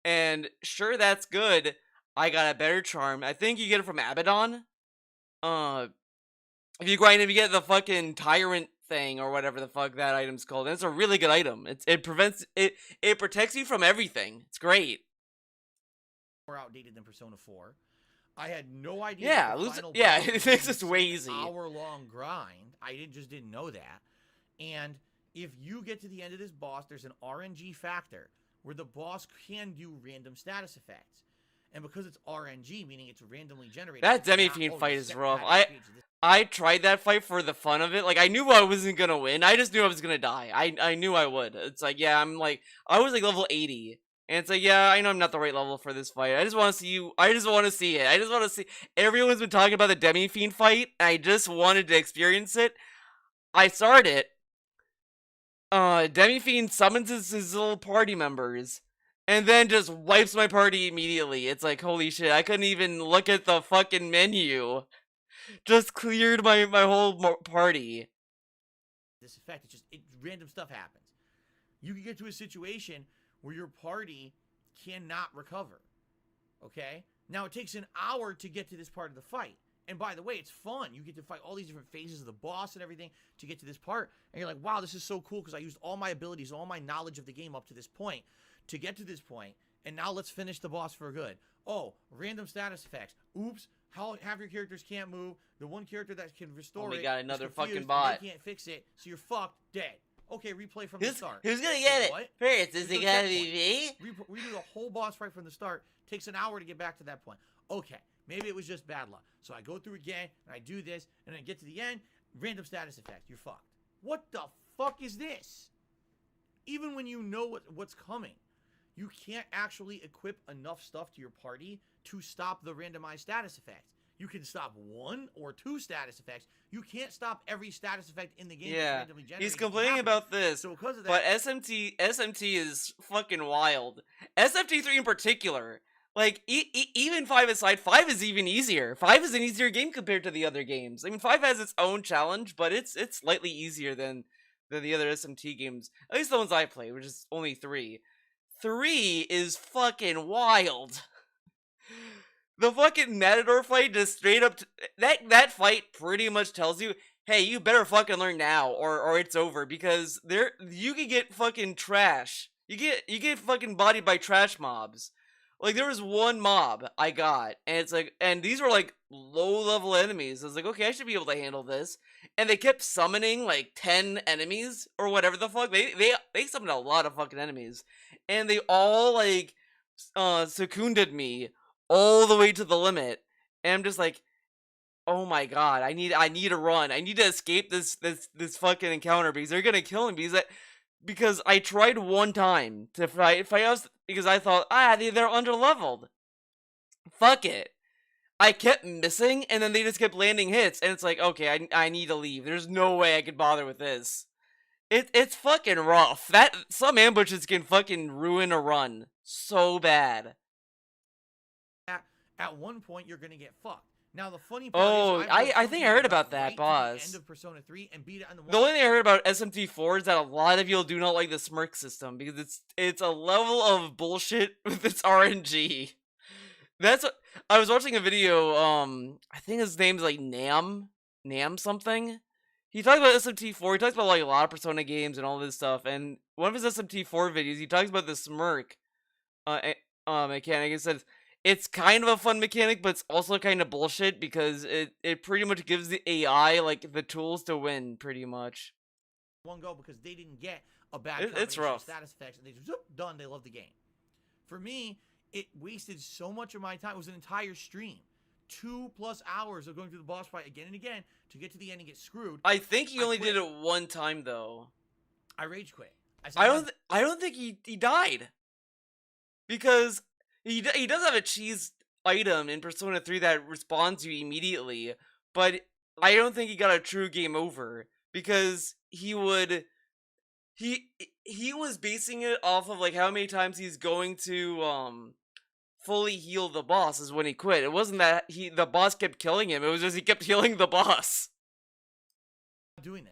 And sure, that's good. I got a better charm. I think you get it from Abaddon. If you grind him, you get the fucking tyrant thing or whatever the fuck that item's called. And it's a really good item. It protects you from everything. It's great. more outdated than Persona 4. I had no idea. Yeah, it makes this way easy. Hour-long grind. I didn't know that. And if you get to the end of this boss, there's an RNG factor where the boss can do random status effects. And because it's RNG, meaning it's randomly generated. That Demi-Fiend fight is rough. I tried that fight for the fun of it. Like, I knew I wasn't gonna win. I just knew I was gonna die. I knew I would. It's like, yeah, I was like level 80. And it's like, yeah, I know I'm not the right level for this fight. I just want to see you. I just want to see it. I just want to see. Everyone's been talking about the Demi-Fiend fight. I just wanted to experience it. I started it. Demi-Fiend summons his little party members. And then just wipes my party immediately. It's like, holy shit, I couldn't even look at the fucking menu. Just cleared my whole party. This effect, random stuff happens. You can get to a situation where your party cannot recover. Okay? Now, it takes an hour to get to this part of the fight. And by the way, it's fun. You get to fight all these different phases of the boss and everything to get to this part. And you're like, wow, this is so cool because I used all my abilities, all my knowledge of the game up to this point to get to this point, and now let's finish the boss for good. Oh, random status effects. Oops, half your characters can't move. The one character that can restore we got another fucking confused, bot. They can't fix it, so you're fucked, dead. Okay, replay from the start. Who's gonna get it? What? First, is it gonna be me? Redo the whole boss fight from the start. Takes an hour to get back to that point. Okay, maybe it was just bad luck. So I go through again, and I do this, and I get to the end, random status effect. You're fucked. What the fuck is this? Even when you know what's coming, you can't actually equip enough stuff to your party to stop the randomized status effects. You can stop 1 or 2 status effects. You can't stop every status effect in the game. Yeah, randomly generated. he's complaining about this. So because of that, but SMT is fucking wild. SMT3 in particular. Like, even 5 aside, 5 is even easier. 5 is an easier game compared to the other games. I mean, 5 has its own challenge, but it's slightly easier than the other SMT games. At least the ones I played, which is only 3. 3 is fucking wild. The fucking Matador fight just straight up that fight pretty much tells you, hey, you better fucking learn now or it's over, because you can get fucking trash. You get fucking bodied by trash mobs. Like, there was one mob I got, and it's like, and these were like low level enemies. I was like, okay, I should be able to handle this. And they kept summoning like 10 enemies or whatever the fuck. They summoned a lot of fucking enemies, and they all like seconded me all the way to the limit. And I'm just like, oh my god, I need to run. I need to escape this fucking encounter because they're gonna kill me. Because I tried one time to fight us because I thought, they're underleveled. Fuck it. I kept missing, and then they just kept landing hits, and it's like, okay, I need to leave. There's no way I could bother with this. It's fucking rough. Some ambushes can fucking ruin a run so bad. At one point, you're gonna get fucked. Now the funny part is, I think I heard about that boss. The end of Persona 3 and beat it on the only thing I heard about SMT4 is that a lot of people do not like the smirk system because it's a level of bullshit with its RNG. That's what I was watching a video. I think his name's like Nam something, he talks about SMT4. He talks about like a lot of Persona games and all this stuff. And one of his SMT4 videos, he talks about the smirk mechanic. He says it's kind of a fun mechanic, but it's also kind of bullshit because it pretty much gives the AI like the tools to win, pretty much. One go because they didn't get a bad It's combination rough. of status effects, and they just done. They love the game. For me, it wasted so much of my time. It was an entire stream, 2+ hours of going through the boss fight again and again to get to the end and get screwed. I think he only quit. did it one time though. I rage quit. I don't think he died because he does have a cheese item in Persona 3 that responds to you immediately, but I don't think he got a true game over because he was basing it off of like how many times he's going to fully heal the boss is when he quit. It wasn't that the boss kept killing him, it was just he kept healing the boss. I'm doing this.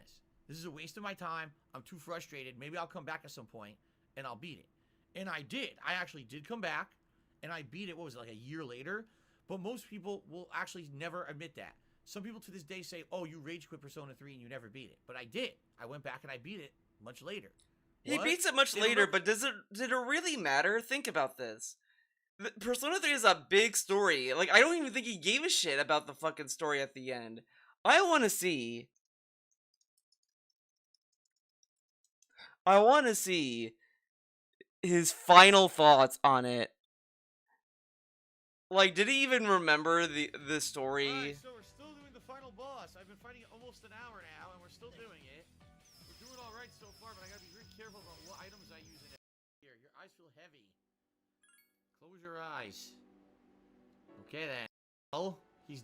This is a waste of my time. I'm too frustrated. Maybe I'll come back at some point and I'll beat it. And I did. I actually did come back and I beat it. What was it, like a year later? But most people will actually never admit that. Some people to this day say, oh, you rage quit Persona 3 and you never beat it. But I did. I went back and I beat it much later. He What? beats it much later, but did it really matter? Think about this. Persona 3 is a big story. Like, I don't even think he gave a shit about the fucking story at the end. I want to see his final thoughts on it. Like, did he even remember the story? Alright, so we're still doing the final boss. I've been fighting it almost an hour now, and we're still doing it. We're doing alright so far, but I gotta be very careful about what items I use in it. Here, your eyes feel heavy. Close your eyes. Okay then. Oh, he's...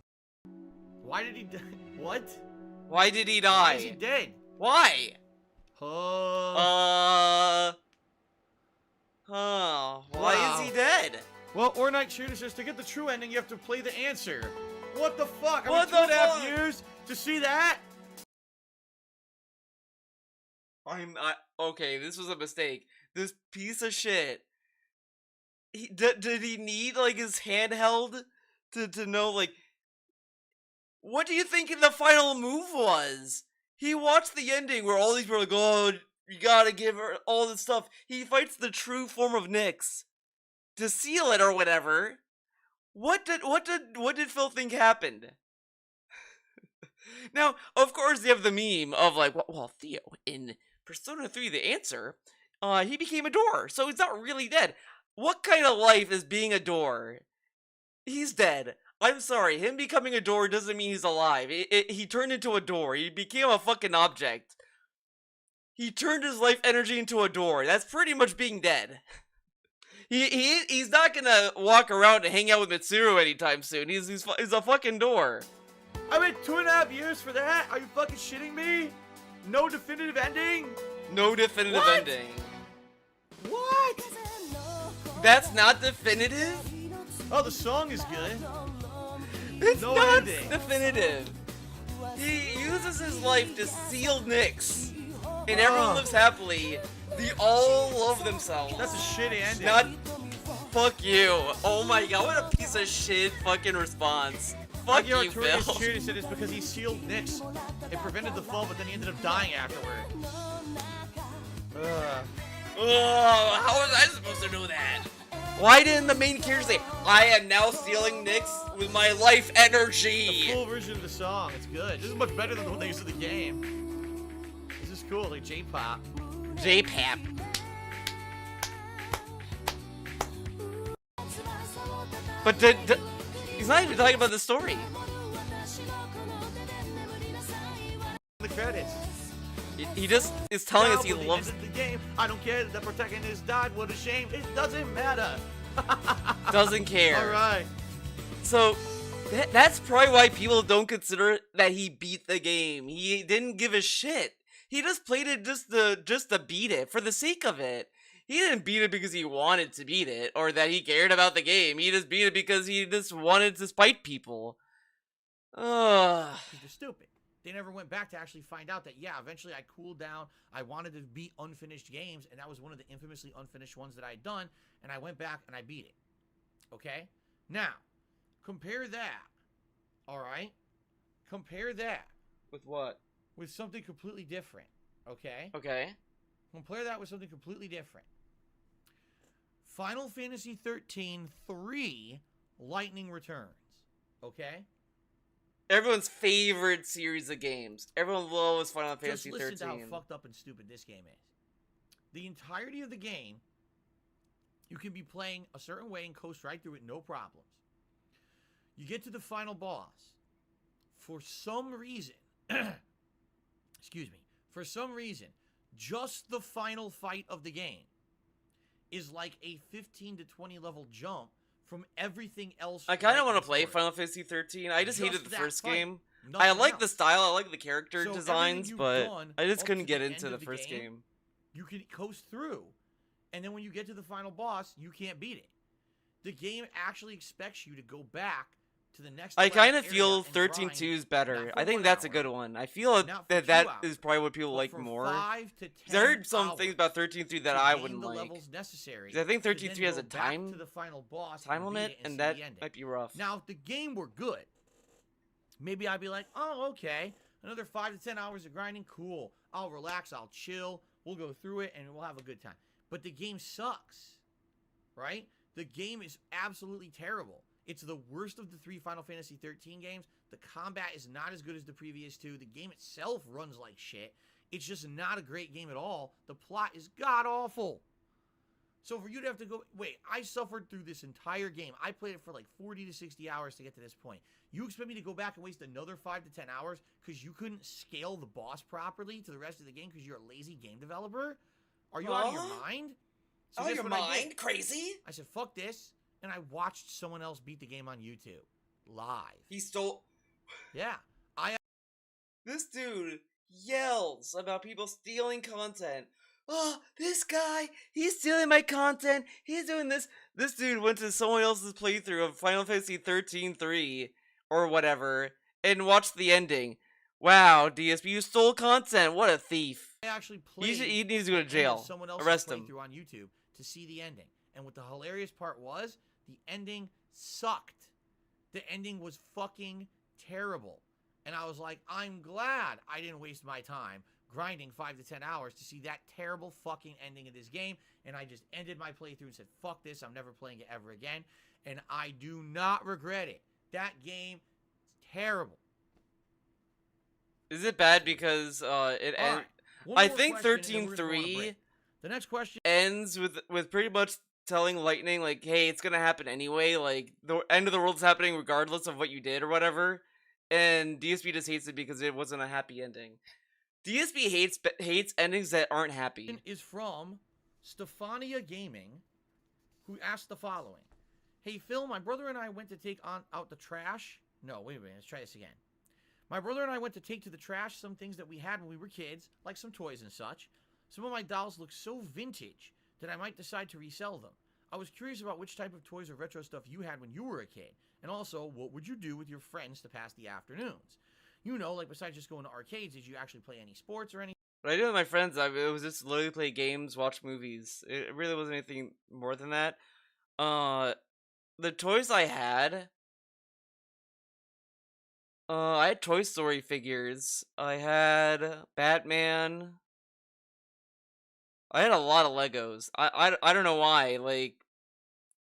Why did he die? What? Why did he die? Why is he dead? Why? Why is he dead? Well, Ornite Shooter says to get the true ending, you have to play the answer. What the fuck? I What waited the 2.5 fuck? years to see that? Okay, this was a mistake. This piece of shit. Did he need like his handheld to know like what do you think the final move was? He watched the ending where all these people are like, oh, you gotta give her all this stuff. He fights the true form of Nyx to seal it or whatever. What did Phil think happened? Now, of course, you have the meme of like, well, Theo in Persona 3, the answer, he became a door, so he's not really dead. What kind of life is being a door? He's dead. I'm sorry, him becoming a door doesn't mean he's alive. He turned into a door. He became a fucking object. He turned his life energy into a door. That's pretty much being dead. He's not gonna walk around and hang out with Mitsuru anytime soon. He's a fucking door. I waited 2.5 years for that? Are you fucking shitting me? No definitive ending? No definitive What? ending. What? That's not definitive? Oh, the song is good. It's No not ending. definitive. He uses his life to seal Nyx. And everyone Oh. lives happily. They all love themselves. That's a shitty ending. Not fuck you. Oh my god, what a piece of shit fucking response. Fuck you, Artorius Phil. Shooter said it's because he sealed Nyx. It prevented the fall, but then he ended up dying afterward. Oh, how was I supposed to know that? Why didn't the main character say, I am now sealing Nyx with my life The energy? full version of the song. It's good. This is much better than the one they used in the game. This is cool, like J-pop. J-Pap. But he's not even talking about the story. The credits. He just is telling us he Now, with the loves. end of the game. I don't care that the protagonist died. What a shame. It doesn't matter. Doesn't care. All right. So that's probably why people don't consider that he beat the game. He didn't give a shit. He just played it just to beat it for the sake of it. He didn't beat it because he wanted to beat it or that he cared about the game. He just beat it because he just wanted to spite people. Ugh. Because they're stupid. They never went back to actually find out that, yeah, eventually I cooled down. I wanted to beat unfinished games, and that was one of the infamously unfinished ones that I had done, and I went back and I beat it. Okay? Now, compare that. All right? Compare that With what? with something completely different. Okay? Okay. Compare that with something completely different. Final Fantasy 13 3 Lightning Returns. Okay? Everyone's favorite series of games. Everyone loves Final Just Fantasy listen 13. to how fucked up and stupid this game is. The entirety of the game, you can be playing a certain way and coast right through it, no problems. You get to the final boss. For some reason, excuse me, for some reason, just the final fight of the game is like a 15 to 20 level jump from everything else. I kind of want to in the play story. Final Fantasy 13. I just hated Just the that first fight. game. Nothing I like else. the style. I like the character So designs, everything you've but done I just up couldn't to get the into end the of the first game, game. You can coast through, and then when you get to the final boss, you can't beat it. The game actually expects you to go back to the next. I kind of of feel 13.2 is better. not for I think 1 that's a hour, good one. I feel not for that 2 that hours, is probably what people but like for more. 5 to 10 'Cause I heard some hours things about 13.3 that to I gain wouldn't the like. levels necessary. 'Cause I think to 13.3 then has go a back time to the final boss time and beat limit, it and and see that the ending. might be rough. Now, if the game were good, maybe I'd be like, oh, okay, another 5 to 10 hours of grinding, cool. I'll relax, I'll chill, we'll go through it, and we'll have a good time. But the game sucks, right? The game is absolutely terrible. It's the worst of the 3 Final Fantasy 13 games. The combat is not as good as the previous 2. The game itself runs like shit. It's just not a great game at all. The plot is god-awful. So for you to have to go, wait, I suffered through this entire game. I played it for like 40 to 60 hours to get to this point. You expect me to go back and waste another 5 to 10 hours because you couldn't scale the boss properly to the rest of the game because you're a lazy game developer? Are you out of your Huh? mind? So Out of guess your what I did? mind? Crazy? I said, fuck this, and I watched someone else beat the game on YouTube. Live. He stole. Yeah. This dude yells about people stealing content. Oh, this guy, he's stealing my content. He's doing this. This dude went to someone else's playthrough of Final Fantasy 13 3 or whatever and watched the ending. Wow, DSP, you stole content. What a thief. I actually played. He needs to go to the end of jail. Someone else's Arrest him. playthrough on YouTube to see the ending. And what the hilarious part was, the ending sucked. The ending was fucking terrible. And I was like, I'm glad I didn't waste my time grinding 5 to 10 hours to see that terrible fucking ending of this game. And I just ended my playthrough and said, fuck this, I'm never playing it ever again. And I do not regret it. That game is terrible. Is it bad because it All ends? right, one I more think question, and then we're gonna go on a 13.3 break. The next question ends with pretty much telling Lightning like, hey, it's gonna happen anyway. Like the end of the world's happening regardless of what you did or whatever. And DSP just hates it because it wasn't a happy ending. DSP hates endings that aren't happy. is from Stefania Gaming, who asked the following. Hey, Phil, my brother and I went to take out the trash. No, wait a minute. Let's try this again. My brother and I went to take to the trash some things that we had when we were kids, like some toys and such. Some of my dolls look so vintage that I might decide to resell them. I was curious about which type of toys or retro stuff you had when you were a kid. And also, what would you do with your friends to pass the afternoons? You know, like besides just going to arcades, did you actually play any sports or anything? What I did with my friends, it was just literally play games, watch movies. It really wasn't anything more than that. The toys I had, I had Toy Story figures. I had Batman. I had a lot of Legos. I don't know why. Like,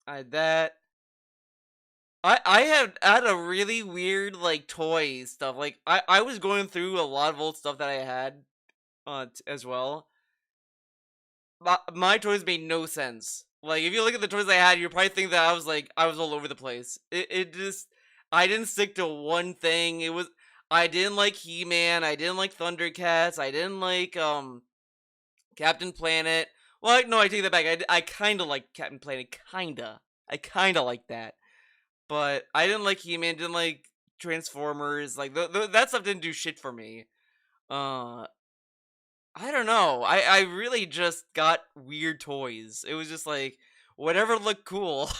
I had that. I had a really weird like toy stuff. Like I was going through a lot of old stuff that I had as well. My toys made no sense. Like if you look at the toys I had, you probably think that I was all over the place. It just I didn't stick to one thing. I didn't like He-Man, I didn't like Thundercats, I didn't like Captain Planet. Well, no, I take that back. I kind of like Captain Planet, kinda. I kind of like that. But I didn't like He-Man, didn't like Transformers. Like that stuff didn't do shit for me. I don't know. I really just got weird toys. It was just like whatever looked cool.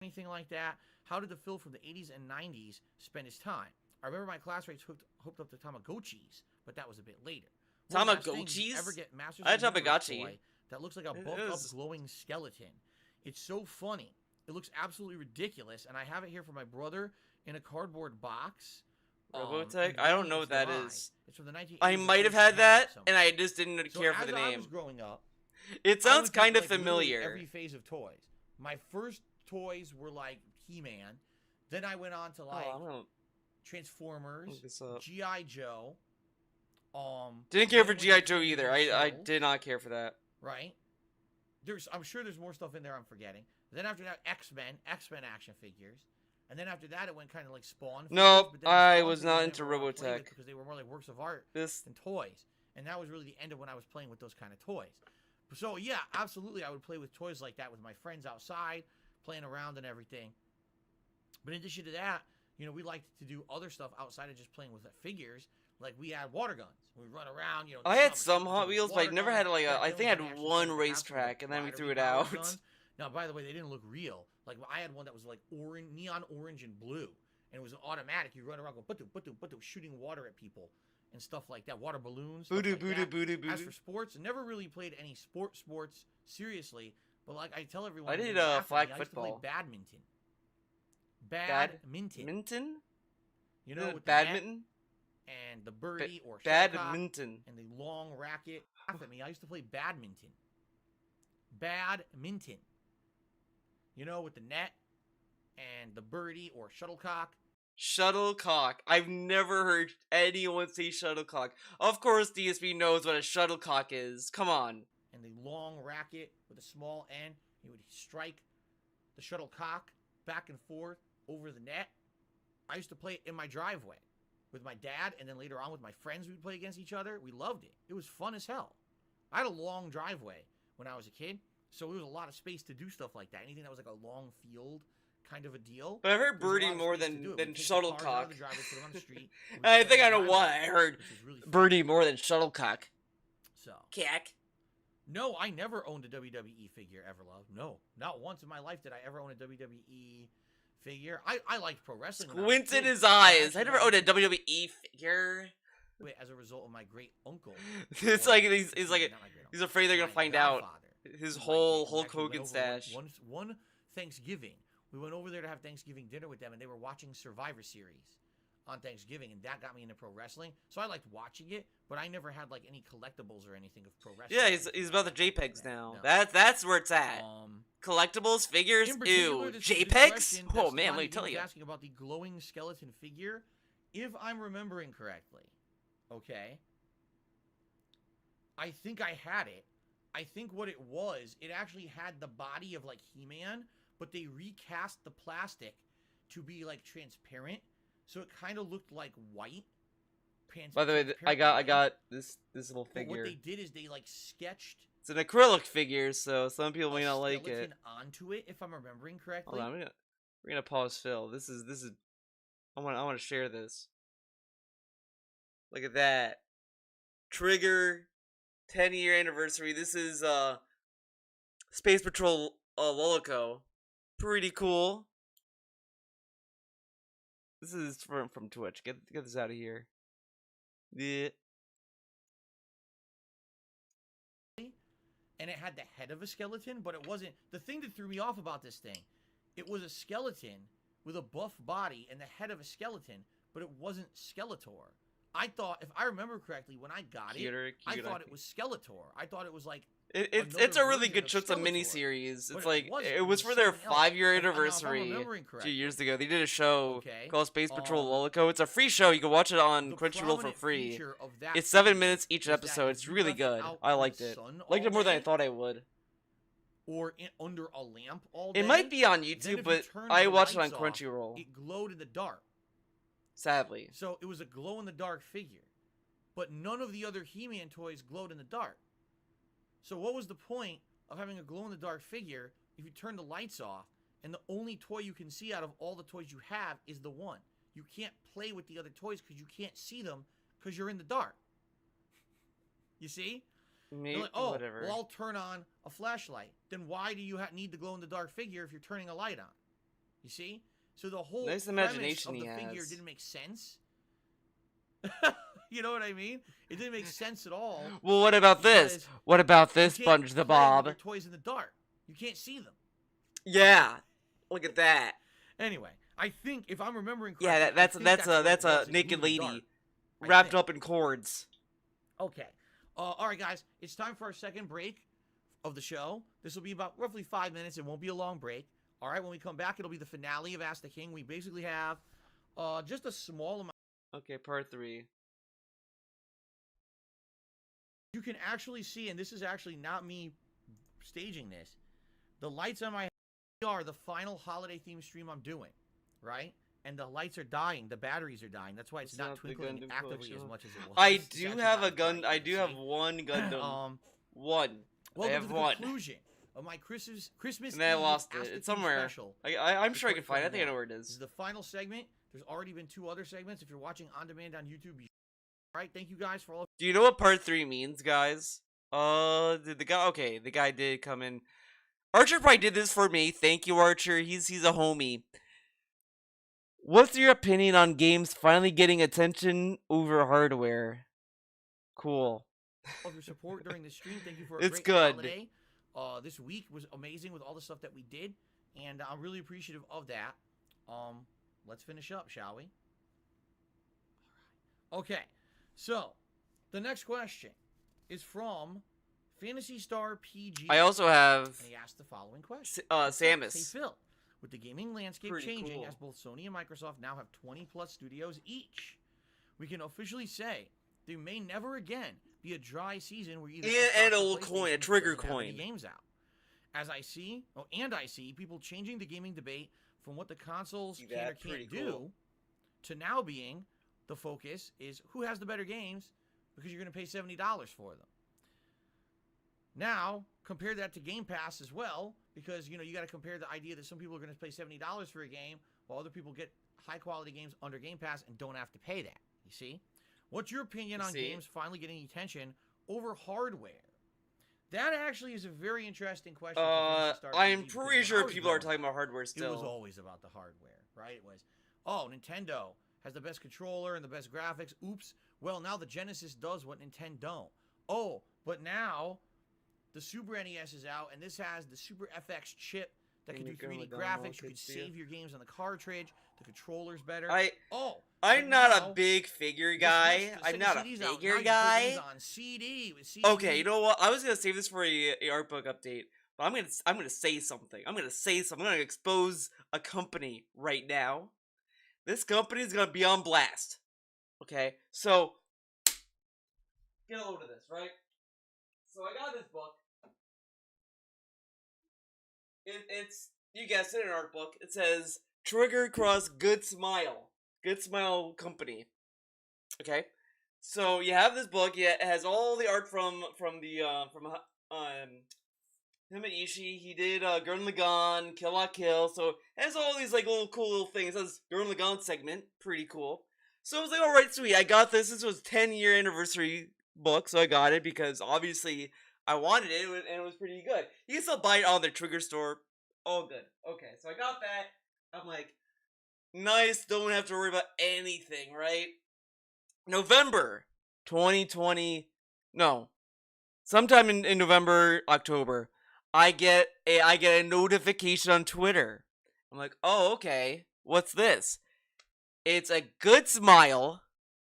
Anything like that? How did the Phil from the 80s and 90s spend his time? I remember my classmates hooked up to Tamagotchis, but that was a bit later. One last thing, did you Tamagotchis? ever get Masters I of had the Universe Tamagotchi. toy that looks like a It buffed up is. glowing skeleton? It's so funny. It looks absolutely ridiculous, and I have it here for my brother in a cardboard box. Robotech? in I don't know It's what that the is. It's from the 1980s. I or might have 80s had that, somewhere. and I just didn't So care for as the I was name. growing up, It I sounds went through, kind of like, literally familiar. every phase of toys. My first toys were like He-Man. Then I went on to like Oh, I'm gonna Transformers, look this up. G.I. Joe. Didn't care then for it went G.I. to Joe Agents either. of I S.H.I.E.L.D., did not care for that. right? I'm sure there's more stuff in there I'm forgetting. Then after that, X-Men action figures. And then after that, it went kind of like Spawn figures. Nope, But then I Spawn was figures not I into never wanted to play with Robotech. because they were more like works of art This than toys. And that was really the end of when I was playing with those kind of toys. So yeah, absolutely, I would play with toys like that with my friends outside, playing around and everything. But in addition to that, we liked to do other stuff outside of just playing with the figures. Like we had water guns. We'd run around, I had some Hot Wheels, but I never had like a. I think I had one racetrack, and then we threw it out. Now, by the way, they didn't look real. Like I had one that was like neon orange and blue, and it was an automatic. You run around, go shooting water at people and stuff like that. Water balloons. Voodoo, like voodoo, that. voodoo, As voodoo. for sports, I never really played any sports seriously. But like I tell everyone, I when did they laugh at flag me, I used to play football. badminton. Minton? With Badminton? the net and the birdie or shuttlecock Badminton. and the long racket. Laugh at me. I used to play badminton. Badminton. With the net and the birdie or shuttlecock. Shuttlecock. I've never heard anyone say shuttlecock. Of course, DSP knows what a shuttlecock is. Come on. And the long racket with a small end. You would strike the shuttlecock back and forth over the net. I used to play it in my driveway with my dad, and then later on with my friends, we'd play against each other. We loved it. It was fun as hell. I had a long driveway when I was a kid, so it was a lot of space to do stuff like that. Anything that was like a long field kind of a deal. But I've heard There's a lot birdie of more space to than do it. than We'd take the cars out of shuttlecock. the driveway, put them on the street, we'd I play think I in the know why driveway, I heard which was really fun. birdie more than shuttlecock. So, Cack. no, I never owned a WWE figure, Everlove. No, not once in my life did I ever own a WWE figure. I liked pro wrestling. when I was a Squinted kid. his eyes. actually I never got owned a into WWE figure. it as a result of my great uncle. It's or- like he's excuse like me, not my great he's uncle, afraid they're gonna my find out godfather, his who whole we Hulk actually went Hogan over stash. One Thanksgiving, we went over there to have Thanksgiving dinner with them, and they were watching Survivor Series on Thanksgiving, and that got me into pro wrestling. So I liked watching it, but I never had like any collectibles or anything of pro wrestling. Yeah, or he's anything about like the that. JPEGs now. No. That's where it's at. Collectibles, figures, In particular, ew. this JPEGs? question, Oh that's man, Lonnie let me Dean tell was you. asking about the glowing skeleton figure. If I'm remembering correctly, okay, I think I had it. I think what it was, it actually had the body of like He-Man, but they recast the plastic to be like transparent, so it kind of looked like white. By the way, I got this little But figure. what they did is they like sketched It's an acrylic figure, so some people a may not like it. skeleton onto it, if I'm remembering correctly. Hold on, we're gonna pause Phil. This is I want to share this. Look at that. Trigger 10-year anniversary. This is Space Patrol Lolico. Pretty cool. This is from Twitch. Get this out of here. Yeah. And it had the head of a skeleton, but it wasn't. The thing that threw me off about this thing, it was a skeleton with a buff body and the head of a skeleton, but it wasn't Skeletor. I thought, if I remember correctly, when I got it, I thought it was Skeletor. I thought it was like It's a really version good of show. It's a Skeletor. miniseries. But It's it like wasn't. it It was was for their something else. 5-year Now, if I'm anniversary remembering 2 correctly. years ago. They did a show Okay. called Space Patrol Um, Lolico. It's a free show. You can watch it on The Crunchyroll for prominent free. feature of that It's 7 figure minutes each was that episode. if It's you really left it good. out I in the liked it. sun Liked it all more than I day, thought I would. or under a lamp all day. It might be on then YouTube, if you but turned I the watched it on lights off, Crunchyroll. It glowed in the dark. Sadly. So it was a glow in the dark figure. But none of the other He-Man toys glowed in the dark. So what was the point of having a glow in the dark figure if you turn the lights off and the only toy you can see out of all the toys you have is the one? You can't play with the other toys because you can't see them because you're in the dark. You see? Maybe, They're like, oh, whatever. well, I'll turn on a flashlight. Then why do you need the glow in the dark figure if you're turning a light on? You see? So the whole Nice premise imagination of he the figure has. didn't make sense. You know what I mean? It didn't make sense at all. Well, what about this? because What about You this, can't Sponge the play with Bob? your toys in the dark. You can't see them. Yeah. Look at that. Anyway, I think if I'm remembering correctly, Yeah, that's I think that's what a that's it was. a It was naked moving lady dart, I wrapped think. up in cords. Okay. All right, guys. It's time for our second break of the show. This will be about roughly 5 minutes. It won't be a long break. All right. When we come back, it'll be the finale of Ask the King. We basically have just a small amount. Okay, part 3. You can actually see, and this is actually not me staging this. The lights on my head are the final holiday theme stream I'm doing, right? And the lights are dying. The batteries are dying. That's why it's not twinkling actively as much as it was. I do have a gun. I do have one Gundam. One. Welcome I have to the one. conclusion of my Christmas And then I Eve lost Ask it. the It's King somewhere. special. I'm sure I can find it. I think I know where it This is is. the final segment. There's already been 2 other segments. If you're watching on demand on YouTube, all right. Thank you guys for all. Do you know what part 3 means, guys? The guy. Okay, the guy did come in. Archer probably did this for me. Thank you, Archer. He's a homie. What's your opinion on games finally getting attention over hardware? Cool. Of your support during the stream. Thank you for a It's great good. holiday. This week was amazing with all the stuff that we did, and I'm really appreciative of that. Let's finish up, shall we? Okay, so the next question is from Fantasy Star PG. I also have and he asked the following question. Samus. Hey Phil, with the gaming landscape Pretty changing cool. as both Sony and Microsoft now have 20 plus studios each, we can officially say there may never again be a dry season where either And Xbox a or little coin, a PlayStation trigger doesn't have any coin. games out. I see people changing the gaming debate from what the consoles See can or that? can't Pretty do cool. to now being the focus is who has the better games because you're going to pay $70 for them. Now, compare that to Game Pass as well, because you got to compare the idea that some people are going to pay $70 for a game while other people get high quality games under Game Pass and don't have to pay that. You see? What's your opinion on games finally getting attention over hardware? That actually is a very interesting question. I'm pretty sure people are talking about hardware It was still. always about the hardware, right? It was, oh, Nintendo has the best controller and the best graphics. Oops. Well, now the Genesis does what Nintendo don't. Oh, but now the Super NES is out, and this has the Super FX chip that can do 3D graphics. You can save your games on the cartridge. The controller's better. I'm not a big figure guy. I'm not a figure guy. On CD with CD. Okay, you know what? I was gonna save this for a art book update, but I'm gonna say something. I'm gonna expose a company right now. This company is gonna be on blast. Okay, so get a load of this, right? So I got this book. It's you guessed it, an art book. It says Trigger Cross Good Smile Company. Okay, so you have this book. Yeah, it has all the art from Himaishi. He did Gurren Lagann, Kill La Kill. So it has all these like little cool little things. It has Gurren Lagann segment, pretty cool. So I was like, all right, sweet. I got this. This was 10-year anniversary book, so I got it because obviously I wanted it and it was pretty good. You can still buy it on their Trigger store. All good. Okay, so I got that. I'm like, nice. Don't have to worry about anything, right? November 2020. No, sometime in November, October, I get a notification on Twitter. I'm like, oh, okay. What's this? It's a Good Smile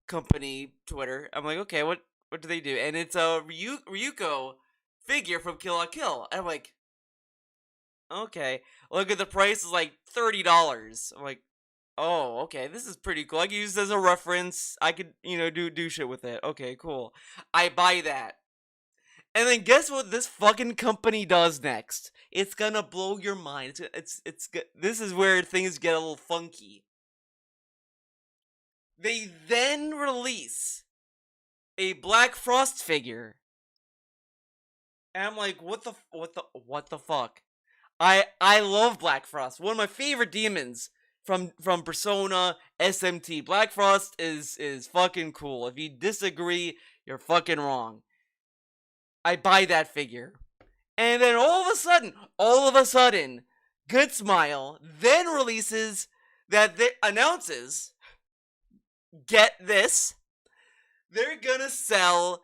company Twitter. I'm like, okay, what do they do? And it's a Ryuko figure from Kill La Kill. And I'm like, okay. Look at the price is like $30. I'm like, oh, okay, this is pretty cool. I can use this as a reference. I could, do shit with it. Okay, cool. I buy that. And then guess what this fucking company does next? It's gonna blow your mind. It's this is where things get a little funky. They then release a Black Frost figure. And I'm like, what the fuck? I love Black Frost. One of my favorite demons from Persona SMT. Black Frost is fucking cool. If you disagree, you're fucking wrong. I buy that figure. And then all of a sudden, Good Smile then announces, get this, they're gonna sell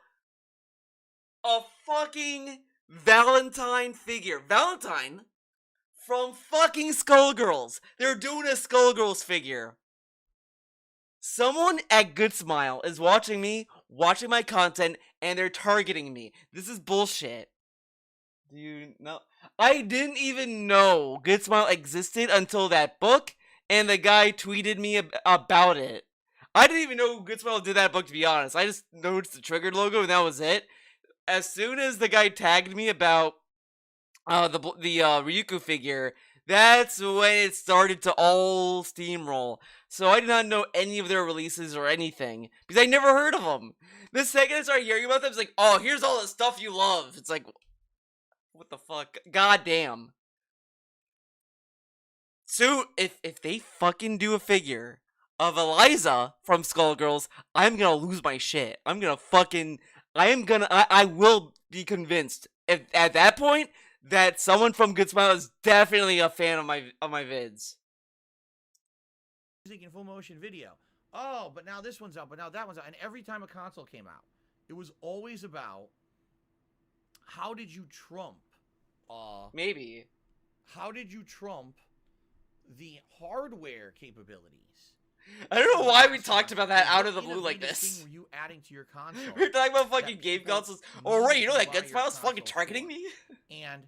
a fucking Valentine figure. Valentine from fucking Skullgirls. They're doing a Skullgirls figure. Someone at Good Smile is watching me, watching my content, and they're targeting me. This is bullshit. Do you know? I didn't even know Good Smile existed until that book, and the guy tweeted me about it. I didn't even know Good Smile did that book, to be honest. I just noticed the Triggered logo, and that was it. As soon as the guy tagged me about the Ryuko figure, that's when it started to all steamroll. So I did not know any of their releases or anything because I never heard of them. The second I started hearing about them, it's like, oh, here's all the stuff you love. It's like, what the fuck? Goddamn. So if they fucking do a figure of Eliza from Skullgirls, I'm gonna lose my shit. I will be convinced if at that point that someone from Good Smile is definitely a fan of my vids. Music in full motion video. Oh, but now this one's out, but now that one's out. And every time a console came out, it was always about how did you trump Maybe. How did you trump the hardware capabilities? I don't know why we talked about that out of the blue like this. Thing were you adding to your console? We're talking about fucking game consoles. Oh right, you know that Good Smile's fucking targeting me? And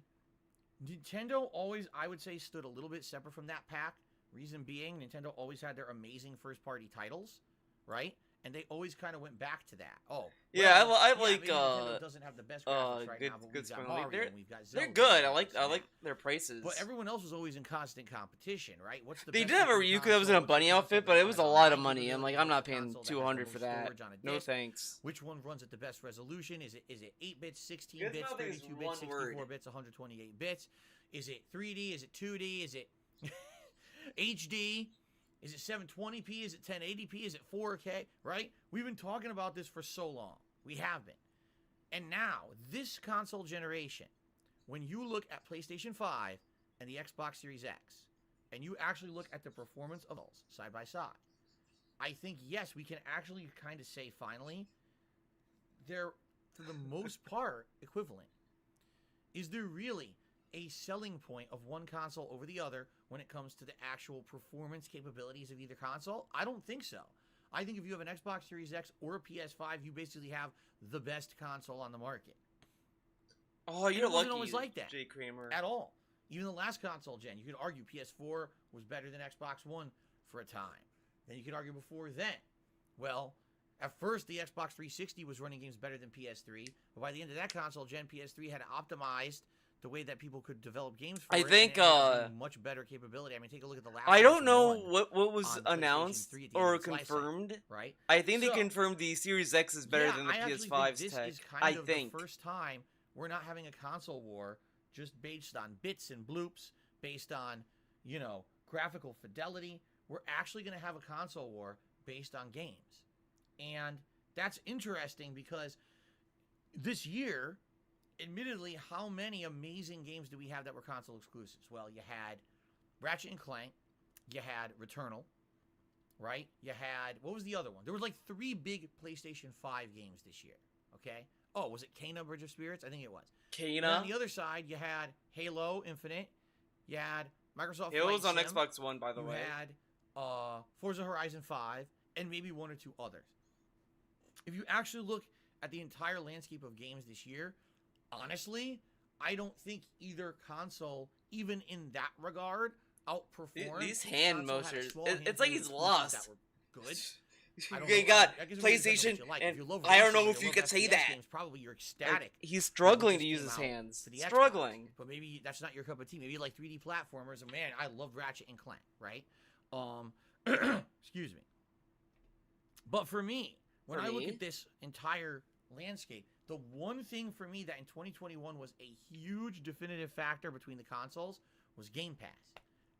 Nintendo always, I would say, stood a little bit separate from that pack. Reason being, Nintendo always had their amazing first-party titles, right? And they always kind of went back to that. Oh, yeah, well, I like Nintendo doesn't have the best graphics right good, now, but good we've got Smile. Mario and we've got Zelda. They're good. I like their prices. But everyone else was always in constant competition, right? What's the They best did have a looking Ryuko that was in a console? bunny What's the outfit, console but that it was a has lot the of money. I'm like, I'm not paying console that has the $200 most for that. storage on a No disc? thanks. Which one runs at the best resolution? Is it 8 bits, 16 Good bits, Smile thing is 32 one bits, 64 word. bits, 128 bits? Is it 3D? Is it 2D? Is it HD? Is it 720p? Is it 1080p? Is it 4K? Right? We've been talking about this for so long. We have been. And now, this console generation, when you look at PlayStation 5 and the Xbox Series X, and you actually look at the performance of those side by side, I think, yes, we can actually kind of say, finally, they're, for the most part, equivalent. Is there really a selling point of one console over the other when it comes to the actual performance capabilities of either console? I don't think so. I think if you have an Xbox Series X or a PS5, you basically have the best console on the market. Oh, And you're it wasn't lucky, always like that Jay Kramer. at all. Even the last console gen, you could argue PS4 was better than Xbox One for a time. Then you could argue before then. Well, at first the Xbox 360 was running games better than PS3, but by the end of that console gen, PS3 had optimized the way that people could develop games for I it, think, and it had much better capability. I mean, take a look at the last. I don't know PlayStation 1 what was on PlayStation announced 3 at the end or of its life cycle, confirmed. right? I think So, they confirmed the Series X is better yeah, than the I actually PS5's think this tech. is kind I of think. the first time we're not having a console war just based on bits and bloops, based on, you know, graphical fidelity. We're actually going to have a console war based on games. And that's interesting because this year, admittedly, how many amazing games do we have that were console exclusives? Well, you had Ratchet and Clank, you had Returnal, right? You had, what was the other one? There was like 3 big PlayStation 5 games this year, okay? Oh, was it Kena Bridge of Spirits? I think it was. And on Kena? the other side, you had Halo Infinite, you had Microsoft It was Flight on Sim, Xbox One, by the you way. had Forza Horizon 5, and maybe 1 or 2 others. If you actually look at the entire landscape of games this year, honestly, I don't think either console, even in that regard, outperformed. These Each hand console had a motions, small it's like handful of he's exclusives lost. that were good. I don't You know. got I guess it really depends on PlayStation, what you like. and If you love I don't racing know or if you love could say FPS that. games, probably you're ecstatic. He's struggling to just use came his out hands. for the Xbox. Struggling. But maybe that's not your cup of tea. Maybe you like 3D platformers. And man, I love Ratchet and Clank, right? Excuse me. But for me, when I look at this entire landscape, the one thing for me that in 2021 was a huge definitive factor between the consoles was Game Pass.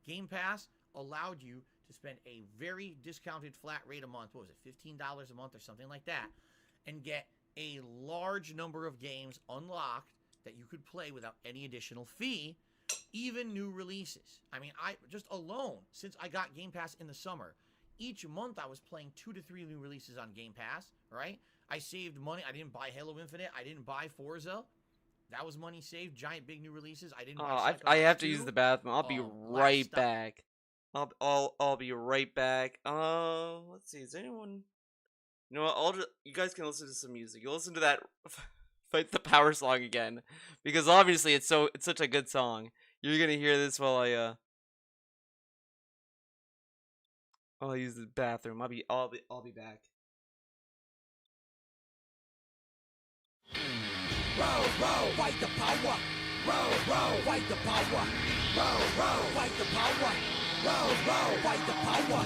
Game Pass allowed you to spend a very discounted flat rate a month. What was it, $15 a month or something like that, and get a large number of games unlocked that you could play without any additional fee, even new releases. I mean, I just alone, since I got Game Pass in the summer, each month I was playing 2 to 3 new releases on Game Pass, right? I saved money. I didn't buy Halo Infinite. I didn't buy Forza. that was money saved. Giant big new releases. I didn't. Buy I have Psychonauts to use 2. the bathroom. I'll be Last right stop- back. I'll be right back. Let's see. Is anyone? You know what? You guys can listen to some music. You'll listen to that Fight the Power song again, because obviously it's such a good song. You're gonna hear this while I'll use the bathroom. I'll be back. Row, row, fight the power. Row, row, fight the power. Row, row, fight the power. Row, row, fight the power.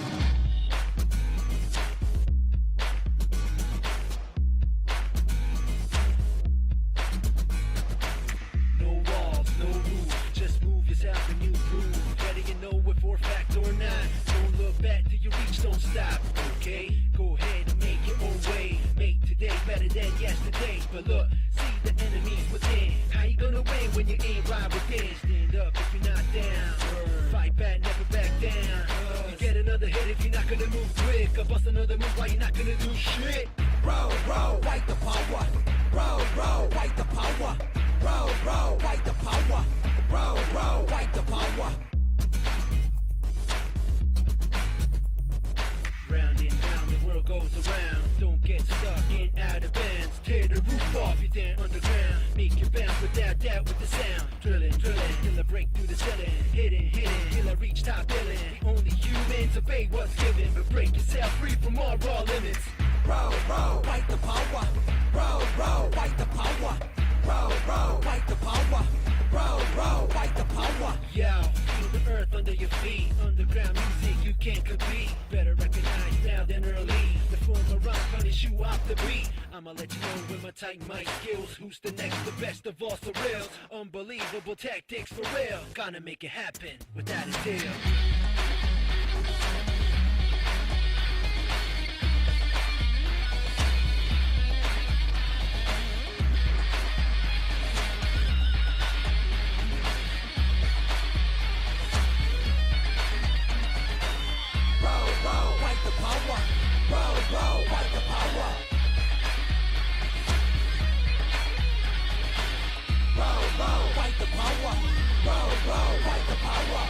No walls, no rules, just move yourself and you groove. Whether you know it for a fact or not, don't look back till you reach, don't stop, okay? Go ahead and make your own way. Make today better than yesterday. But look, see the enemies within. How you gonna win when you ain't right within? Stand up if you're not down. Fight back, never back down. You get another hit if you're not gonna move quick. Or bust another move while you're not gonna do shit. Row, row, fight the power. Row, row, fight the power. Row, row, fight the power. Row, row, fight the power. Round and round the world goes around. Don't get stuck in out of bounds. Tear the roof off, you're down underground. Make your bounce without doubt with the sound. Drilling, drilling, till I break through the ceiling. Hitting, hitting, till I reach top billing. Only humans obey what's given, but break yourself free from all raw limits. Row, row, fight the power. Row, row, fight the power. Row, row, fight the power. Row, row, fight the power. Yo, feel the earth under your feet. Underground music, you can't compete. Better recognize now than early. The form of rock punish you off the beat. I'ma let you know with my tight mic skills. Who's the next, the best of all surreals? Unbelievable tactics for real. Gonna make it happen without a deal. Row, row, fight the power. Row, row, fight the power. Row, row, fight the power. Row, row, fight the power.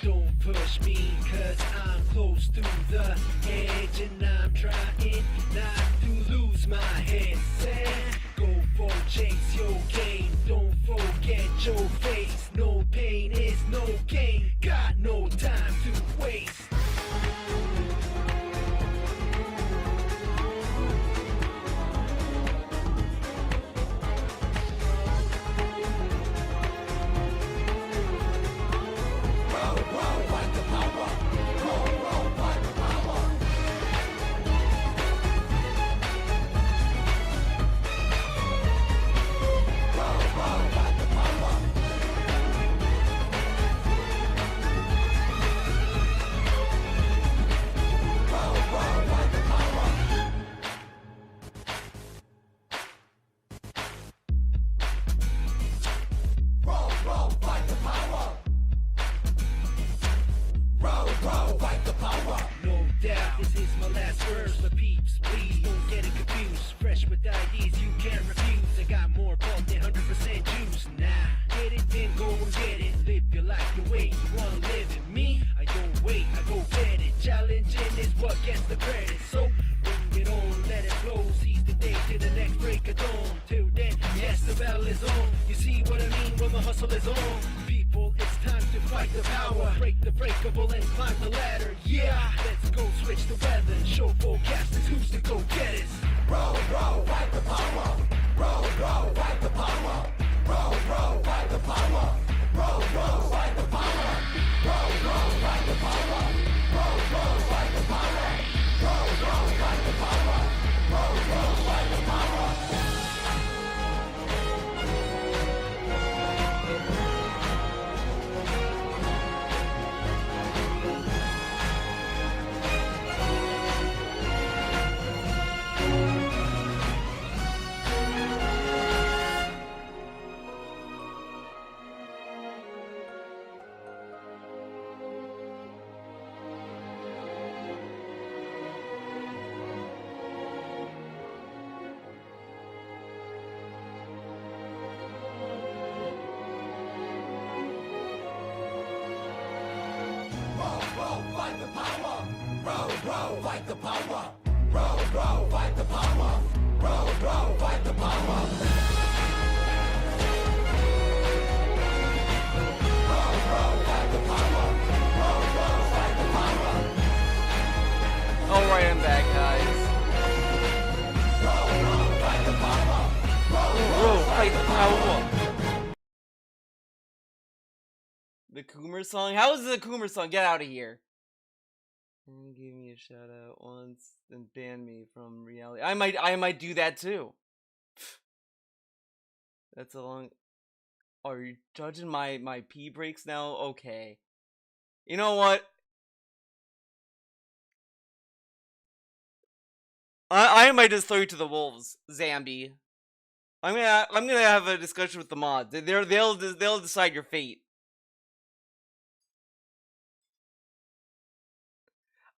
Don't push me, cause I'm close to the edge and I'm trying not to lose my head. Set, go for chase your game. Don't forget your face. No pain is no gain. Got no time to waste. Row, row, fight the power. Row, row, fight the power. Row, row, fight the power. Row, row, fight the power. Row, row, fight the power. Row, row, fight the power. No doubt, this is my last verse. But peeps, please don't get it confused. Fresh with ideas you can't refuse. I got more bulk than 100% juice. Nah, get it, then go and get it. Live your life the way you wanna live it. Me, I don't wait, I go get it. Challenging is what gets the credit. So bring it on, let it flow. Seize the day to the next break of dawn. Till then, yes, the battle is on. You see what I mean when the hustle is on. People, it's time to fight the power. Break the breakable and climb the ladder. Yeah, let's go switch the weather and show forecasters who's the go-getters. Row, row, fight the power. Row, row, fight the power. Row, row, fight the power. Row, row, fight the power. Row, row, fight the power. Row, row, fight the power. Row, row, fight the power. Row, row, fight the power. fight the power. Row, fight the power. Row, fight the power. Alright, I'm back, guys. Row, fight the power. The Coomer song? How is it a Coomer song? Get out of here. Give me a shout out once, then ban me from reality. I might do that too. That's a long. Are you judging my pee breaks now? Okay. You know what? I might just throw you to the wolves, Zambi. I'm gonna have a discussion with the mods. They'll decide your fate.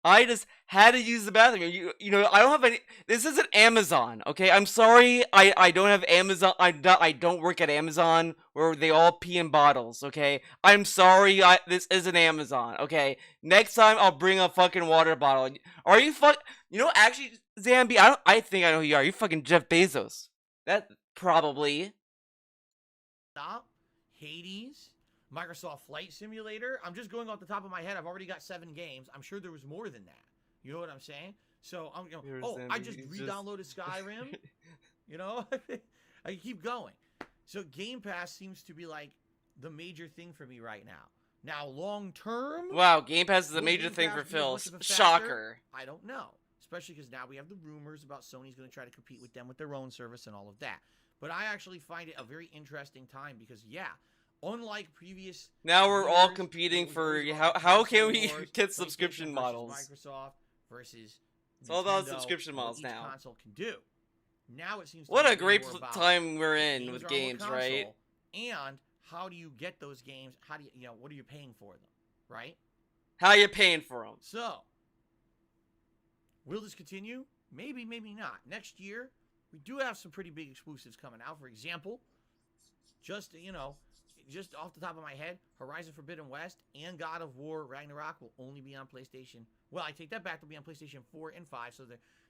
I just had to use the bathroom. You know, I don't have any. This isn't Amazon, okay? I'm sorry. I don't have Amazon. I don't work at Amazon where they all pee in bottles, okay? I'm sorry. This isn't Amazon, okay? Next time I'll bring a fucking water bottle. Are you You know, actually, Zambi, I think I know who you are. You fucking Jeff Bezos. That probably. Stop. Hades. Microsoft Flight Simulator. I'm just going off the top of my head. I've already got 7 games. I'm sure there was more than that. You know what I'm saying? So I'm going, oh, I just re-downloaded Skyrim. You know? I keep going. So Game Pass seems to be like the major thing for me right now. Now, long term. Wow, Game Pass is a major thing for Phil. Shocker. I don't know. Especially because now we have the rumors about Sony's going to try to compete with them with their own service and all of that. But I actually find it a very interesting time because, yeah, unlike previous, now we're all competing for how can we get subscription models? Microsoft versus it's all about subscription models now. Each console can do. Now it seems. What a great time we're in with games, right? And how do you get those games? How do you what are you paying for them, right? How are you paying for them? So, will this continue? Maybe, maybe not. Next year, we do have some pretty big exclusives coming out. For example, just off the top of my head, Horizon Forbidden West and God of War Ragnarok will only be on PlayStation. Well, I take that back. They'll be on PlayStation 4 and 5, so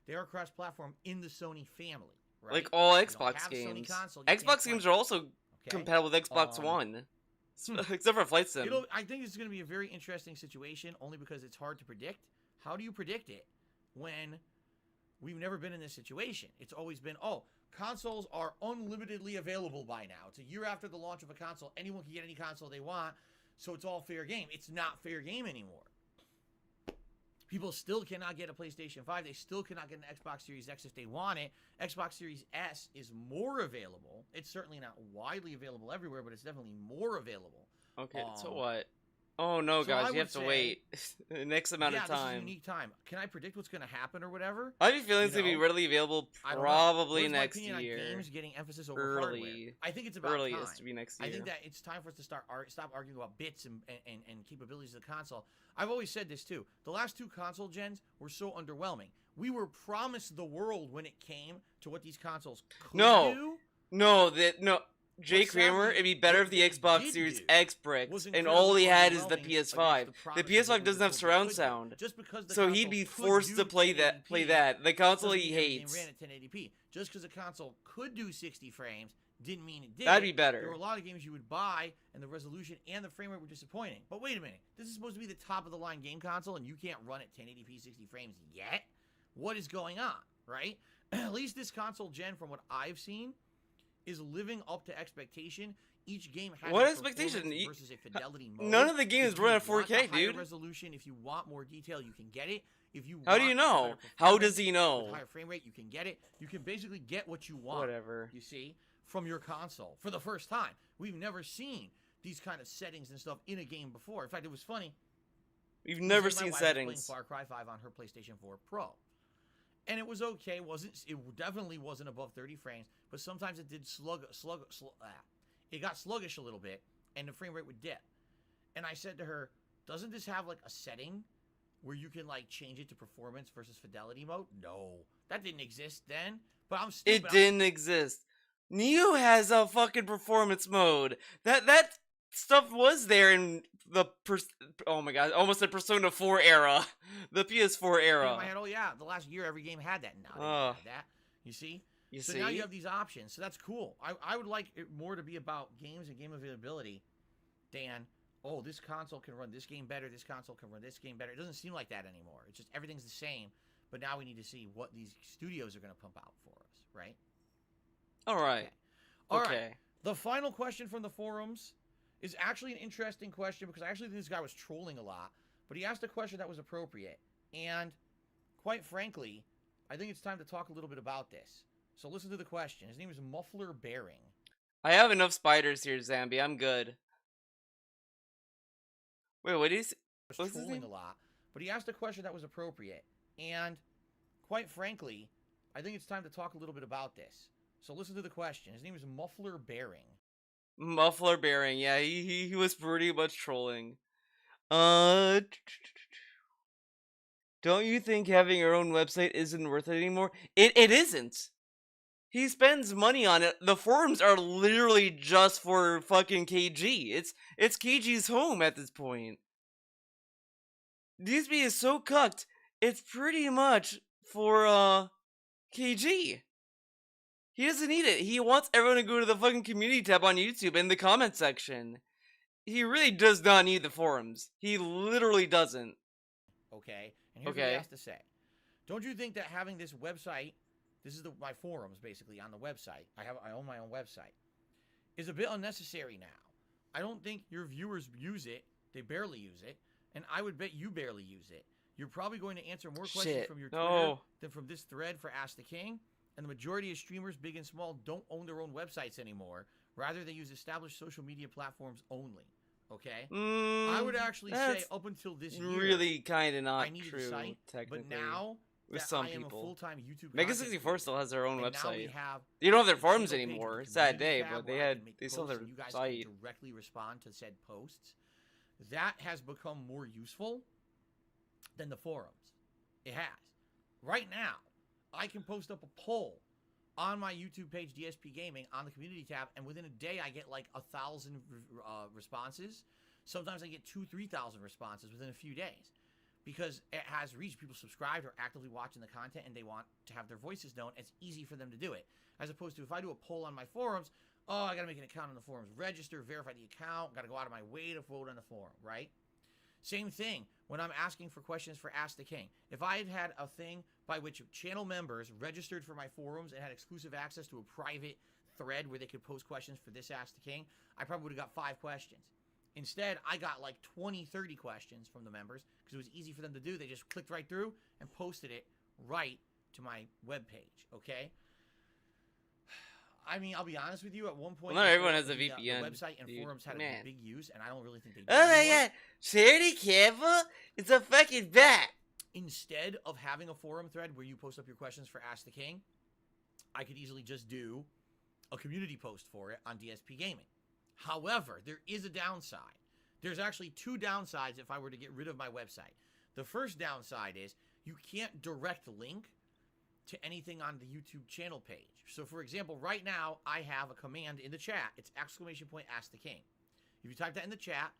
they are cross-platform in the Sony family. Right? Like all Xbox games. Xbox games are also compatible with Xbox One. Except for Flight Sim. I think it's going to be a very interesting situation, only because it's hard to predict. How do you predict it when we've never been in this situation? It's always been, oh, consoles are unlimitedly available by now. It's a year after the launch of a console. Anyone can get any console they want, so it's all fair game. It's not fair game anymore. People still cannot get a PlayStation 5. They still cannot get an Xbox Series X if they want it. Xbox Series S is more available. It's certainly not widely available everywhere, but it's definitely more available. Okay, so what? Oh no, so guys, you have to wait the next amount of time. This is a unique time. Can I predict what's going to happen or whatever? I have a feeling it's going to be readily available probably next year. On games getting emphasis over hardware. I think it's about earliest time. to be next year. I think that it's time for us to stop arguing about bits and capabilities of the console. I've always said this too. The last 2 console gens were so underwhelming. We were promised the world when it came to what these consoles could do. No. Jay Kramer, it'd be better if the Xbox Series X bricked, and all he had is the PS5. The PS5 doesn't have surround sound, so he'd be forced to play that. The console he hates. Ran at 1080p. Just because a console could do 60 frames didn't mean it did. That'd be better. There were a lot of games you would buy, and the resolution and the frame rate were disappointing. But wait a minute, this is supposed to be the top of the line game console, and you can't run at 1080p 60 frames yet? What is going on, right? At least this console gen, from what I've seen, is living up to expectation. Each game has what expectation versus a fidelity mode. None of the games run at 4K, dude. Resolution. If you want more detail, you can get it. If you how do you know? How does he know? Higher frame rate, you can get it. You can basically get what you want. Whatever. You see, from your console for the first time. We've never seen these kind of settings and stuff in a game before. In fact, it was funny. We've never seen settings. Was playing Far Cry 5 on her PlayStation 4 Pro. And it was okay. It definitely wasn't above 30 frames, but sometimes it did it got sluggish a little bit, and the frame rate would dip. And I said to her, "Doesn't this have like a setting where you can like change it to performance versus fidelity mode?" No, that didn't exist then. But I'm stupid. It didn't exist. Neo has a fucking performance mode. That stuff was there in oh my god, almost the Persona 4 era, the PS4 In era. my head, oh yeah, the last year every game had that. Now they Oh. don't have that. You see? You So see? now you have these options. So that's cool. I would like it more to be about games and game availability than, oh, this console can run this game better, this console can run this game better. It doesn't seem like that anymore. It's just everything's the same. But now we need to see what these studios are going to pump out for us, right? All right. All okay. right. The final question from the forums is actually an interesting question because I actually think this guy was trolling a lot, but he asked a question that was appropriate. And quite frankly, I think it's time to talk a little bit about this. So listen to the question. His name is Muffler Bearing. I have enough spiders here, Zambi. I'm good. Wait, what is? Was What's his trolling name? a lot, but he asked a question that was appropriate. And quite frankly, I think it's time to talk a little bit about this. So listen to the question. His name is Muffler Bearing. Muffler Bearing. Yeah, he was pretty much trolling. Don't you think having your own website isn't worth it anymore? It isn't. He spends money on it. The forums are literally just for fucking KG. It's KG's home at this point. DSP is so cucked. It's pretty much for KG. He doesn't need it. He wants everyone to go to the fucking community tab on YouTube in the comment section. He really does not need the forums. He literally doesn't. Okay? And here's what he has to say. Don't you think that having this website, this is my forums basically on the website, I own my own website, is a bit unnecessary now. I don't think your viewers use it. They barely use it. And I would bet you barely use it. You're probably going to answer more questions from your Twitter than from this thread for Ask the King. And the majority of streamers, big and small, don't own their own websites anymore. Rather, they use established social media platforms only. Okay? I would actually say up until this year, really kind of not I needed true, a site, technically. but now with that some I am people. a full-time YouTube Mega content 64 creator, still has their own and now we website. have They don't have their a forums single page anymore. with a Sad community day, tab but where I can make they still have posts their and you guys site. can directly respond to said posts. That has become more useful than the forums. It has. Right now, I can post up a poll on my YouTube page, DSP Gaming, on the community tab, and within a day, I get like 1,000 responses. Sometimes I get 2,000-3,000 responses within a few days because it has reached people subscribed or actively watching the content and they want to have their voices known. It's easy for them to do it. As opposed to if I do a poll on my forums, oh, I got to make an account on the forums, register, verify the account, got to go out of my way to vote on the forum, right? Same thing when I'm asking for questions for Ask the King. If I had had a thing by which channel members registered for my forums and had exclusive access to a private thread where they could post questions for this Ask the King, I probably would have got 5 questions. Instead, I got like 20, 30 questions from the members because it was easy for them to do. They just clicked right through and posted it right to my webpage, okay? I mean, I'll be honest with you. At one point, Well, not everyone has a the VPN. The website and dude. forums had Man. a big use, and I don't really think they do Oh my anymore. god, Charity Campbell? It's a fucking bat! Instead of having a forum thread where you post up your questions for Ask the King, I could easily just do a community post for it on DSP Gaming. However, there is a downside. There's actually 2 downsides if I were to get rid of my website. The first downside is you can't direct link to anything on the YouTube channel page. So for example, right now I have a command in the chat. It's !Ask the King. If you type that in the chat,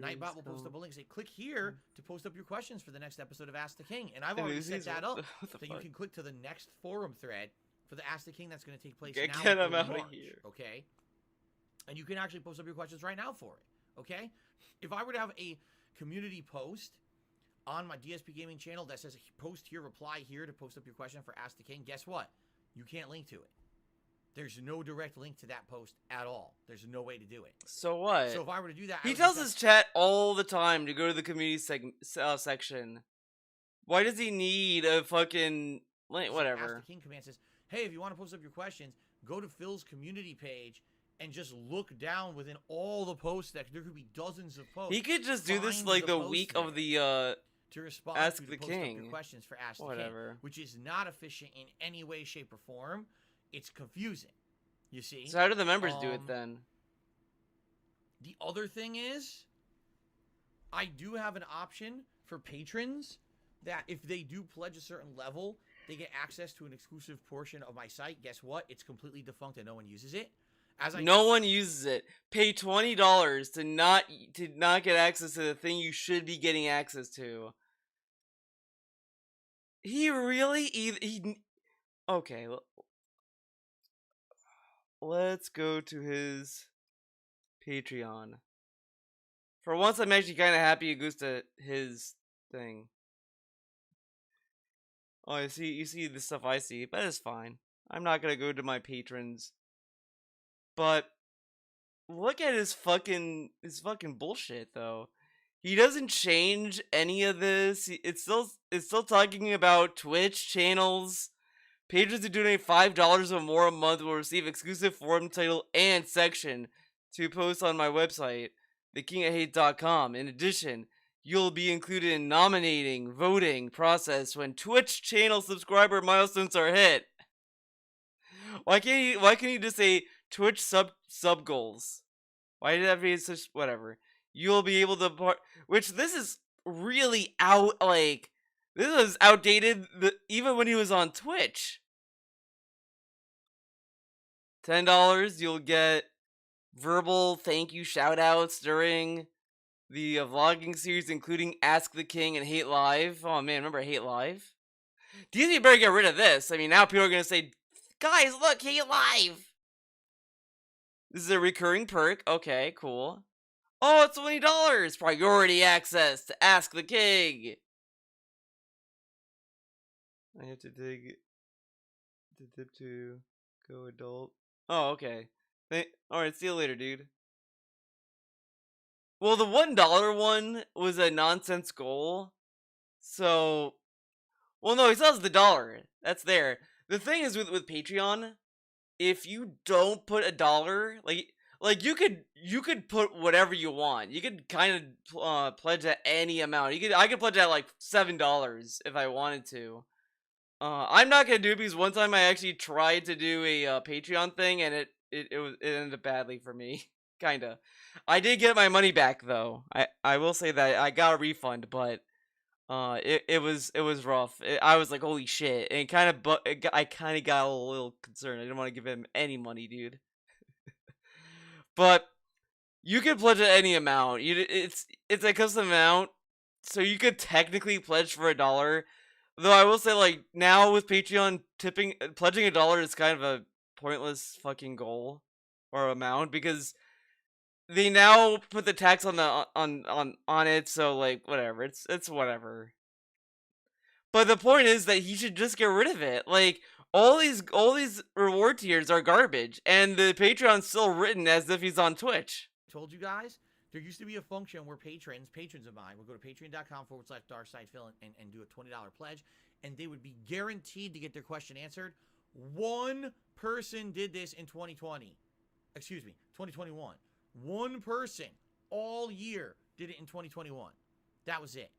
Nightbot will post up a link. Say, click here to post up your questions for the next episode of Ask the King. And I've already set that up so you can click to the next forum thread for the Ask the King that's going to take place now Get in him out March, of here. okay? And you can actually post up your questions right now for it, okay? If I were to have a community post on my DSP Gaming channel that says post here, reply here to post up your question for Ask the King, guess what? You can't link to it. There's no direct link to that post at all. There's no way to do it. So what? So if I were to do that, He tells his chat all the time to go to the community section. Why does he need a fucking link? Whatever. Ask the King command says, hey, if you want to post up your questions, go to Phil's community page and just look down within all the posts. That there could be dozens of posts. He could just do this Find like the post week there of the to respond Ask to the post up King. your questions for Ask the Whatever. King, which is not efficient in any way, shape, or form. It's confusing. You see? So how do the members do it then? The other thing is, I do have an option for patrons that if they do pledge a certain level, they get access to an exclusive portion of my site. Guess what? It's completely defunct and no one uses it. No one uses it. Pay $20 to not get access to the thing you should be getting access to. He really okay. Let's go to his Patreon. For once, I'm actually kind of happy it goes to his thing. Oh, you see the stuff I see, but it's fine. I'm not gonna go to my patrons. But look at his fucking bullshit though. He doesn't change any of this. It's still talking about Twitch channels. Patrons who donate $5 or more a month will receive exclusive forum title and section to post on my website, thekingofhate.com. In addition, you'll be included in nominating, voting process when Twitch channel subscriber milestones are hit. Why can't you just say Twitch sub goals? Why did that be such whatever? You'll be able to which this is really this was outdated even when he was on Twitch. $10, you'll get verbal thank you shoutouts during the vlogging series, including Ask the King and Hate Live. Oh man, remember Hate Live? Do you think you better get rid of this? I mean, now people are gonna say, guys, look, Hate Live! This is a recurring perk. Okay, cool. Oh, it's $20! Priority access to Ask the King! I have to dip to go adult. Oh, okay. Alright, see you later, dude. Well, the $1 one was a nonsense goal. So, well, no, he still has the dollar. That's there. The thing is with Patreon, if you don't put $1, like you could put whatever you want. You could kind of pledge at any amount. I could pledge at like $7 if I wanted to. I'm not gonna do it because one time I actually tried to do a Patreon thing and it ended up badly for me. Kinda. I did get my money back though. I will say that I got a refund, but it was rough. I was like, holy shit, and I kind of got a little concerned. I didn't want to give him any money, dude. But you can pledge at any amount. It's a custom amount, so you could technically pledge for $1. Though I will say, like, now with Patreon, pledging $1 is kind of a pointless fucking goal or amount because they now put the tax on the on it, so like whatever. It's whatever. But the point is that he should just get rid of it. Like all these reward tiers are garbage, and the Patreon's still written as if he's on Twitch. Told you guys, there used to be a function where patrons of mine would go to patreon.com/darksidephil and do a $20 pledge, and they would be guaranteed to get their question answered. One person did this in 2021. One person all year did it in 2021. That was it.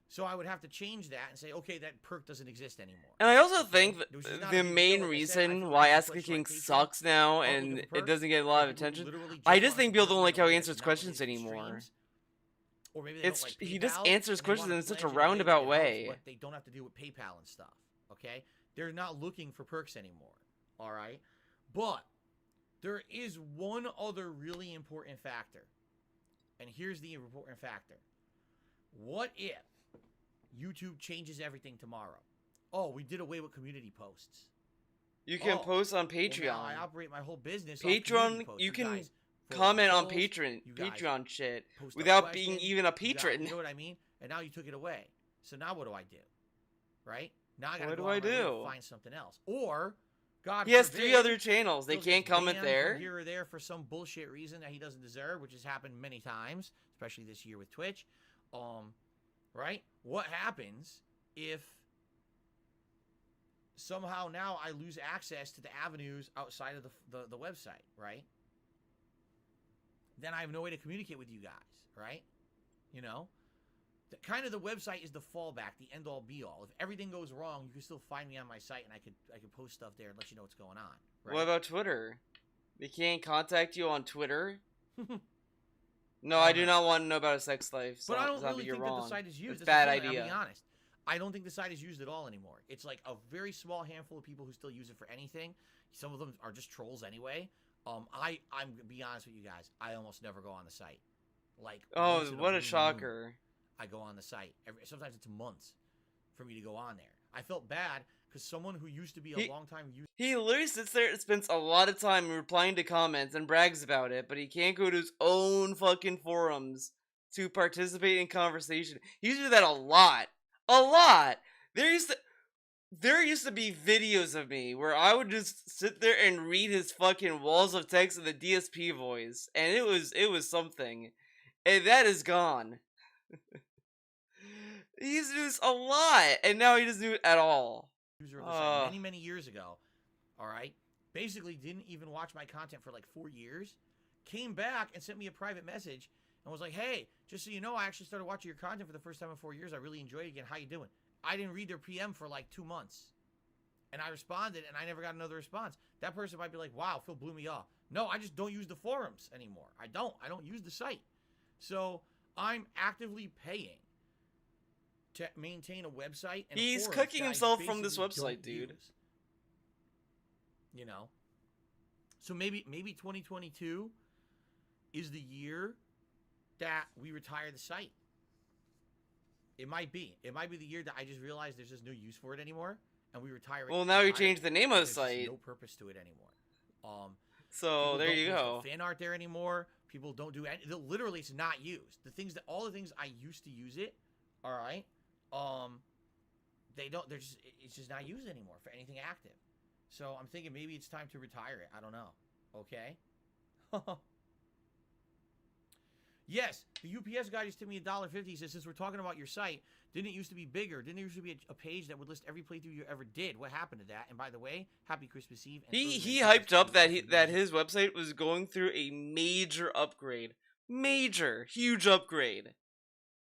So I would have to change that and say, okay, that perk doesn't exist anymore. And I also think the main reason why Ask the King sucks now and it doesn't get a lot of attention, I just think people don't like how he answers questions anymore. Or maybe they don't like PayPal, he just answers questions in such a pledge roundabout way. But they don't have to deal with PayPal and stuff. Okay? They're not looking for perks anymore. All right? But there is one other really important factor. And here's the important factor. What if YouTube changes everything tomorrow? Oh, we did away with community posts. You can post on Patreon. Well, now I operate my whole business Patreon, on you can guys comment on polls, Patreon shit post without a being question, even a patron. You know what I mean? And now you took it away. So now what do I do? Right? Now I gotta What go do I out my way to do? find something else. Or, God he has forbid, 3 other channels. They he'll can't get comment banned there. from here or there for some bullshit reason that he doesn't deserve, which has happened many times, especially this year with Twitch. Right? What happens if somehow now I lose access to the avenues outside of the website, right? Then I have no way to communicate with you guys, right? You know? The website is the fallback, the end-all be-all. If everything goes wrong, you can still find me on my site, and I could post stuff there and let you know what's going on. Right? What about Twitter? They can't contact you on Twitter? No, I do not want to know about a sex life. But I don't really think wrong. that the site is used. It's a bad idea. idea. I'll be honest. I don't think the site is used at all anymore. It's like a very small handful of people who still use it for anything. Some of them are just trolls anyway. I'm gonna be honest with you guys. I almost never go on the site. Like, Oh, once in what blue a moon, shocker. I go on the site. Sometimes it's months for me to go on there. I felt bad because someone who used to be a long time user. He literally sits there and spends a lot of time replying to comments and brags about it, but he can't go to his own fucking forums to participate in conversation. He used to do that a lot. A lot! There used to be videos of me where I would just sit there and read his fucking walls of text in the DSP voice, and it was something. And that is gone. He used to do this a lot, and now he doesn't do it at all. User of the site many, many years ago. All right. Basically, didn't even watch my content for like 4 years. Came back and sent me a private message and was like, "Hey, just so you know, I actually started watching your content for the first time in 4 years. I really enjoyed it again. How you doing?" I didn't read their PM for like 2 months. And I responded, and I never got another response. That person might be like, "Wow, Phil blew me off." No, I just don't use the forums anymore. I don't use the site. So I'm actively paying to maintain a website. And He's forums cooking that I himself from this basically website, don't dude. use. You know? So maybe 2022 is the year that we retire the site. It might be. It might be the year that I just realized there's just no use for it anymore, and we retire it. Well, now you entirely. changed the name of the There's just site. no purpose to it anymore. So People there don't you post go. fan art there anymore. People don't do any. Literally, it's not used. All the things I used to use it. All right. They don't. It's just not used anymore for anything active. So I'm thinking maybe it's time to retire it. I don't know. Okay. Yes, the UPS guy just tipped me $1.50. He says, since we're talking about your site, didn't it used to be bigger? Didn't there used to be a page that would list every playthrough you ever did? What happened to that? And by the way, happy Christmas Eve. And He hyped up that his website was going through a major upgrade. Major, huge upgrade.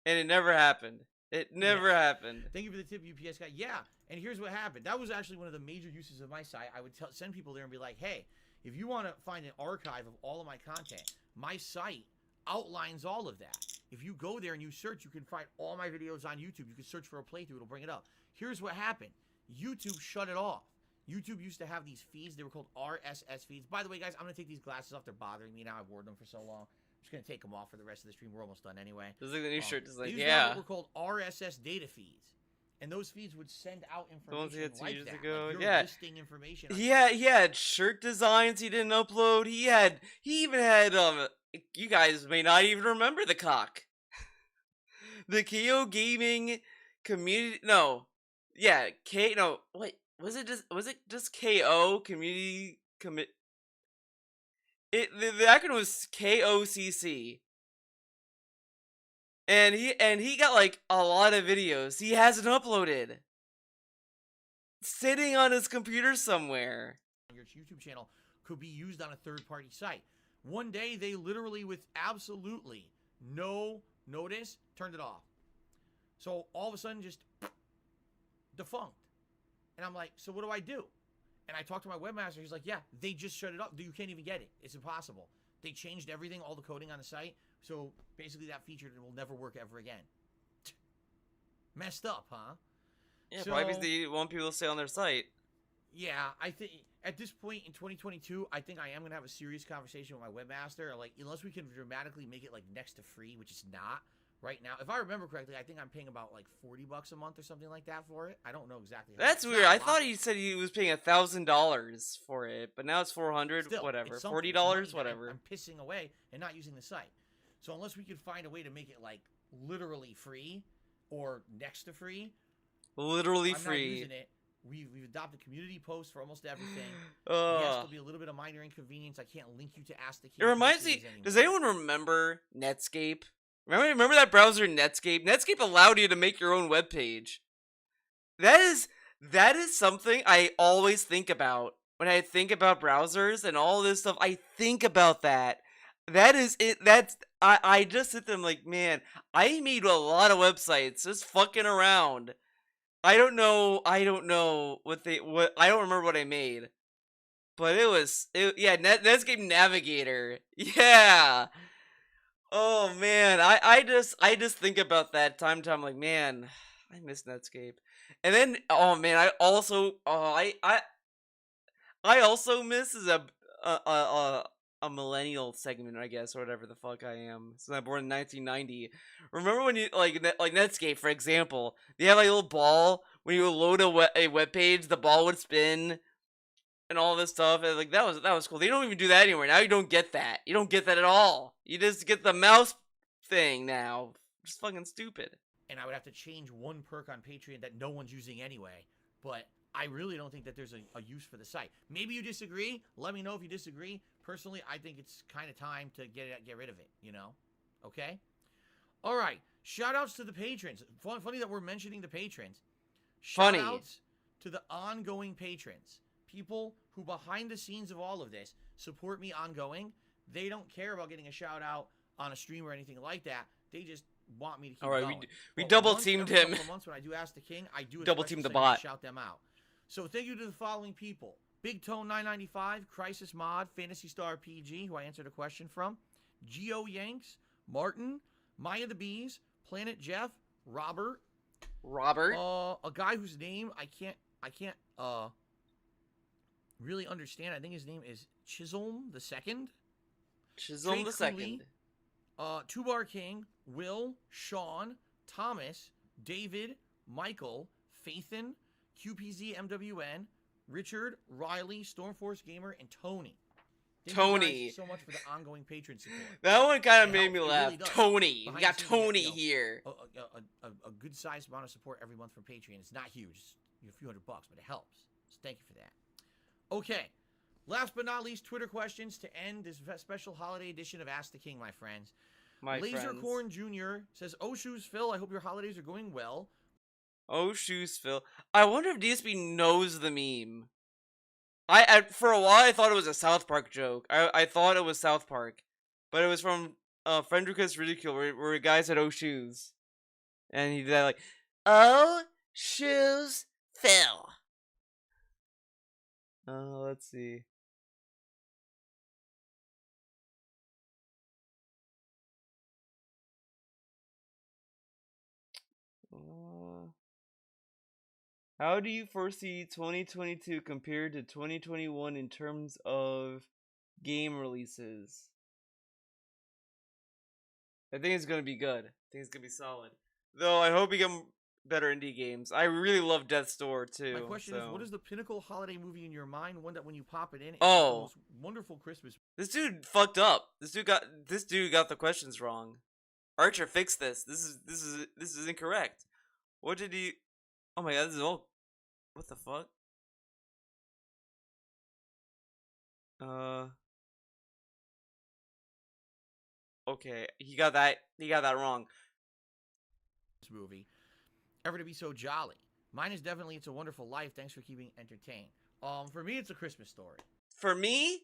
And it never happened. It never happened. Thank you for the tip, UPS guy. Yeah, and here's what happened. That was actually one of the major uses of my site. I would send people there and be like, hey, if you want to find an archive of all of my content, my site outlines all of that. If you go there and you search, you can find all my videos on YouTube. You can search for a playthrough. It'll bring it up. Here's what happened. YouTube shut it off. YouTube used to have these feeds. They were called RSS feeds. By the way, guys, I'm going to take these glasses off. They're bothering me now. I've worn them for so long. I'm just going to take them off for the rest of the stream. We're almost done anyway. This is like the new shirt. It's like, These yeah. were called RSS data feeds. And those feeds would send out The ones he information had 2 like years that. ago. Like Yeah. listing information. He had shirt designs he didn't upload. He even had you guys may not even remember the cock. The KO Gaming community was it just KO community commit the acronym was KOCC. And he got like a lot of videos he hasn't uploaded. Sitting on his computer somewhere. Your YouTube channel could be used on a third-party site. One day, they literally, with absolutely no notice, turned it off. So all of a sudden, just defunct. And I'm like, so what do I do? And I talked to my webmaster. He's like, yeah, they just shut it up. You can't even get it. It's impossible. They changed everything, all the coding on the site. So basically, that feature will never work ever again. Messed up, huh? Yeah, probably because they want people to stay on their site. Yeah, I think at this point in 2022, I think I am going to have a serious conversation with my webmaster. Like, unless we can dramatically make it, like, next to free, which it's not right now. If I remember correctly, I think I'm paying about, like, $40 a month or something like that for it. I don't know exactly. That's weird. I thought he said he was paying $1,000 for it, but now it's $400, Still, whatever. it's something. $40, It's money that whatever. I'm pissing away and not using the site. So unless we could find a way to make it, like, literally free or next to free, Literally I'm free. not using it. We've adopted community posts for almost everything. Yes, Ugh. there'll be a little bit of minor inconvenience. I can't link you to Ask the King. It reminds me. Does anyone remember Netscape? Remember that browser Netscape? Netscape allowed you to make your own web page. That is something I always think about when I think about browsers and all this stuff. I think about that. That is it. I just sit there and I'm like, man, I made a lot of websites just fucking around. I don't know what I don't remember what I made. But Netscape Navigator. Yeah. Oh man, I just think about that time to time, like, man, I miss Netscape. And then I also miss a millennial segment, I guess, or whatever the fuck I am. So I'm born in 1990. Remember when you like Netscape, for example, they have like a little ball when you load a web page, the ball would spin and all this stuff, and like that was cool. They don't even do that anymore. Now you don't get that. You don't get that at all. You just get the mouse thing now. Just fucking stupid. And I would have to change one perk on Patreon that no one's using anyway. But I really don't think that there's a use for the site. Maybe you disagree. Let me know if you disagree. Personally, I think it's kind of time to get rid of it, you know? Okay? All right. Shout-outs to the patrons. Funny that we're mentioning the patrons. Funny. Shout-outs to the ongoing patrons. People who, behind the scenes of all of this, support me ongoing. They don't care about getting a shout-out on a stream or anything like that. They just want me to keep going. We But double once teamed every him. couple of months when I do Ask the King, I do a Double special teamed the segment bot. to shout them out. So thank you to the following people: Big Tone 995, Crisis Mod, Fantasy Star PG, who I answered a question from, Geo Yanks, Martin, Maya the Bees, Planet Jeff, Robert, a guy whose name I can't really understand. I think his name is Chisholm the Second. Chisholm Trey the Cooley, Second. Two Bar King, Will, Sean, Thomas, David, Michael, Faithin, QPZ MWN, Richard, Riley, Stormforce Gamer, and Tony. Thank you Tony. guys so much for the ongoing patron support. That one kind It of made helps. me It laugh. really does. Tony. Behind We got the scenes, we get, Tony you know, here. A good sized amount of support every month from Patreon. It's not huge. It's a few $100, but it helps. So thank you for that. Okay. Last but not least, Twitter questions to end this special holiday edition of Ask the King, my friends. My friends. Lasercorn Jr. says, "Oh, shoes, Phil. I hope your holidays are going well." Oh, shoes, Phil. I wonder if DSP knows the meme. I for a while I thought it was a South Park joke. I thought it was South Park, but it was from Frederica's Ridicule, where a guy said "Oh, shoes," and he did that like, Oh, shoes, Phil. let's see. How do you foresee 2022 compared to 2021 in terms of game releases? I think it's gonna be good. I think it's gonna be solid. Though I hope we get better indie games. I really love Death's Door too. My question is, so. what is the pinnacle holiday movie in your mind? One that when you pop it in, it's Oh. the most wonderful Christmas. This dude fucked up. This dude got the questions wrong. Archer, fix this. This is incorrect. What did he? Oh my god, this is all. What the fuck? Okay, he got that wrong. This movie, ever to be so jolly. Mine is definitely It's a Wonderful Life. Thanks for keeping entertained. For me, it's A Christmas Story. For me,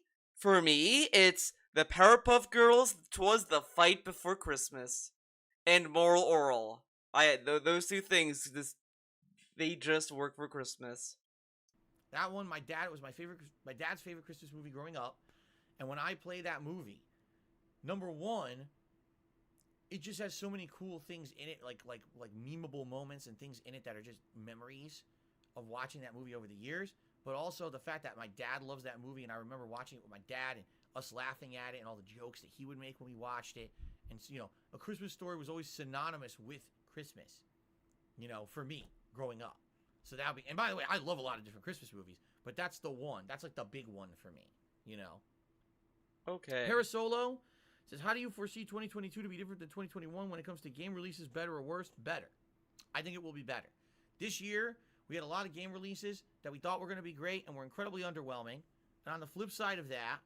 it's the Powerpuff Girls. 'Twas the Fight Before Christmas, and Moral Oral. Those two things. They just work for Christmas. That one, it was my dad's favorite Christmas movie growing up. And when I play that movie, number one, it just has so many cool things in it, like memeable moments and things in it that are just memories of watching that movie over the years. But also the fact that my dad loves that movie, and I remember watching it with my dad and us laughing at it and all the jokes that he would make when we watched it. And so, A Christmas Story was always synonymous with Christmas, for me growing up. So that would be, and by the way, I love a lot of different Christmas movies, but that's the one. That's like the big one for me, Okay. Parasolo says, how do you foresee 2022 to be different than 2021 when it comes to game releases, better or worse? Better. I think it will be better. This year, we had a lot of game releases that we thought were going to be great and were incredibly underwhelming. And on the flip side of that,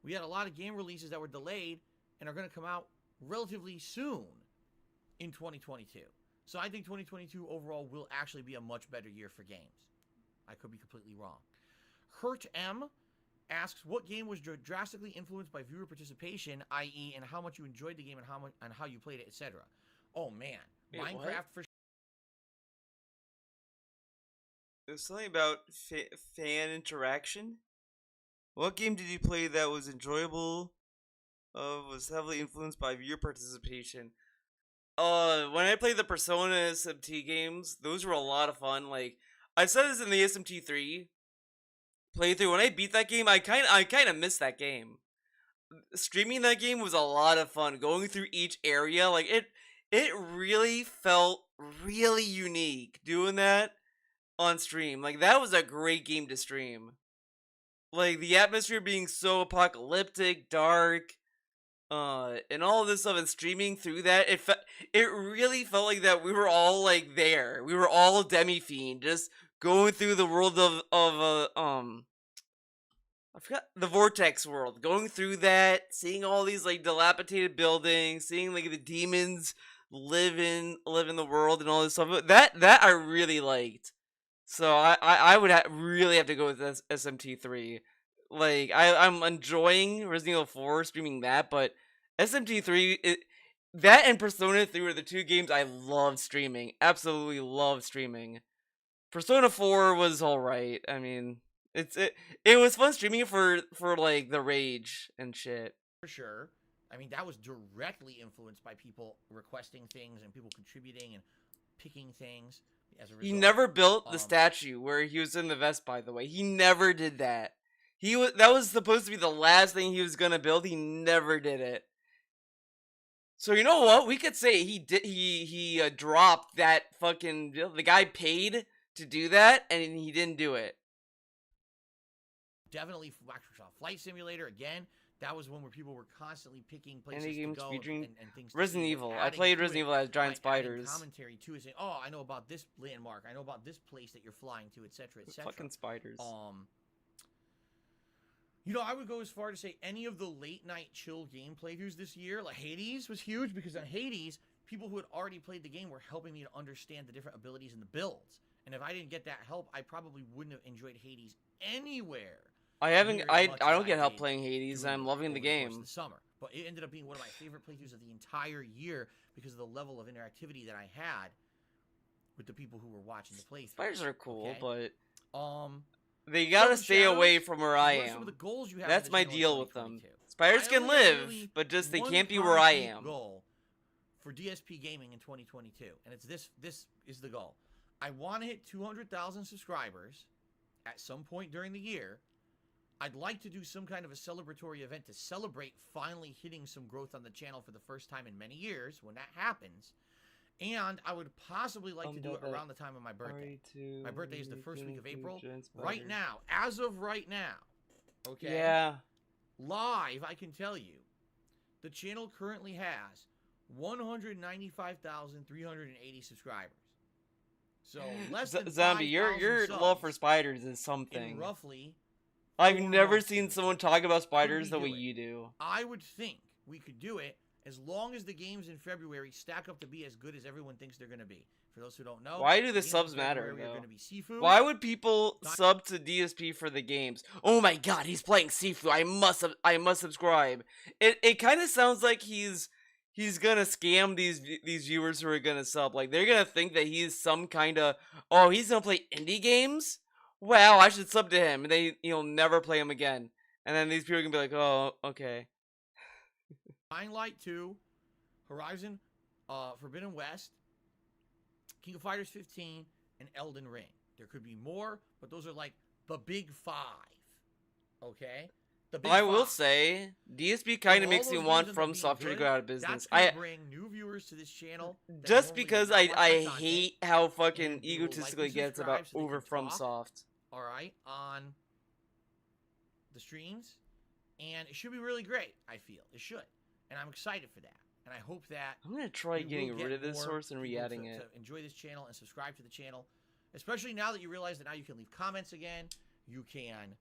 we had a lot of game releases that were delayed and are going to come out relatively soon in 2022. So I think 2022 overall will actually be a much better year for games. I could be completely wrong. Hurt M asks, what game was drastically influenced by viewer participation, i.e., and how much you enjoyed the game and how you played it, etc. Oh man, Wait, Minecraft what? for There's something about fan interaction. What game did you play that was enjoyable? Was heavily influenced by viewer participation. When I played the Persona SMT games, those were a lot of fun. Like, I said this in the SMT3. playthrough. When I beat that game, I kind of missed that game. Streaming that game was a lot of fun. Going through each area, like it really felt really unique doing that on stream. Like that was a great game to stream. Like the atmosphere being so apocalyptic, dark, and all of this stuff, and streaming through that, it really felt like that we were all like there. We were all Demi Fiend, just going through the world of I forgot the Vortex world, going through that, seeing all these like dilapidated buildings, seeing like the demons live in the world and all this stuff. That I really liked. So I would really have to go with SMT3. Like I'm enjoying Resident Evil 4 streaming that, but SMT3 that and Persona 3 were the two games I love streaming. Absolutely love streaming. Persona 4 was alright. I mean, it was fun streaming for like the rage and shit. For sure. I mean, that was directly influenced by people requesting things and people contributing and picking things as a result. He never built the statue where he was in the vest, by the way. He never did that. That was supposed to be the last thing he was gonna build. He never did it. So you know what? We could say he did. He dropped that fucking. The guy paid to do that, and he didn't do it. Definitely Microsoft Flight Simulator again. That was one where people were constantly picking places to go and things. Resident Evil. I played Resident Evil as giant spiders. Commentary too, saying, "Oh, I know about this landmark. I know about this place that you're flying to, etc., etc." Fucking spiders. You know, I would go as far to say any of the late night chill game playthroughs this year, like Hades, was huge because on Hades, people who had already played the game were helping me to understand the different abilities and the builds. And if I didn't get that help, I probably wouldn't have enjoyed Hades anywhere. I don't get help playing Hades. I'm loving the game. The summer, but it ended up being one of my favorite playthroughs of the entire year because of the level of interactivity that I had with the people who were watching the playthrough. Spiders are cool, okay? but they gotta stay away from where I Some of the am. goals you have That's in my the deal with them. 2022. Spiders can live, really but just they one can't be where I concrete am. Goal for DSP Gaming in 2022, and it's this. This is the goal. I want to hit 200,000 subscribers at some point during the year. I'd like to do some kind of a celebratory event to celebrate finally hitting some growth on the channel for the first time in many years when that happens. And I would possibly like to do it around the time of my birthday. My birthday is the first week of April. Right now, as of right now, okay? Yeah. Live, I can tell you, the channel currently has 195,380 subscribers. So less than Zombie, your love for spiders is something. In roughly, I've never seen someone talk about spiders the way you do. I would think we could do it as long as the games in February stack up to be as good as everyone thinks they're going to be. For those who don't know, why do the subs matter, though? Sifu. Why would people sub to DSP for the games? Oh my god, he's playing Sifu. I must subscribe. It kind of sounds like he's gonna scam these viewers who are gonna sub. Like they're gonna think that he's some kind of he's gonna play indie games. Well, I should sub to him, and you'll never play him again. And then these people can be like, oh, okay. Dying Light 2, Horizon, Forbidden West, King of Fighters 15, and Elden Ring. There could be more, but those are like the big five. Okay? I will say, DSP kind of makes me want FromSoftware to go out of business. I bring new viewers to this channel. Just because I hate how fucking egotistical it gets about over FromSoft. All right, on the streams, and it should be really great. I feel it should, and I'm excited for that. And I hope that I'm gonna try getting rid of this source and re-adding it. To enjoy this channel and subscribe to the channel, especially now that you realize that now you can leave comments again. You can,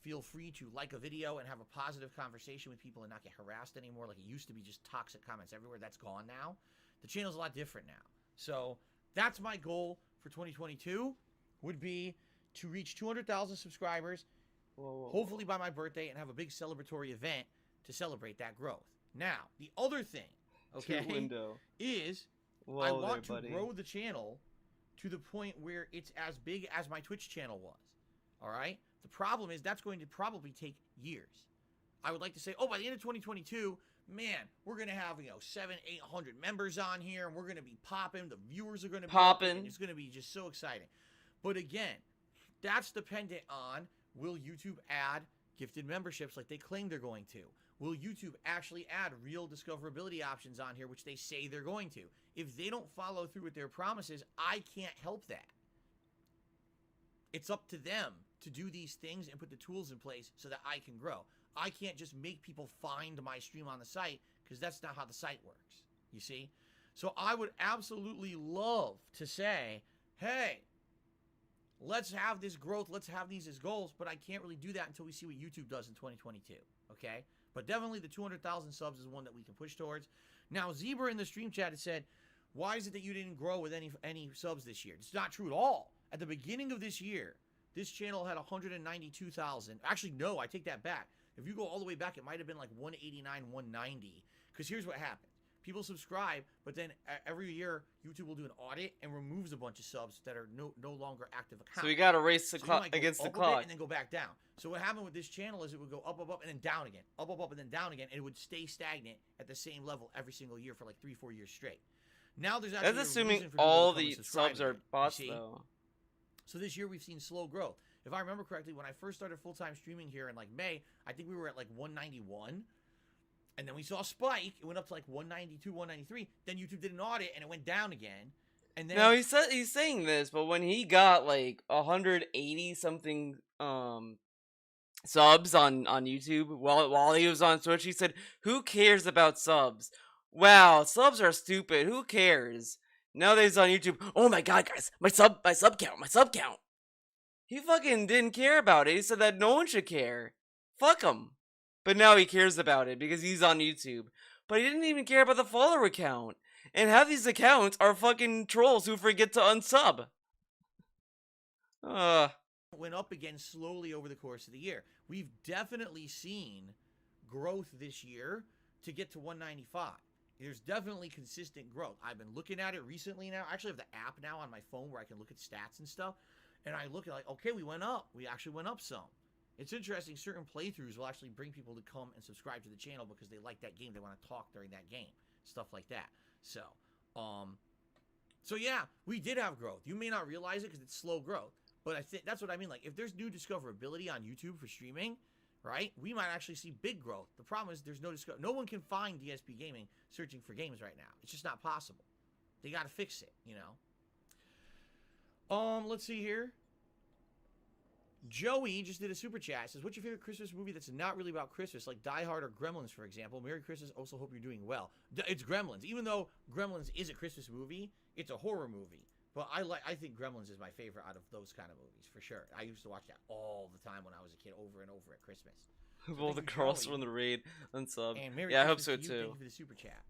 feel free to like a video and have a positive conversation with people and not get harassed anymore like it used to be, just toxic comments everywhere. That's gone now. The channel's a lot different now. So that's my goal for 2022 would be to reach 200,000 subscribers, hopefully by my birthday, and have a big celebratory event to celebrate that growth. Now, the other thing, okay, is I want to grow the channel to the point where it's as big as my Twitch channel was. All right? The problem is that's going to probably take years. I would like to say, by the end of 2022, man, we're going to have, 700-800 members on here, and we're going to be popping. The viewers are going to be popping. It's going to be just so exciting. But again, That's dependent on, will YouTube add gifted memberships like they claim they're going to? Will YouTube actually add real discoverability options on here, which they say they're going to? If they don't follow through with their promises, I can't help that. It's up to them to do these things and put the tools in place so that I can grow. I can't just make people find my stream on the site, because that's not how the site works, you see? So I would absolutely love to say, hey, let's have this growth, let's have these as goals, but I can't really do that until we see what YouTube does in 2022, okay? But definitely the 200,000 subs is one that we can push towards. Now, Zebra in the stream chat has said, why is it that you didn't grow with any subs this year? It's not true at all. At the beginning of this year, this channel had 192,000. Actually, no, I take that back. If you go all the way back, it might have been like 189, 190. Because here's what happens. People subscribe, but then every year, YouTube will do an audit and removes a bunch of subs that are no longer active accounts. So we got to race the clock against the clock. And then go back down. So what happened with this channel is it would go up, and then down again. Up, and then down again. And it would stay stagnant at the same level every single year for like 3-4 years straight. Now there's actually That's assuming a reason for all people to the come and subscribe subs are again, bots, you see? though. So this year we've seen slow growth. If I remember correctly, when I first started full-time streaming here in like May, I think we were at like 191. And then we saw a spike. It went up to like 192, 193. Then YouTube did an audit and it went down again. And then No, he's saying this, but when he got like 180 something subs on YouTube while he was on Twitch, he said, "Who cares about subs? Wow, subs are stupid. Who cares?" Now that he's on YouTube, oh my god, guys, my sub count. He fucking didn't care about it. He said that no one should care. Fuck him. But now he cares about it because he's on YouTube. But he didn't even care about the follower count. And half these accounts are fucking trolls who forget to unsub. went up again slowly over the course of the year. We've definitely seen growth this year to get to 195. There's definitely consistent growth. I've been looking at it recently now. I actually have the app now on my phone where I can look at stats and stuff. And I look at like, okay, we went up. We actually went up some. It's interesting. Certain playthroughs will actually bring people to come and subscribe to the channel because they like that game. They want to talk during that game. Stuff like that. So yeah, we did have growth. You may not realize it because it's slow growth. But I think that's what I mean. Like, if there's new discoverability on YouTube for streaming, right, we might actually see big growth. The problem is there's no one can find DSP Gaming searching for games right now. It's just not possible. They got to fix it, you know. Let's see here. Joey just did a super chat. Says, what's your favorite Christmas movie that's not really about Christmas, like Die Hard or Gremlins, for example? Merry Christmas. Also hope you're doing well. It's Gremlins. Even though Gremlins is a Christmas movie, it's a horror movie. But I think Gremlins is my favorite out of those kind of movies, for sure. I used to watch that all the time when I was a kid, over and over at Christmas. So All the girls from the raid unsub. And Merry Yeah, I hope Christmas so to you. too. Thank you for the super chat.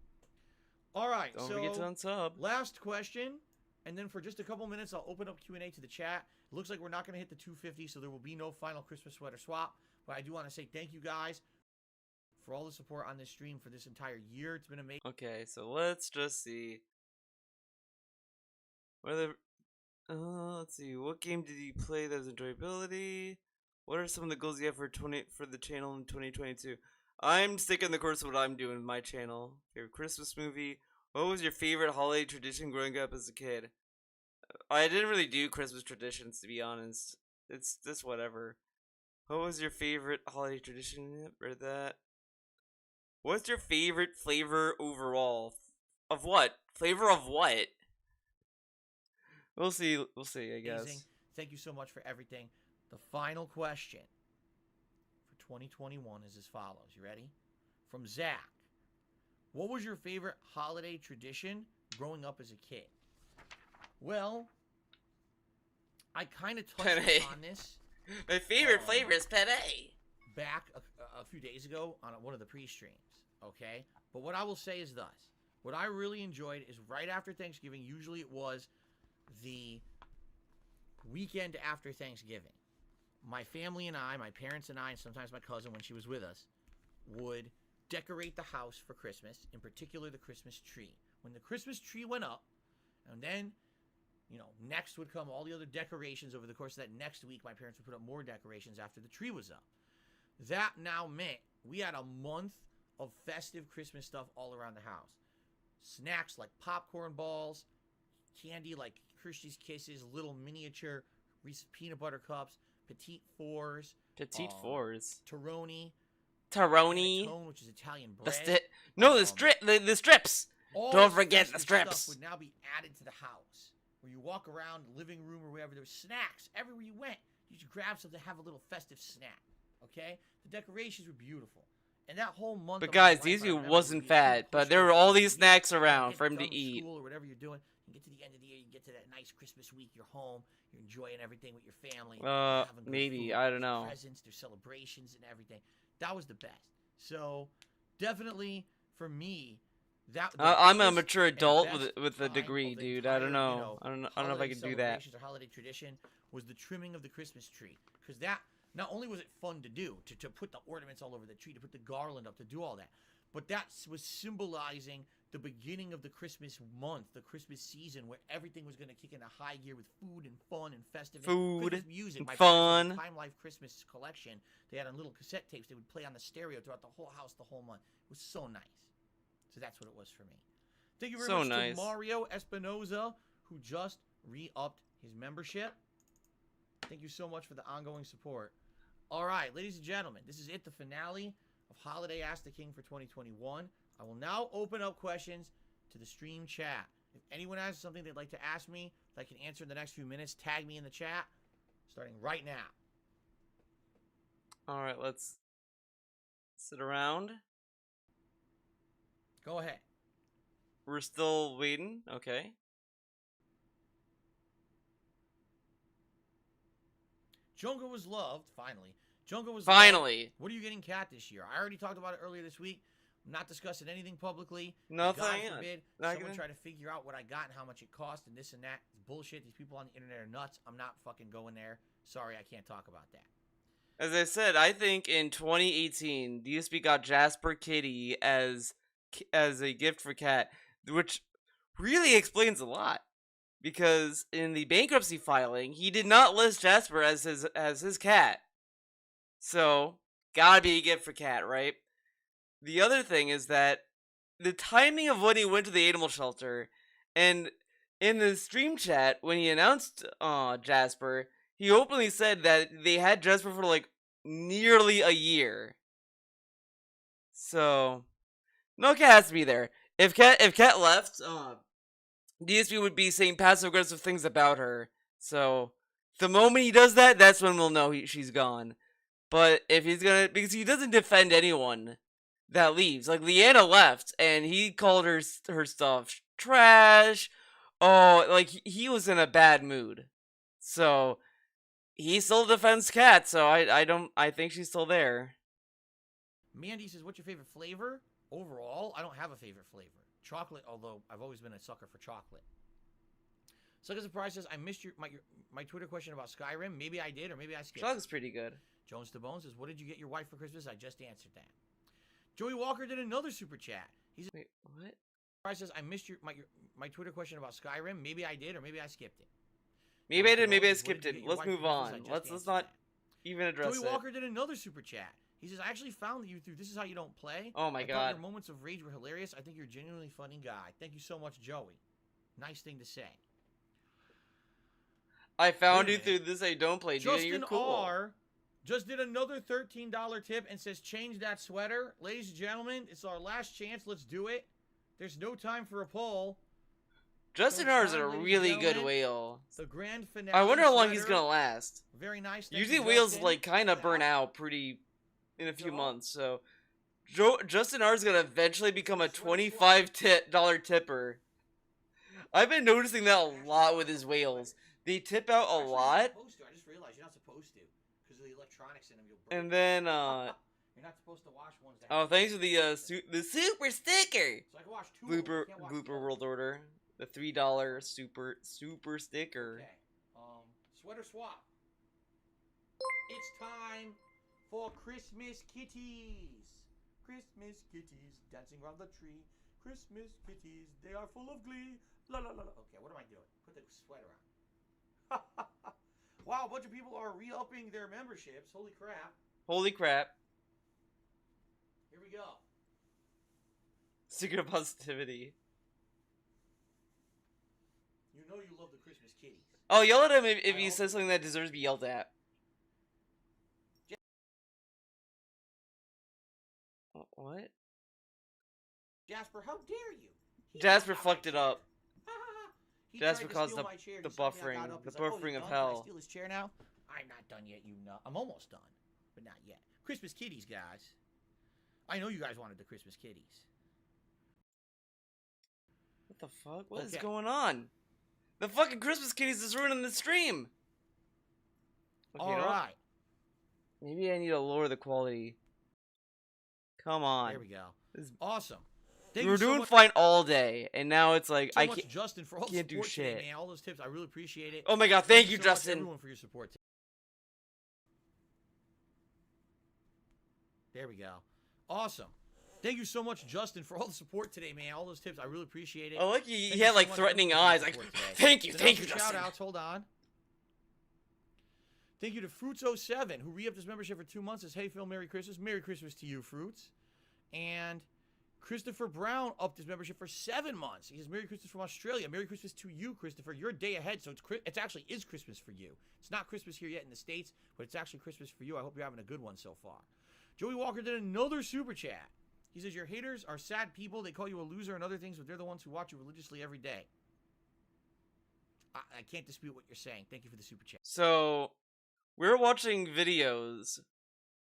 All right, Don't so forget to unsub. last question, and then for just a couple minutes, I'll open up Q&A to the chat. It looks like we're not going to hit the 250, so there will be no final Christmas sweater swap. But I do want to say thank you guys for all the support on this stream for this entire year. It's been amazing. Okay, so let's just see. Let's see. What game did you play that was enjoyability? What are some of the goals you have for the channel in 2022? I'm sticking the course of what I'm doing with my channel. Favorite Christmas movie? What was your favorite holiday tradition growing up as a kid? I didn't really do Christmas traditions, to be honest. It's just whatever. What was your favorite holiday tradition? Yep, read that. What's your favorite flavor overall? Of what? Flavor of what? We'll see, I guess. Thank you so much for everything. The final question for 2021 is as follows. You ready? From Zach. What was your favorite holiday tradition growing up as a kid? Well, I kind of touched on this. My favorite flavor is penne. Back a few days ago on one of the pre-streams, okay? But what I will say is this. What I really enjoyed is right after Thanksgiving, usually it was the weekend after Thanksgiving. My family and I, my parents and I, and sometimes my cousin when she was with us, would decorate the house for Christmas, in particular the Christmas tree. When the Christmas tree went up, and then, you know, next would come all the other decorations over the course of that next week. My parents would put up more decorations after the tree was up. That now meant we had a month of festive Christmas stuff all around the house. Snacks like popcorn balls, candy like Hershey's Kisses, little miniature Reese's peanut butter cups, Petite Fours, Petite Fours. Toroni, Taroni. panettone, which is Italian The bread. No, the strips. All Don't this forget the festive strips. Stuff would now be added to the house, where you walk around the living room or wherever. There were snacks everywhere you went. You should grab something, have a little festive snack. Okay, the decorations were beautiful, and that whole month. But of guys, my life, these I you remember wasn't would be fat, but pushing there were through all the these week, snacks and around get for him done to with eat. School or whatever you're doing, you get to the end of the year, you get to that nice Christmas week. You're home, you're enjoying everything with your family. you're having good Maybe, food, I don't there's know. Presents, there's celebrations and everything. That was the best. So, definitely for me. I'm a biggest mature and adult best with a time degree, of the dude. I don't entire, know. I don't know if I holiday can do that. celebrations or holiday tradition was the trimming of the Christmas tree. Because that, not only was it fun to do, to put the ornaments all over the tree, to put the garland up, to do all that, but that was symbolizing the beginning of the Christmas month, the Christmas season, where everything was going to kick into high gear with food and fun and festive Food Christmas music. and My fun. parents had a Time Life Christmas collection. They had on little cassette tapes. They would play on the stereo throughout the whole house the whole month. It was so nice. So that's what it was for me. Thank you very So much nice. to Mario Espinoza, who just re-upped his membership. Thank you so much for the ongoing support. All right, ladies and gentlemen, this is it, the finale of Holiday Ask the King for 2021. I will now open up questions to the stream chat. If anyone has something they'd like to ask me that I can answer in the next few minutes, tag me in the chat, starting right now. All right, let's sit around. Go ahead. We're still waiting. Okay. Junga was loved, finally. Junga was Finally. loved. What are you getting, Kat, this year? I already talked about it earlier this week. I'm not discussing anything publicly. Nothing. God forbid Not someone gonna- try to figure out what I got and how much it cost and this and that. It's bullshit. These people on the internet are nuts. I'm not fucking going there. Sorry, I can't talk about that. As I said, I think in 2018, DSP got Jasper Kitty as a gift for Kat, which really explains a lot. Because in the bankruptcy filing, he did not list Jasper as his cat. So, gotta be a gift for Kat, right? The other thing is that the timing of when he went to the animal shelter, and in the stream chat, when he announced Jasper, he openly said that they had Jasper for like nearly a year. So, no cat has to be there. If Kat left, DSP would be saying passive aggressive things about her. So, the moment he does that, that's when we'll know she's gone. But if he's gonna, because he doesn't defend anyone that leaves. Like Leanna left, and he called her stuff trash. Oh, like he was in a bad mood. So he still defends Kat. So I think she's still there. Mandy says, what's your favorite flavor? Overall, I don't have a favorite flavor. Chocolate, although I've always been a sucker for chocolate. Sucker Surprise says, I missed my Twitter question about Skyrim. Maybe I did, or maybe I skipped. Chocolate's pretty good. Jones to Bones says, what did you get your wife for Christmas? I just answered that. Joey Walker did another super chat. He's Wait, what? Surprise says, I missed my Twitter question about Skyrim. Maybe I did, or maybe I skipped it. Maybe I Jones to did. Maybe I Bones says, what skipped did you it. get your Let's wife for move Christmas? I on. just Let's answered not that. even address Joey it. Walker did another super chat. He says, I actually found that you through This Is How You Don't Play. Oh my I thought god. your moments of rage were hilarious. I think you're a genuinely funny guy. Thank you so much, Joey. Nice thing to say. I found Wait you a through minute. this. I don't play. Dude, Justin you're cool. R. just did another $13 tip and says, change that sweater. Ladies and gentlemen, it's our last chance. Let's do it. There's no time for a poll. Justin So R it's is a time, ladies and really good gentlemen. whale. The grand finale. I wonder how long he's sweater. gonna last. Very nice. Thank Usually you, whales Justin. like kind of burn Yeah. out pretty in a few Joe? months. So Justin R is gonna eventually become a $25 tipper. I've been noticing that a lot with his whales. They tip out a Actually, lot, You're not supposed to. I just realized you're not supposed to because of the electronics in them. You'll break and then you're not supposed to wash ones that. oh, thanks for the super sticker. So I can wash two. of them, Blooper I can't wash the Blooper other. World Order, the $3 super sticker. Okay. Sweater swap. It's time for Christmas kitties. Christmas kitties dancing around the tree. Christmas kitties, they are full of glee. La la la la. Okay, what am I doing? Put the sweater on. Wow, a bunch of people are re-upping their memberships. Holy crap. Holy crap! Here we go. Secret of positivity. You know you love the Christmas kitties. Oh, yell at him if he says something that deserves to be yelled at. What? Jasper, how dare you? He Jasper knocked out my fucked it chair. up. He Jasper tried to caused steal the- my chair. the He saw me, I buffering- got up. the He's like, "Oh, buffering you're of done? Can I hell." steal his chair now? I'm not done yet, you know. I'm almost done, but not yet. Christmas kitties, guys. I know you guys wanted the Christmas kitties. What the fuck? What is Okay. going on? The fucking Christmas kitties is ruining the stream. Okay, All you know what? right, Maybe I need to lower the quality. Come on. there we go. This- Awesome. We Thank were you so doing much, fine all day, and now it's like so I much, can't. Justin, for all the can't do support today, shit. man. All those tips, I really appreciate it. Oh my god! Thank you, so much, Justin. everyone, for your support. There we go. Awesome. Thank you so much, Justin, for all the support today, man. All those tips, I really appreciate it. Oh look, Thank he you had so like much, threatening everyone, for eyes. your Like, support today. thank you, So thank now you, some Justin. Shout outs. Hold on. Thank you to Fruits07, who re-upped his membership for 2 months. Says, "Hey Phil, Merry Christmas. Merry Christmas to you, Fruits." And Christopher Brown upped his membership for 7 months. He says, "Merry Christmas from Australia. Merry Christmas to you, Christopher. You're a day ahead, so it's actually is Christmas for you. It's not Christmas here yet in the States, but it's actually Christmas for you. I hope you're having a good one so far." Joey Walker did another super chat. He says, "Your haters are sad people. They call you a loser and other things, but they're the ones who watch you religiously every day." I can't dispute what you're saying. Thank you for the super chat. So, we're watching videos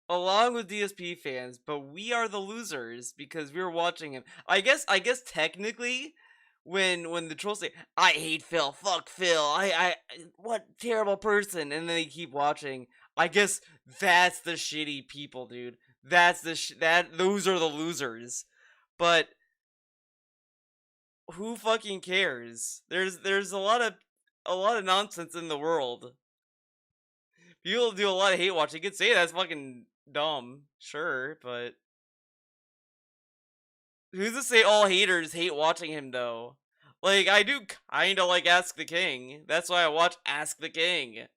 along with DSP fans, but we are the losers because we're watching him. I guess technically, when the trolls say, "I hate Phil, fuck Phil, I what terrible person," and then they keep watching, I guess that's the shitty people, dude. That's those are the losers. But who fucking cares? There's a lot of nonsense in the world. People do a lot of hate watching. You could say that's fucking dumb, sure, but who's to say all haters hate watching him though? Like, I do kinda like Ask the King. That's why I watch Ask the King.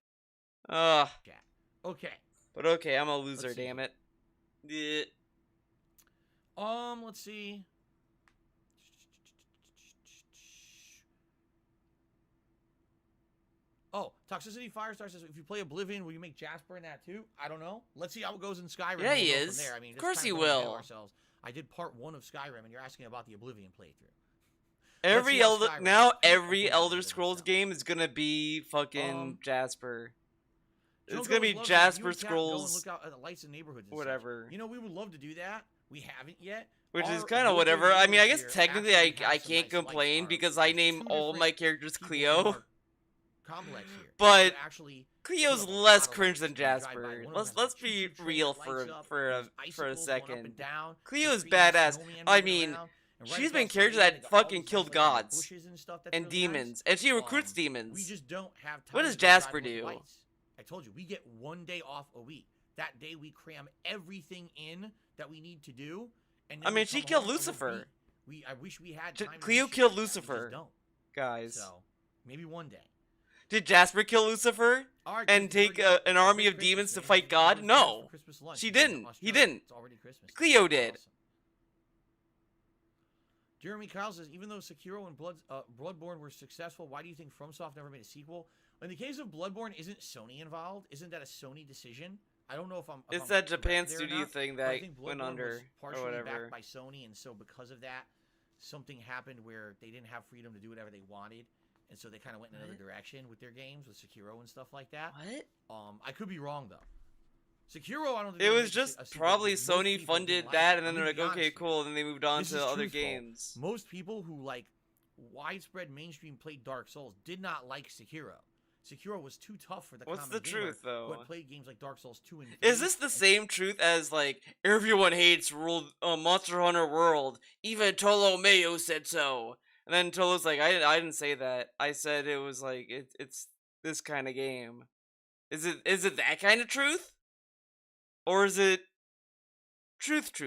Ugh. Okay. But okay, I'm a loser, Let's see. damn it. Yeah. Let's see. Oh, Toxicity Firestar says, "If you play Oblivion, will you make Jasper in that too?" I don't know. Let's see how it goes in Skyrim. Yeah, and he we'll go is. From there. I mean, Of this course kind he going ahead of will. Ourselves. I did part 1 of Skyrim, and you're asking about the Oblivion playthrough. Every see how Elder Skyrim now goes. every Oblivion Elder did Scrolls himself. game is gonna be fucking Um, Jasper. It's Junko gonna be would love to- Jasper you and Kat Go and Scrolls, look out at the lights in neighborhoods and such. whatever. You know, we would love to do that. We haven't yet. Which is Our kind of local whatever. I mean, I neighbors guess here technically actually I have some can't nice complain lights. because There's I name two all my different characters people in Cleo. our complex here. But who actually Cleo's put up a less lot of cringe lights. than When you drive by, Jasper. one of them Let's has a be choo-choo train real that for lights up, for a there's for a icicles going up and second. down, Cleo's the badass. snowman I moving mean, around, and right she's been across the characters way, that they got all fucking these killed nice little gods bushes and stuff that's and really nice. demons, and she recruits We demons. just don't have time. What does to go drive Jasper with do? lights. I told you, we get 1 day off a week. That day we cram everything in that we need to do. And then I we mean, she come killed home and Lucifer. I wish we had J- time. to do Cleo shit killed like that. We Lucifer. just don't. Guys, So maybe one day. did Jasper kill Lucifer All right, and Christopher, take yeah, an it's army already of demons Christmas, to man. fight It's God? already No, for Christmas lunch. she You're in didn't. He Australia. didn't. It's already Christmas. Cleo That's did. awesome. Jeremy Kyle says, "Even though Sekiro and Bloodborne were successful, why do you think FromSoft never made a sequel? In the case of Bloodborne, isn't Sony involved? Isn't that a Sony decision? I don't know if I'm. It's I'm that correct Japan there or studio not, thing but I that think went Bloodborne under was or partially whatever. backed by Sony, and so because of that, something happened where they didn't have freedom to do whatever they wanted, and so they kind of went in another direction with their games, with Sekiro and stuff like that. What? I could be wrong though. Sekiro, I don't think It they was made just a sequel probably because most Sony people didn't funded like that, it. and then I'm they're gonna like, be honest okay, here. cool, and then they moved on This to is other truthful. games. Most people who like widespread mainstream played Dark Souls did not like Sekiro. Sekiro was too tough for the What's common the gamer truth, though? who had played games like Dark Souls 2 and 3. Is this the and same truth as like everyone hates Monster Hunter World? Even Tolomeo said so. And then Tolo's like, I didn't say that. I said it was like it's this kind of game. Is it that kind of truth? Or is it truth?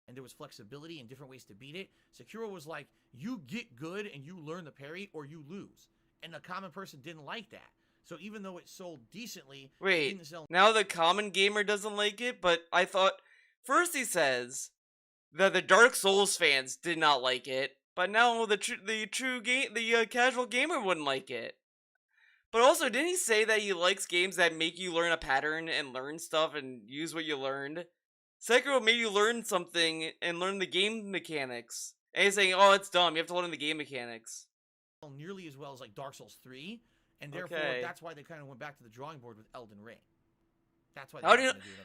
and there was flexibility and different ways to beat it. Sekiro was like, you get good and you learn the parry or you lose. And the common person didn't like that. So even though it sold decently, it Wait, didn't sell. now the common gamer doesn't like it, but I thought first he says that the Dark Souls fans did not like it, but now the casual gamer wouldn't like it. But also, didn't he say that he likes games that make you learn a pattern and learn stuff and use what you learned? Sekiro made you learn something and learn the game mechanics. And he's saying, oh, it's dumb. You have to learn the game mechanics. Nearly as well as like Dark Souls 3, and therefore Okay. that's why they kind of went back to the drawing board with Elden Ring. That's why.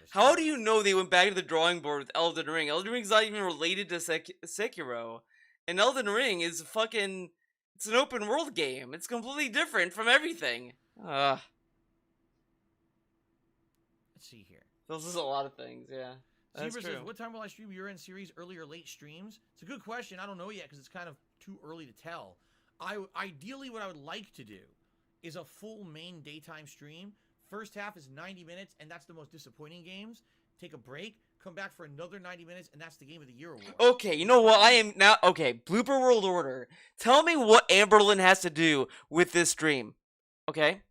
How do you know they went back to the drawing board with Elden Ring? Elden Ring's not even related to Sekiro, and Elden Ring is fucking. It's an open world game. It's completely different from everything. Let's see here. This is a lot of things. Yeah, that's Zebra true. says, "What time will I stream your end series? Early or late streams?" It's a good question. I don't know yet because it's kind of too early to tell. Ideally, what I would like to do is a full main daytime stream. First half is 90 minutes, and that's the most disappointing games. Take a break, come back for another 90 minutes, and that's the Game of the Year award. Okay, you know what? I am now. Okay, Blooper World Order. Tell me what Amberlin has to do with this stream. Okay.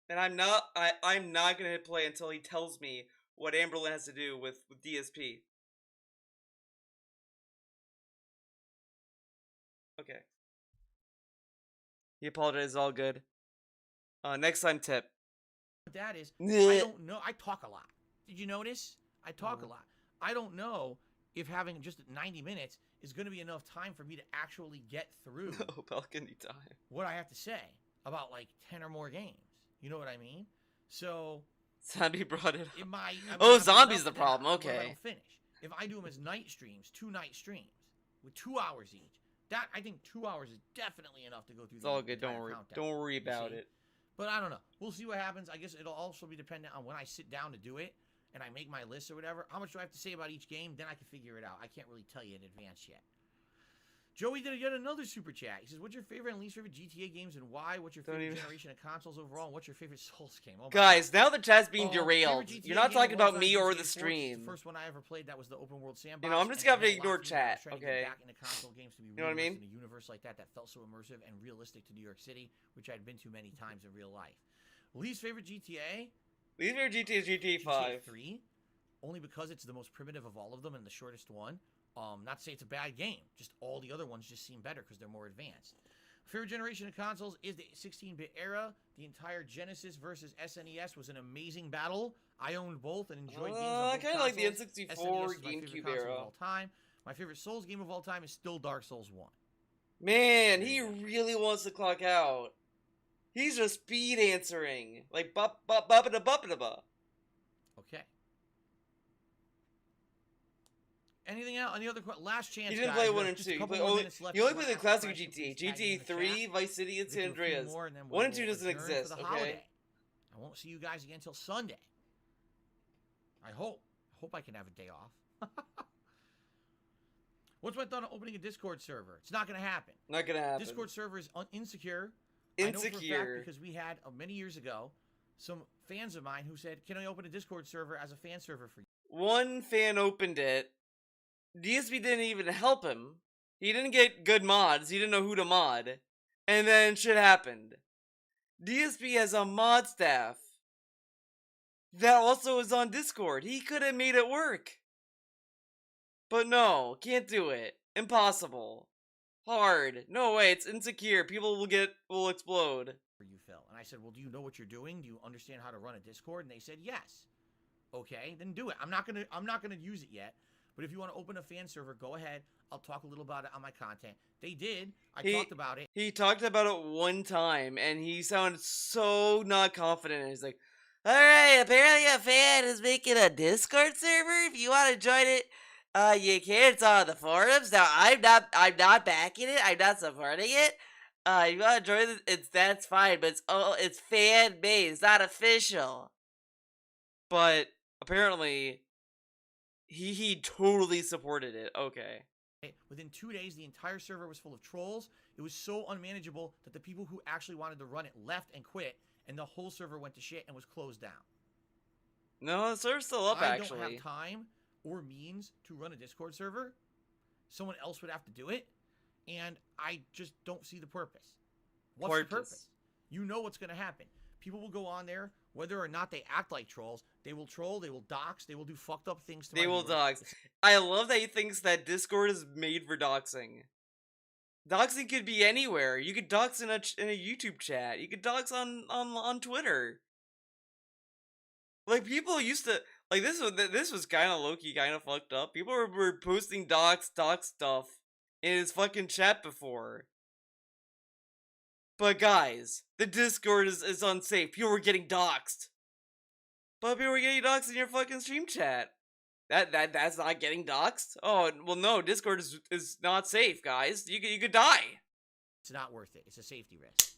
And I'm not gonna hit play until he tells me what Amberlin has to do with DSP. Okay. He apologizes, all good. Next time tip. What that is, I don't know. I talk a lot. Did you notice? I talk a lot. I don't know if having just 90 minutes is going to be enough time for me to actually get through No balcony time. what I have to say about like 10 or more games. You know what I mean? So Zombie brought it up. it might. Oh, zombies the problem. If I Okay. don't finish. If I do them as night streams, 2 night streams with 2 hours each, that I think 2 hours is definitely enough to go through. It's all good. Don't worry. Don't worry about it. But I don't know. We'll see what happens. I guess it'll also be dependent on when I sit down to do it and I make my list or whatever. How much do I have to say about each game? Then I can figure it out. I can't really tell you in advance yet. Joey did yet another super chat. He says, "What's your favorite and least favorite GTA games and why? What's your favorite generation of consoles overall? And what's your favorite Souls game?" Oh Guys, now the chat's being favorite derailed. GTA You're not game talking of all about time, me or GTA the 4, stream. The first one I ever played that was the open world sandbox. You know, I'm just and gonna have to I meant a lot ignore to me when I was chat, trying to okay? get back into console games to be You know what I mean? in a universe like that felt so immersive and realistic to New York City, which I'd been to many times in real life. Least favorite GTA? Leave your GTA is GTA 5. 3, only because it's the most primitive of all of them and the shortest one. Not to say it's a bad game, just all the other ones just seem better because they're more advanced. Favorite generation of consoles is the 16-bit era. The entire Genesis versus SNES was an amazing battle. I owned both and enjoyed games on I both kind of like the consoles. N64 SNES is my favorite GameCube console era. of all time. My favorite Souls game of all time is still Dark Souls 1. Man, he really wants to clock out. He's just speed answering. Like, bop, bop, bop, da, bop, da, bop. Okay. Anything else? Any other last chance? He didn't guys. play We 1 have and just 2. a couple He more only minutes left. played If you the wanna classic ask questions, GTA. please tag in GTA the 3, chat. Vice City, and We San can do a few Andreas. more, and then 1 and we 2 will doesn't adjourn for exist, the okay? holiday. I won't see you guys again until Sunday. I hope. I hope I can have a day off. What's my thought on opening a Discord server? It's not going to happen. Not gonna happen. Discord server is insecure. I know for a Insecure. fact because we had many years ago some fans of mine who said, "Can I open a Discord server as a fan server for you?" One fan opened it. DSP didn't even help him. He didn't get good mods. He didn't know who to mod. And then shit happened. DSP has a mod staff that also is on Discord. He could have made it work. But no, can't do it. Impossible. Hard. No way, it's insecure. People will explode. For you, Phil. And I said, "Well, do you know what you're doing? Do you understand how to run a Discord?" And they said, "Yes." Okay, then do it. I'm not gonna use it yet. But if you want to open a fan server, go ahead. I'll talk a little about it on my content. They did. I talked about it. He talked about it one time, and he sounded so not confident. He's like, "Alright, apparently a fan is making a Discord server. If you want to join it, you can. It's on the forums. Now, I'm not backing it. I'm not supporting it. If you want to join it, that's fine, but it's fan-made. It's not official." But apparently, he totally supported it. Okay. Within 2 days, the entire server was full of trolls. It was so unmanageable that the people who actually wanted to run it left and quit, and the whole server went to shit and was closed down. No, the server's still up, I actually. don't have time or means to run a Discord server. Someone else would have to do it, and I just don't see the purpose. What's the purpose? You know what's going to happen. People will go on there, whether or not they act like trolls. They will troll, they will dox, they will do fucked up things to They my will viewers. dox. I love that he thinks that Discord is made for doxing. Doxing could be anywhere. You could dox in a YouTube chat. You could dox on Twitter. Like, people used to, like, this was kind of low-key, kind of fucked up. People were posting dox stuff in his fucking chat before. But guys, the Discord is unsafe. People were getting doxed. But people were getting doxed in your fucking stream chat. That's not getting doxed? Oh, well, no, Discord is not safe, guys. You could die. It's not worth it. It's a safety risk.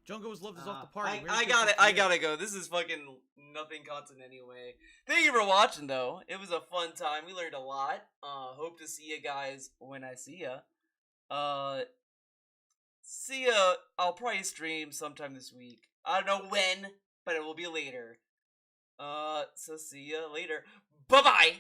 Jungo's loved is off the party. I gotta go. This is fucking nothing content anyway. Thank you for watching, though. It was a fun time. We learned a lot. Hope to see you guys when I see ya. See ya. I'll probably stream sometime this week. I don't know when, but it will be later. So see ya later. Bye-bye!